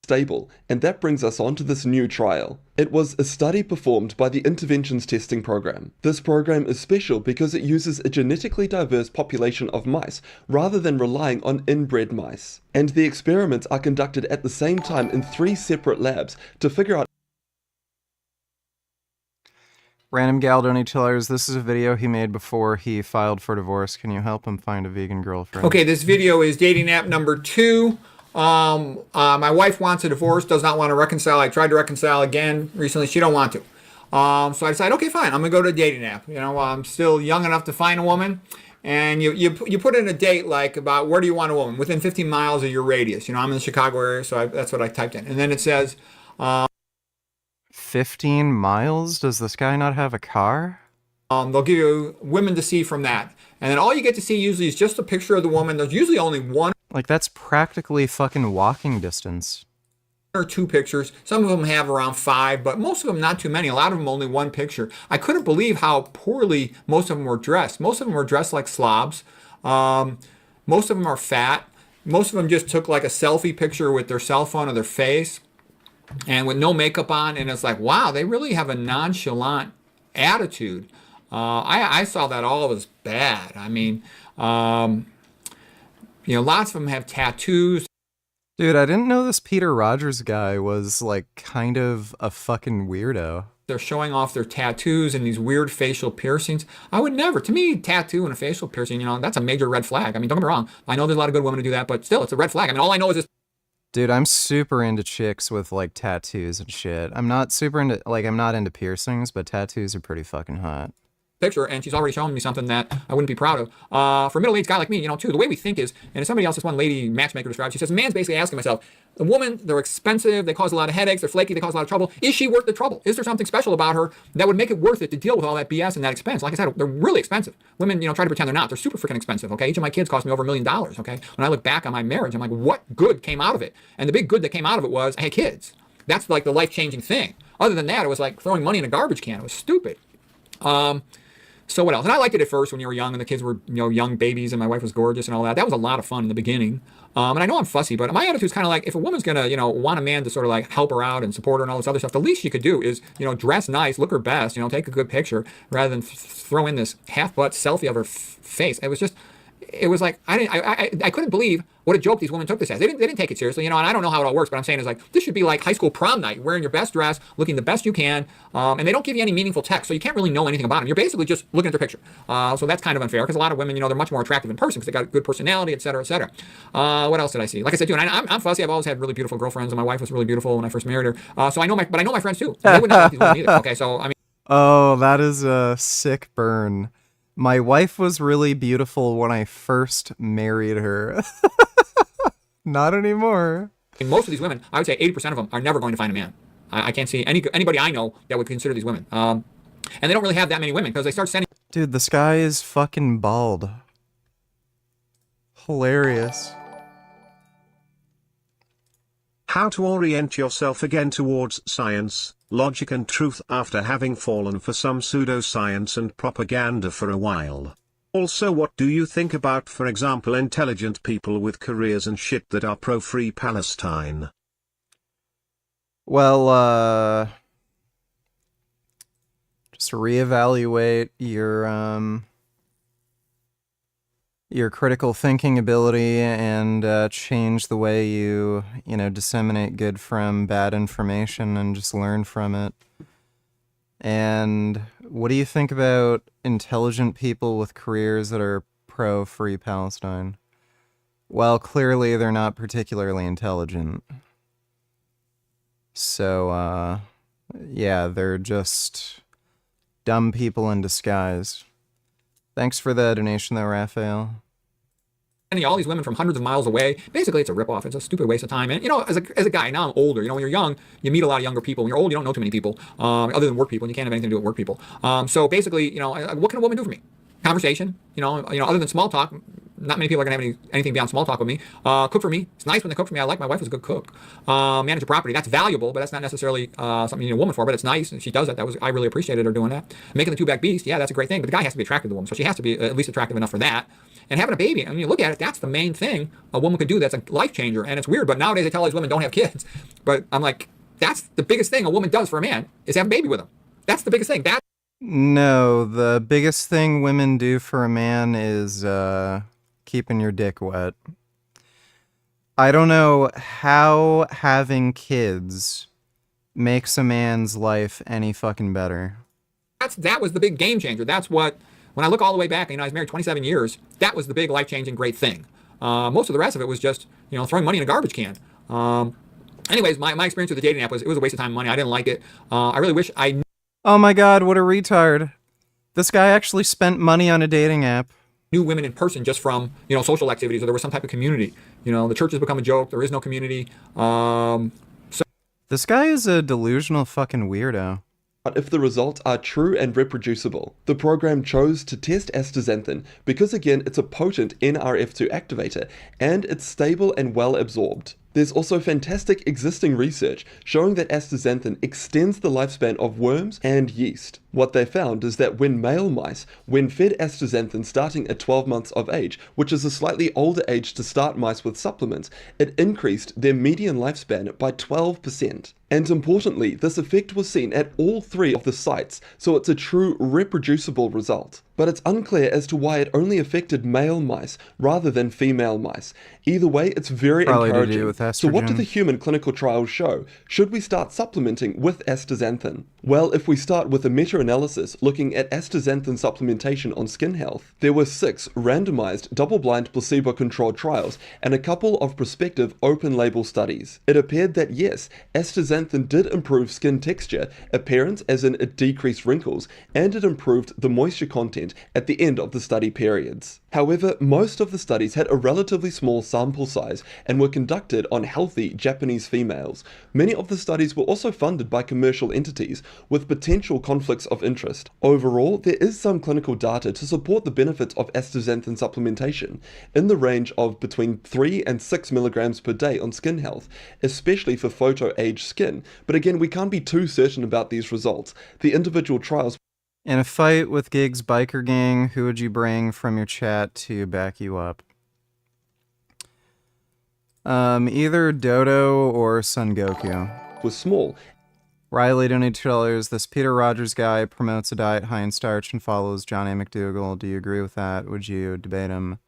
stable, and that brings us on to this new trial. It was a study performed by the Interventions Testing Program. This program is special because it uses a genetically diverse population of mice rather than relying on inbred mice. And the experiments are conducted at the same time in 3 separate labs to figure out. Random Gal $20. This is a video he made before he filed for divorce. Can you help him find a vegan girlfriend? Okay, this video is dating app number 2. My wife wants a divorce, does not want to reconcile. I tried to reconcile again recently. She don't want to. So I decided, okay, fine. I'm going to go to a dating app. You know, I'm still young enough to find a woman. And you put in a date like about where do you want a woman? Within 15 miles of your radius. You know, I'm in the Chicago area, so that's what I typed in. And then it says... 15 miles? Does this guy not have a car? They'll give you women to see from that. And then all you get to see usually is just a picture of the woman. There's usually only one. Like, that's practically fucking walking distance. Or 2 pictures. Some of them have around 5, but most of them not too many. A lot of them only 1 picture. I couldn't believe how poorly most of them were dressed. Most of them were dressed like slobs. Most of them are fat. Most of them just took like a selfie picture with their cell phone or their face and with no makeup on. And it's like, wow, they really have a nonchalant attitude. I saw that all as bad. I mean, you know, lots of them have tattoos. Dude, I didn't know this Peter Rogers guy was, like, kind of a fucking weirdo. They're showing off their tattoos and these weird facial piercings. I would never. To me, tattoo and a facial piercing, you know, that's a major red flag. I mean, don't get me wrong. I know there's a lot of good women who do that, but still, it's a red flag. I mean, all I know is this. Dude, I'm super into chicks with, like, tattoos and shit. I'm not super into, like, I'm not into piercings, but tattoos are pretty fucking hot. Picture, and she's already shown me something that I wouldn't be proud of. For a middle-aged guy like me, you know, too, the way we think is, and somebody else, this one lady matchmaker described, she says, man's basically asking myself, the woman, they're expensive, they cause a lot of headaches, they're flaky, they cause a lot of trouble. Is she worth the trouble? Is there something special about her that would make it worth it to deal with all that BS and that expense? Like I said, they're really expensive. Women, you know, try to pretend they're not. They're super freaking expensive, okay? Each of my kids cost me over $1 million, okay? When I look back on my marriage, I'm like, what good came out of it? And the big good that came out of it was, hey, kids. That's like the life-changing thing. Other than that, it was like throwing money in a garbage can. It was stupid. So what else? And I liked it at first when you were young and the kids were, you know, young babies and my wife was gorgeous and all that. That was a lot of fun in the beginning. And I know I'm fussy, but my attitude is kind of like, if a woman's going to, you know, want a man to sort of like help her out and support her and all this other stuff, the least she could do is, you know, dress nice, look her best, you know, take a good picture rather than throw in this half-butt selfie of her face. It was just, it was like, I couldn't believe what a joke these women took this as. They didn't take it seriously, you know, and I don't know how it all works, but I'm saying is like, this should be like high school prom night, wearing your best dress, looking the best you can, and they don't give you any meaningful text, so you can't really know anything about them. You're basically just looking at their picture. So that's kind of unfair, because a lot of women, you know, they're much more attractive in person because they got a good personality, et cetera, et cetera. What else did I see? Like I said, dude, I'm fussy. I've always had really beautiful girlfriends, and my wife was really beautiful when I first married her. So I know my friends too. So they would not like these women either. Okay, so I mean. Oh, that is a sick burn. My wife was really beautiful when I first married her. Not anymore. And most of these women, I would say 80% of them are never going to find a man. I can't see anybody I know that would consider these women. And they don't really have that many women because they start sending... Dude, this guy is fucking bald. Hilarious. How to orient yourself again towards science, logic and truth after having fallen for some pseudoscience and propaganda for a while. Also, what do you think about, for example, intelligent people with careers and shit that are pro-free Palestine? Well, just reevaluate your critical thinking ability and change the way you disseminate good from bad information and just learn from it. And what do you think about intelligent people with careers that are pro-free Palestine? Well, clearly they're not particularly intelligent. So, yeah, they're just dumb people in disguise. Thanks for the donation, though, Raphael. All these women from hundreds of miles away. Basically, it's a ripoff. It's a stupid waste of time. And, you know, as a guy, now I'm older. You know, when you're young, you meet a lot of younger people. When you're old, you don't know too many people, other than work people, and you can't have anything to do with work people. So basically, you know, what can a woman do for me? conversation, other than small talk. Not many people are going to have anything beyond small talk with me. Cook for me. It's nice when they cook for me. I like my wife is a good cook. Manage a property. That's valuable, but that's not necessarily something you need a woman for, but it's nice. And she does that. I really appreciated her doing that. Making the two-back beast. Yeah, that's a great thing. But the guy has to be attracted to the woman. So she has to be at least attractive enough for that. And having a baby, I mean, you look at it, that's the main thing a woman could do. That's a life changer. And it's weird, but nowadays I tell all these women don't have kids. But I'm like, that's the biggest thing a woman does for a man is have a baby with him. That's the biggest thing. No, the biggest thing women do for a man is keeping your dick wet. I don't know how having kids makes a man's life any fucking better. That was the big game changer. That's what, when I look all the way back, I was married 27 years, that was the big life-changing great thing. Most of the rest of it was just, throwing money in a garbage can. Anyways, my experience with the dating app was, it was a waste of time and money. I didn't like it. I really wish I knew. Oh my god, what a retard. This guy actually spent money on a dating app. Knew women in person just from, social activities, or there was some type of community. The church has become a joke. There is no community. This guy is a delusional fucking weirdo. But if the results are true and reproducible, the program chose to test astaxanthin because again it's a potent NRF2 activator and it's stable and well absorbed. There's also fantastic existing research showing that astaxanthin extends the lifespan of worms and yeast. What they found is that when male mice, when fed astaxanthin starting at 12 months of age, which is a slightly older age to start mice with supplements, it increased their median lifespan by 12%. And importantly, this effect was seen at all 3 of the sites, so it's a true reproducible result. But it's unclear as to why it only affected male mice rather than female mice. Either way, it's very encouraging. So what do the human clinical trials show? Should we start supplementing with astaxanthin? Well, if we start with a meta-analysis looking at astaxanthin supplementation on skin health, there were 6 randomized double-blind placebo-controlled trials and a couple of prospective open-label studies. It appeared that yes, astaxanthin did improve skin texture, appearance as in it decreased wrinkles, and it improved the moisture content at the end of the study periods. However, most of the studies had a relatively small sample size and were conducted on healthy Japanese females. Many of the studies were also funded by commercial entities with potential conflicts of interest. Overall, there is some clinical data to support the benefits of astaxanthin supplementation in the range of between 3 and 6 milligrams per day on skin health, especially for photo-aged skin. But again, we can't be too certain about these results. The individual trials. In a fight with Gig's biker gang, who would you bring from your chat to back you up? Either Dodo or Son Goku. Was small. Riley donated $2. This Peter Rogers guy promotes a diet high in starch and follows John A. McDougall. Do you agree with that? Would you debate him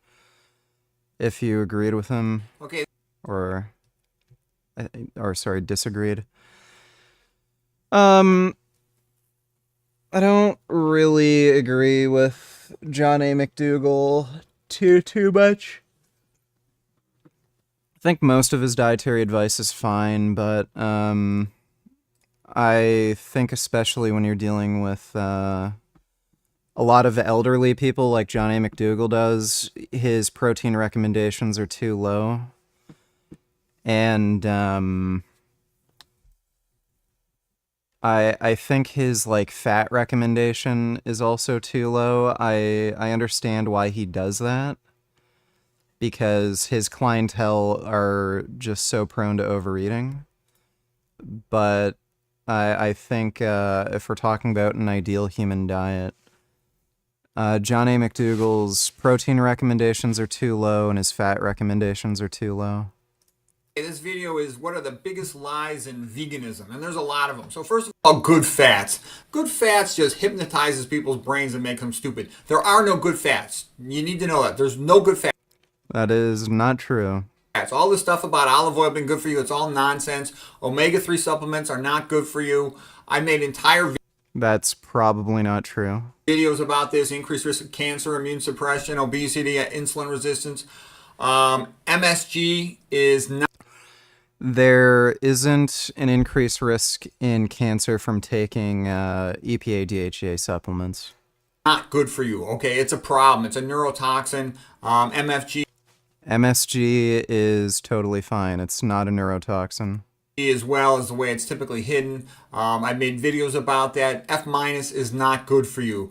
if you agreed with him? Okay. Or sorry, disagreed? I don't really agree with John A. McDougall too much. I think most of his dietary advice is fine, but I think especially when you're dealing with a lot of elderly people like John A. McDougall does, his protein recommendations are too low. And I think his fat recommendation is also too low. I understand why he does that, because his clientele are just so prone to overeating. But I think if we're talking about an ideal human diet, John A. McDougall's protein recommendations are too low and his fat recommendations are too low. This video is what are the biggest lies in veganism, and there's a lot of them. So first of all, good fats. Good fats just hypnotizes people's brains and makes them stupid. There are no good fats. You need to know that. There's no good fats. That is not true. All this stuff about olive oil being good for you, it's all nonsense. Omega-3 supplements are not good for you. I made entire That's probably not true. videos about this, increased risk of cancer, immune suppression, obesity, insulin resistance. MSG is not. There isn't an increased risk in cancer from taking EPA DHEA supplements. Not good for you, okay? It's a problem. It's a neurotoxin. MSG is totally fine. It's not a neurotoxin. as well as the way it's typically hidden. I've made videos about that. F- is not good for you.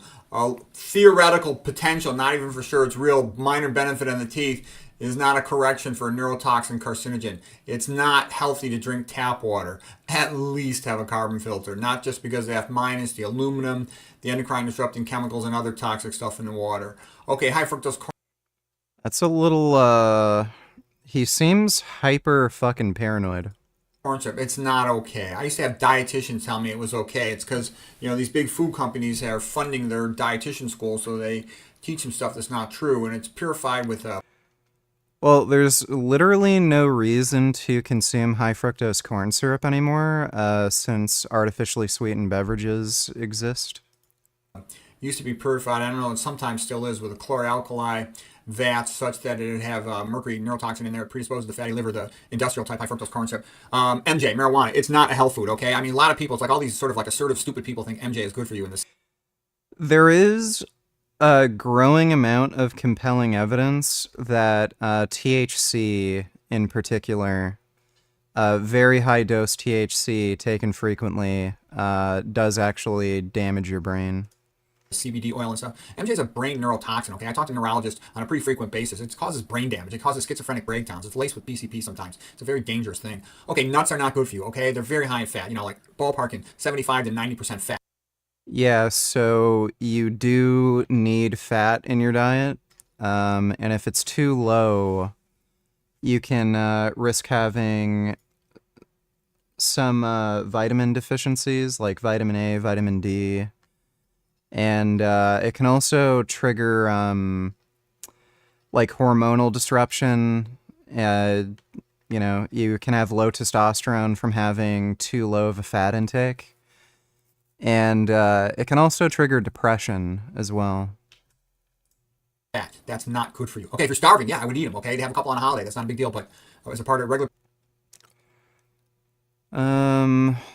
Theoretical potential, not even for sure it's real, minor benefit on the teeth is not a correction for a neurotoxin carcinogen. It's not healthy to drink tap water. At least have a carbon filter, not just because of F-, the aluminum, the endocrine disrupting chemicals, and other toxic stuff in the water. Okay, high fructose corn. That's a little, he seems hyper fucking paranoid. Corn syrup, it's not okay. I used to have dietitians tell me it was okay. It's because, these big food companies are funding their dietitian school, so they teach them stuff that's not true, and it's purified with Well, there's literally no reason to consume high fructose corn syrup anymore, since artificially sweetened beverages exist. Used to be purified, I don't know, it sometimes still is, with a chloralkali vats such that it would have mercury neurotoxin in there, predisposes to fatty liver, the industrial type high fructose corn syrup. MJ, marijuana, it's not a health food, okay? I mean, a lot of people, it's like all these sort of like assertive, stupid people think MJ is good for you in this. There is a growing amount of compelling evidence that THC in particular, very high dose THC taken frequently, does actually damage your brain. CBD oil and stuff. MJ is a brain neurotoxin, okay? I talk to neurologists on a pretty frequent basis. It causes brain damage. It causes schizophrenic breakdowns. It's laced with PCP sometimes. It's a very dangerous thing. Okay, nuts are not good for you, okay? They're very high in fat, like ballparking 75 to 90% fat. Yeah, so you do need fat in your diet, and if it's too low, you can risk having some vitamin deficiencies like vitamin A, vitamin D, and it can also trigger like hormonal disruption. You can have low testosterone from having too low of a fat intake. And it can also trigger depression as well. That's not good for you. Okay, if you're starving, yeah, I would eat them, okay? They have a couple on a holiday. That's not a big deal, but as a part of regular...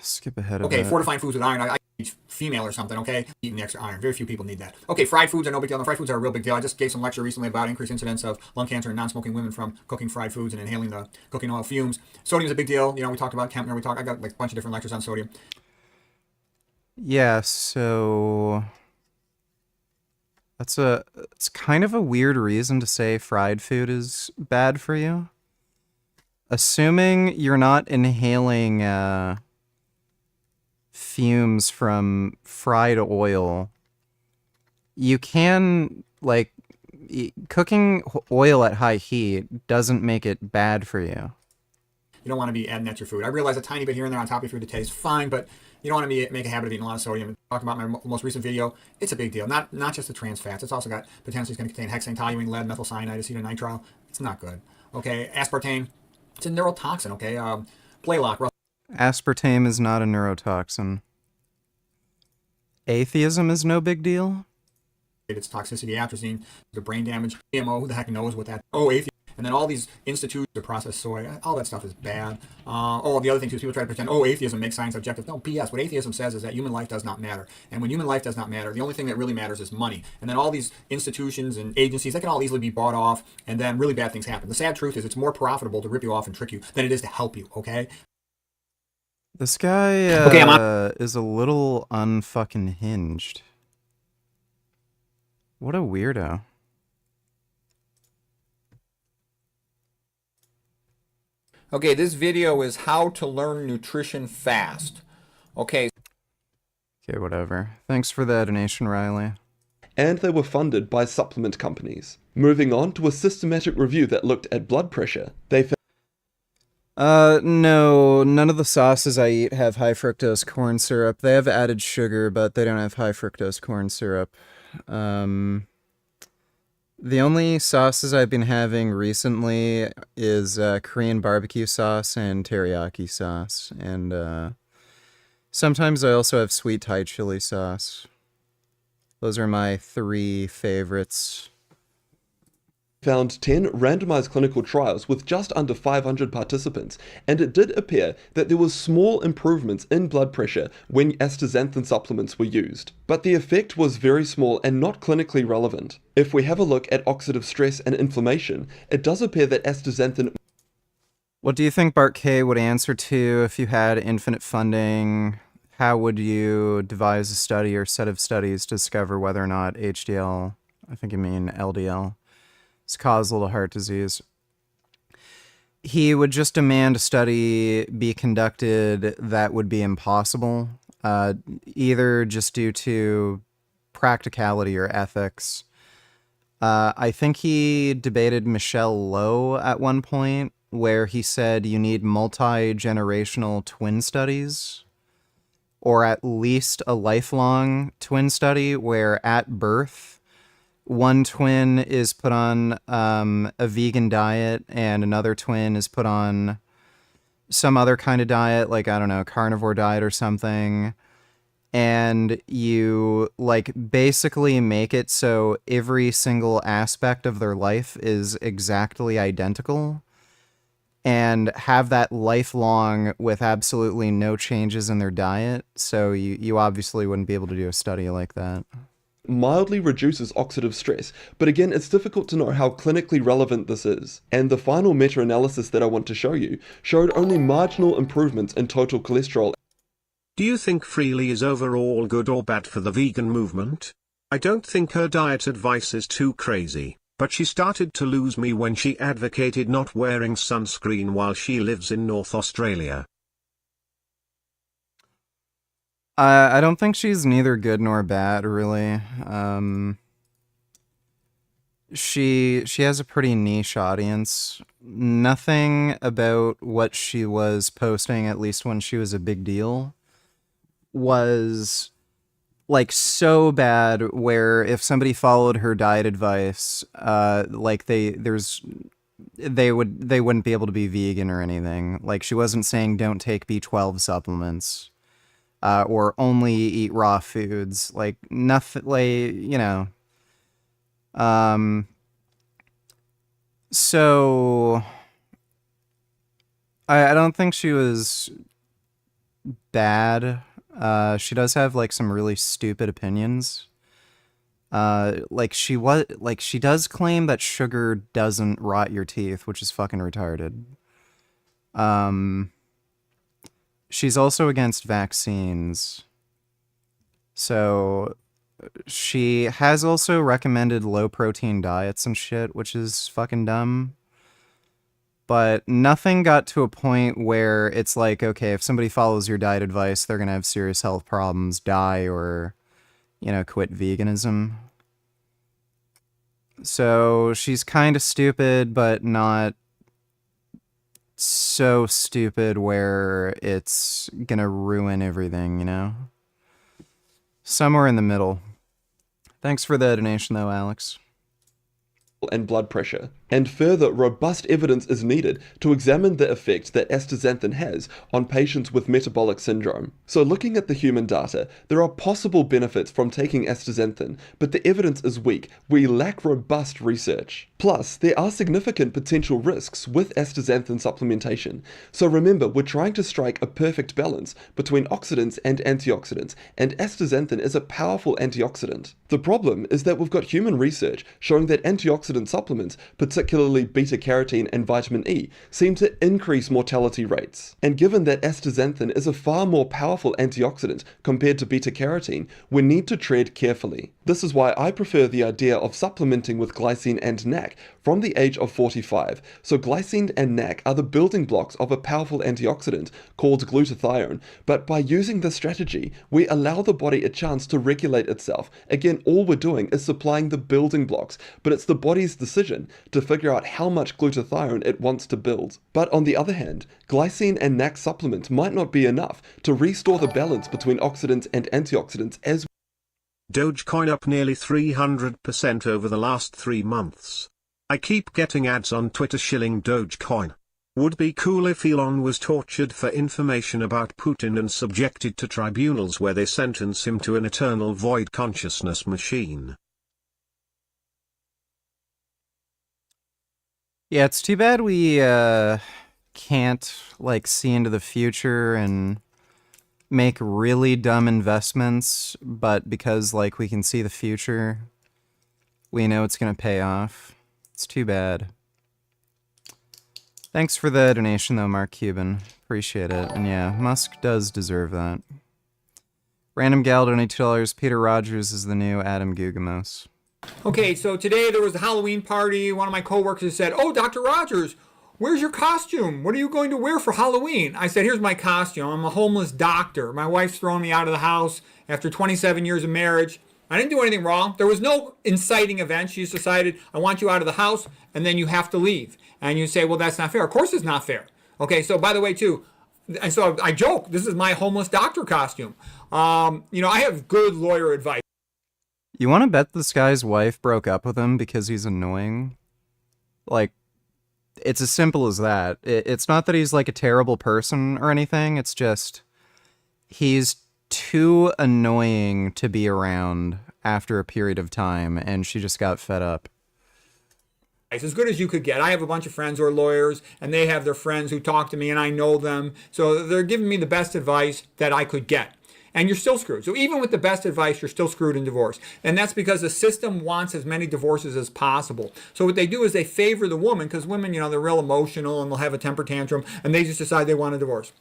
Skip ahead of Okay, it. fortifying foods with iron. I eat female or something, okay? Eating extra iron. Very few people need that. Okay, fried foods are no big deal. No, fried foods are a real big deal. I just gave some lecture recently about increased incidence of lung cancer in non-smoking women from cooking fried foods and inhaling the cooking oil fumes. Sodium's a big deal. We talked about Kempner. I got like a bunch of different lectures on sodium. Yeah, so it's kind of a weird reason to say fried food is bad for you. Assuming you're not inhaling fumes from fried oil, you can, like, cooking oil at high heat doesn't make it bad for you. You don't want to be adding that to your food. I realize a tiny bit here and there on top of your food to taste fine, but you don't want to make a habit of eating a lot of sodium. Talk about my most recent video. It's a big deal. Not just the trans fats. It's also got potentially it's going to contain hexane, toluene, lead, methyl cyanide, acetonitrile. It's not good. Okay, aspartame. It's a neurotoxin. Okay, Blaylock. Aspartame is not a neurotoxin. Atheism is no big deal. Its toxicity, atrazine, the brain damage, GMO. Who the heck knows what that? Oh, atheism. And then all these institutes to process soy, all that stuff is bad. The other thing too is people try to pretend, atheism makes science objective. No, BS. What atheism says is that human life does not matter. And when human life does not matter, the only thing that really matters is money. And then all these institutions and agencies, they can all easily be bought off, and then really bad things happen. The sad truth is it's more profitable to rip you off and trick you than it is to help you, okay? This guy is a little unfucking hinged. What a weirdo. Okay, this video is how to learn nutrition fast. Okay. Okay, whatever. Thanks for the donation, Riley. And they were funded by supplement companies. Moving on to a systematic review that looked at blood pressure, they found no, none of the sauces I eat have high fructose corn syrup. They have added sugar, but they don't have high fructose corn syrup. The only sauces I've been having recently is Korean barbecue sauce and teriyaki sauce. And sometimes I also have sweet Thai chili sauce. Those are my 3 favorites. Found 10 randomized clinical trials with just under 500 participants, and it did appear that there was small improvements in blood pressure when astaxanthin supplements were used. But the effect was very small and not clinically relevant. If we have a look at oxidative stress and inflammation, it does appear that astaxanthin What do you think Bart K would answer to if you had infinite funding? How would you devise a study or set of studies to discover whether or not HDL, I think you mean LDL, is causal to heart disease? He would just demand a study be conducted that would be impossible, either just due to practicality or ethics. I think he debated Michelle Lowe at one point, where he said you need multi-generational twin studies, or at least a lifelong twin study where at birth, one twin is put on a vegan diet and another twin is put on some other kind of diet, like, I don't know, carnivore diet or something. And you, like, basically make it so every single aspect of their life is exactly identical, and have that lifelong with absolutely no changes in their diet. So you obviously wouldn't be able to do a study like that. Mildly reduces oxidative stress, but again, it's difficult to know how clinically relevant this is. And the final meta-analysis that I want to show you showed only marginal improvements in total cholesterol. Do you think Freely is overall good or bad for the vegan movement? I don't think her diet advice is too crazy, but she started to lose me when she advocated not wearing sunscreen while she lives in North Australia. I don't think she's neither good nor bad, really. She has a pretty niche audience. Nothing about what she was posting, at least when she was a big deal, was like so bad where if somebody followed her diet advice, like they wouldn't be able to be vegan or anything. Like, she wasn't saying don't take B12 supplements. Or only eat raw foods, like nothing, like, you know. So I don't think she was bad. She does have like some really stupid opinions. Like she does claim that sugar doesn't rot your teeth, which is fucking retarded. She's also against vaccines. So she has also recommended low protein diets and shit, which is fucking dumb. But nothing got to a point where it's like, okay, if somebody follows your diet advice, they're going to have serious health problems, die, or, you know, quit veganism. So she's kind of stupid, but not so stupid where it's gonna ruin everything, you know? Somewhere in the middle. Thanks for the donation, though, Alex. And blood pressure. And further, robust evidence is needed to examine the effect that astaxanthin has on patients with metabolic syndrome. So looking at the human data, there are possible benefits from taking astaxanthin, but the evidence is weak. We lack robust research. Plus, there are significant potential risks with astaxanthin supplementation. So remember, we're trying to strike a perfect balance between oxidants and antioxidants, and astaxanthin is a powerful antioxidant. The problem is that we've got human research showing that antioxidant supplements, particularly beta-carotene and vitamin E, seem to increase mortality rates. And given that astaxanthin is a far more powerful antioxidant compared to beta-carotene, we need to tread carefully. This is why I prefer the idea of supplementing with glycine and NAC from the age of 45. So glycine and NAC are the building blocks of a powerful antioxidant called glutathione, but by using this strategy, we allow the body a chance to regulate itself. Again, all we're doing is supplying the building blocks, but it's the body's decision to figure out how much glutathione it wants to build. But on the other hand, glycine and NAC supplements might not be enough to restore the balance between oxidants and antioxidants as Dogecoin up nearly 300% over the last 3 months. I keep getting ads on Twitter shilling Dogecoin. Would be cool if Elon was tortured for information about Putin and subjected to tribunals where they sentence him to an eternal void consciousness machine. Yeah, it's too bad we can't like see into the future and make really dumb investments, but because like we can see the future, we know it's gonna pay off. It's too bad. Thanks for the donation, though, Mark Cuban. Appreciate it. And yeah, Musk does deserve that. Random Gal donated $2. Peter Rogers is the new Adam Gugamos. Okay, so today there was a Halloween party. One of my coworkers said, "Oh, Dr. Rogers, where's your costume? What are you going to wear for Halloween?" I said, "Here's my costume. I'm a homeless doctor. My wife's thrown me out of the house after 27 years of marriage. I didn't do anything wrong. There was no inciting event. She just decided, I want you out of the house, and then you have to leave." And you say, "Well, that's not fair." Of course it's not fair. Okay, so by the way, too, and so I joke, this is my homeless doctor costume. I have good lawyer advice. You want to bet this guy's wife broke up with him because he's annoying? Like, it's as simple as that. It's not that he's like a terrible person or anything. It's just he's too annoying to be around after a period of time, and she just got fed up. As good as you could get. I have a bunch of friends who are lawyers, and they have their friends who talk to me, and I know them. So they're giving me the best advice that I could get. And you're still screwed. So even with the best advice, you're still screwed in divorce. And that's because the system wants as many divorces as possible. So what they do is they favor the woman, because women, they're real emotional and they'll have a temper tantrum, and they just decide they want a divorce.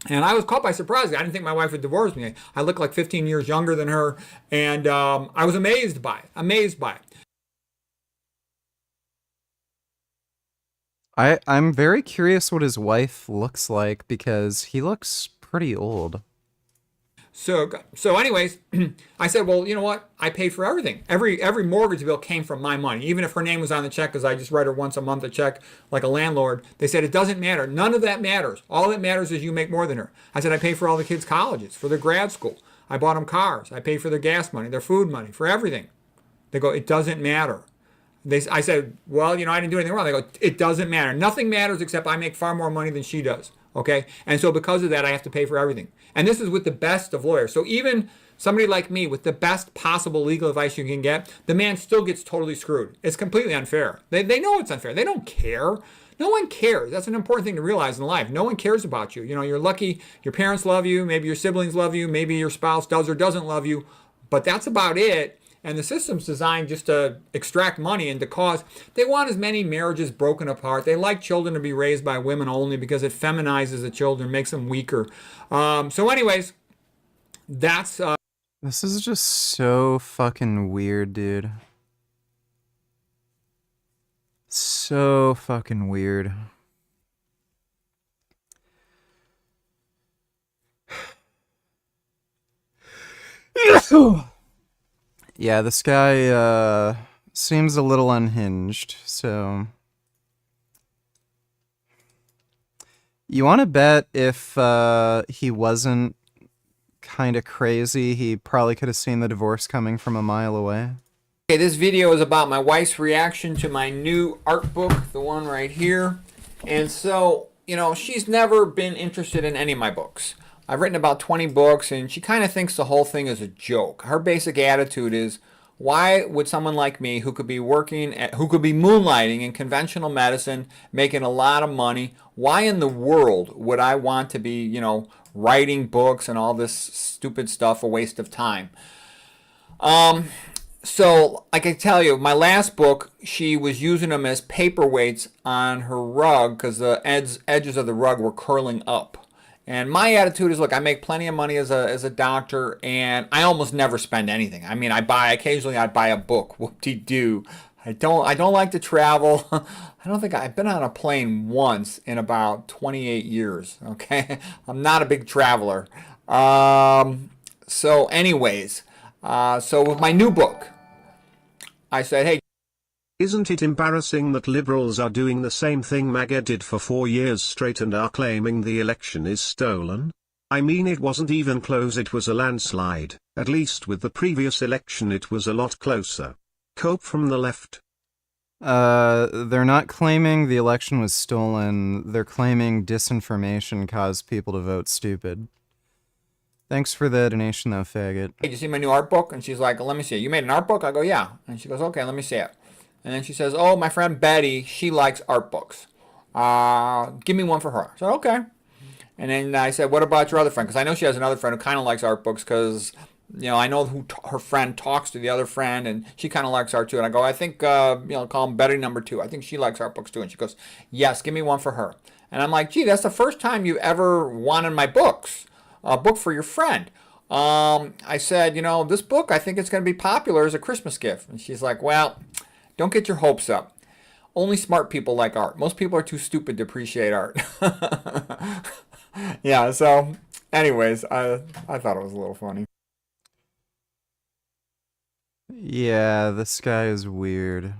And I was caught by surprise. I didn't think my wife would divorce me. I look like 15 years younger than her, and I was amazed by it. I'm very curious what his wife looks like, because he looks pretty old. So anyways, I said, well, you know what? I pay for everything. Every mortgage bill came from my money, even if her name was on the check, because I just write her once a month a check like a landlord. They said, it doesn't matter. None of that matters. All that matters is you make more than her. I said, I pay for all the kids' colleges, for their grad school. I bought them cars. I pay for their gas money, their food money, for everything. They go, it doesn't matter. I said, well, I didn't do anything wrong. They go, it doesn't matter. Nothing matters except I make far more money than she does. Okay? And so because of that, I have to pay for everything. And this is with the best of lawyers. So even somebody like me with the best possible legal advice you can get, the man still gets totally screwed. It's completely unfair. They know it's unfair. They don't care. No one cares. That's an important thing to realize in life. No one cares about you. You're lucky your parents love you, maybe your siblings love you, maybe your spouse does or doesn't love you, but that's about it. And the system's designed just to extract money and to cause, they want as many marriages broken apart. They like children to be raised by women only because it feminizes the children, makes them weaker. So anyways, that's... This is just so fucking weird, dude. So fucking weird. Yeah, this guy seems a little unhinged, so... You want to bet if he wasn't kind of crazy, he probably could have seen the divorce coming from a mile away? Okay, this video is about my wife's reaction to my new art book, the one right here. And so, she's never been interested in any of my books. I've written about 20 books, and she kind of thinks the whole thing is a joke. Her basic attitude is, why would someone like me who could be moonlighting in conventional medicine, making a lot of money, why in the world would I want to be, writing books and all this stupid stuff, a waste of time? So, like I tell you, my last book, she was using them as paperweights on her rug because the edges of the rug were curling up. And my attitude is, look, I make plenty of money as a doctor, and I almost never spend anything. I mean, occasionally I buy a book. Whoop-de-doo. I don't like to travel. I don't think I've been on a plane once in about 28 years. Okay, I'm not a big traveler. So anyways, so with my new book, I said, hey. Isn't it embarrassing that liberals are doing the same thing MAGA did for 4 years straight and are claiming the election is stolen? I mean, it wasn't even close, it was a landslide. At least with the previous election it was a lot closer. Cope from the left. They're not claiming the election was stolen. They're claiming disinformation caused people to vote stupid. Thanks for the donation though, faggot. Hey, did you see my new art book? And she's like, let me see it. You made an art book? I go, yeah. And she goes, okay, let me see it. And then she says, oh, my friend Betty, she likes art books. Give me one for her. So, okay. And then I said, what about your other friend? Because I know she has another friend who kind of likes art books because You know, I know who her friend talks to the other friend, and she kind of likes art too. And I go, I think, you know, call him Betty number 2. I think she likes art books too. And she goes, yes, give me one for her. And I'm like, gee, that's the first time you ever wanted my books, a book for your friend. I said, you know, this book, I think it's going to be popular as a Christmas gift. And she's like, well, don't get your hopes up. Only smart people like art. Most people are too stupid to appreciate art. Yeah, so anyways, I thought it was a little funny. Yeah, this guy is weird.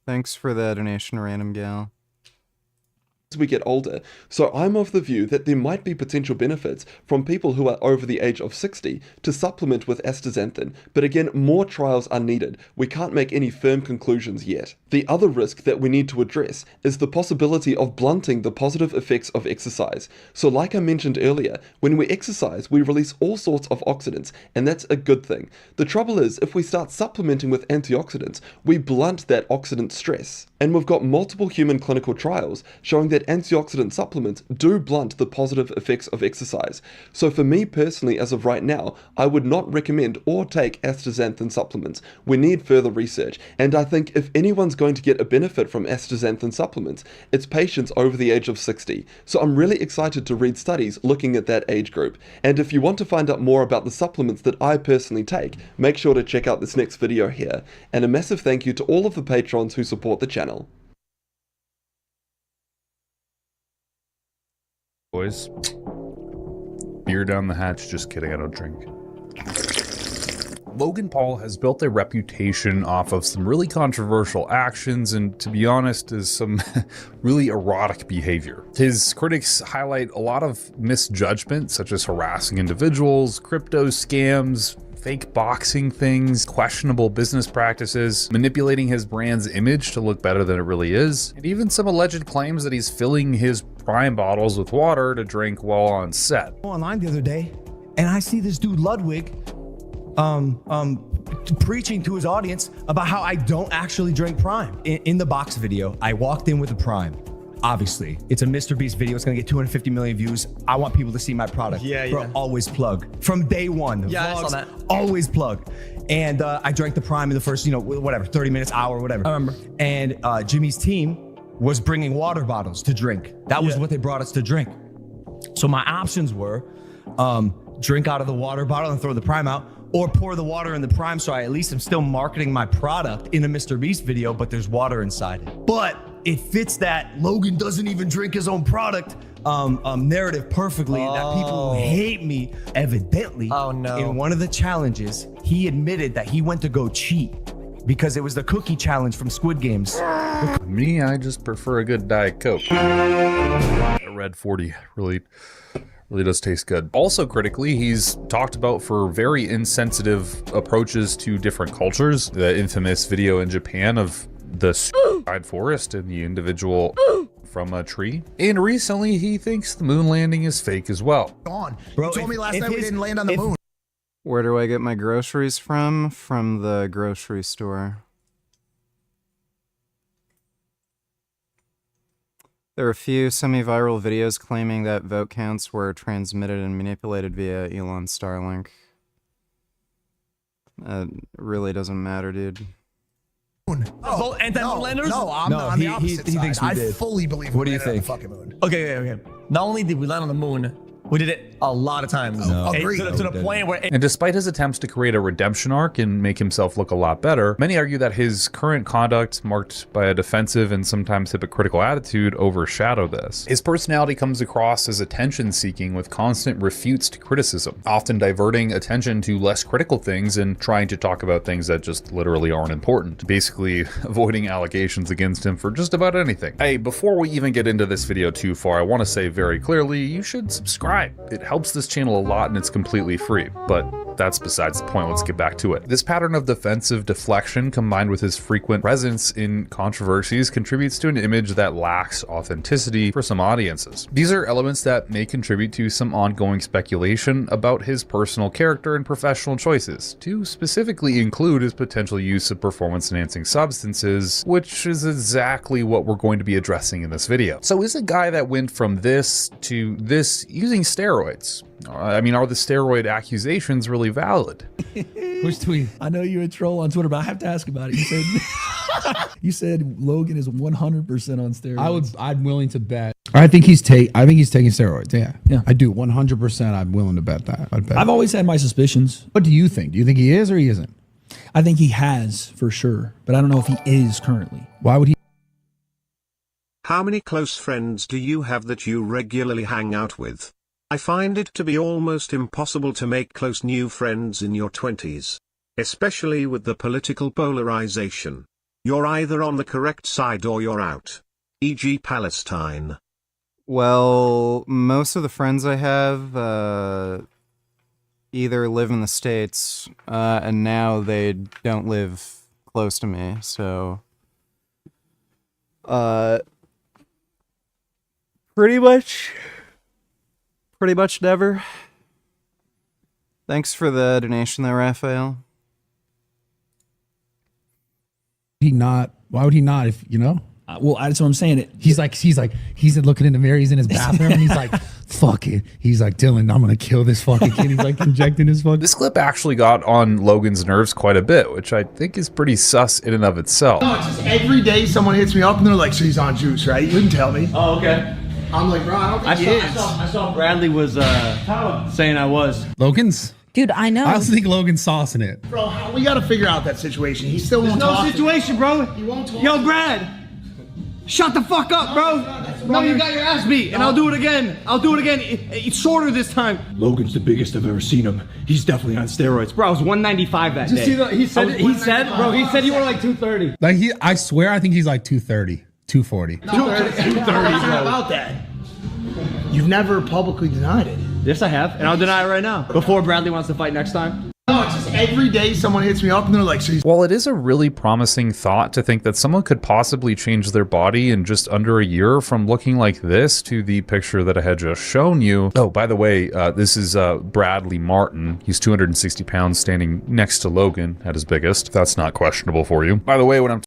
Thanks for the donation, random gal. As we get older, so I'm of the view that there might be potential benefits from people who are over the age of 60 to supplement with astaxanthin, but again, more trials are needed. We can't make any firm conclusions yet. The other risk that we need to address is the possibility of blunting the positive effects of exercise. So like I mentioned earlier, when we exercise, we release all sorts of oxidants, and that's a good thing. The trouble is, if we start supplementing with antioxidants, we blunt that oxidant stress. And we've got multiple human clinical trials showing that antioxidant supplements do blunt the positive effects of exercise. So for me personally, as of right now, I would not recommend or take astaxanthin supplements. We need further research, and I think if anyone's going to get a benefit from astaxanthin supplements, it's patients over the age of 60. So I'm really excited to read studies looking at that age group. And if you want to find out more about the supplements that I personally take, make sure to check out this next video here. And a massive thank you to all of the patrons who support the channel. Boys, beer down the hatch. Just kidding, I don't drink. Logan Paul has built a reputation off of some really controversial actions and, to be honest, is some really erotic behavior. His critics highlight a lot of misjudgment, such as harassing individuals, crypto scams, fake boxing things, questionable business practices, manipulating his brand's image to look better than it really is, and even some alleged claims that he's filling his Prime bottles with water to drink while on set. Online the other day, and I see this dude Ludwig preaching to his audience about how I don't actually drink Prime. In the box video, I walked in with a Prime. Obviously, it's a Mr. Beast video. It's gonna get 250 million views. I want people to see my product. Yeah, Bro, yeah. always plug. From day one, Yeah, I saw vlogs, that. always plug. And I drank the Prime in the first, whatever, 30 minutes, hour, whatever. I remember. And Jimmy's team was bringing water bottles to drink. That was what they brought us to drink. So my options were drink out of the water bottle and throw the Prime out, or pour the water in the Prime, so I at least am still marketing my product in a Mr. Beast video, but there's water inside it. But it fits that Logan doesn't even drink his own product narrative perfectly, that people who hate me, evidently, in one of the challenges, he admitted that he went to go cheat because it was the cookie challenge from Squid Games. Me, I just prefer a good Diet Coke. A Red 40 really does taste good. Also critically, he's talked about for very insensitive approaches to different cultures. The infamous video in Japan of the suicide forest and the individual from a tree. And recently, he thinks the moon landing is fake as well. Gone. Bro, You told me last night we didn't land on the moon. Where do I get my groceries from? From the grocery store. There are a few semi-viral videos claiming that vote counts were transmitted and manipulated via Elon Starlink. It really doesn't matter, dude. Oh, anti-moonlanders? No, I'm on the opposite he side. thinks we I did. fully believe What we do you landed on think? the fucking moon. Okay. Not only did we land on the moon, we did it a lot of times. Agreed. To the point where And despite his attempts to create a redemption arc and make himself look a lot better, many argue that his current conduct, marked by a defensive and sometimes hypocritical attitude, overshadow this. His personality comes across as attention-seeking with constant refutes to criticism, often diverting attention to less critical things and trying to talk about things that just literally aren't important, basically avoiding allegations against him for just about anything. Hey, before we even get into this video too far, I want to say very clearly, you should subscribe. It helps this channel a lot and it's completely free, but that's besides the point. Let's get back to it. This pattern of defensive deflection combined with his frequent presence in controversies contributes to an image that lacks authenticity for some audiences. These are elements that may contribute to some ongoing speculation about his personal character and professional choices, to specifically include his potential use of performance-enhancing substances, which is exactly what we're going to be addressing in this video. So is a guy that went from this to this using steroids? I mean, are the steroid accusations really necessarily valid. Which tweet? I know you're a troll on Twitter, but I have to ask about it. You said you said Logan is 100% on steroids. I'm willing to bet. I think he's taking steroids. Yeah. I do 100%. I'm willing to bet that. I've always had my suspicions. What do you think? Do you think he is or he isn't? I think he has for sure, but I don't know if he is currently. Why would he? How many close friends do you have that you regularly hang out with? I find it to be almost impossible to make close new friends in your 20s. Especially with the political polarization. You're either on the correct side or you're out. E.g. Palestine. Well, most of the friends I have either live in the States, and now they don't live close to me, so... Pretty much never. Thanks for the donation there, Raphael. Why would he not? If you know? Well, that's what I'm saying. He's looking in the mirror. He's in his bathroom. And he's like, fuck it. He's like, Dylan, I'm gonna kill this fucking kid. He's like injecting his fucking. This clip actually got on Logan's nerves quite a bit, which I think is pretty sus in and of itself. No, it's just every day someone hits me up and they're like, so he's on juice, right? You didn't tell me. Oh, okay. I'm like, bro, I don't think he is. I saw Bradley was saying I was. Logan's? Dude, I know. I also think Logan's saucing it. Bro, we gotta figure out that situation. He still won't talk. No situation, bro. He won't talk. Yo, Brad. Shut the fuck up, bro. No, you got your ass beat, and I'll do it again. It's shorter this time. Logan's the biggest I've ever seen him. He's definitely on steroids. Bro, I was 195 that day. He said you were like 230. Like I swear, I think he's like 230, 240. 230, bro. About that. You've never publicly denied it. Yes, I have, and I'll deny it right now. Before Bradley wants to fight next time. No, it's just every day someone hits me up and they're like, so he's... While it is a really promising thought to think that someone could possibly change their body in just under a year from looking like this to the picture that I had just shown you. Oh, by the way, this is Bradley Martin. He's 260 pounds standing next to Logan at his biggest. That's not questionable for you. By the way, when I'm...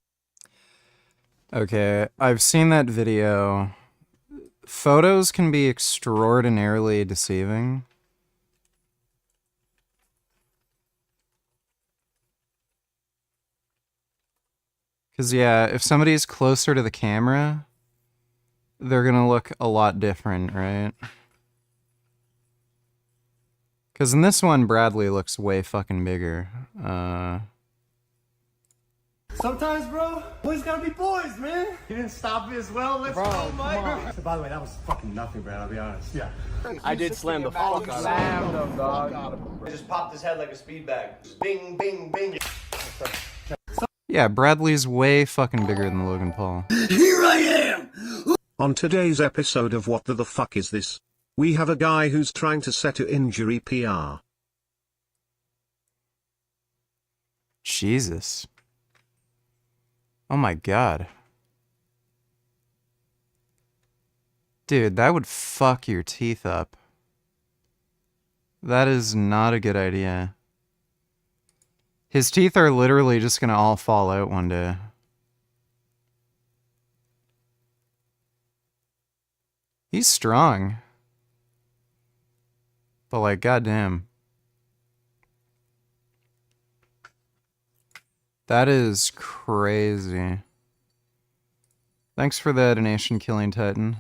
Okay, I've seen that video. Photos can be extraordinarily deceiving. Because, yeah, if somebody's closer to the camera, they're gonna look a lot different, right? Because in this one, Bradley looks way fucking bigger. Sometimes, bro, boys gotta be boys, man. You didn't stop me as well. Let's go, Mike. So, by the way, that was fucking nothing, Brad. I'll be honest. Yeah. I did slam the fuck out of him. Slammed him, dog. I just popped his head like a speed bag. Bing, bing, bing. Yeah, Bradley's way fucking bigger than Logan Paul. Here I am! On today's episode of What the Fuck Is This? We have a guy who's trying to set to injury PR. Jesus. Oh my god. Dude, that would fuck your teeth up. That is not a good idea. His teeth are literally just gonna all fall out one day. He's strong. But like, goddamn. That is crazy. Thanks for the donation, Killing Titan.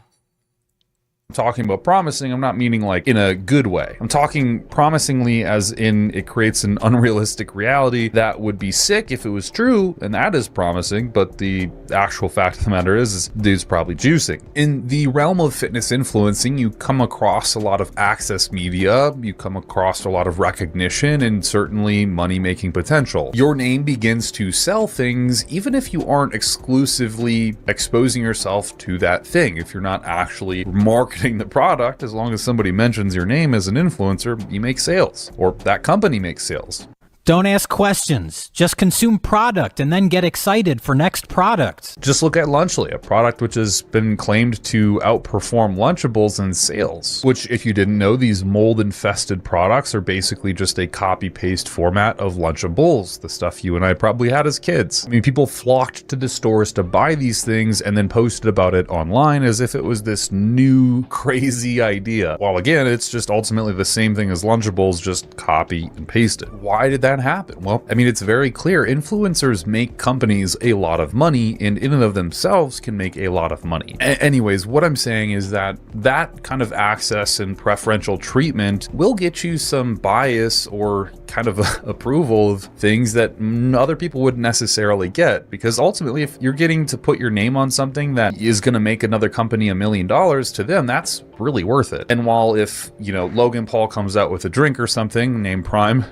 I'm talking about promising, I'm not meaning like in a good way. I'm talking promisingly as in it creates an unrealistic reality that would be sick if it was true, and that is promising, but the actual fact of the matter is dude's probably juicing. In the realm of fitness influencing, you come across a lot of access media, you come across a lot of recognition, and certainly money-making potential. Your name begins to sell things even if you aren't exclusively exposing yourself to that thing. If you're not actually marketing the product, as long as somebody mentions your name as an influencer, you make sales, or that company makes sales. Don't ask questions. Just consume product and then get excited for next product. Just look at Lunchly, a product which has been claimed to outperform Lunchables in sales. Which, if you didn't know, these mold-infested products are basically just a copy-paste format of Lunchables, the stuff you and I probably had as kids. I mean, people flocked to the stores to buy these things and then posted about it online as if it was this new, crazy idea. While again, it's just ultimately the same thing as Lunchables, just copy and paste it. Why did that happen? Well, I mean, it's very clear. Influencers make companies a lot of money, and in and of themselves can make a lot of money. Anyways, what I'm saying is that that kind of access and preferential treatment will get you some bias or kind of approval of things that other people wouldn't necessarily get, because ultimately, if you're getting to put your name on something that is going to make another company $1 million, to them, that's really worth it. And while if, you know, Logan Paul comes out with a drink or something named Prime,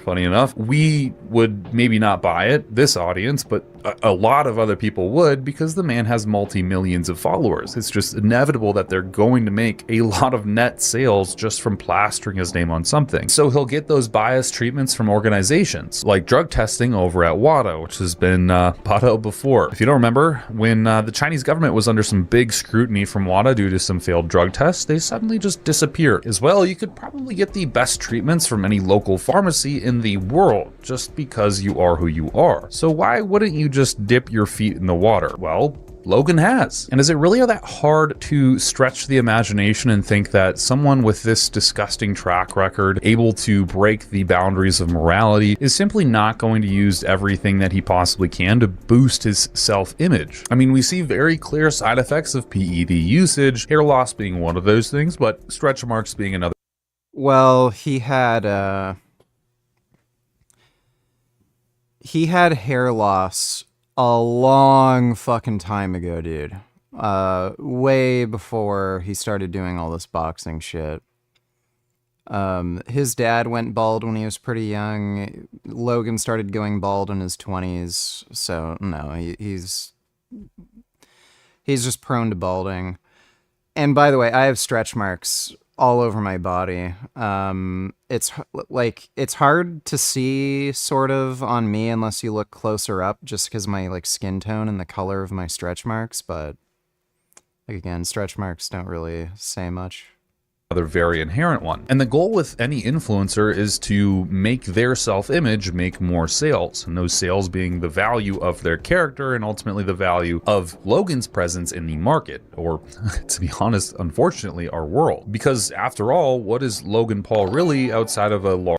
funny enough, we would maybe not buy it, this audience, but a lot of other people would, because the man has multi-millions of followers. It's just inevitable that they're going to make a lot of net sales just from plastering his name on something. So he'll get those biased treatments from organizations like drug testing over at WADA, which has been bought out before. If you don't remember, when the Chinese government was under some big scrutiny from WADA due to some failed drug tests, they suddenly just disappeared. As well, you could probably get the best treatments from any local pharmacy in the world just because you are who you are. So why wouldn't you just dip your feet in the water? Well, Logan has. And is it really that hard to stretch the imagination and think that someone with this disgusting track record, able to break the boundaries of morality, is simply not going to use everything that he possibly can to boost his self-image? I mean, we see very clear side effects of PED usage, hair loss being one of those things, but stretch marks being another. Well, he had hair loss a long fucking time ago, dude. Way before he started doing all this boxing shit. His dad went bald when he was pretty young. Logan started going bald in his 20s. So, no, he's just prone to balding. And by the way, I have stretch marks all over my body. It's hard to see sort of on me unless you look closer up, just because my like skin tone and the color of my stretch marks. But like, again, stretch marks don't really say much. Other very inherent one. And the goal with any influencer is to make their self-image make more sales, and those sales being the value of their character and ultimately the value of Logan's presence in the market, or to be honest, unfortunately, our world. Because after all, what is Logan Paul really outside of a large...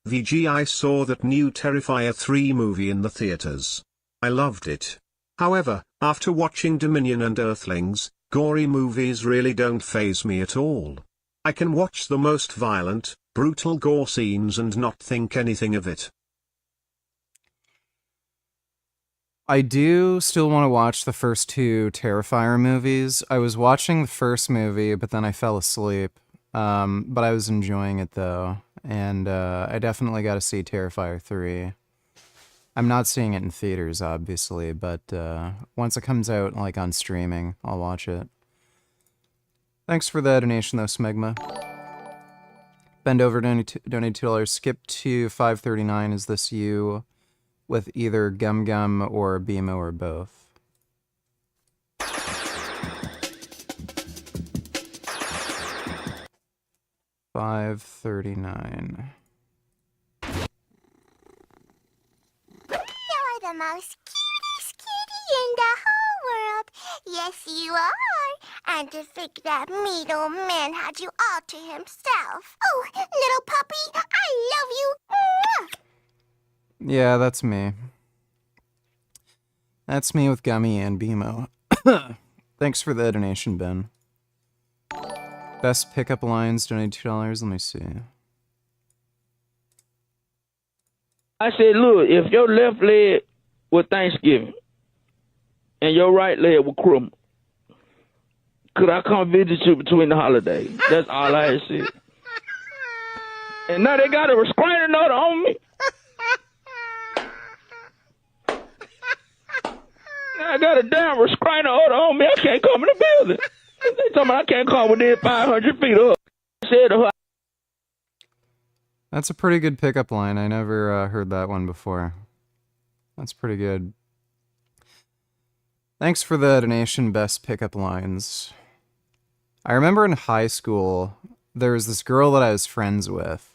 VG, I saw that new Terrifier 3 movie in the theaters. I loved it. However, after watching Dominion and Earthlings, gory movies really don't faze me at all. I can watch the most violent, brutal gore scenes and not think anything of it. I do still want to watch the first two Terrifier movies. I was watching the first movie, but then I fell asleep. But I was enjoying it though, and I definitely got to see Terrifier 3. I'm not seeing it in theaters, obviously, but once it comes out, like on streaming, I'll watch it. Thanks for the donation, though, Smegma. Bend over, donate $2. Skip to 539. Is this you with either Gum Gum or BMO or both? $5.39. The most cutest kitty in the whole world. Yes, you are. And to think that mean old man had you all to himself. Oh, little puppy, I love you. Mwah! Yeah, that's me. That's me with Gummy and BMO. Thanks for the donation, Ben. Best pickup lines, donate $2. Let me see. I said, look, if your left leg was Thanksgiving and your right leg was crumble, could I come visit you between the holidays? That's all I had said. And now they got a restraining order on me. Now I got a damn restraining order on me. I can't come in the building. They told me I can't come within 500 feet up. I said to her, That's a pretty good pickup line. I never heard that one before. That's pretty good. Thanks for the donation, best pickup lines. I remember in high school, there was this girl that I was friends with.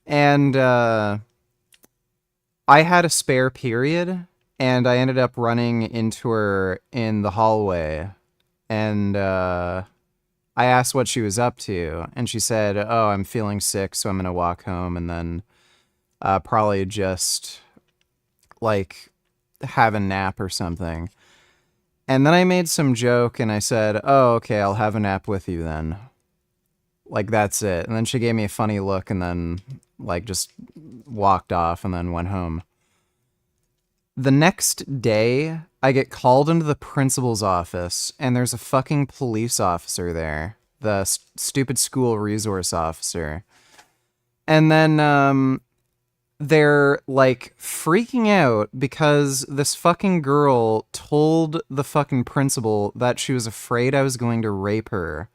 And I had a spare period, and I ended up running into her in the hallway. And I asked what she was up to, and she said, "Oh, I'm feeling sick, so I'm going to walk home and then probably just, like, have a nap or something." And then I made some joke, and I said, "Oh, okay, I'll have a nap with you then." Like, that's it. And then she gave me a funny look and then, like, just walked off and then went home. The next day, I get called into the principal's office, and there's a fucking police officer there. The stupid school resource officer. And then, they're, like, freaking out because this fucking girl told the fucking principal that she was afraid I was going to rape her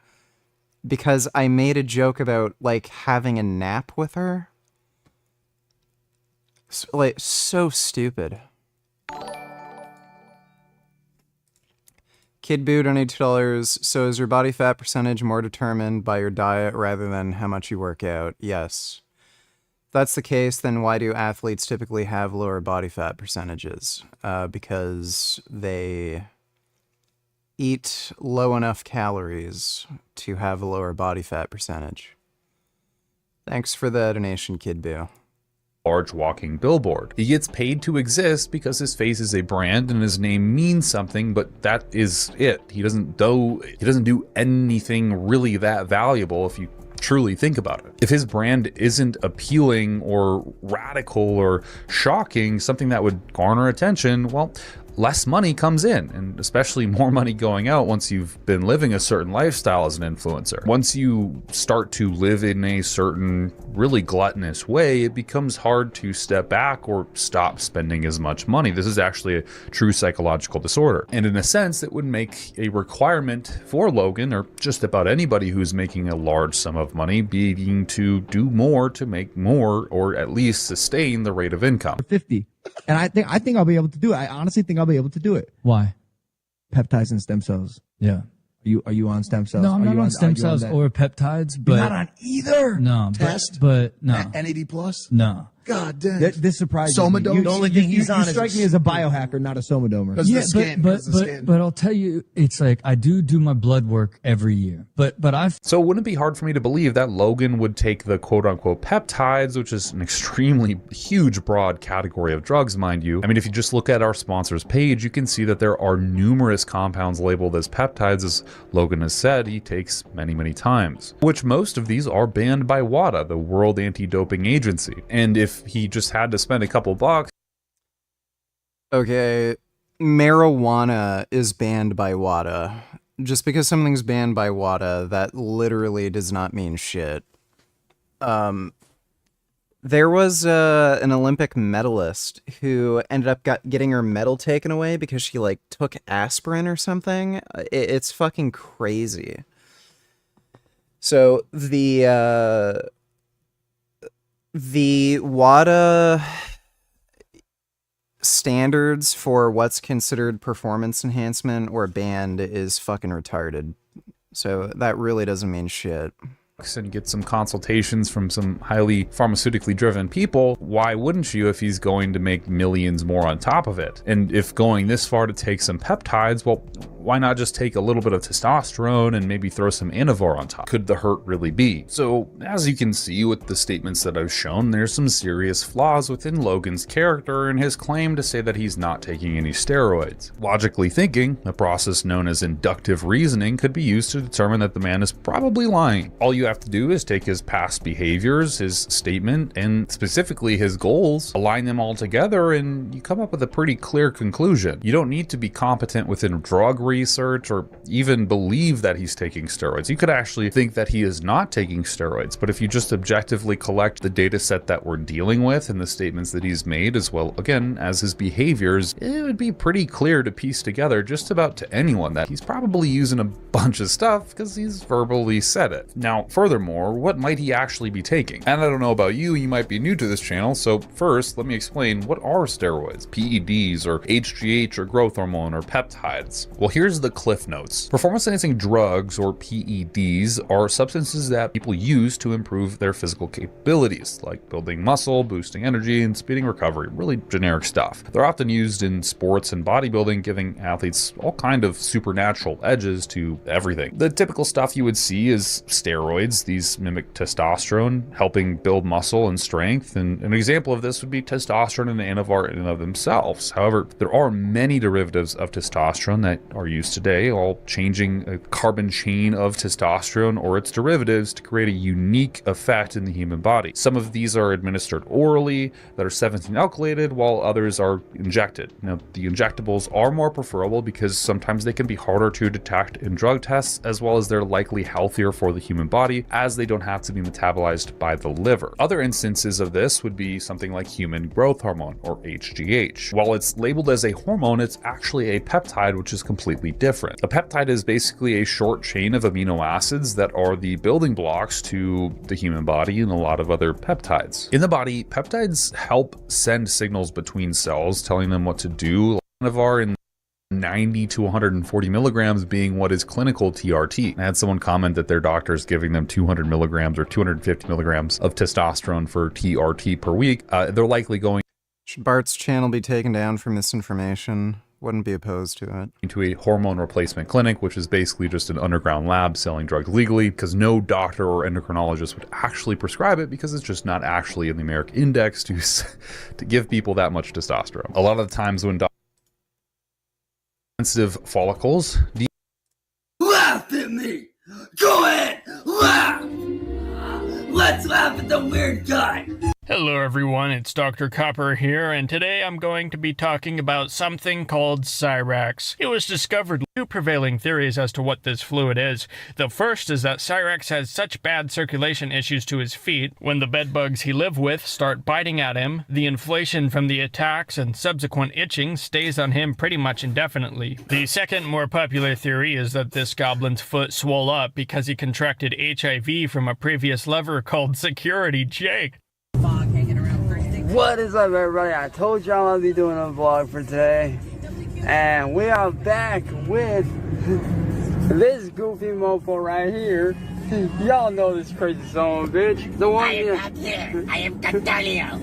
because I made a joke about, like, having a nap with her. Like, so stupid. Kid Boo donated $2. So is your body fat percentage more determined by your diet rather than how much you work out? Yes. If that's the case, then why do athletes typically have lower body fat percentages? Because they eat low enough calories to have a lower body fat percentage. Thanks for the donation, Kid Boo. Large walking billboard. He gets paid to exist because his face is a brand and his name means something, but that is it. He doesn't do anything really that valuable if you truly think about it. If his brand isn't appealing or radical or shocking, something that would garner attention, well, less money comes in, and especially more money going out once you've been living a certain lifestyle as an influencer. Once you start to live in a certain really gluttonous way, it becomes hard to step back or stop spending as much money. This is actually a true psychological disorder. And in a sense, it would make a requirement for Logan, or just about anybody who's making a large sum of money, being to do more to make more, or at least sustain the rate of income. 50. And I think I'll be able to do it. I honestly think I'll be able to do it. Why? Peptides and stem cells. Yeah. Are you on stem cells? No, I'm not on stem cells or peptides, but you're not on either. No, test. But no. NAD plus. No. God damn. This surprises me. Somadomer. The only thing he's on you strike me as a biohacker, not a somadomer. Yeah, but I'll tell you, it's like I do my blood work every year. But I've So it wouldn't be hard for me to believe that Logan would take the quote-unquote peptides, which is an extremely huge, broad category of drugs, mind you. I mean, if you just look at our sponsors page, you can see that there are numerous compounds labeled as peptides, as Logan has said he takes many, many times, which most of these are banned by WADA, the World Anti-Doping Agency. And if he just had to spend a couple bucks. Okay, marijuana is banned by WADA. Just because something's banned by WADA, that literally does not mean shit. There was an Olympic medalist who ended up getting her medal taken away because she, like, took aspirin or something. It's fucking crazy. So the WADA standards for what's considered performance enhancement or banned is fucking retarded. So that really doesn't mean shit. And get some consultations from some highly pharmaceutically driven people, why wouldn't you if he's going to make millions more on top of it? And if going this far to take some peptides, well, why not just take a little bit of testosterone and maybe throw some Anivor on top? Could the hurt really be? So, as you can see with the statements that I've shown, there's some serious flaws within Logan's character and his claim to say that he's not taking any steroids. Logically thinking, a process known as inductive reasoning could be used to determine that the man is probably lying. All you have to do is take his past behaviors, his statement, and specifically his goals, align them all together, and you come up with a pretty clear conclusion. You don't need to be competent within drug research or even believe that he's taking steroids. You could actually think that he is not taking steroids, but if you just objectively collect the data set that we're dealing with and the statements that he's made, as well, again, as his behaviors, it would be pretty clear to piece together just about to anyone that he's probably using a bunch of stuff because he's verbally said it. Now, furthermore, what might he actually be taking? And I don't know about you, you might be new to this channel, so first, let me explain what are steroids, PEDs, or HGH, or growth hormone, or peptides. Well, here's the cliff notes. Performance-enhancing drugs, or PEDs, are substances that people use to improve their physical capabilities, like building muscle, boosting energy, and speeding recovery, really generic stuff. They're often used in sports and bodybuilding, giving athletes all kind of supernatural edges to everything. The typical stuff you would see is steroids. These mimic testosterone, helping build muscle and strength, and an example of this would be testosterone and anavar in and of themselves. However, there are many derivatives of testosterone that are used today, all changing a carbon chain of testosterone or its derivatives to create a unique effect in the human body. Some of these are administered orally that are 17-alkylated, while others are injected. Now, the injectables are more preferable because sometimes they can be harder to detect in drug tests, as well as they're likely healthier for the human body as they don't have to be metabolized by the liver. Other instances of this would be something like human growth hormone, or HGH. While it's labeled as a hormone, it's actually a peptide, which is completely different. A peptide is basically a short chain of amino acids that are the building blocks to the human body and a lot of other peptides. In the body, peptides help send signals between cells, telling them what to do. Anavar in 90 to 140 milligrams being what is clinical TRT. I had someone comment that their doctor is giving them 200 milligrams or 250 milligrams of testosterone for TRT per week. They're likely going. Should Bart's channel be taken down for misinformation? Wouldn't be opposed to it. Into a hormone replacement clinic, which is basically just an underground lab selling drugs legally, because no doctor or endocrinologist would actually prescribe it because it's just not actually in the American Index to give people that much testosterone. A lot of the times when sensitive follicles. Laugh at me! Go ahead! Laugh! Let's laugh at the weird guy! Hello everyone, it's Dr. Copper here, and today I'm going to be talking about something called Cyrax. It was discovered two prevailing theories as to what this fluid is. The first is that Cyrax has such bad circulation issues to his feet, when the bedbugs he lives with start biting at him, the inflation from the attacks and subsequent itching stays on him pretty much indefinitely. The second more popular theory is that this goblin's foot swole up because he contracted HIV from a previous lover called Security Jake. What is up, everybody? I told y'all I'll be doing a vlog for today, and we are back with this goofy mofo right here. Y'all know this crazy son of a bitch. The one I am not here. I am Catalio.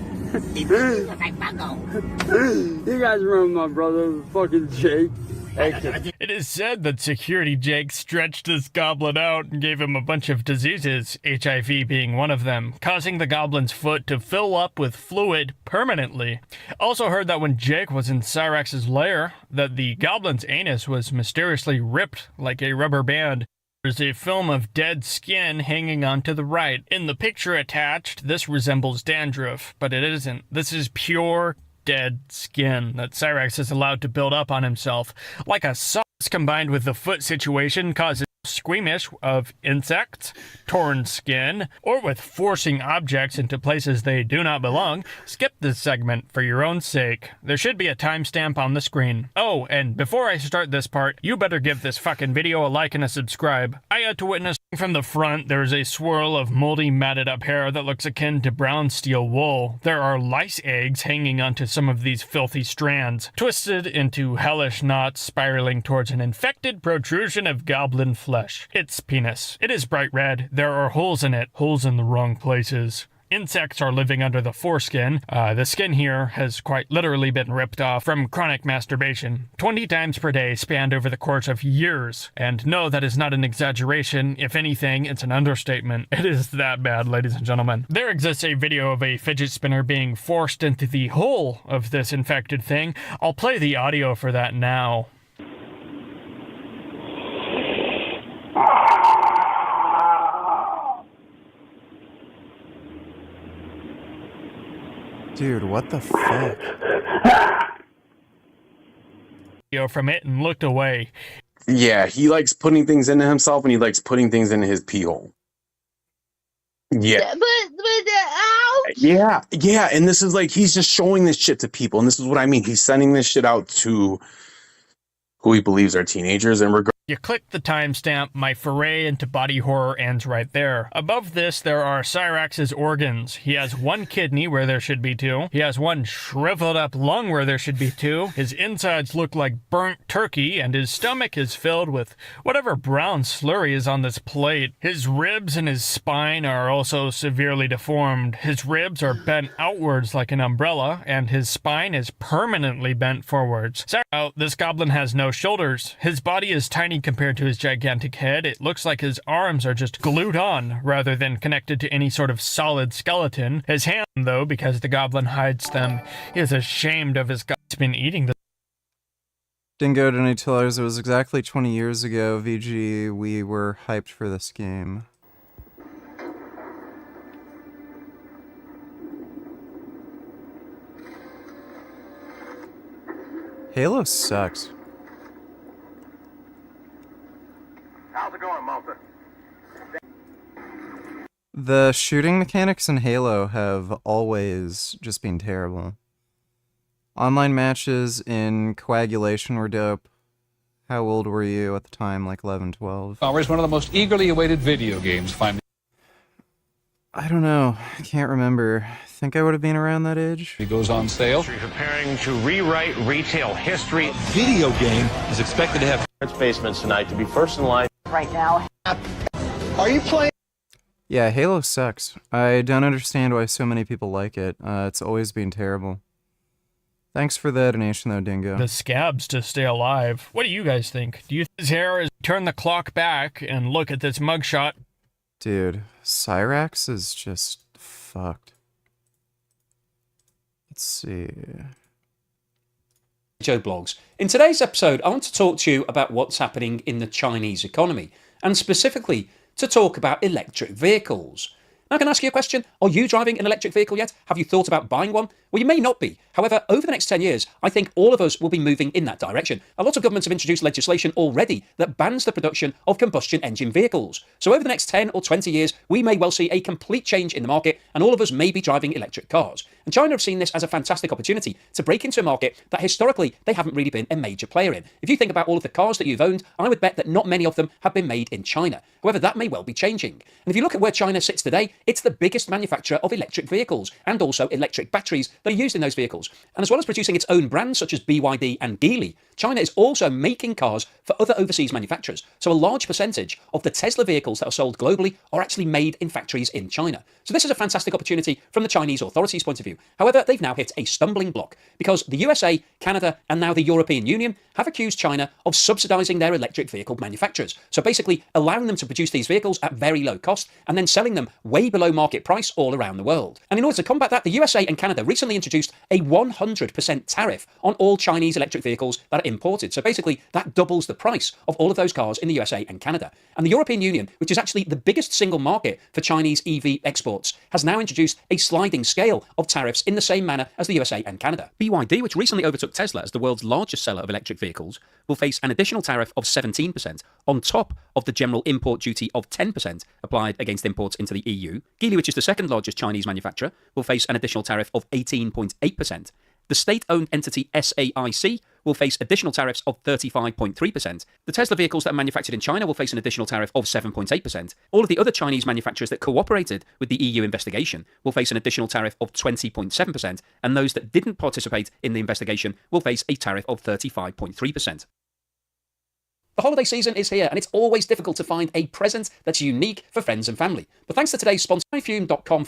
You guys remember my brother, fucking Jake? It is said that Security Jake stretched this goblin out and gave him a bunch of diseases, HIV being one of them, causing the goblin's foot to fill up with fluid permanently. Also heard that when Jake was in Cyrax's lair, that the goblin's anus was mysteriously ripped like a rubber band. There's a film of dead skin hanging on to the right. In the picture attached, this resembles dandruff, but it isn't. This is pure dead skin that Cyrax is allowed to build up on himself. Like a sauce combined with the foot situation causes squeamish of insects, torn skin, or with forcing objects into places they do not belong. Skip this segment for your own sake. There should be a timestamp on the screen. Oh, and before I start this part, you better give this fucking video a like and a subscribe. I had to witness from the front there's a swirl of moldy matted up hair that looks akin to brown steel wool. There are lice eggs hanging onto some of these filthy strands, twisted into hellish knots spiraling towards an infected protrusion of goblin flesh. It's penis. It is bright red. There are holes in it. Holes in the wrong places. Insects are living under the foreskin. The skin here has quite literally been ripped off from chronic masturbation 20 times per day spanned over the course of years. And no, that is not an exaggeration. If anything, it's an understatement. It is that bad, ladies and gentlemen. There exists a video of a fidget spinner being forced into the hole of this infected thing. I'll play the audio for that now. Dude, what the fuck? From it and looked away. Yeah, he likes putting things into himself, and he likes putting things into his pee hole. Yeah. Yeah, and this is like, he's just showing this shit to people, and this is what I mean. He's sending this shit out to who he believes are teenagers, and You click the timestamp, my foray into body horror ends right there. Above this, there are Cyrax's organs. He has one kidney where there should be two. He has one shriveled up lung where there should be two. His insides look like burnt turkey, and his stomach is filled with whatever brown slurry is on this plate. His ribs and his spine are also severely deformed. His ribs are bent outwards like an umbrella, and his spine is permanently bent forwards. So, this goblin has no shoulders. His body is tiny compared to his gigantic head. It looks like his arms are just glued on rather than connected to any sort of solid skeleton. His hand, though, because the goblin hides them, is ashamed of his He's been eating the Dingo donated $2. It was exactly 20 years ago. VG, we were hyped for this game. Halo sucks. How's it going, Malta? The shooting mechanics in Halo have always just been terrible. Online matches in Coagulation were dope. How old were you at the time? Like 11, 12? Hours, one of the most eagerly awaited video games finally. I don't know. I can't remember. I think I would have been around that age. It goes on sale. Preparing to rewrite retail history. Video game is expected to have Basements tonight to be first in line. Right now. Are you playing? Yeah, Halo sucks. I don't understand why so many people like it. It's always been terrible. Thanks for the donation, though, Dingo. the scabs to stay alive. What do you guys think? Do you think his hair is turn the clock back and look at this mugshot? Dude, Cyrax is just fucked. Let's see. Joe Blogs. In today's episode, I want to talk to you about what's happening in the Chinese economy, and specifically to talk about electric vehicles. Now, I can ask you a question. Are you driving an electric vehicle yet? Have you thought about buying one? Well, you may not be. However, over the next 10 years, I think all of us will be moving in that direction. A lot of governments have introduced legislation already that bans the production of combustion engine vehicles. So over the next 10 or 20 years, we may well see a complete change in the market, and all of us may be driving electric cars. And China have seen this as a fantastic opportunity to break into a market that historically they haven't really been a major player in. If you think about all of the cars that you've owned, I would bet that not many of them have been made in China. However, that may well be changing. And if you look at where China sits today, it's the biggest manufacturer of electric vehicles and also electric batteries that are used in those vehicles. And as well as producing its own brands such as BYD and Geely, China is also making cars for other overseas manufacturers. So a large percentage of the Tesla vehicles that are sold globally are actually made in factories in China. So this is a fantastic opportunity from the Chinese authorities' point of view. However, they've now hit a stumbling block because the USA, Canada, and now the European Union have accused China of subsidizing their electric vehicle manufacturers. So basically allowing them to produce these vehicles at very low cost and then selling them way below market price all around the world. And in order to combat that, the USA and Canada recently introduced a 100% tariff on all Chinese electric vehicles that are imported. So basically that doubles the price of all of those cars in the USA and Canada. And the European Union, which is actually the biggest single market for Chinese EV exports, has now introduced a sliding scale of tariffs in the same manner as the USA and Canada. BYD, which recently overtook Tesla as the world's largest seller of electric vehicles, will face an additional tariff of 17% on top of the general import duty of 10% applied against imports into the EU. Geely, which is the second largest Chinese manufacturer, will face an additional tariff of 18.8%. The state-owned entity SAIC will face additional tariffs of 35.3%. The Tesla vehicles that are manufactured in China will face an additional tariff of 7.8%. All of the other Chinese manufacturers that cooperated with the EU investigation will face an additional tariff of 20.7%, and those that didn't participate in the investigation will face a tariff of 35.3%. The holiday season is here, and it's always difficult to find a present that's unique for friends and family. But thanks to today's sponsor, ifume.com/.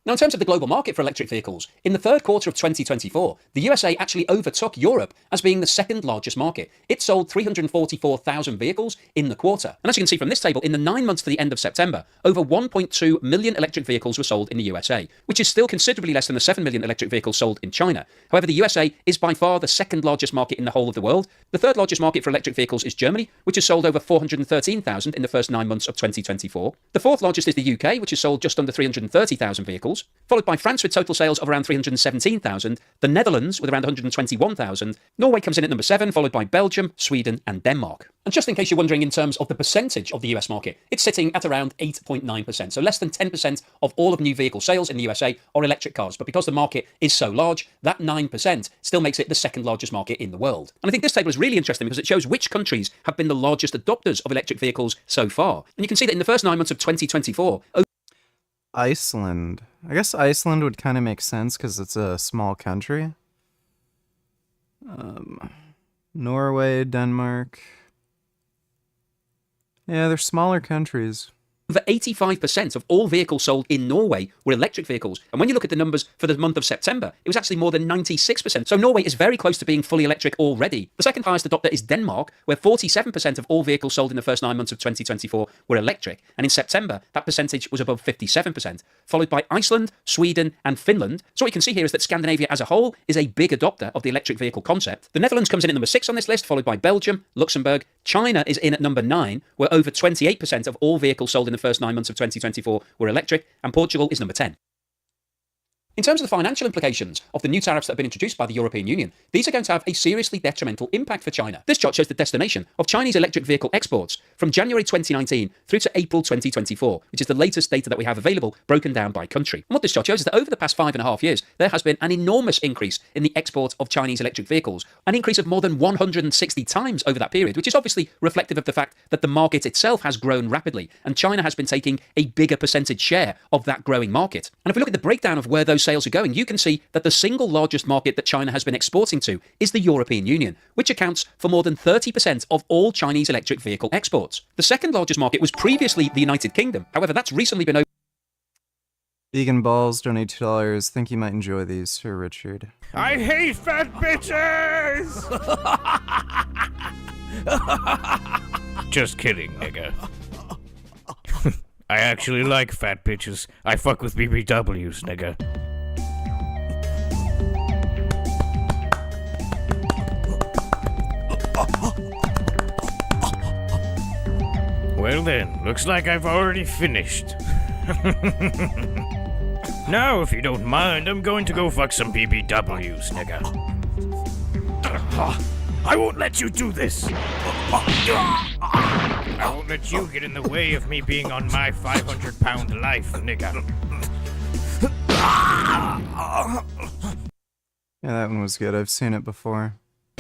Now, in terms of the global market for electric vehicles, in the third quarter of 2024, the USA actually overtook Europe as being the second largest market. It sold 344,000 vehicles in the quarter. And as you can see from this table, in the 9 months to the end of September, over 1.2 million electric vehicles were sold in the USA, which is still considerably less than the 7 million electric vehicles sold in China. However, the USA is by far the second largest market in the whole of the world. The third largest market for electric vehicles is Germany, Germany, which has sold over 413,000 in the first 9 months of 2024. The fourth largest is the UK, which has sold just under 330,000 vehicles, followed by France with total sales of around 317,000, the Netherlands with around 121,000, Norway comes in at number 7, followed by Belgium, Sweden and Denmark. And just in case you're wondering in terms of the percentage of the US market, it's sitting at around 8.9%, so less than 10% of all of new vehicle sales in the USA are electric cars. But because the market is so large, that 9% still makes it the second largest market in the world. And I think this table is really interesting because it shows which countries have been the largest adopters of electric vehicles so far. And you can see that in the first 9 months of 2024, Iceland. I guess Iceland would kind of make sense because it's a small country. Norway, Denmark. Yeah, they're smaller countries. over 85% of all vehicles sold in Norway were electric vehicles. And when you look at the numbers for the month of September, it was actually more than 96%. So Norway is very close to being fully electric already. The second highest adopter is Denmark, where 47% of all vehicles sold in the first 9 months of 2024 were electric. And in September, that percentage was above 57%, followed by Iceland, Sweden, and Finland. So what you can see here is that Scandinavia as a whole is a big adopter of the electric vehicle concept. The Netherlands comes in at number 6 on this list, followed by Belgium, Luxembourg. China is in at number 9, where over 28% of all vehicles sold in the first 9 months of 2024 were electric, and Portugal is number 10. In terms of the financial implications of the new tariffs that have been introduced by the European Union, these are going to have a seriously detrimental impact for China. This chart shows the destination of Chinese electric vehicle exports from January 2019 through to April 2024, which is the latest data that we have available, broken down by country. And what this chart shows is that over the past 5.5 years, there has been an enormous increase in the export of Chinese electric vehicles, an increase of more than 160 times over that period, which is obviously reflective of the fact that the market itself has grown rapidly, and China has been taking a bigger percentage share of that growing market. And if we look at the breakdown of where those sales are going, you can see that the single largest market that China has been exporting to is the European Union, which accounts for more than 30% of all Chinese electric vehicle exports. The second largest market was previously the United Kingdom. However, that's recently been Vegan Balls, donate $2. Think you might enjoy these, Sir Richard. I hate fat bitches! Just kidding, nigga. I actually like fat bitches. I fuck with BBWs, nigga. Well then, looks like I've already finished. Now, if you don't mind, I'm going to go fuck some BBWs, nigga. I won't let you do this! I won't let you get in the way of me being on my 500-pound life, nigga. Yeah, that one was good. I've seen it before.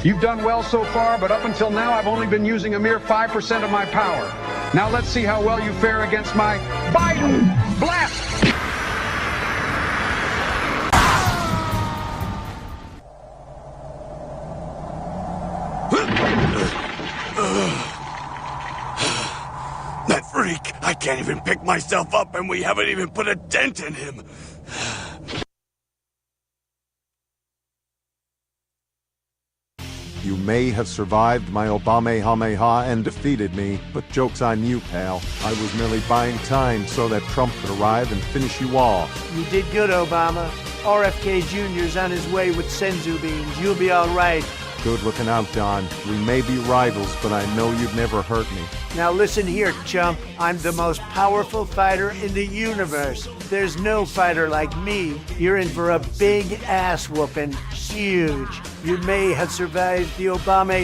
You've done well so far, but up until now, I've only been using a mere 5% of my power. Now let's see how well you fare against my Biden blast! That freak! I can't even pick myself up and we haven't even put a dent in him! You may have survived my Obama and defeated me, but joke's on you, pal. I was merely buying time so that Trump could arrive and finish you off. You did good, Obama. RFK Jr.'s on his way with senzu beans. You'll be all right. Good looking out, Don. We may be rivals, but I know you'd never hurt me. Now listen here, chump. I'm the most powerful fighter in the universe. There's no fighter like me. You're in for a big ass whooping. Huge. You may have survived the Obama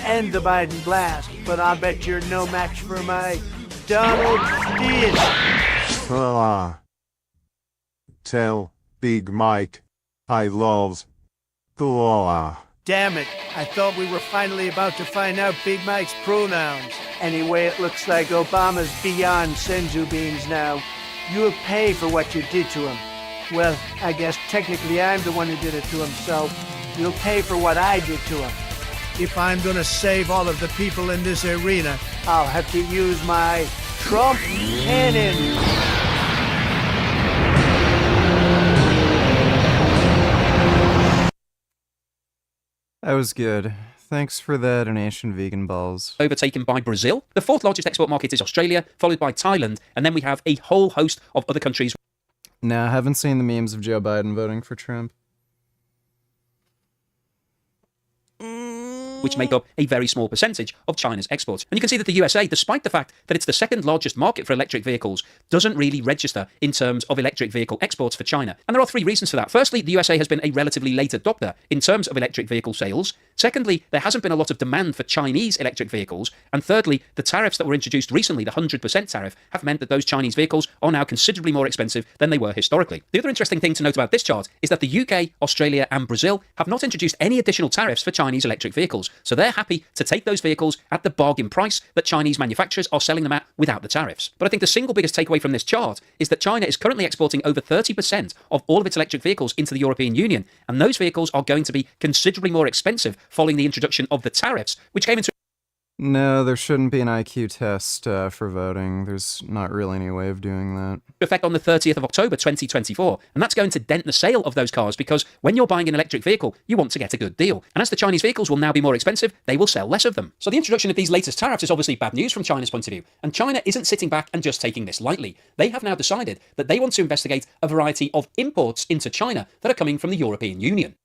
and the Biden blast, but I bet you're no match for my Donald Dish. Tell Big Mike I love the law. Damn it, I thought we were finally about to find out Big Mike's pronouns. Anyway, it looks like Obama's beyond senzu beans now. You'll pay for what you did to him. Well, I guess technically I'm the one who did it to him, so you'll pay for what I did to him. If I'm gonna save all of the people in this arena, I'll have to use my Trump cannon. That was good. Thanks for the donation, Vegan Balls. overtaken by Brazil. The fourth largest export market is Australia, followed by Thailand, and then we have a whole host of other countries. Nah, I haven't seen the memes of Joe Biden voting for Trump. which make up a very small percentage of China's exports. And you can see that the USA, despite the fact that it's the second largest market for electric vehicles, doesn't really register in terms of electric vehicle exports for China. And there are three reasons for that. Firstly, the USA has been a relatively late adopter in terms of electric vehicle sales. Secondly, there hasn't been a lot of demand for Chinese electric vehicles. And thirdly, the tariffs that were introduced recently, the 100% tariff, have meant that those Chinese vehicles are now considerably more expensive than they were historically. The other interesting thing to note about this chart is that the UK, Australia and Brazil have not introduced any additional tariffs for Chinese electric vehicles. So they're happy to take those vehicles at the bargain price that Chinese manufacturers are selling them at without the tariffs. But I think the single biggest takeaway from this chart is that China is currently exporting over 30% of all of its electric vehicles into the European Union, and those vehicles are going to be considerably more expensive following the introduction of the tariffs, which came into No, there shouldn't be an IQ test for voting. There's not really any way of doing that. effect on the 30th of October 2024, and that's going to dent the sale of those cars because when you're buying an electric vehicle, you want to get a good deal. And as the Chinese vehicles will now be more expensive, they will sell less of them. So the introduction of these latest tariffs is obviously bad news from China's point of view, and China isn't sitting back and just taking this lightly. They have now decided that they want to investigate a variety of imports into China that are coming from the European Union.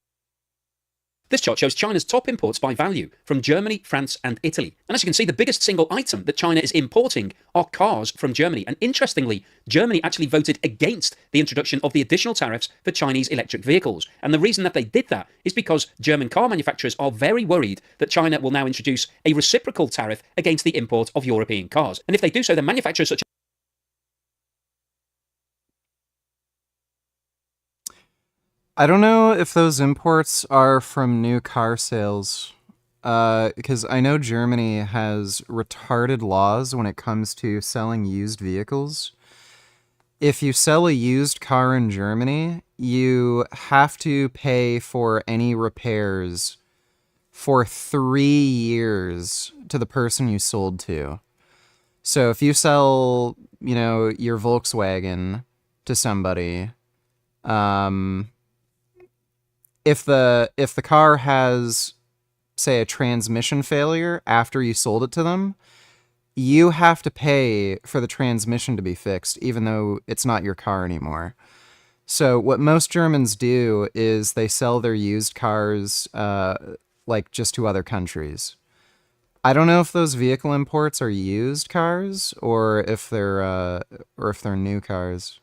This chart shows China's top imports by value from Germany, France and Italy. And as you can see, the biggest single item that China is importing are cars from Germany. And interestingly, Germany actually voted against the introduction of the additional tariffs for Chinese electric vehicles. And the reason that they did that is because German car manufacturers are very worried that China will now introduce a reciprocal tariff against the import of European cars. And if they do so, then manufacturers such I don't know if those imports are from new car sales, because I know Germany has retarded laws when it comes to selling used vehicles. If you sell a used car in Germany, you have to pay for any repairs for 3 years to the person you sold to. So if you sell, your Volkswagen to somebody, if the car has, say, a transmission failure after you sold it to them, you have to pay for the transmission to be fixed, even though it's not your car anymore. So what most Germans do is they sell their used cars, just to other countries. I don't know if those vehicle imports are used cars or if they're new cars.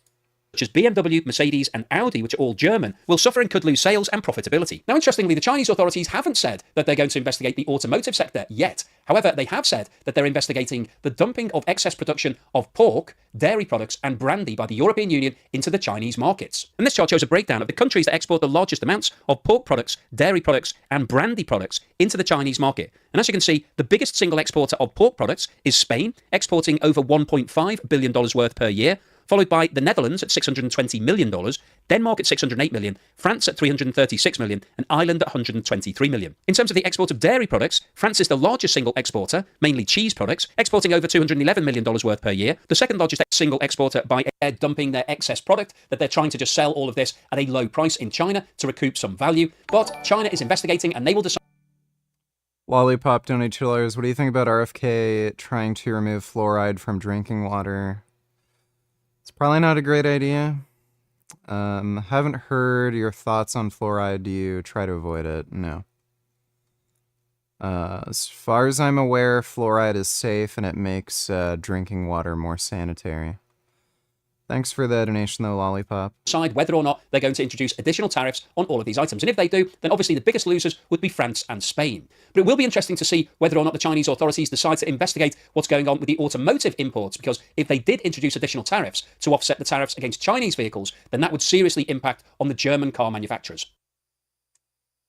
such as BMW, Mercedes and Audi, which are all German, will suffer and could lose sales and profitability. Now, interestingly, the Chinese authorities haven't said that they're going to investigate the automotive sector yet. However, they have said that they're investigating the dumping of excess production of pork, dairy products and brandy by the European Union into the Chinese markets. And this chart shows a breakdown of the countries that export the largest amounts of pork products, dairy products and brandy products into the Chinese market. And as you can see, the biggest single exporter of pork products is Spain, exporting over $1.5 billion worth per year, followed by the Netherlands at $620 million, Denmark at $608 million, France at $336 million, and Ireland at $123 million. In terms of the export of dairy products, France is the largest single exporter, mainly cheese products, exporting over $211 million worth per year, the second largest single exporter by dumping their excess product, that they're trying to just sell all of this at a low price in China to recoup some value. But China is investigating and they will decide. Lollipop donate $2. What do you think about RFK trying to remove fluoride from drinking water? It's probably not a great idea. Haven't heard your thoughts on fluoride. Do you try to avoid it? No. As far as I'm aware, fluoride is safe and it makes drinking water more sanitary. Thanks for the donation, though, Lollipop. Decide whether or not they're going to introduce additional tariffs on all of these items. And if they do, then obviously the biggest losers would be France and Spain. But it will be interesting to see whether or not the Chinese authorities decide to investigate what's going on with the automotive imports, because if they did introduce additional tariffs to offset the tariffs against Chinese vehicles, then that would seriously impact on the German car manufacturers.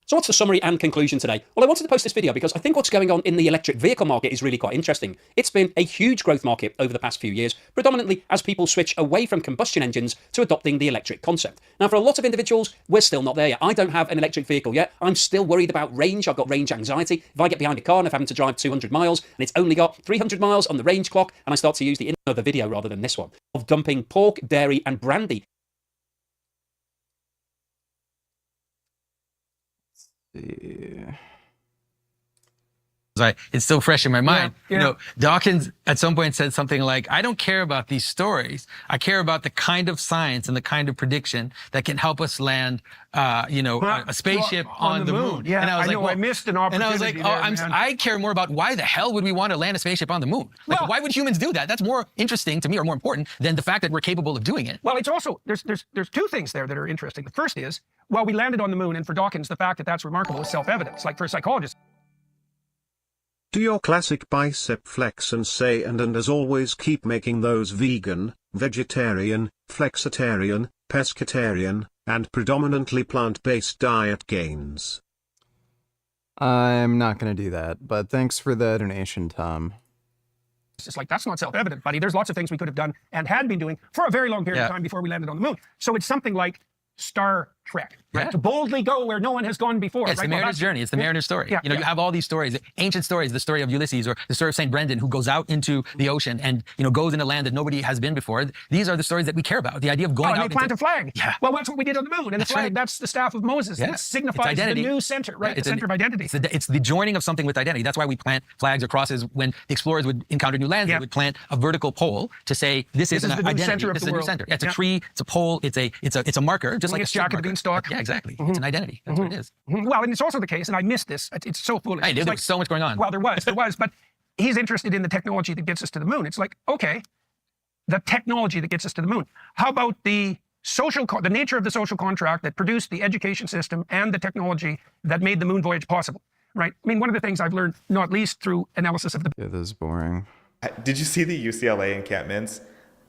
So what's the summary and conclusion today? Well, I wanted to post this video because I think what's going on in the electric vehicle market is really quite interesting. It's been a huge growth market over the past few years, predominantly as people switch away from combustion engines to adopting the electric concept. Now, for a lot of individuals, we're still not there yet. I don't have an electric vehicle yet. I'm still worried about range. I've got range anxiety. If I get behind a car and I'm having to drive 200 miles and it's only got 300 miles on the range clock and I start to use the other video rather than this one, of dumping pork, dairy and brandy. It's still fresh in my mind. Yeah. You know, Dawkins at some point said something like, I don't care about these stories. I care about the kind of science and the kind of prediction that can help us land, a spaceship on the moon. Yeah, and I was I missed an opportunity. And I was like, I care more about why the hell would we want to land a spaceship on the moon? Like, why would humans do that? That's more interesting to me, or more important than the fact that we're capable of doing it. Well, it's also, there's two things there that are interesting. The first is, we landed on the moon, and for Dawkins, the fact that that's remarkable is self-evident. Like for a psychologist. Do your classic bicep flex and say and as always keep making those vegan, vegetarian, flexitarian, pescatarian, and predominantly plant-based diet gains. I'm not going to do that, but thanks for the donation, Tom. It's like, that's not self-evident, buddy. There's lots of things we could have done and had been doing for a very long period of time before we landed on the moon. So it's something like Star Trek, right? To boldly go where no one has gone before. It's the mariner's journey. It's the mariner's story. Yeah, you have all these stories, ancient stories, the story of Ulysses or the story of St. Brendan, who goes out into the ocean and, goes in a land that nobody has been before. These are the stories that we care about. The idea of going out. And they plant a flag. Yeah. Well, that's what we did on the moon. And the flag, that's the staff of Moses. Yeah. It signifies the new center, right? The center of identity. It's the joining of something with identity. That's why we plant flags or crosses when the explorers would encounter new lands. They would plant a vertical pole to say, this is an identity. Center of this the is a new world. center. It's a tree, it's a pole, it's a marker, just like a jacket of beanstalk. Yeah, exactly. It's an identity. That's what it is. Well, and it's also the case, and I missed this. It's so foolish. There was so much going on. Well, there was, but he's interested in the technology that gets us to the moon. It's like, okay, the technology that gets us to the moon. How about the nature of the social contract that produced the education system and the technology that made the moon voyage possible, right? I mean, one of the things I've learned, not least through analysis of the... Yeah, this is boring. Did you see the UCLA encampments?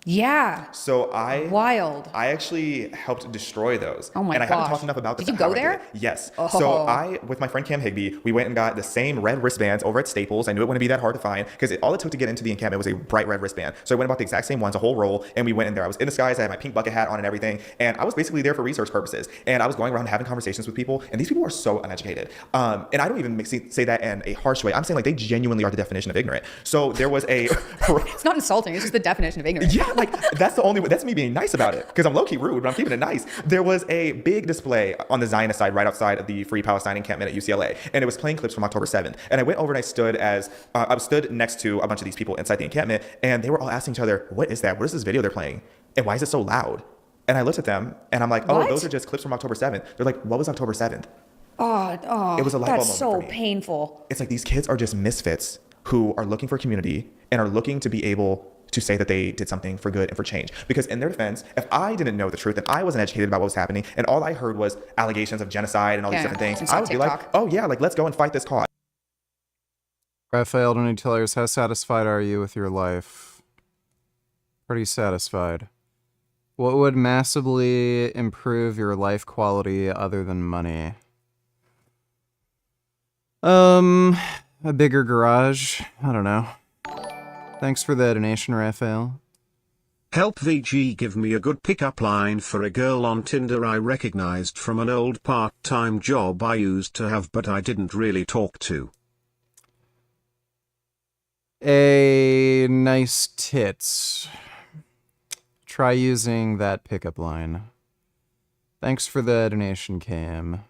Yeah. So Wild. I actually helped destroy those. Oh my And I gosh. haven't talked enough about this. Did you go there? Yes. Oh. So I, with my friend Cam Higby, we went and got the same red wristbands over at Staples. I knew it wouldn't be that hard to find because all it took to get into the encampment was a bright red wristband. So I went and bought the exact same ones, a whole roll, and we went in there. I was in disguise. I had my pink bucket hat on and everything. And I was basically there for research purposes. And I was going around having conversations with people. And these people are so uneducated. And I don't even say that in a harsh way. I'm saying like they genuinely are the definition of ignorant. So there was a... It's not insulting. It's just the definition of ignorance. Yeah, like that's me being nice about it because I'm low-key rude, but I'm keeping it nice. There was a big display on the Zionist side right outside of the Free Palestine encampment at UCLA, and it was playing clips from October 7th. And I went over and I stood next to a bunch of these people inside the encampment, and they were all asking each other, what is that? What is this video they're playing? And why is it so loud? And I looked at them, and I'm like, oh, those are just clips from October 7th. They're like, what was October 7th? Oh, it was a light bulb that's moment so for me. painful. It's like these kids are just misfits who are looking for community and are looking to be able to say that they did something for good and for change. Because in their defense, if I didn't know the truth and I wasn't educated about what was happening and all I heard was allegations of genocide and all these different things, I would be like, oh yeah, like let's go and fight this cause. Raphael, don't need to tell us, how satisfied are you with your life? Pretty satisfied. What would massively improve your life quality other than money? A bigger garage. I don't know. Thanks for the donation, Raphael. Help VG give me a good pickup line for a girl on Tinder I recognized from an old part-time job I used to have but I didn't really talk to. A nice tits. Try using that pickup line. Thanks for the donation, Cam.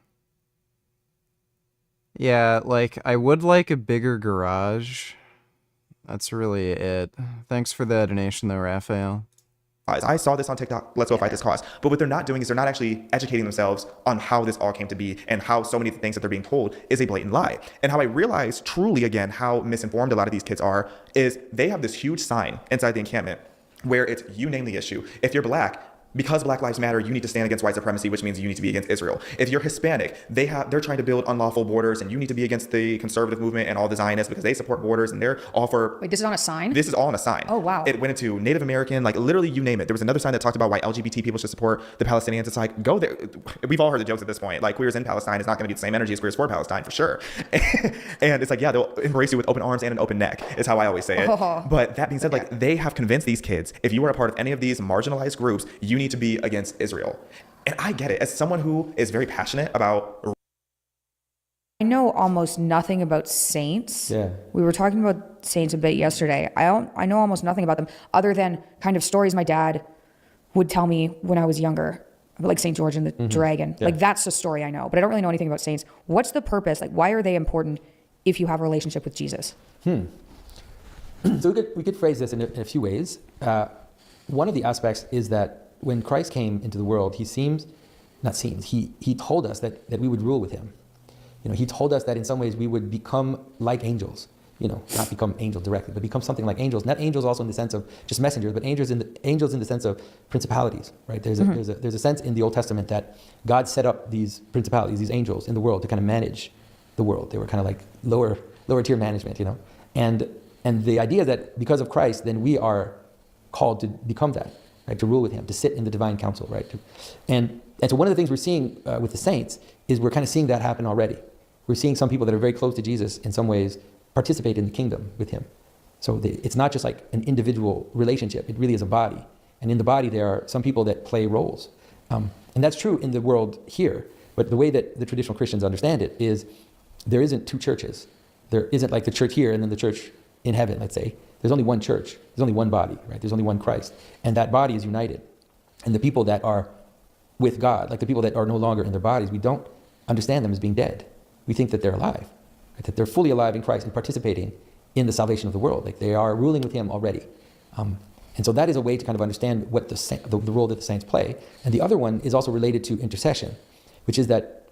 Yeah, like, I would like a bigger garage. That's really it. Thanks for the donation, though, Raphael. I saw this on TikTok. Let's go fight this cause. But what they're not doing is they're not actually educating themselves on how this all came to be and how so many things that they're being told is a blatant lie. And how I realized truly, again, how misinformed a lot of these kids are is they have this huge sign inside the encampment where it's you name the issue. If you're black, because Black Lives Matter, you need to stand against white supremacy, which means you need to be against Israel. If you're Hispanic, they're trying to build unlawful borders, and you need to be against the conservative movement and all the Zionists because they support borders and they're all for. Wait, this is on a sign? This is all on a sign. Oh, wow. It went into Native American, like literally you name it. There was another sign that talked about why LGBT people should support the Palestinians. It's like, go there. We've all heard the jokes at this point. Like, queers in Palestine is not going to be the same energy as queers for Palestine, for sure. And it's like, yeah, they'll embrace you with open arms and an open neck, is how I always say it. Oh. But that being said, like, they have convinced these kids, if you are a part of any of these marginalized groups, you need to be against Israel. And I get it. As someone who is very passionate about... I know almost nothing about saints. Yeah. We were talking about saints a bit yesterday. I know almost nothing about them other than kind of stories my dad would tell me when I was younger. Like St. George and the Dragon. Yeah. Like that's the story I know. But I don't really know anything about saints. What's the purpose? Like why are they important if you have a relationship with Jesus? So we could phrase this in a few ways. One of the aspects is that when Christ came into the world, he told us that we would rule with him. He told us that in some ways we would become like angels. Not become angels directly, but become something like angels. Not angels also in the sense of just messengers, but angels in the sense of principalities, right? There's a sense in the Old Testament that God set up these principalities, these angels in the world to kind of manage the world. They were kind of like lower tier management, And the idea that because of Christ, then we are called to become that, right? To rule with him, to sit in the divine council, right? And so one of the things we're seeing with the saints is we're kind of seeing that happen already. We're seeing some people that are very close to Jesus in some ways participate in the kingdom with him. So it's not just like an individual relationship. It really is a body. And in the body, there are some people that play roles. And that's true in the world here. But the way that the traditional Christians understand it is there isn't two churches. There isn't like the church here and then the church in heaven, let's say. There's only one church. There's only one body, right? There's only one Christ. And that body is united. And the people that are with God, like the people that are no longer in their bodies, we don't understand them as being dead. We think that they're alive, right? That they're fully alive in Christ and participating in the salvation of the world. Like they are ruling with him already. And so that is a way to kind of understand what the role that the saints play. And the other one is also related to intercession, which is that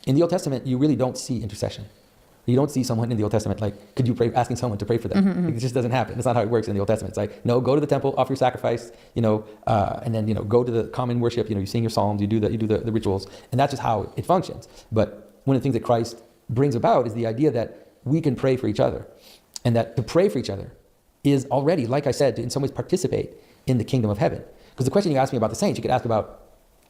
in the Old Testament, you really don't see intercession. You don't see someone in the Old Testament like, could you pray, asking someone to pray for them. Like, it just doesn't happen. That's not how it works in the Old Testament. It's like, no, go to the temple, offer your sacrifice, and then go to the common worship. You sing your psalms, you do the rituals, and that's just how it functions. But one of the things that Christ brings about is the idea that we can pray for each other, and that to pray for each other is already, like I said, to in some ways participate in the kingdom of heaven. Because the question you asked me about the saints, you could ask about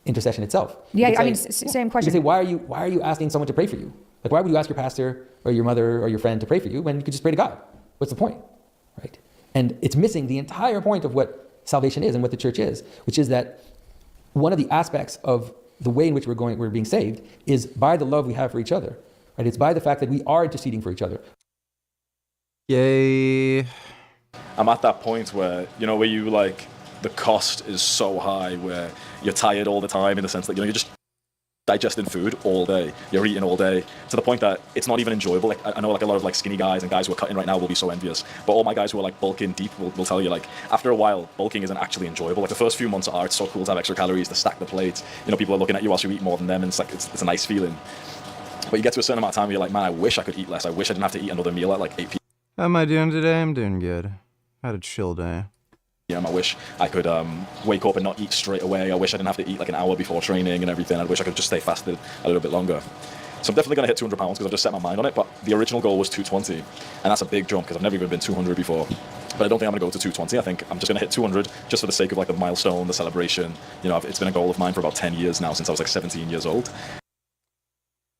intercession itself. Yeah, same question. You could say, why are you asking someone to pray for you? Like, why would you ask your pastor or your mother or your friend to pray for you when you could just pray to God? What's the point, right? And it's missing the entire point of what salvation is and what the church is, which is that one of the aspects of the way in which we're being saved is by the love we have for each other, right? It's by the fact that we are interceding for each other. Yay. I'm at that point where, where you the cost is so high where you're tired all the time in the sense that, you're just digesting food all day, you're eating all day, to the point that it's not even enjoyable. I know a lot of skinny guys and guys who are cutting right now will be so envious, but all my guys who are bulking deep will tell you after a while bulking isn't actually enjoyable. The first few months it's so cool to have extra calories, to stack the plates, people are looking at you whilst you eat more than them, and it's a nice feeling. But you get to a certain amount of time where you're like, man, I wish I could eat less. I wish I didn't have to eat another meal at 8 p.m. How am I doing today? I'm doing good. I had a chill day. I wish I could wake up and not eat straight away. I wish I didn't have to eat an hour before training and everything. I wish I could just stay fasted a little bit longer. So I'm definitely going to hit 200 pounds because I've just set my mind on it. But the original goal was 220. And that's a big jump because I've never even been 200 before. But I don't think I'm going to go to 220. I think I'm just going to hit 200 just for the sake of the milestone, the celebration. It's been a goal of mine for about 10 years now, since I was 17 years old.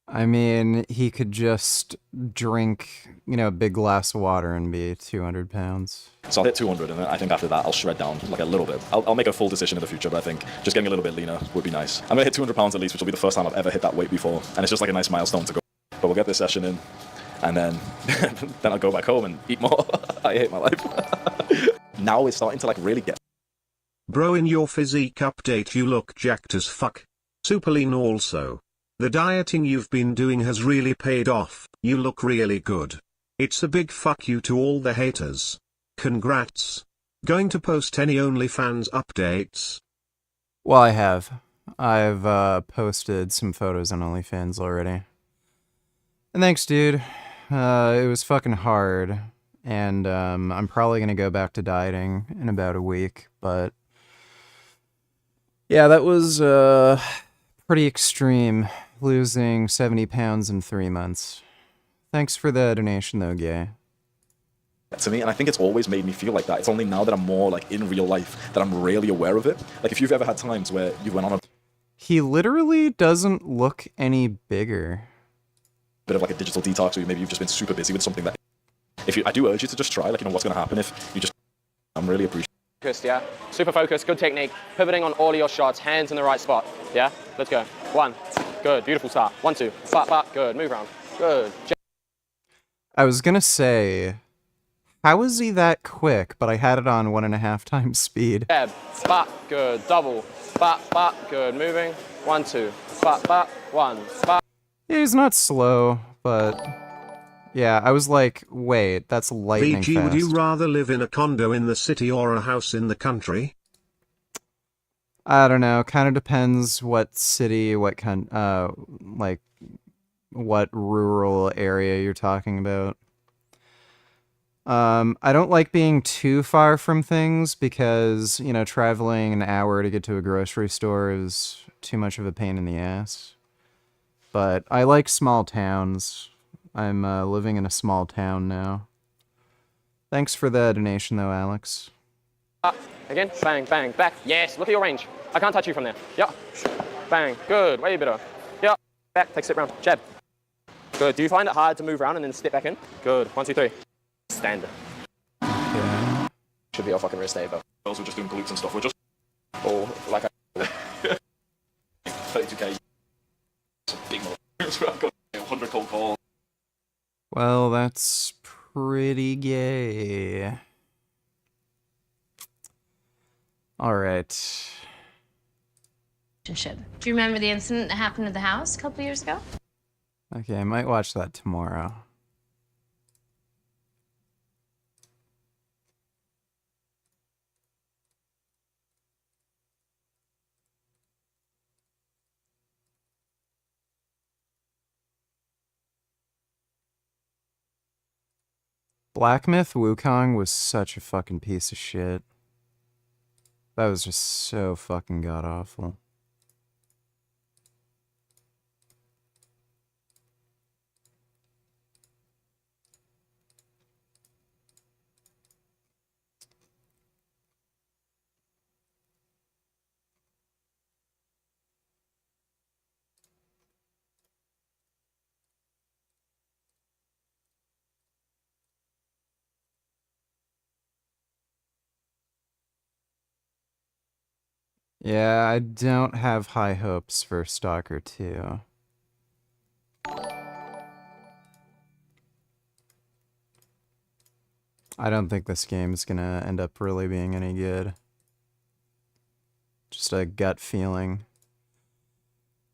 I mean, he could just drink, a big glass of water and be 200 pounds. So I'll hit 200, and then I think after that I'll shred down a little bit. I'll make a full decision in the future, but I think just getting a little bit leaner would be nice. I'm going to hit 200 pounds at least, which will be the first time I've ever hit that weight before. And it's just a nice milestone to go. But we'll get this session in, and then then I'll go back home and eat more. I hate my life. Now it's starting to really get... Bro, in your physique update you look jacked as fuck. Super lean also. The dieting you've been doing has really paid off. You look really good. It's a big fuck you to all the haters. Congrats. Going to post any OnlyFans updates? Well, I have. I've posted some photos on OnlyFans already. And thanks, dude. It was fucking hard. And I'm probably going to go back to dieting in about a week. But yeah, that was pretty extreme. Losing 70 pounds in 3 months. Thanks for the donation, though, Gay. To me, and I think it's always made me feel like that. It's only now that I'm more in real life that I'm really aware of it. If you've ever had times where you went on a... He literally doesn't look any bigger. Bit of a digital detox, or maybe you've just been super busy with something that... I do urge you to just try, what's going to happen if you just... I'm really appreciative. Focused, yeah? Super focused, good technique. Pivoting on all of your shots, hands in the right spot. Yeah? Let's go. 1. Good, beautiful start. 1, 2. Flat, good. Move around. Good. I was gonna say, how is he that quick? But I had it on 1.5 times speed. Jab, flat, good. Double, flat, good. Moving. 1, 2. Flat, 1, flat. Yeah, he's not slow, but Yeah, I was like, wait, that's lightning VG, fast. would you rather live in a condo in the city or a house in the country? I don't know. Kind of depends what city, what like what rural area you're talking about. I don't like being too far from things because, you know, traveling an hour to get to a grocery store is too much of a pain in the ass. But I like small towns. I'm living in a small town now. Thanks for the donation, though, Alex. Again, bang, bang, back. Yes, look at your range. I can't touch you from there. Yeah. Bang, good, way better. Yeah, back, take a step round. Jab. Good, do you find it hard to move around and then step back in? Good, 1, 2, 3. Stand. Yeah. Should be off fucking wrist there, but. We're just doing glutes and stuff. We're just. Oh, like I. 32k. It's a big moment. I've got 100 cold calls. Well, that's pretty gay. All right. Do you remember the incident that happened at the house a couple years ago? Okay, I might watch that tomorrow. Black Myth Wukong was such a fucking piece of shit. That was just so fucking god-awful. Yeah, I don't have high hopes for Stalker 2. I don't think this game is gonna end up really being any good. Just a gut feeling.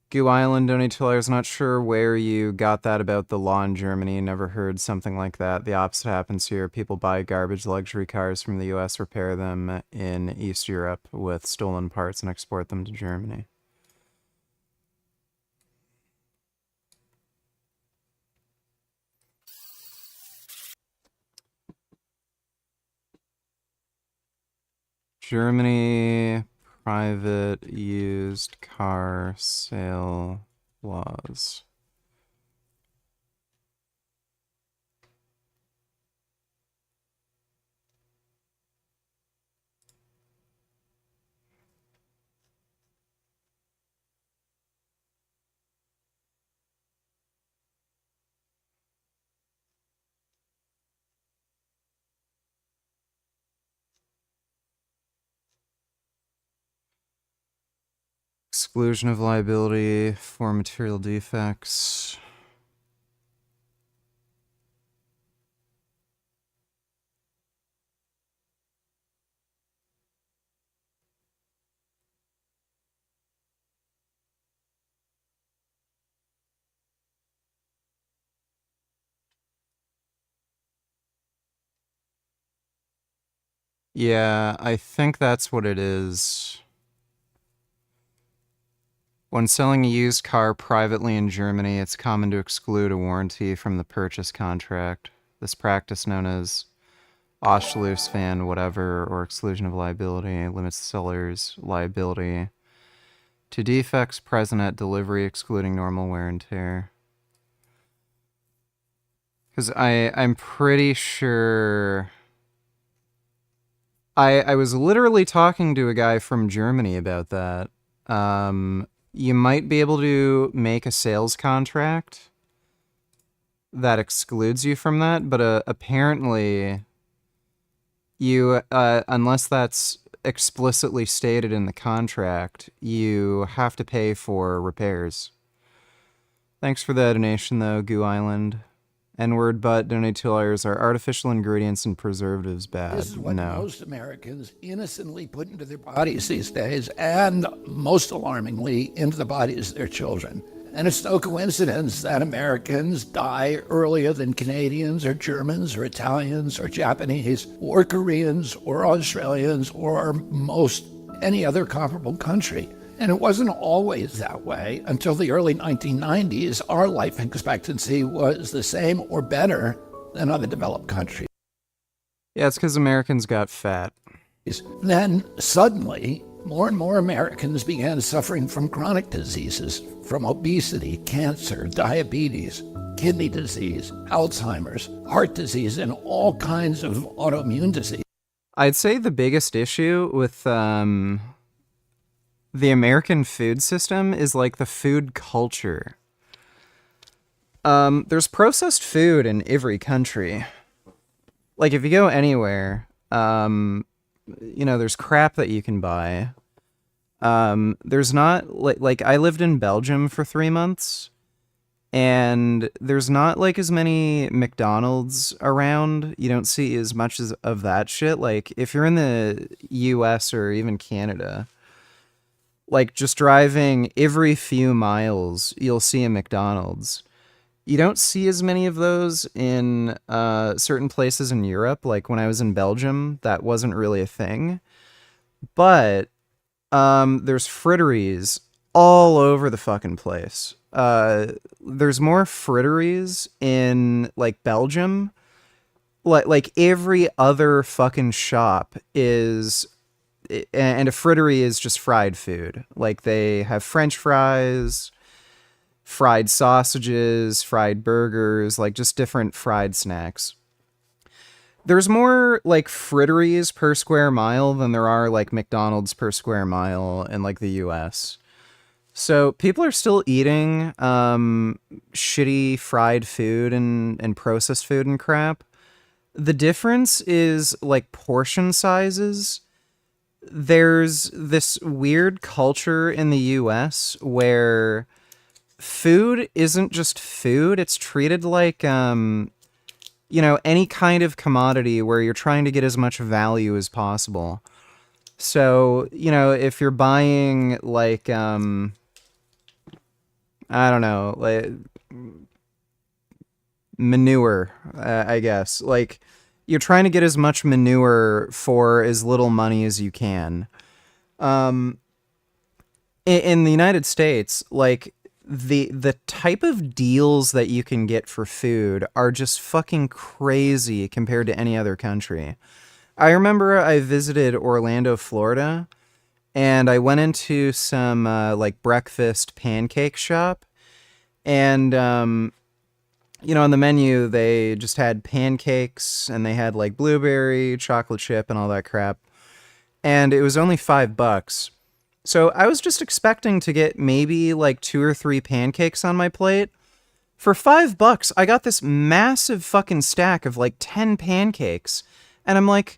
Goo Island, $22. Not sure where you got that about the law in Germany. Never heard something like that. The opposite happens here. People buy garbage luxury cars from the US, repair them in East Europe with stolen parts, and export them to Germany. Germany private used car sale laws. Exclusion of liability for material defects. Yeah, I think that's what it is. When selling a used car privately in Germany, it's common to exclude a warranty from the purchase contract. This practice, known as Ausschlussfan whatever, or exclusion of liability, limits the seller's liability to defects present at delivery, excluding normal wear and tear. Because I'm pretty sure... I was literally talking to a guy from Germany about that. You might be able to make a sales contract that excludes you from that, but apparently you, unless that's explicitly stated in the contract, you have to pay for repairs. Thanks for the donation, though, Goo Island. N-word butt, donate $2. Are artificial ingredients and preservatives bad? This is what No. most Americans innocently put into their bodies these days, and most alarmingly, into the bodies of their children. And it's no coincidence that Americans die earlier than Canadians or Germans or Italians or Japanese or Koreans or Australians or most any other comparable country. And it wasn't always that way. Until the early 1990s, our life expectancy was the same or better than other developed countries. Yeah, it's because Americans got fat. Then, suddenly, more and more Americans began suffering from chronic diseases, from obesity, cancer, diabetes, kidney disease, Alzheimer's, heart disease, and all kinds of autoimmune disease. I'd say the biggest issue with the American food system is like the food culture. There's processed food in every country. Like if you go anywhere, there's crap that you can buy. There's not like I lived in Belgium for 3 months, and there's not like as many McDonald's around. You don't see as much of that shit. Like if you're in the US or even Canada, like just driving every few miles, you'll see a McDonald's. You don't see as many of those in certain places in Europe. Like when I was in Belgium, that wasn't really a thing. But there's fritteries all over the fucking place. There's more fritteries in like Belgium. Like every other fucking shop is, and a frittery is just fried food. Like they have French fries, fried sausages, fried burgers, like just different fried snacks. There's more like fritteries per square mile than there are like McDonald's per square mile in like the US. So people are still eating shitty fried food and processed food and crap. The difference is like portion sizes. There's this weird culture in the US where food isn't just food. It's treated like, any kind of commodity where you're trying to get as much value as possible. So, if you're buying like, I don't know, like manure, I guess, like you're trying to get as much manure for as little money as you can. In the United States, like, the type of deals that you can get for food are just fucking crazy compared to any other country. I remember I visited Orlando, Florida, and I went into some like breakfast pancake shop, and on the menu they just had pancakes, and they had like blueberry, chocolate chip, and all that crap, and it was only $5. So I was just expecting to get maybe like 2 or 3 pancakes on my plate. For $5, I got this massive fucking stack of like 10 pancakes. And I'm like,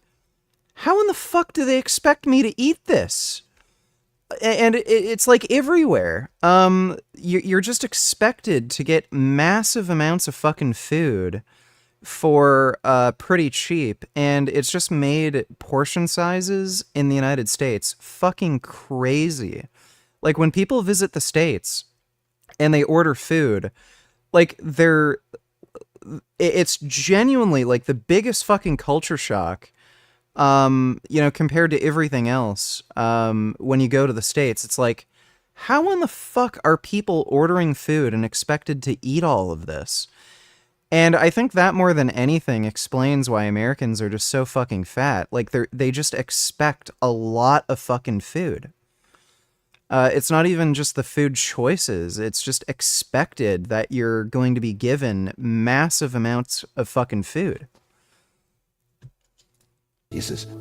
how in the fuck do they expect me to eat this? And it's like everywhere. You're just expected to get massive amounts of fucking food for pretty cheap, and it's just made portion sizes in the United States fucking crazy. Like when people visit the States and they order food, like it's genuinely like the biggest fucking culture shock, compared to everything else. When you go to the States, it's like, how in the fuck are people ordering food and expected to eat all of this? And I think that more than anything explains why Americans are just so fucking fat. Like they just expect a lot of fucking food. It's not even just the food choices. It's just expected that you're going to be given massive amounts of fucking food.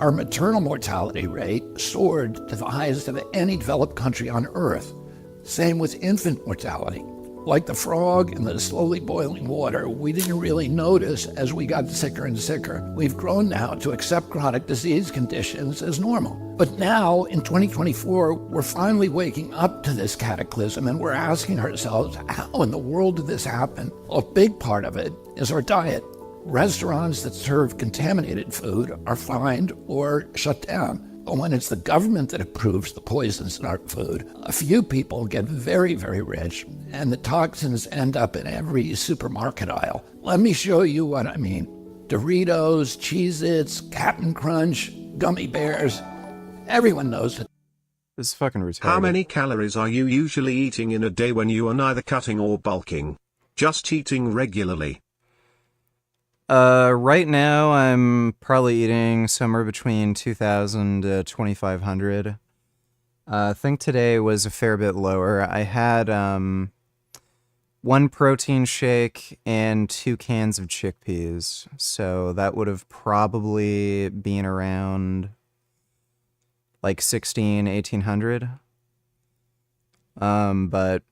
Our maternal mortality rate soared to the highest of any developed country on Earth. Same with infant mortality. Like the frog in the slowly boiling water, we didn't really notice as we got sicker and sicker. We've grown now to accept chronic disease conditions as normal. But now, in 2024, we're finally waking up to this cataclysm, and we're asking ourselves, how in the world did this happen? A big part of it is our diet. Restaurants that serve contaminated food are fined or shut down. But when it's the government that approves the poisons in our food, a few people get very, very rich, and the toxins end up in every supermarket aisle. Let me show you what I mean. Doritos, Cheez-Its, Cap'n Crunch, gummy bears. Everyone knows it. This is fucking retarded. How many calories are you usually eating in a day when you are neither cutting or bulking? Just eating regularly. Right now I'm probably eating somewhere between 2,000 to 2,500. I think today was a fair bit lower. I had one protein shake and 2 cans of chickpeas, so that would have probably been around like 1,800. But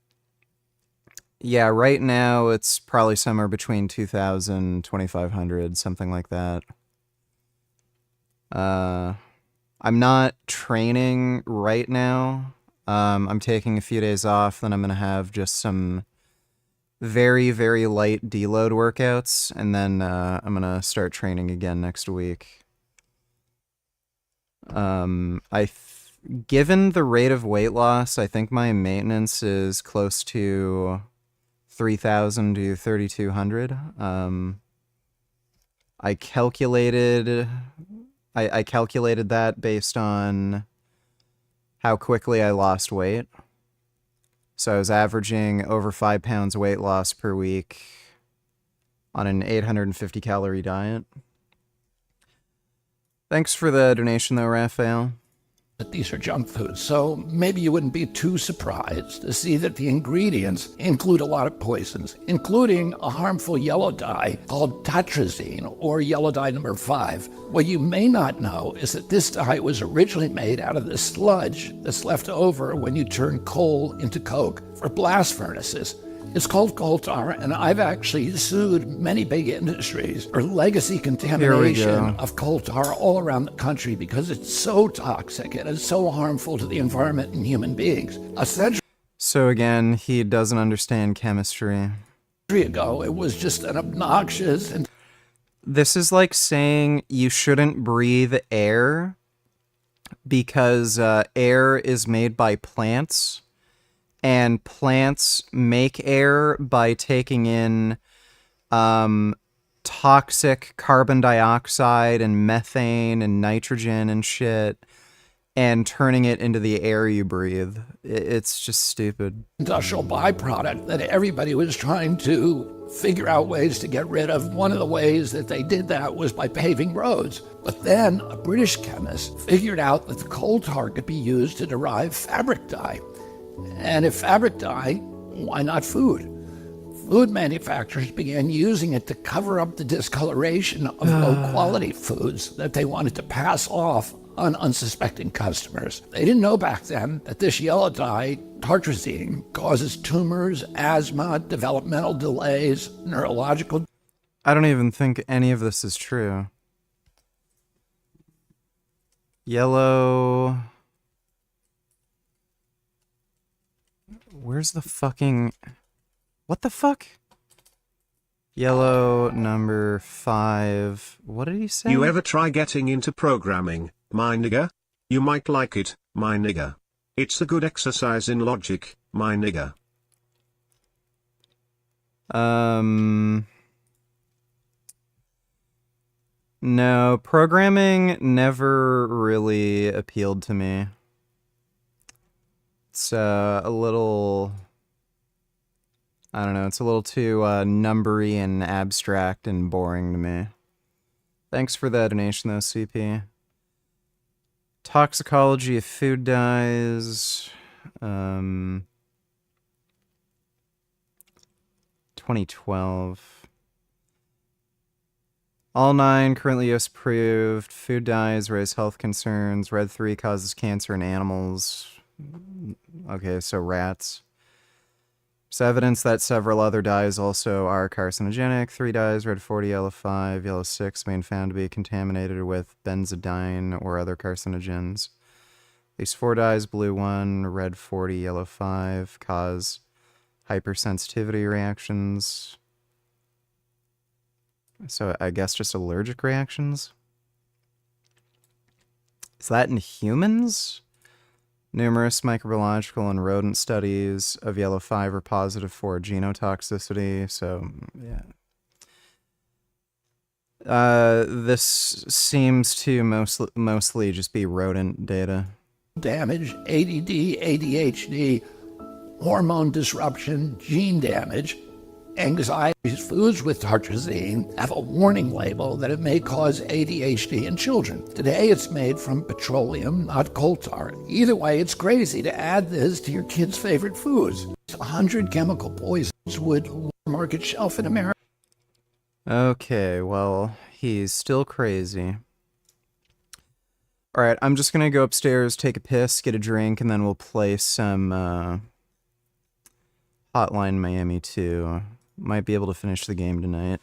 yeah, right now it's probably somewhere between 2,000, 2,500, something like that. I'm not training right now. I'm taking a few days off, then I'm gonna have just some very, very light deload workouts, and then I'm gonna start training again next week. Given the rate of weight loss, I think my maintenance is close to 3,000 to 3,200. I calculated that based on how quickly I lost weight. So I was averaging over 5 pounds weight loss per week on an 850 calorie diet. Thanks for the donation though, Raphael. That these are junk foods, so maybe you wouldn't be too surprised to see that the ingredients include a lot of poisons, including a harmful yellow dye called tatrazine, or yellow dye number 5. What you may not know is that this dye was originally made out of the sludge that's left over when you turn coal into coke for blast furnaces. It's called coal tar, and I've actually sued many big industries for legacy contamination of coal tar all around the country because it's so toxic and it's so harmful to the environment and human beings. A century So again, he doesn't understand chemistry. ago, it was just an obnoxious and... This is like saying you shouldn't breathe air because air is made by plants. And plants make air by taking in toxic carbon dioxide and methane and nitrogen and shit and turning it into the air you breathe. It's just stupid. Industrial byproduct that everybody was trying to figure out ways to get rid of. One of the ways that they did that was by paving roads. But then a British chemist figured out that the coal tar could be used to derive fabric dye. And if fabric dye, why not food? Food manufacturers began using it to cover up the discoloration of low-quality foods that they wanted to pass off on unsuspecting customers. They didn't know back then that this yellow dye, tartrazine, causes tumors, asthma, developmental delays, neurological... I don't even think any of this is true. Yellow... Where's the fucking... What the fuck? Yellow number 5. What did he say? You ever try getting into programming, my nigga? You might like it, my nigga. It's a good exercise in logic, my nigga. No, programming never really appealed to me. It's a little, I don't know, it's a little too numbery and abstract and boring to me. Thanks for the donation though, CP. Toxicology of food dyes. 2012. All 9 currently US approved. Food dyes raise health concerns. Red 3 causes cancer in animals. Okay, so rats. There's evidence that several other dyes also are carcinogenic. 3 dyes, red 40, yellow 5, yellow 6, have been found to be contaminated with benzodiene or other carcinogens. These 4 dyes, blue 1, red 40, yellow 5, cause hypersensitivity reactions. So I guess just allergic reactions? Is that in humans? Numerous microbiological and rodent studies of yellow 5 are positive for genotoxicity, so yeah. This seems to mostly just be rodent data. Damage, ADD, ADHD, hormone disruption, gene damage, anxiety. Foods with tartrazine have a warning label that it may cause ADHD in children. Today it's made from petroleum, not coal tar. Either way, it's crazy to add this to your kid's favorite foods. 100 chemical poisons would market shelf in America. Okay, well, he's still crazy. Alright, I'm just gonna go upstairs, take a piss, get a drink, and then we'll play some Hotline Miami 2. Might be able to finish the game tonight.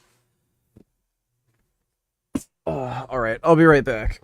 Alright, I'll be right back.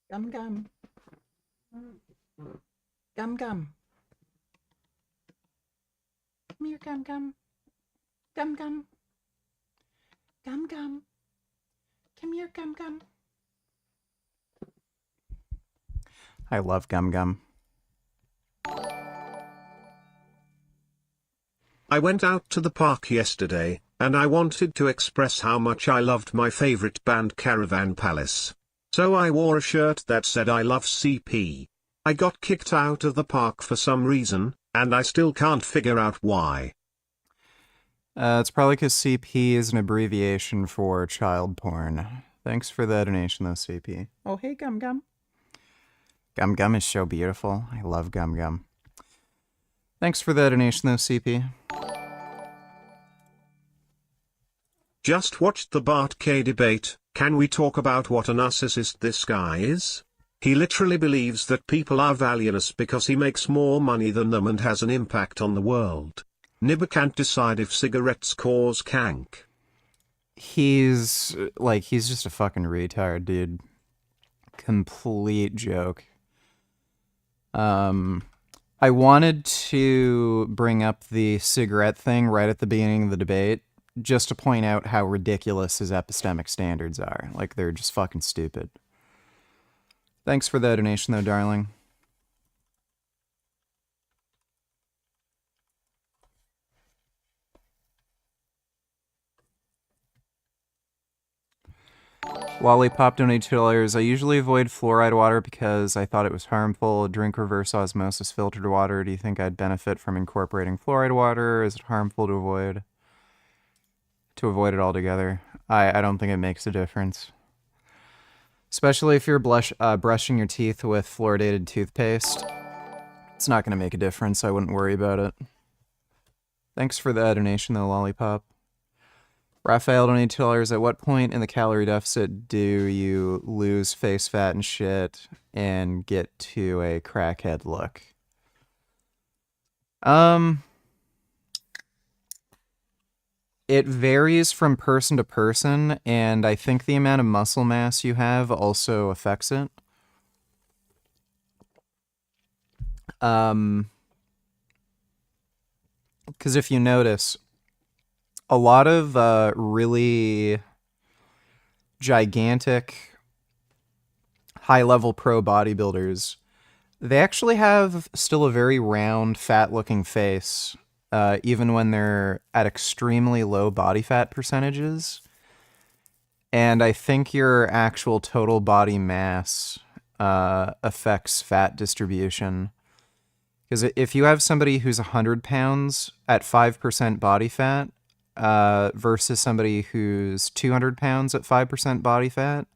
Gum gum. Gum gum. Come here, gum gum. Gum gum. Gum gum. Come here, gum gum. I love Gum Gum. I went out to the park yesterday, and I wanted to express how much I loved my favorite band Caravan Palace. So I wore a shirt that said I love CP. I got kicked out of the park for some reason, and I still can't figure out why. It's probably because CP is an abbreviation for child porn. Thanks for the donation, though, CP. Oh, hey, Gum Gum. Gum Gum is so beautiful. I love Gum Gum. Thanks for the donation, though, CP. Just watched the Bart K debate. Can we talk about what a narcissist this guy is? He literally believes that people are valueless because he makes more money than them and has an impact on the world. Nibber can't decide if cigarettes cause cank. He's just a fucking retard, dude. Complete joke. I wanted to bring up the cigarette thing right at the beginning of the debate, just to point out how ridiculous his epistemic standards are. Like, they're just fucking stupid. Thanks for the donation, though, darling. Lollipop donated $2. I usually avoid fluoride water because I thought it was harmful. Drink reverse osmosis filtered water. Do you think I'd benefit from incorporating fluoride water? Is it harmful to avoid? To avoid it altogether? I don't think it makes a difference. Especially if you're brushing your teeth with fluoridated toothpaste. It's not going to make a difference. I wouldn't worry about it. Thanks for the donation, though, Lollipop. Raphael donated $2. At what point in the calorie deficit do you lose face fat and shit and get to a crackhead look? It varies from person to person, and I think the amount of muscle mass you have also affects it. Because if you notice, a lot of really gigantic, high-level pro bodybuilders, they actually have still a very round, fat-looking face, even when they're at extremely low body fat percentages. And I think your actual total body mass affects fat distribution. Because if you have somebody who's 100 pounds at 5% body fat, versus somebody who's 200 pounds at 5% body fat,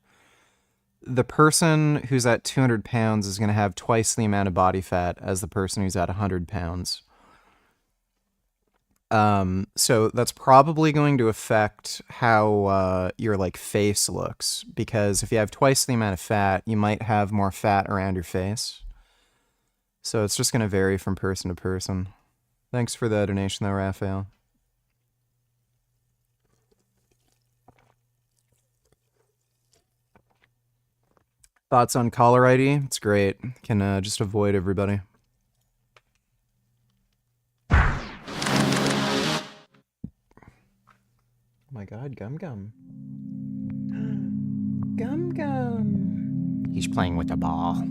the person who's at 200 pounds is going to have twice the amount of body fat as the person who's at 100 pounds. So that's probably going to affect how your face looks, because if you have twice the amount of fat, you might have more fat around your face. So it's just going to vary from person to person. Thanks for the donation, though, Raphael. Thoughts on caller ID? It's great. Can just avoid everybody. Oh my god, Gum Gum. Gum Gum. He's playing with the ball.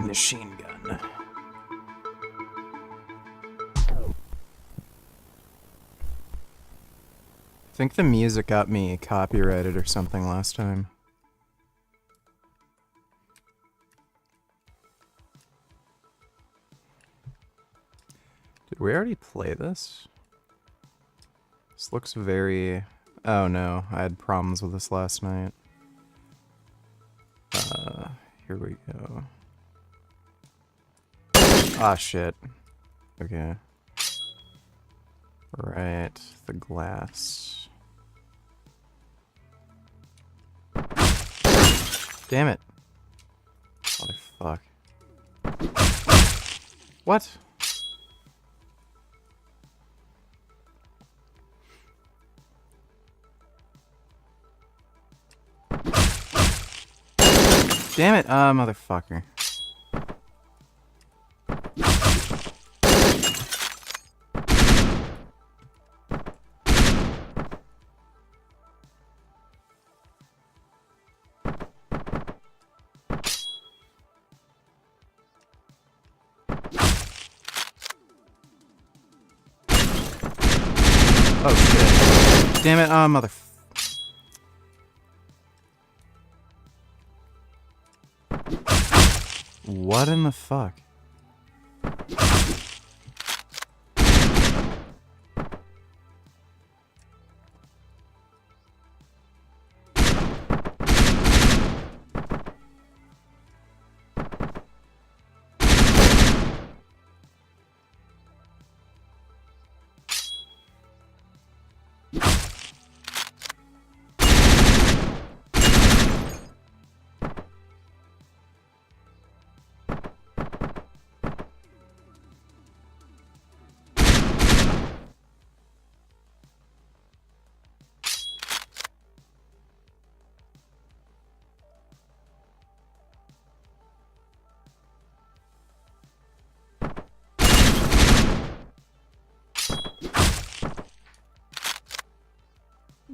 Machine gun. I think the music got me copyrighted or something last time. Did we already play this? This looks very... Oh no, I had problems with this last night. Here we go. Ah, shit. Okay. Right, the glass. Damn it. Motherfuck. What? Damn it, motherfucker. Oh shit. Damn it, mother. What in the fuck?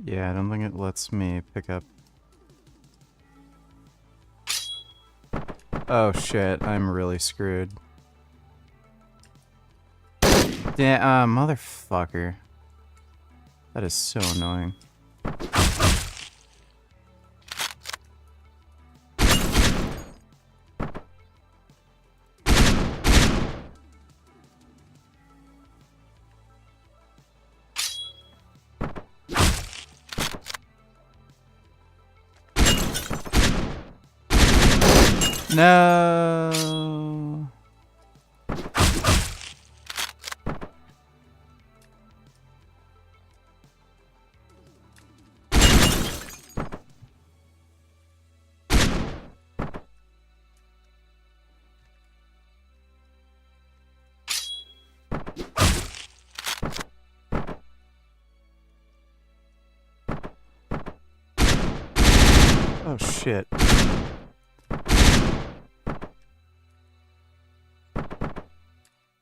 Yeah, I don't think it lets me pick up. Oh shit, I'm really screwed. Yeah, motherfucker. That is so annoying. No. Oh shit.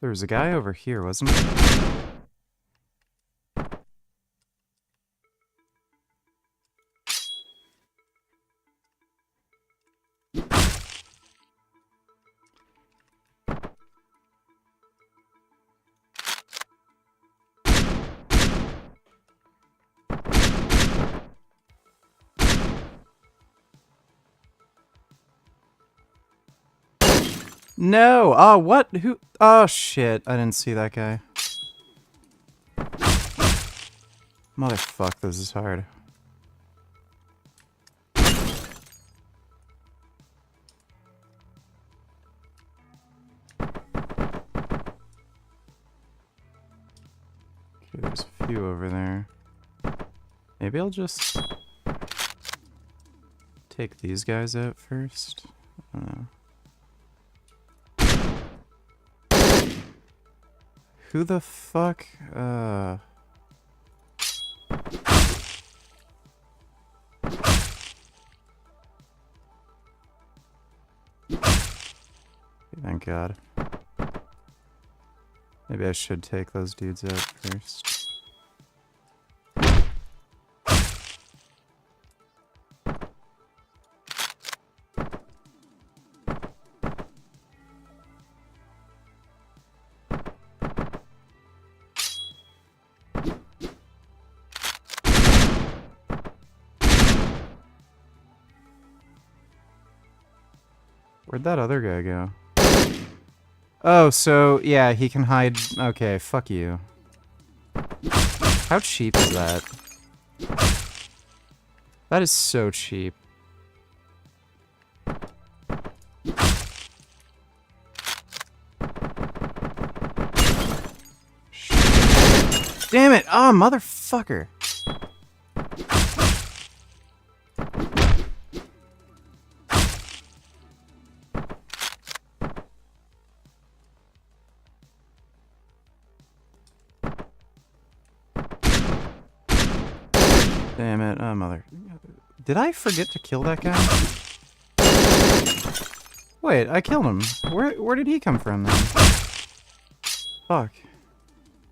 There was a guy over here, wasn't there? No! Oh, what? Who? Oh, shit. I didn't see that guy. Motherfuck, this is hard. Okay, there's a few over there. Maybe I'll just take these guys out first. I don't know. Who the fuck? Thank God. Maybe I should take those dudes out first. Where'd that other guy go? Oh, so, yeah, he can hide. Okay, fuck you. How cheap is that? That is so cheap. Damn it! Oh, motherfucker! Damn it, oh mother. Did I forget to kill that guy? Wait, I killed him. Where did he come from then? Fuck.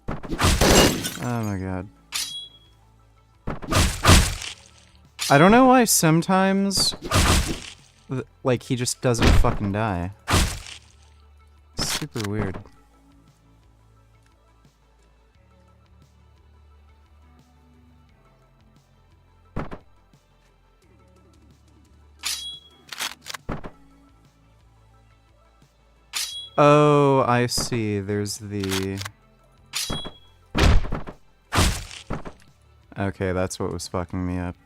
Oh my god. I don't know why sometimes, like, he just doesn't fucking die. Super weird. Oh, I see. There's the... Okay, that's what was fucking me up.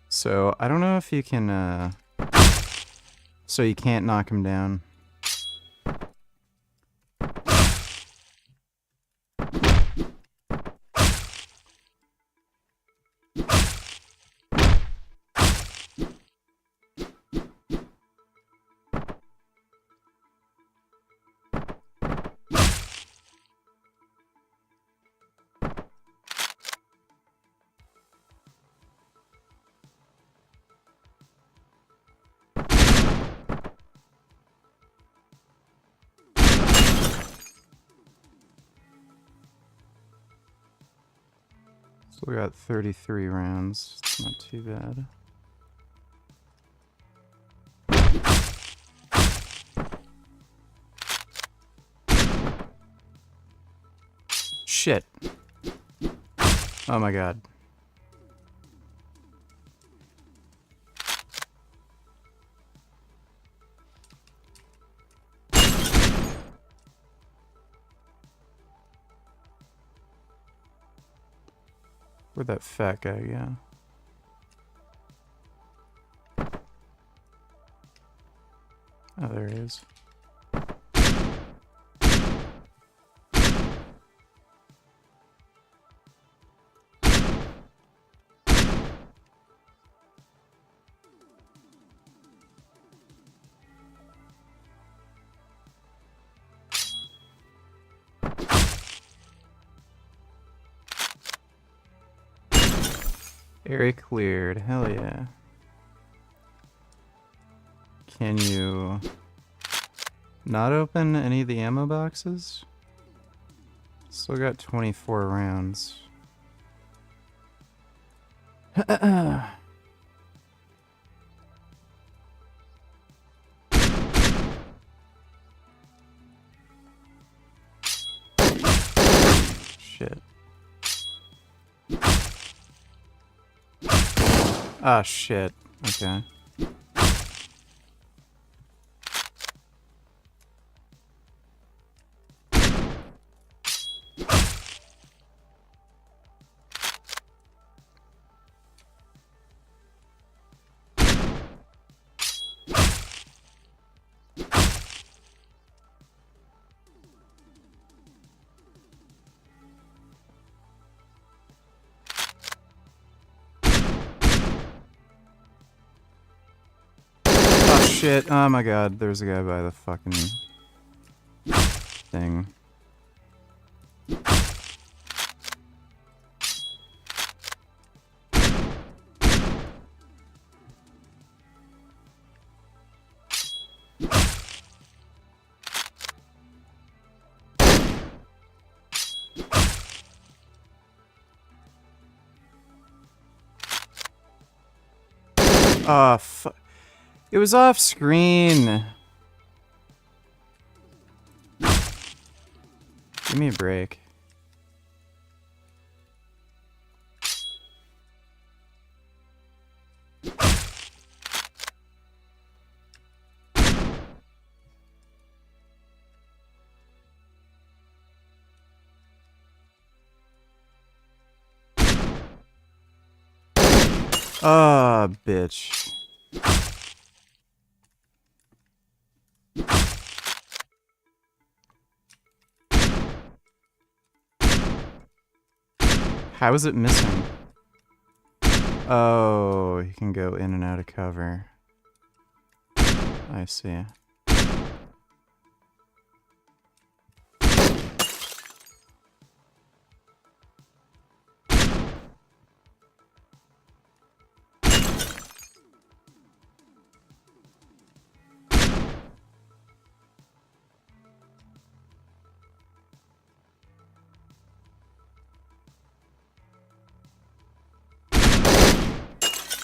So, I don't know if you can, so you can't knock him down. So we got 33 rounds. It's not too bad. Shit. Oh my god. Where'd that fat guy go? Oh, there he is. Area cleared. Hell yeah. Can you not open any of the ammo boxes? Still got 24 rounds. Shit. Ah, shit. Okay. Shit, oh my god, there's a guy by the fucking thing. Oh, fuck. It was off screen. Give me a break. Ah, bitch. How is it missing? Oh, he can go in and out of cover. I see.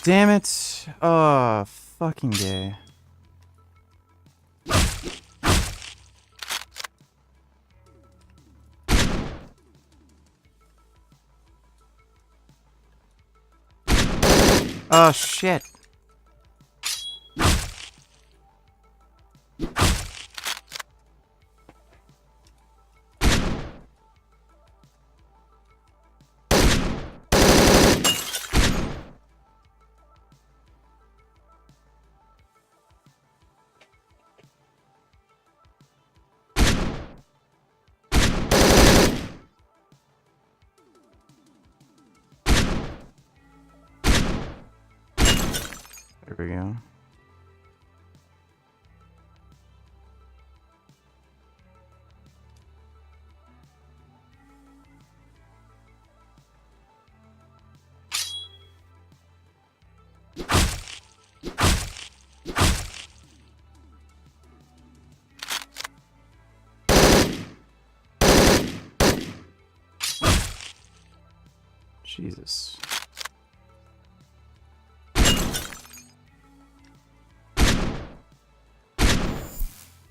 Damn it. Oh, fucking gay. Oh, shit. There we go. Jesus.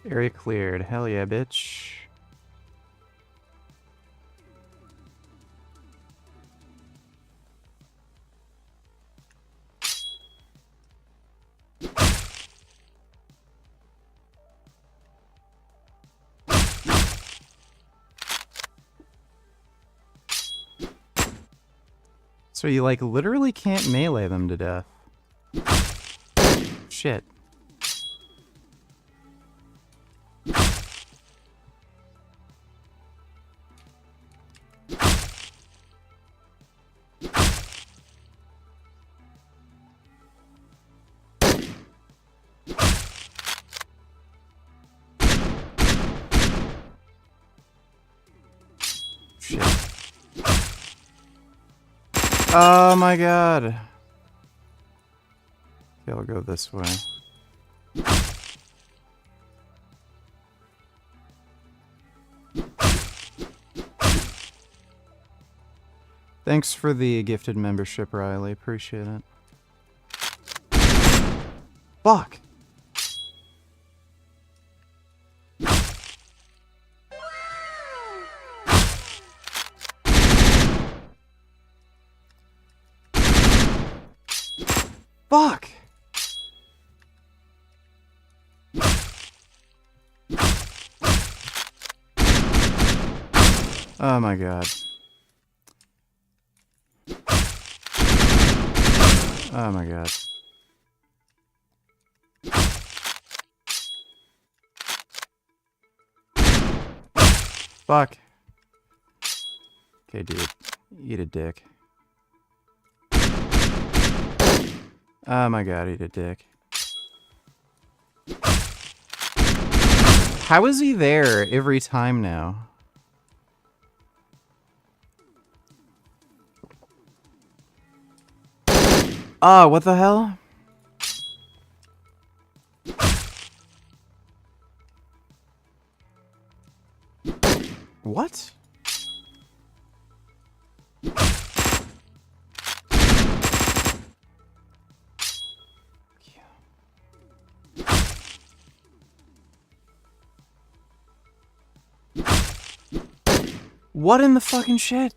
Area cleared. Hell yeah, bitch. So you, like, literally can't melee them to death. Shit. Shit. Oh my god. Okay, I'll go this way. Thanks for the gifted membership, Riley. Appreciate it. Fuck! Fuck! Oh my god. Oh my god. Fuck. Okay, dude. Eat a dick. Oh my god, eat a dick. How is he there every time now? Oh, what the hell? What? What in the fucking shit?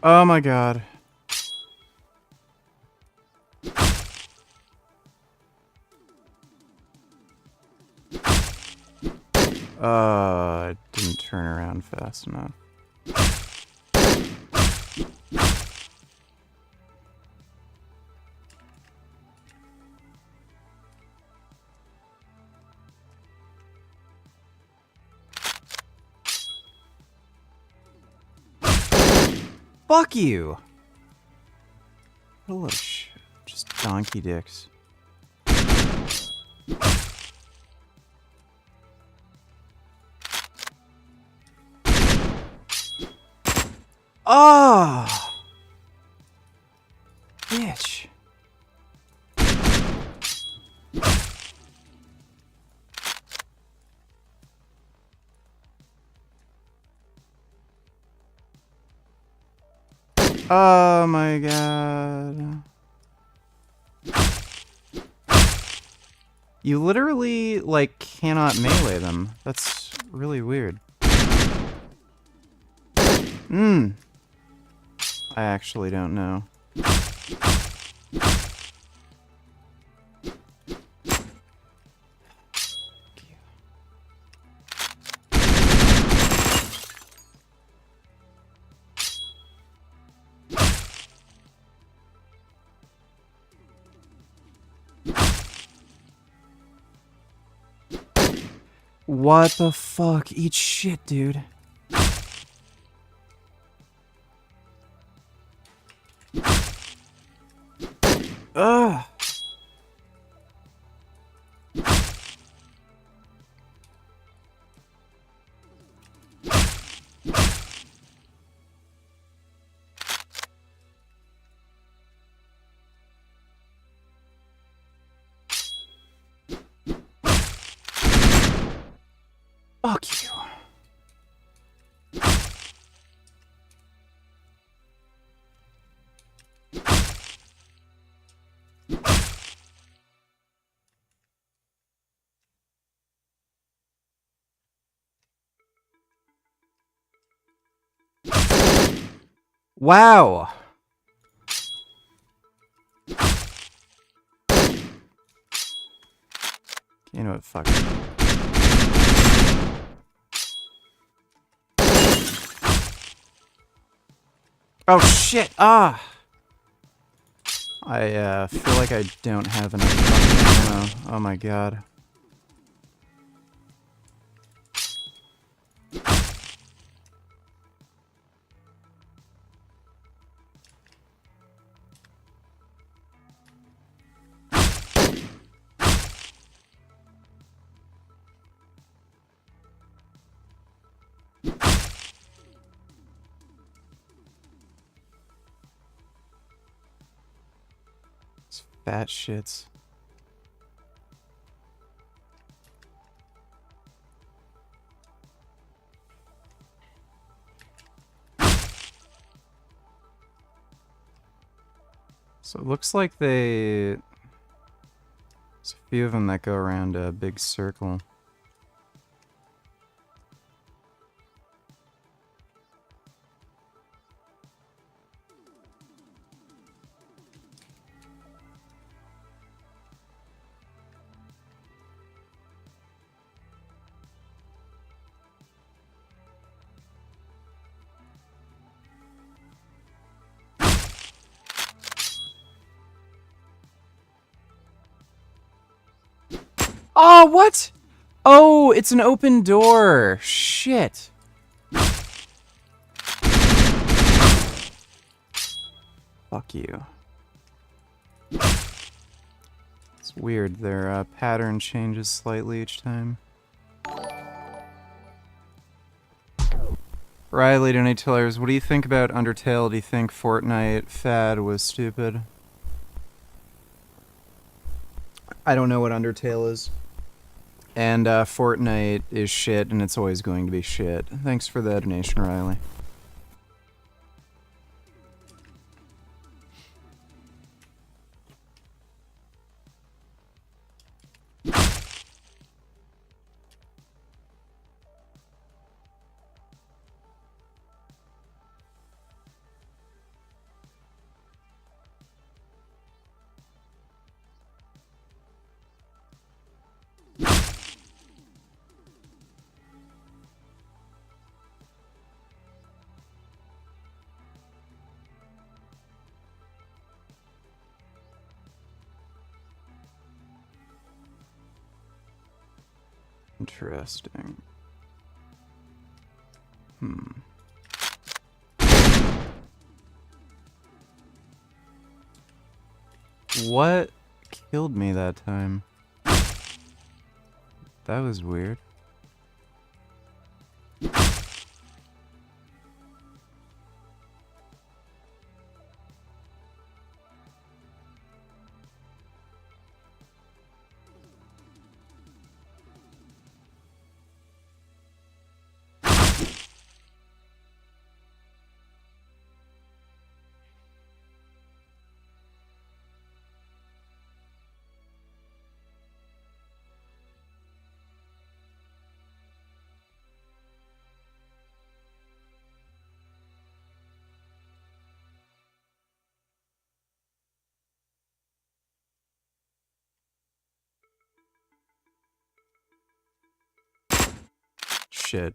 Oh my god. I did Didn't turn around fast enough. Fuck you! What a little shit. Just donkey dicks. Oh! Bitch. Oh my god. You literally, like, cannot melee them. That's really weird. I actually don't know. What the fuck? Eat shit, dude. Ugh. Fuck you. Wow. You know what? Fuck it. Oh shit! Ah! I feel like I don't have enough fucking ammo. Oh my god. Fat shits. So it looks like there's a few of them that go around a big circle. Oh, what? Oh, it's an open door. Shit. Fuck you. It's weird. Their pattern changes slightly each time. Riley, donate tellers. What do you think about Undertale? Do you think Fortnite fad was stupid? I don't know what Undertale is. And Fortnite is shit, and it's always going to be shit. Thanks for the donation, Riley. Interesting. What killed me that time? That was weird. Shit.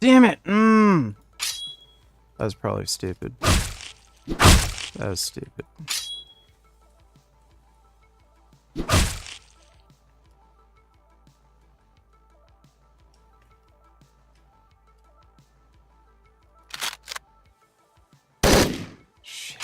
Damn it! That was probably stupid. That was stupid. Shit.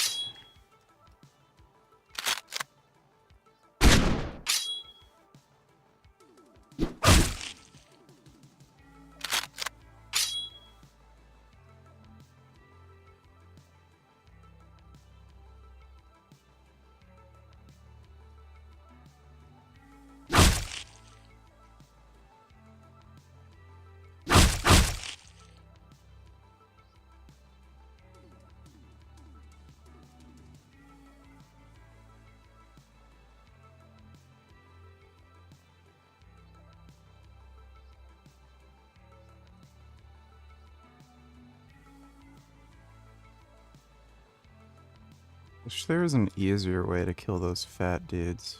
Wish there was an easier way to kill those fat dudes.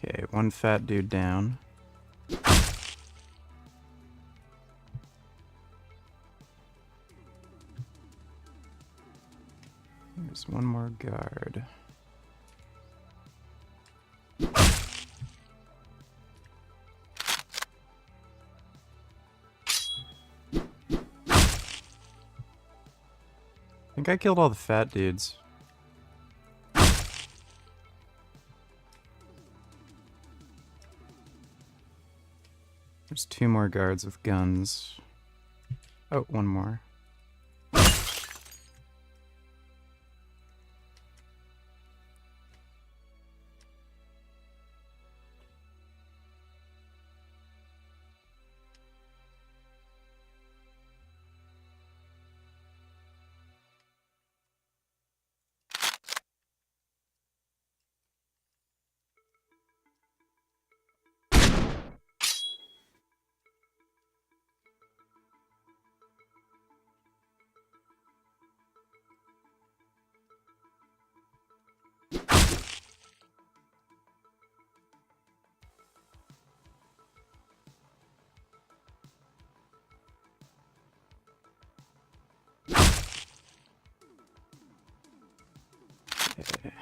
Okay, one fat dude down. There's one more guard. I think I killed all the fat dudes. There's two more guards with guns. Oh, one more. Okay.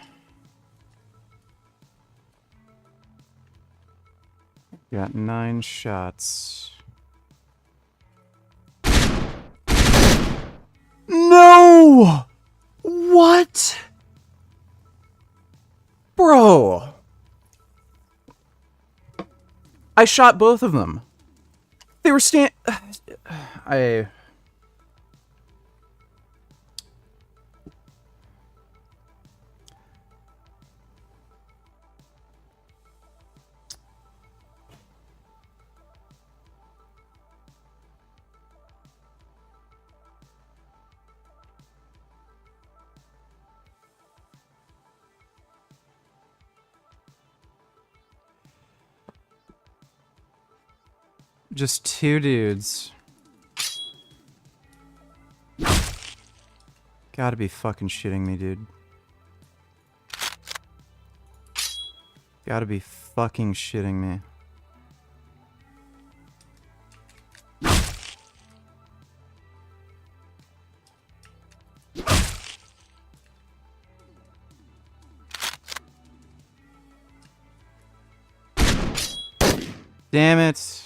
Got 9 shots. No! What? Bro. I shot both of them. They were just 2 dudes. Gotta be fucking shitting me, dude. Gotta be fucking shitting me. Damn it.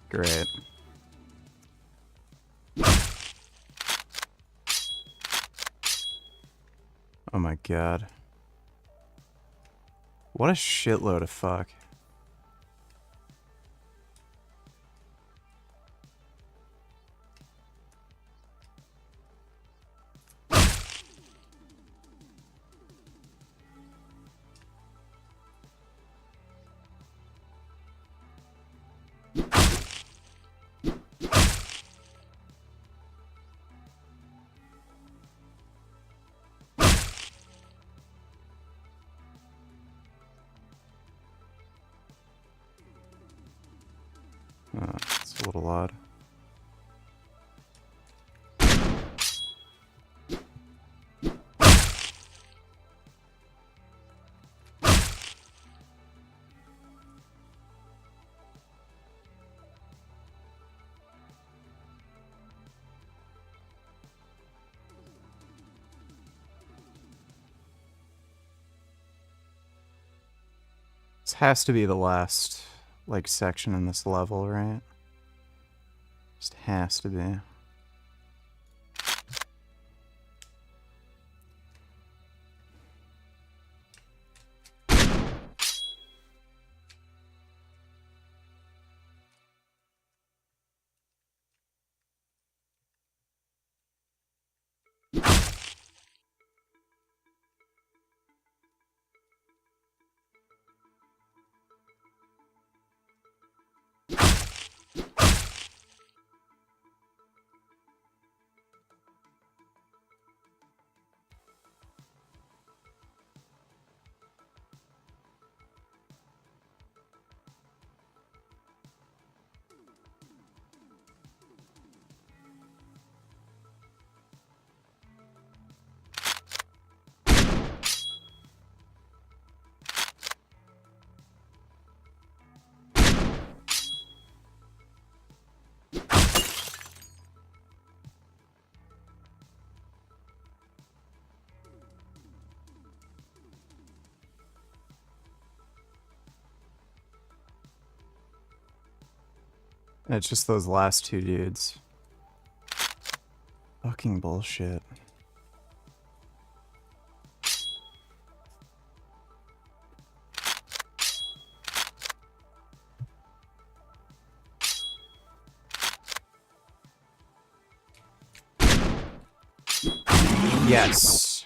Great. Oh my god. What a shitload of fuck. It's a little odd. This has to be the last, like, section in this level, right? Just has to be. It's just those last 2 dudes. Fucking bullshit. Yes.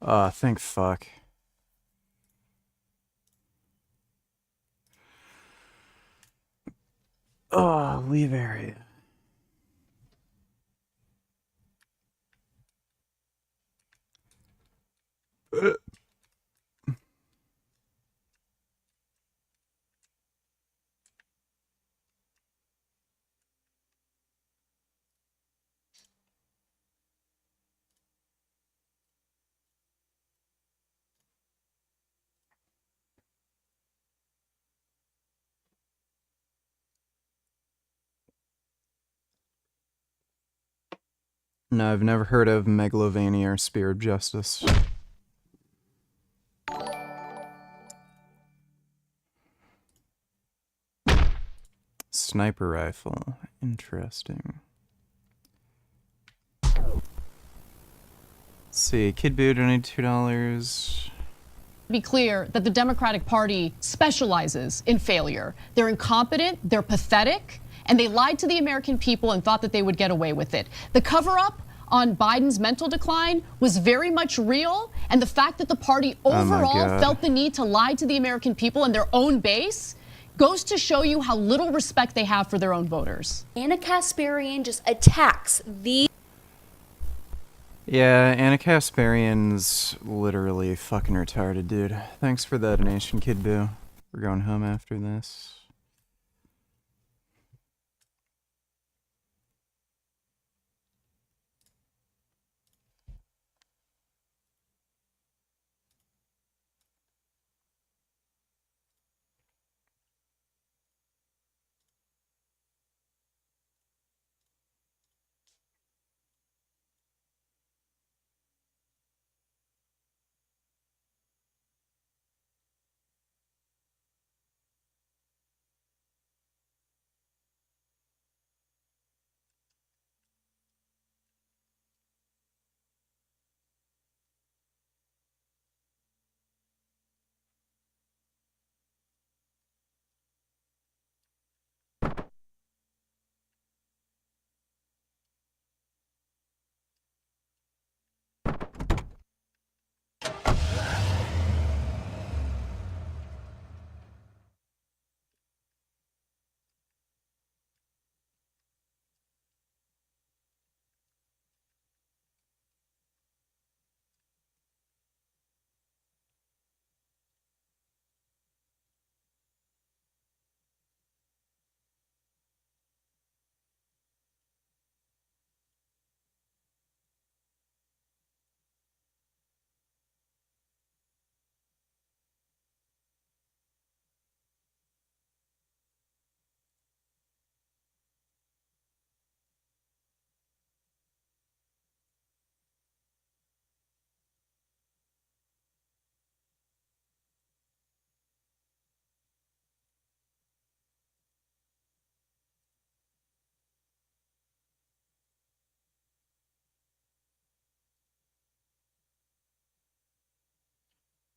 Thank fuck. Oh, leave area. No, I've never heard of Megalovania or Spear of Justice. Sniper rifle. Interesting. Let's see. Kid Boo donated $2. Be clear that the Democratic Party specializes in failure. They're incompetent, they're pathetic, and they lied to the American people and thought that they would get away with it. The cover-up on Biden's mental decline was very much real, and the fact that the party overall felt the need to lie to the American people and their own base goes to show you how little respect they have for their own voters. Anna Kasparian just attacks the... Yeah, Anna Kasparian's literally fucking retarded, dude. Thanks for the donation, Kid Boo. We're going home after this.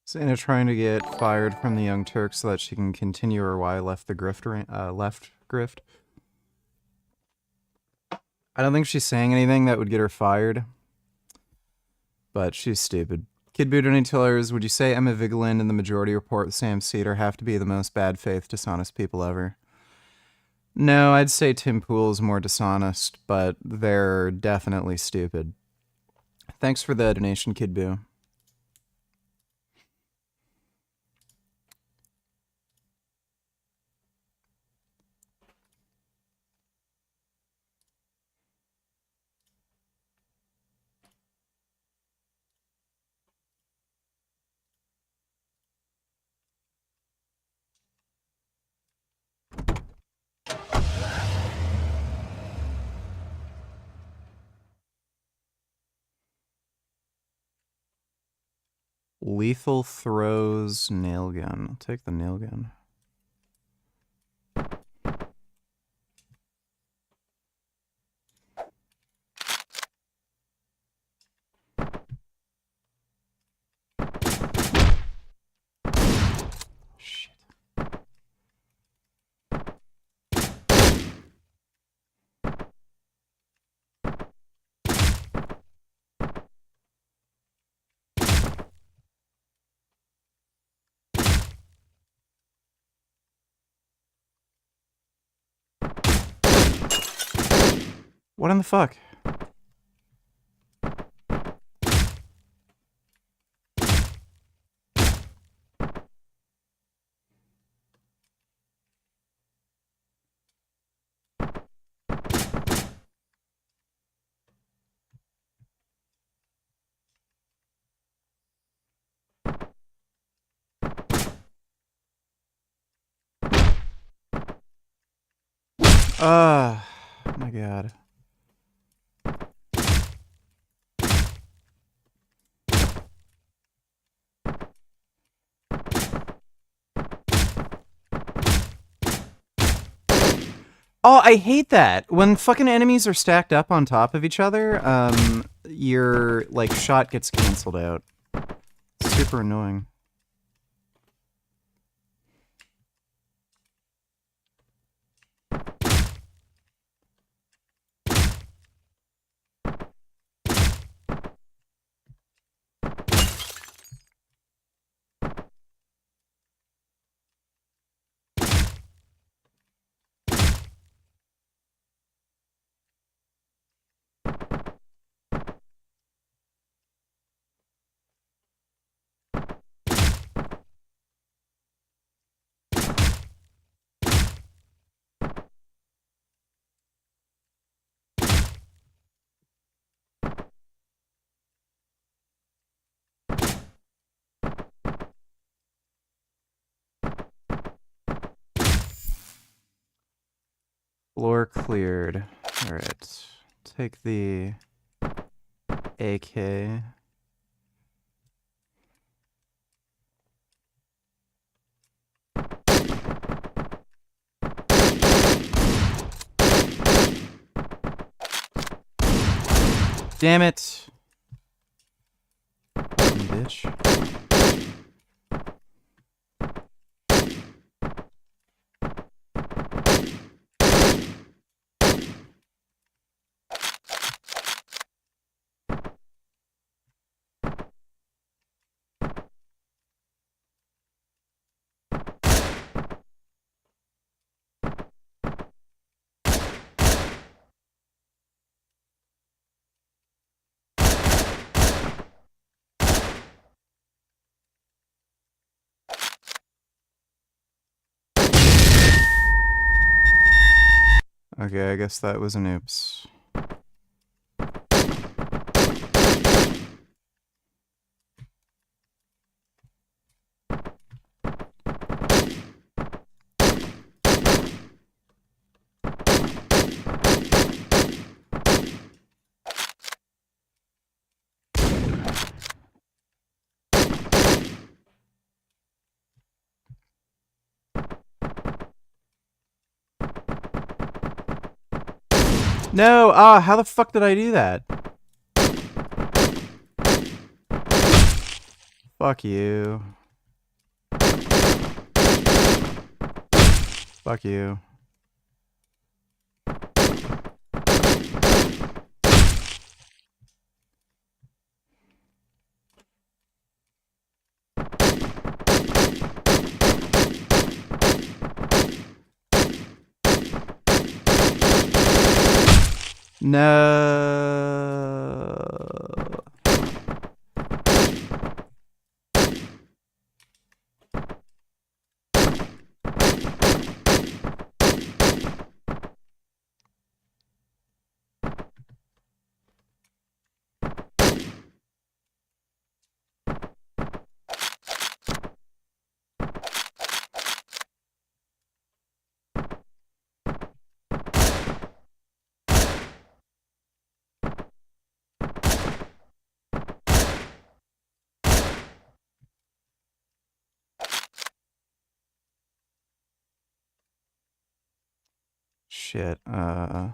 Is Anna trying to get fired from the Young Turks so that she can continue her why left the left grift? I don't think she's saying anything that would get her fired, but she's stupid. Kid Boo donated $2. Would you say Emma Vigeland and the Majority Report with Sam Cedar have to be the most bad faith, dishonest people ever? No, I'd say Tim Pool is more dishonest, but they're definitely stupid. Thanks for the donation, Kid Boo. Lethal throws nail gun. I'll take the nail gun. Shit. What in the fuck? Oh my god. Oh, I hate that. When fucking enemies are stacked up on top of each other, your, like, shot gets canceled out. Super annoying. Floor cleared. Alright. Take the AK. Damn it. Bitch. Okay, I guess that was an oops. No! Ah, how the fuck did I do that? Fuck you. Fuck you. No. Shit, there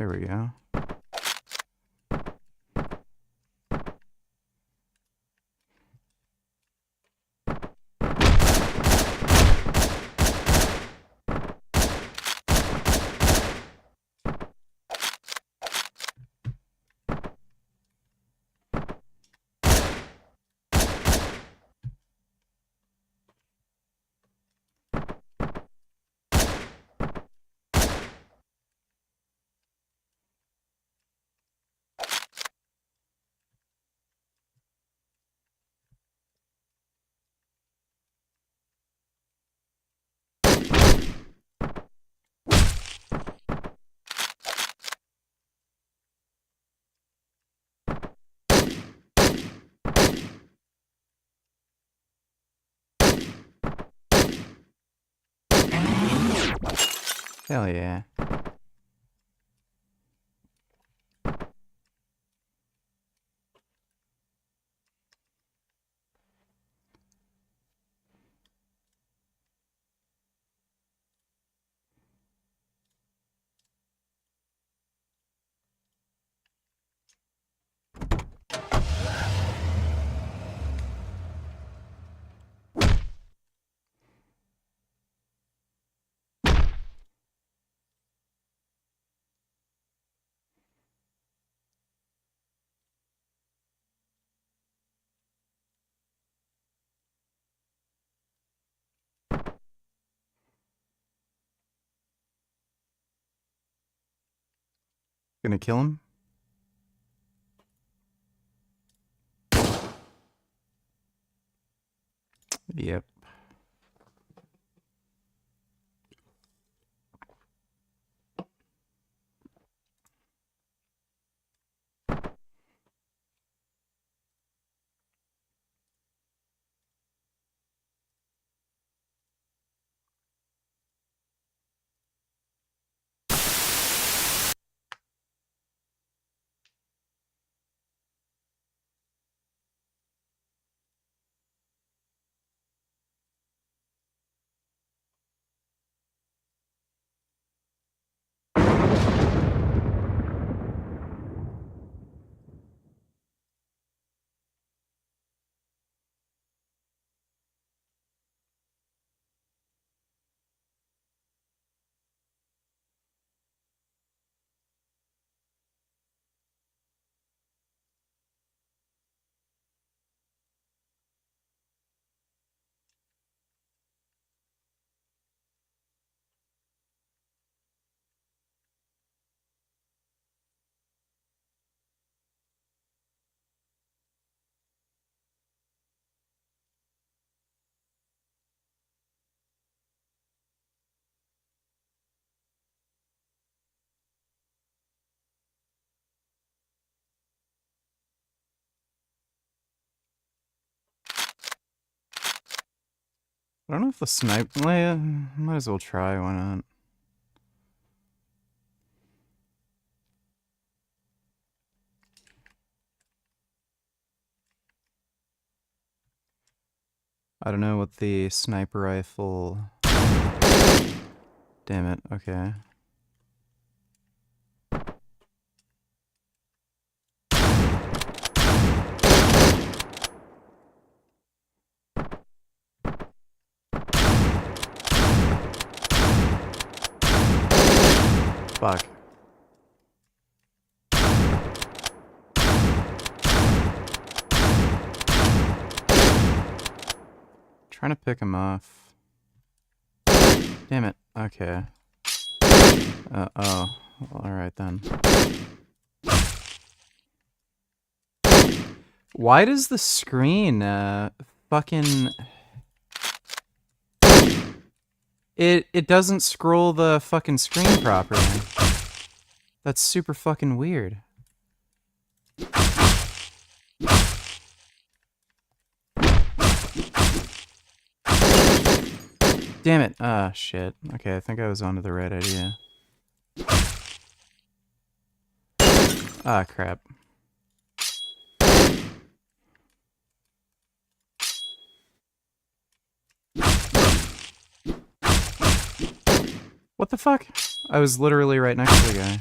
we go. Hell yeah. Gonna kill him? Yep. I don't know if the snipe... Well, might as well try, why not? I don't know what the sniper rifle... Damn it, okay. Fuck. Trying to pick him off. Damn it. Okay. Oh. Well, alright then. Why does the screen, fucking... It doesn't scroll the fucking screen properly. That's super fucking weird. Damn it. Ah, shit. Okay, I think I was onto the right idea. Ah, crap. What the fuck? I was literally right next to the guy.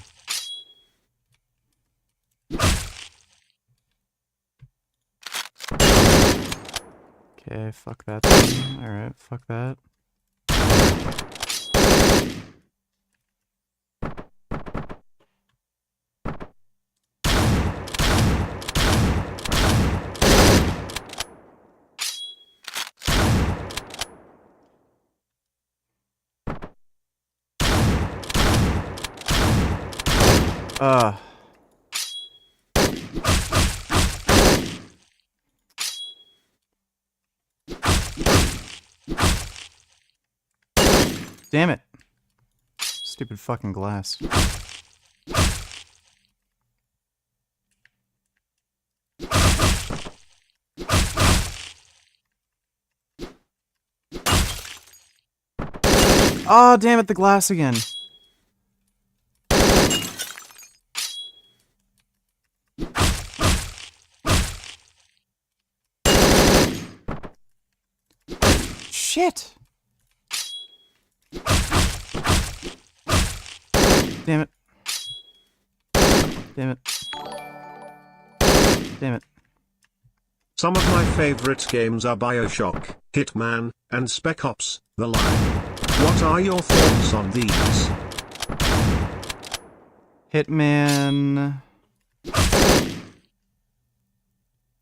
Okay, fuck that. Alright, fuck that. Damn it. Stupid fucking glass. Oh, damn it, the glass again. Shit. Damn it. Damn it. Damn it. Some of my favorite games are BioShock, Hitman, and Spec Ops: The Line. What are your thoughts on these? Hitman...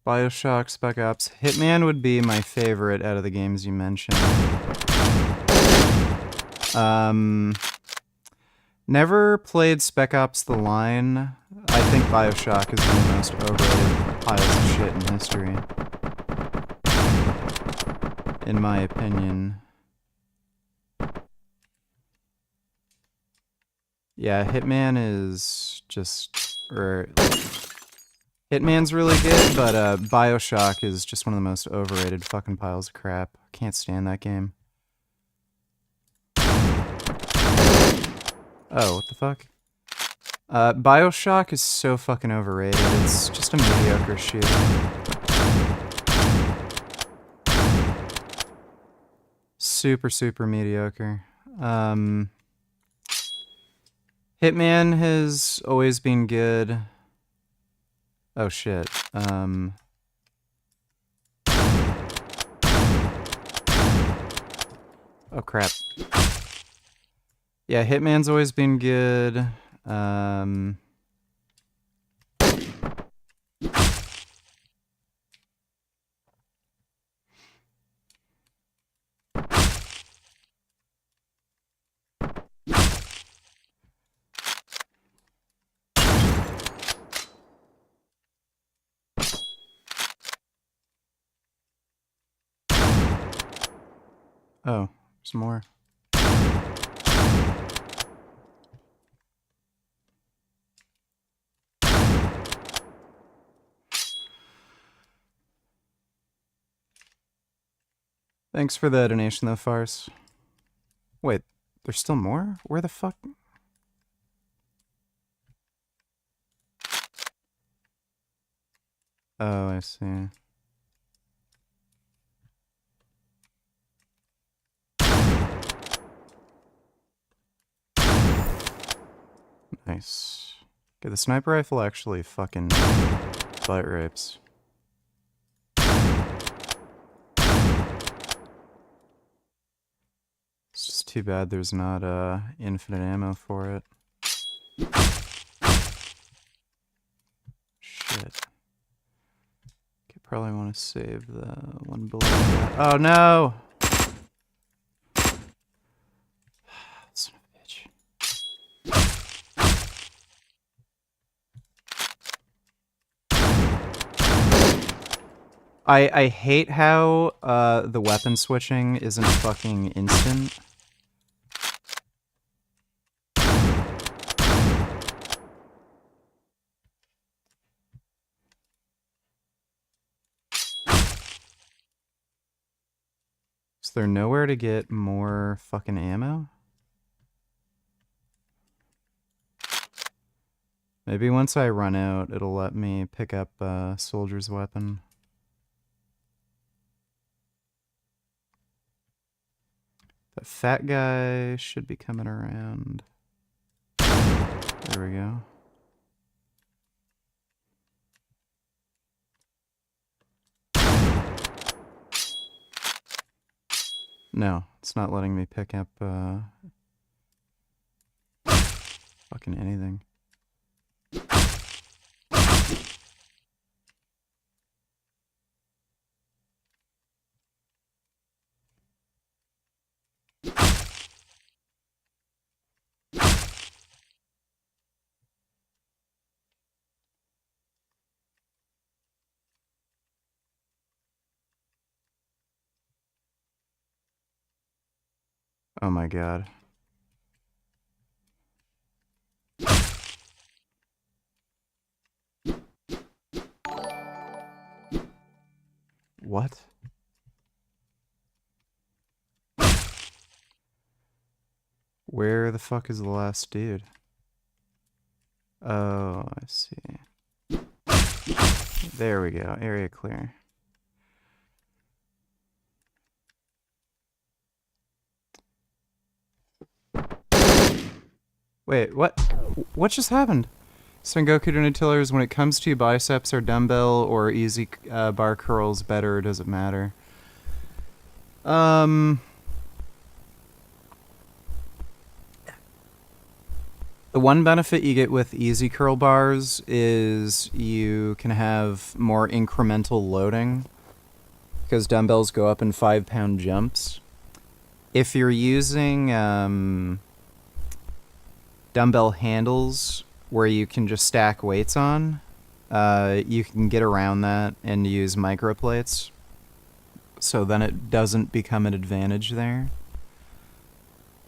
BioShock, Spec Ops. Hitman would be my favorite out of the games you mentioned. Never played Spec Ops The Line. I think Bioshock is one of the most overrated piles of shit in history. In my opinion. Yeah, Hitman is just... Hitman's really good, but Bioshock is just one of the most overrated fucking piles of crap. Can't stand that game. Oh, what the fuck? Bioshock is so fucking overrated. It's just a mediocre shooter. Super, super mediocre. Hitman has always been good. Oh shit. Oh crap. Yeah, Hitman's always been good. Oh, there's more. Thanks for the donation though, Farce. Wait, there's still more? Where the fuck? Oh, I see. Nice. Okay, the sniper rifle actually fucking butt rapes. It's just too bad there's not infinite ammo for it. Shit. Okay, probably want to save the one below that. Oh no! Son of a bitch. I hate how the weapon switching isn't fucking instant. Is there nowhere to get more fucking ammo? Maybe once I run out, it'll let me pick up a soldier's weapon. That fat guy should be coming around. There we go. No, it's not letting me pick up fucking anything. Oh my god. What? Where the fuck is the last dude? Oh, I see. There we go. Area clear. Wait, what? What just happened? Sengoku Donatillers, when it comes to biceps or dumbbell or easy bar curls, better or does it matter? The one benefit you get with easy curl bars is you can have more incremental loading because dumbbells go up in 5-pound jumps. If you're using dumbbell handles where you can just stack weights on, you can get around that and use microplates. So then it doesn't become an advantage there.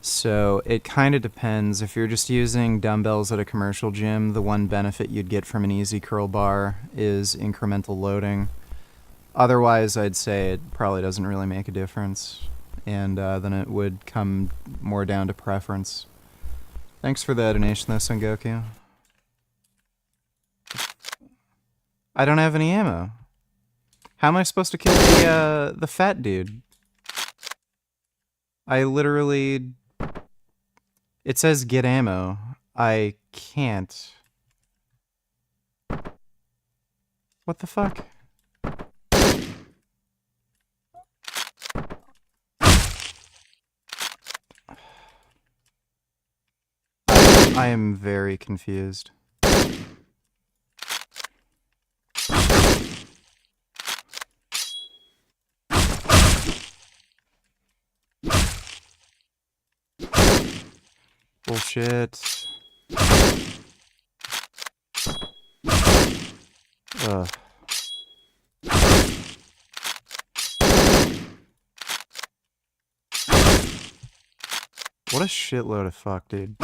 So it kind of depends. If you're just using dumbbells at a commercial gym, the one benefit you'd get from an easy curl bar is incremental loading. Otherwise, I'd say it probably doesn't really make a difference. And then it would come more down to preference. Thanks for the donation though, Son Goku. I don't have any ammo. How am I supposed to kill the fat dude? I literally... It says get ammo. I can't. What the fuck? I am very confused. Bullshit. Ugh. What a shitload of fuck, dude.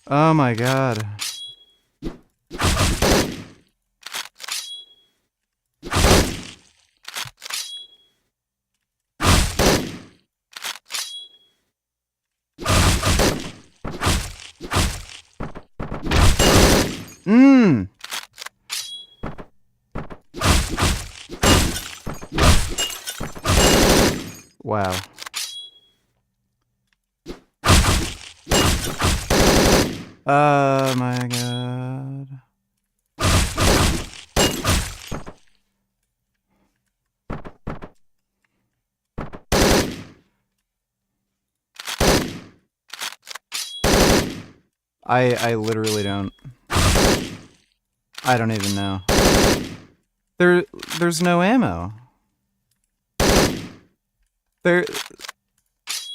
Oh my god. Mmm. Wow. Oh my god. I literally don't. I don't even know. There's no ammo.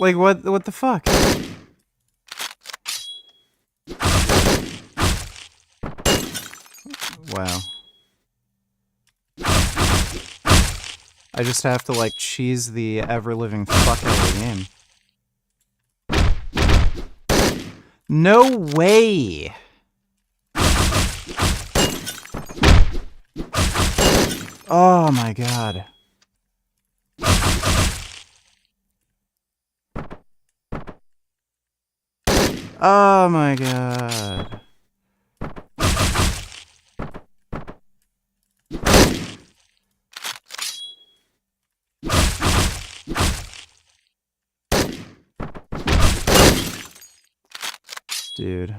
Like what the fuck? Wow. I just have to like cheese the ever-living fuck out of the game. No way! Oh my god. Oh my god. Dude.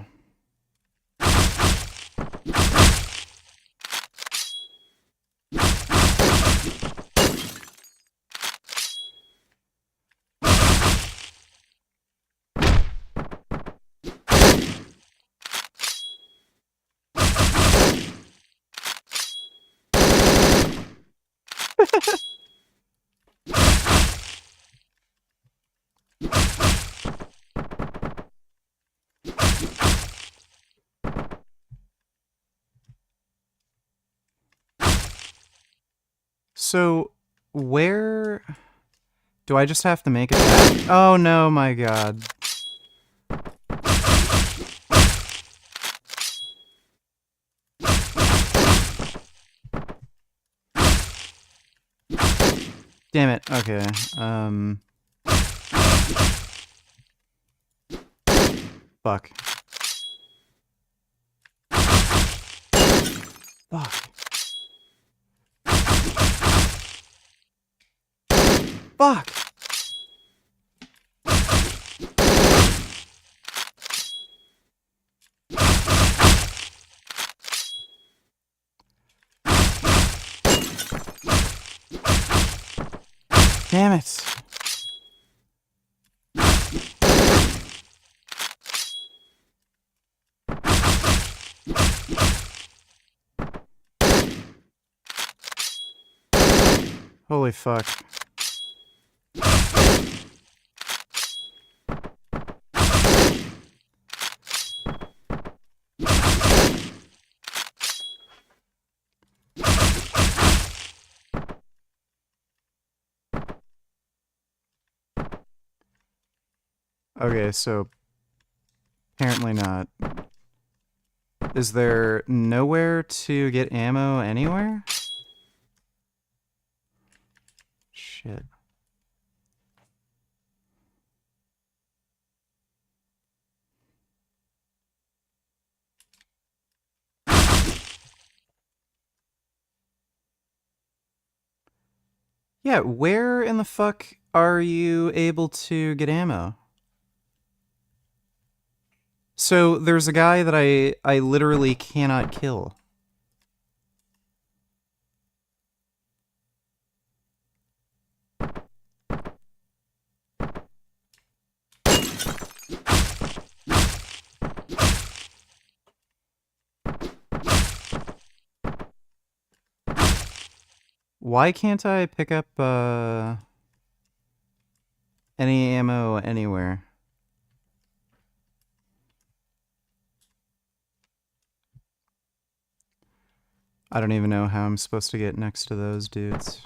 So, where... Do I just have to make it back? Oh no, my god. Damn it, okay. Fuck. Fuck. Fuck! Damn it! Holy fuck. Okay, so apparently not. Is there nowhere to get ammo anywhere? Shit. Yeah, where in the fuck are you able to get ammo? So there's a guy that I literally cannot kill. Why can't I pick up any ammo anywhere? I don't even know how I'm supposed to get next to those dudes.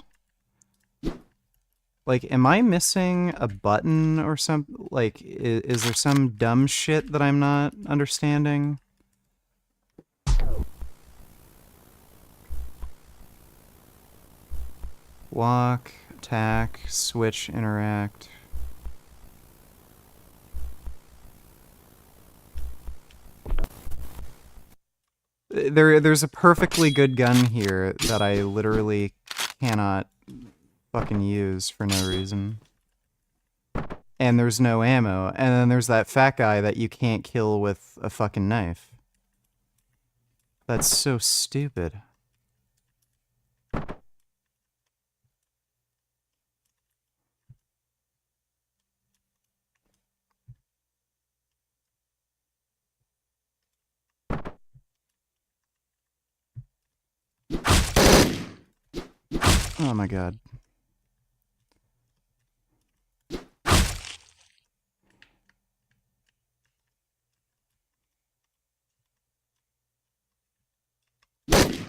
Like, am I missing a button or something? Like, is there some dumb shit that I'm not understanding? Walk, attack, switch, interact. There's a perfectly good gun here that I literally cannot fucking use for no reason. And there's no ammo. And then there's that fat guy that you can't kill with a fucking knife. That's so stupid. Oh my god.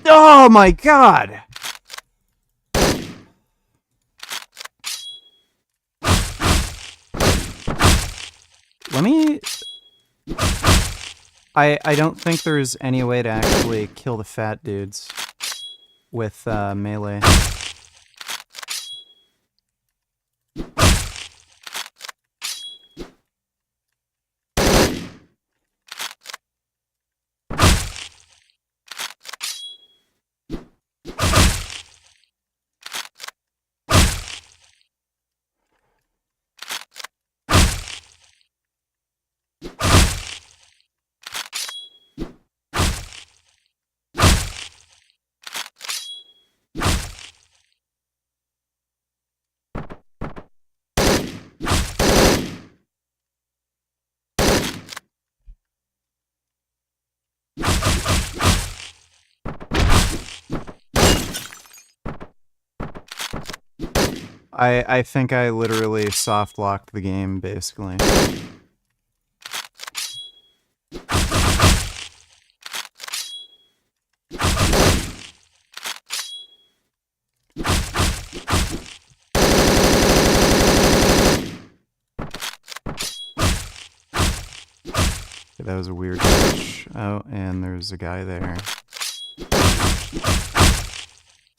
Oh my god! Let me... I don't think there's any way to actually kill the fat dudes with melee. I think I literally soft locked the game, basically. That was a weird glitch. Oh, and there's a guy there.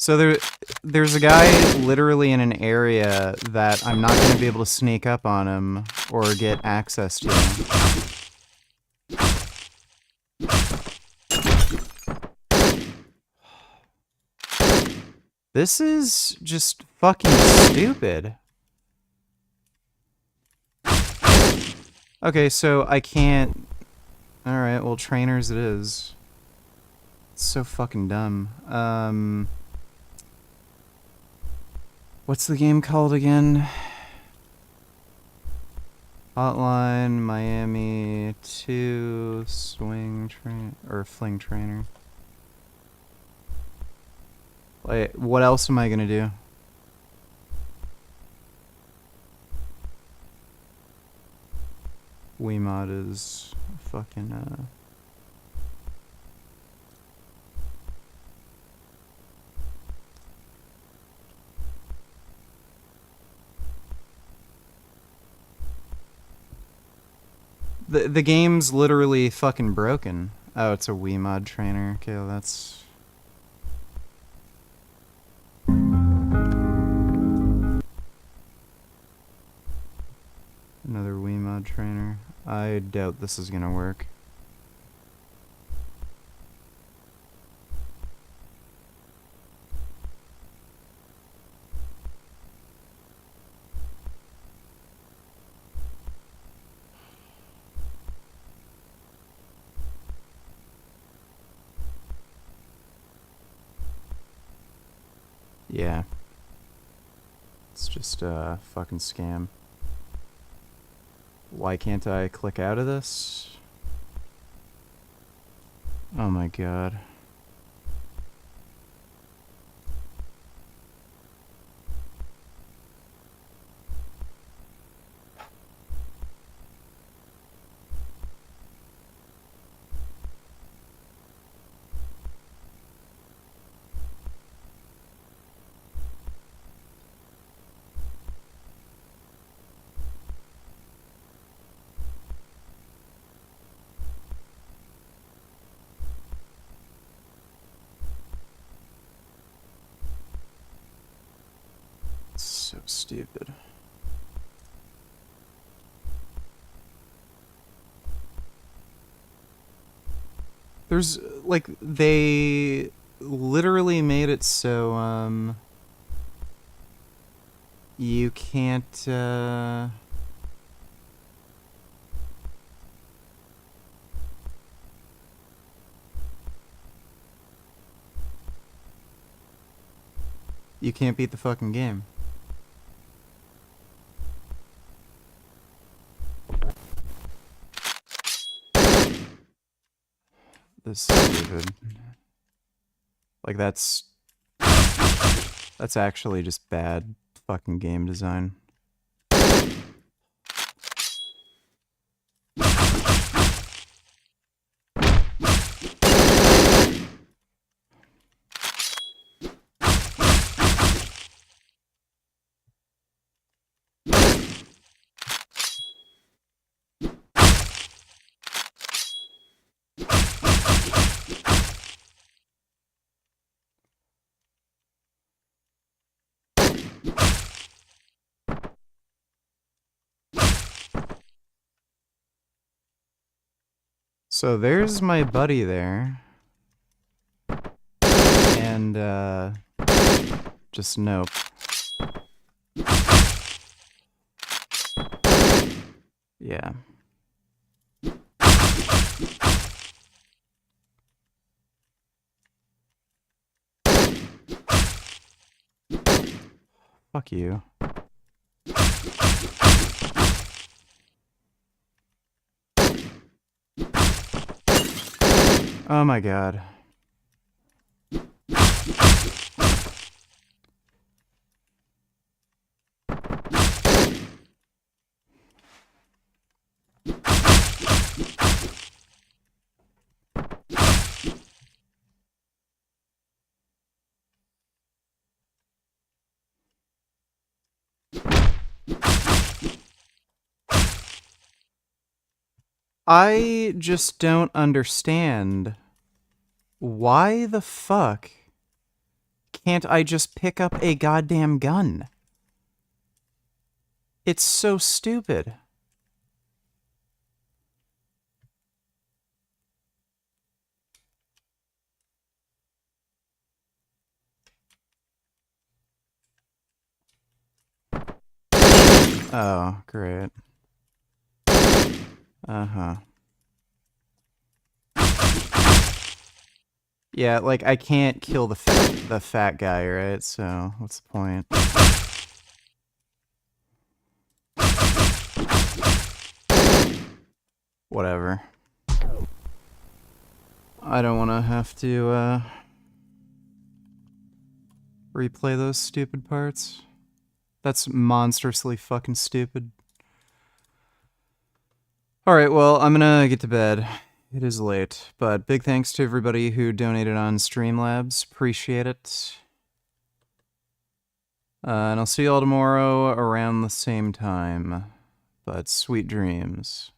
So there's a guy literally in an area that I'm not going to be able to sneak up on him or get access to him. This is just fucking stupid. Okay, so I can't... Alright, well, trainers it is. It's so fucking dumb. What's the game called again? Hotline, Miami 2, Swing Train... or Fling Trainer. Wait, what else am I gonna do? Wiimod is fucking, The game's literally fucking broken. Oh, it's a Wiimod trainer. Okay, well that's... Another Wiimod trainer. I doubt this is gonna work. Yeah. It's just a fucking scam. Why can't I click out of this? Oh my god. So stupid. There's, like, they literally made it so, you can't, you can't beat the fucking game. This is stupid. Like, that's actually just bad fucking game design. So there's my buddy there. And, just nope. Yeah. Fuck you. Oh my god. I just don't understand. Why the fuck can't I just pick up a goddamn gun? It's so stupid. Oh, great. Uh-huh. Yeah, like, I can't kill the fat guy, right? So, what's the point? Whatever. I don't want to have to, replay those stupid parts. That's monstrously fucking stupid. Alright, well, I'm gonna get to bed. It is late, but big thanks to everybody who donated on Streamlabs. Appreciate it. And I'll see you all tomorrow around the same time. But sweet dreams.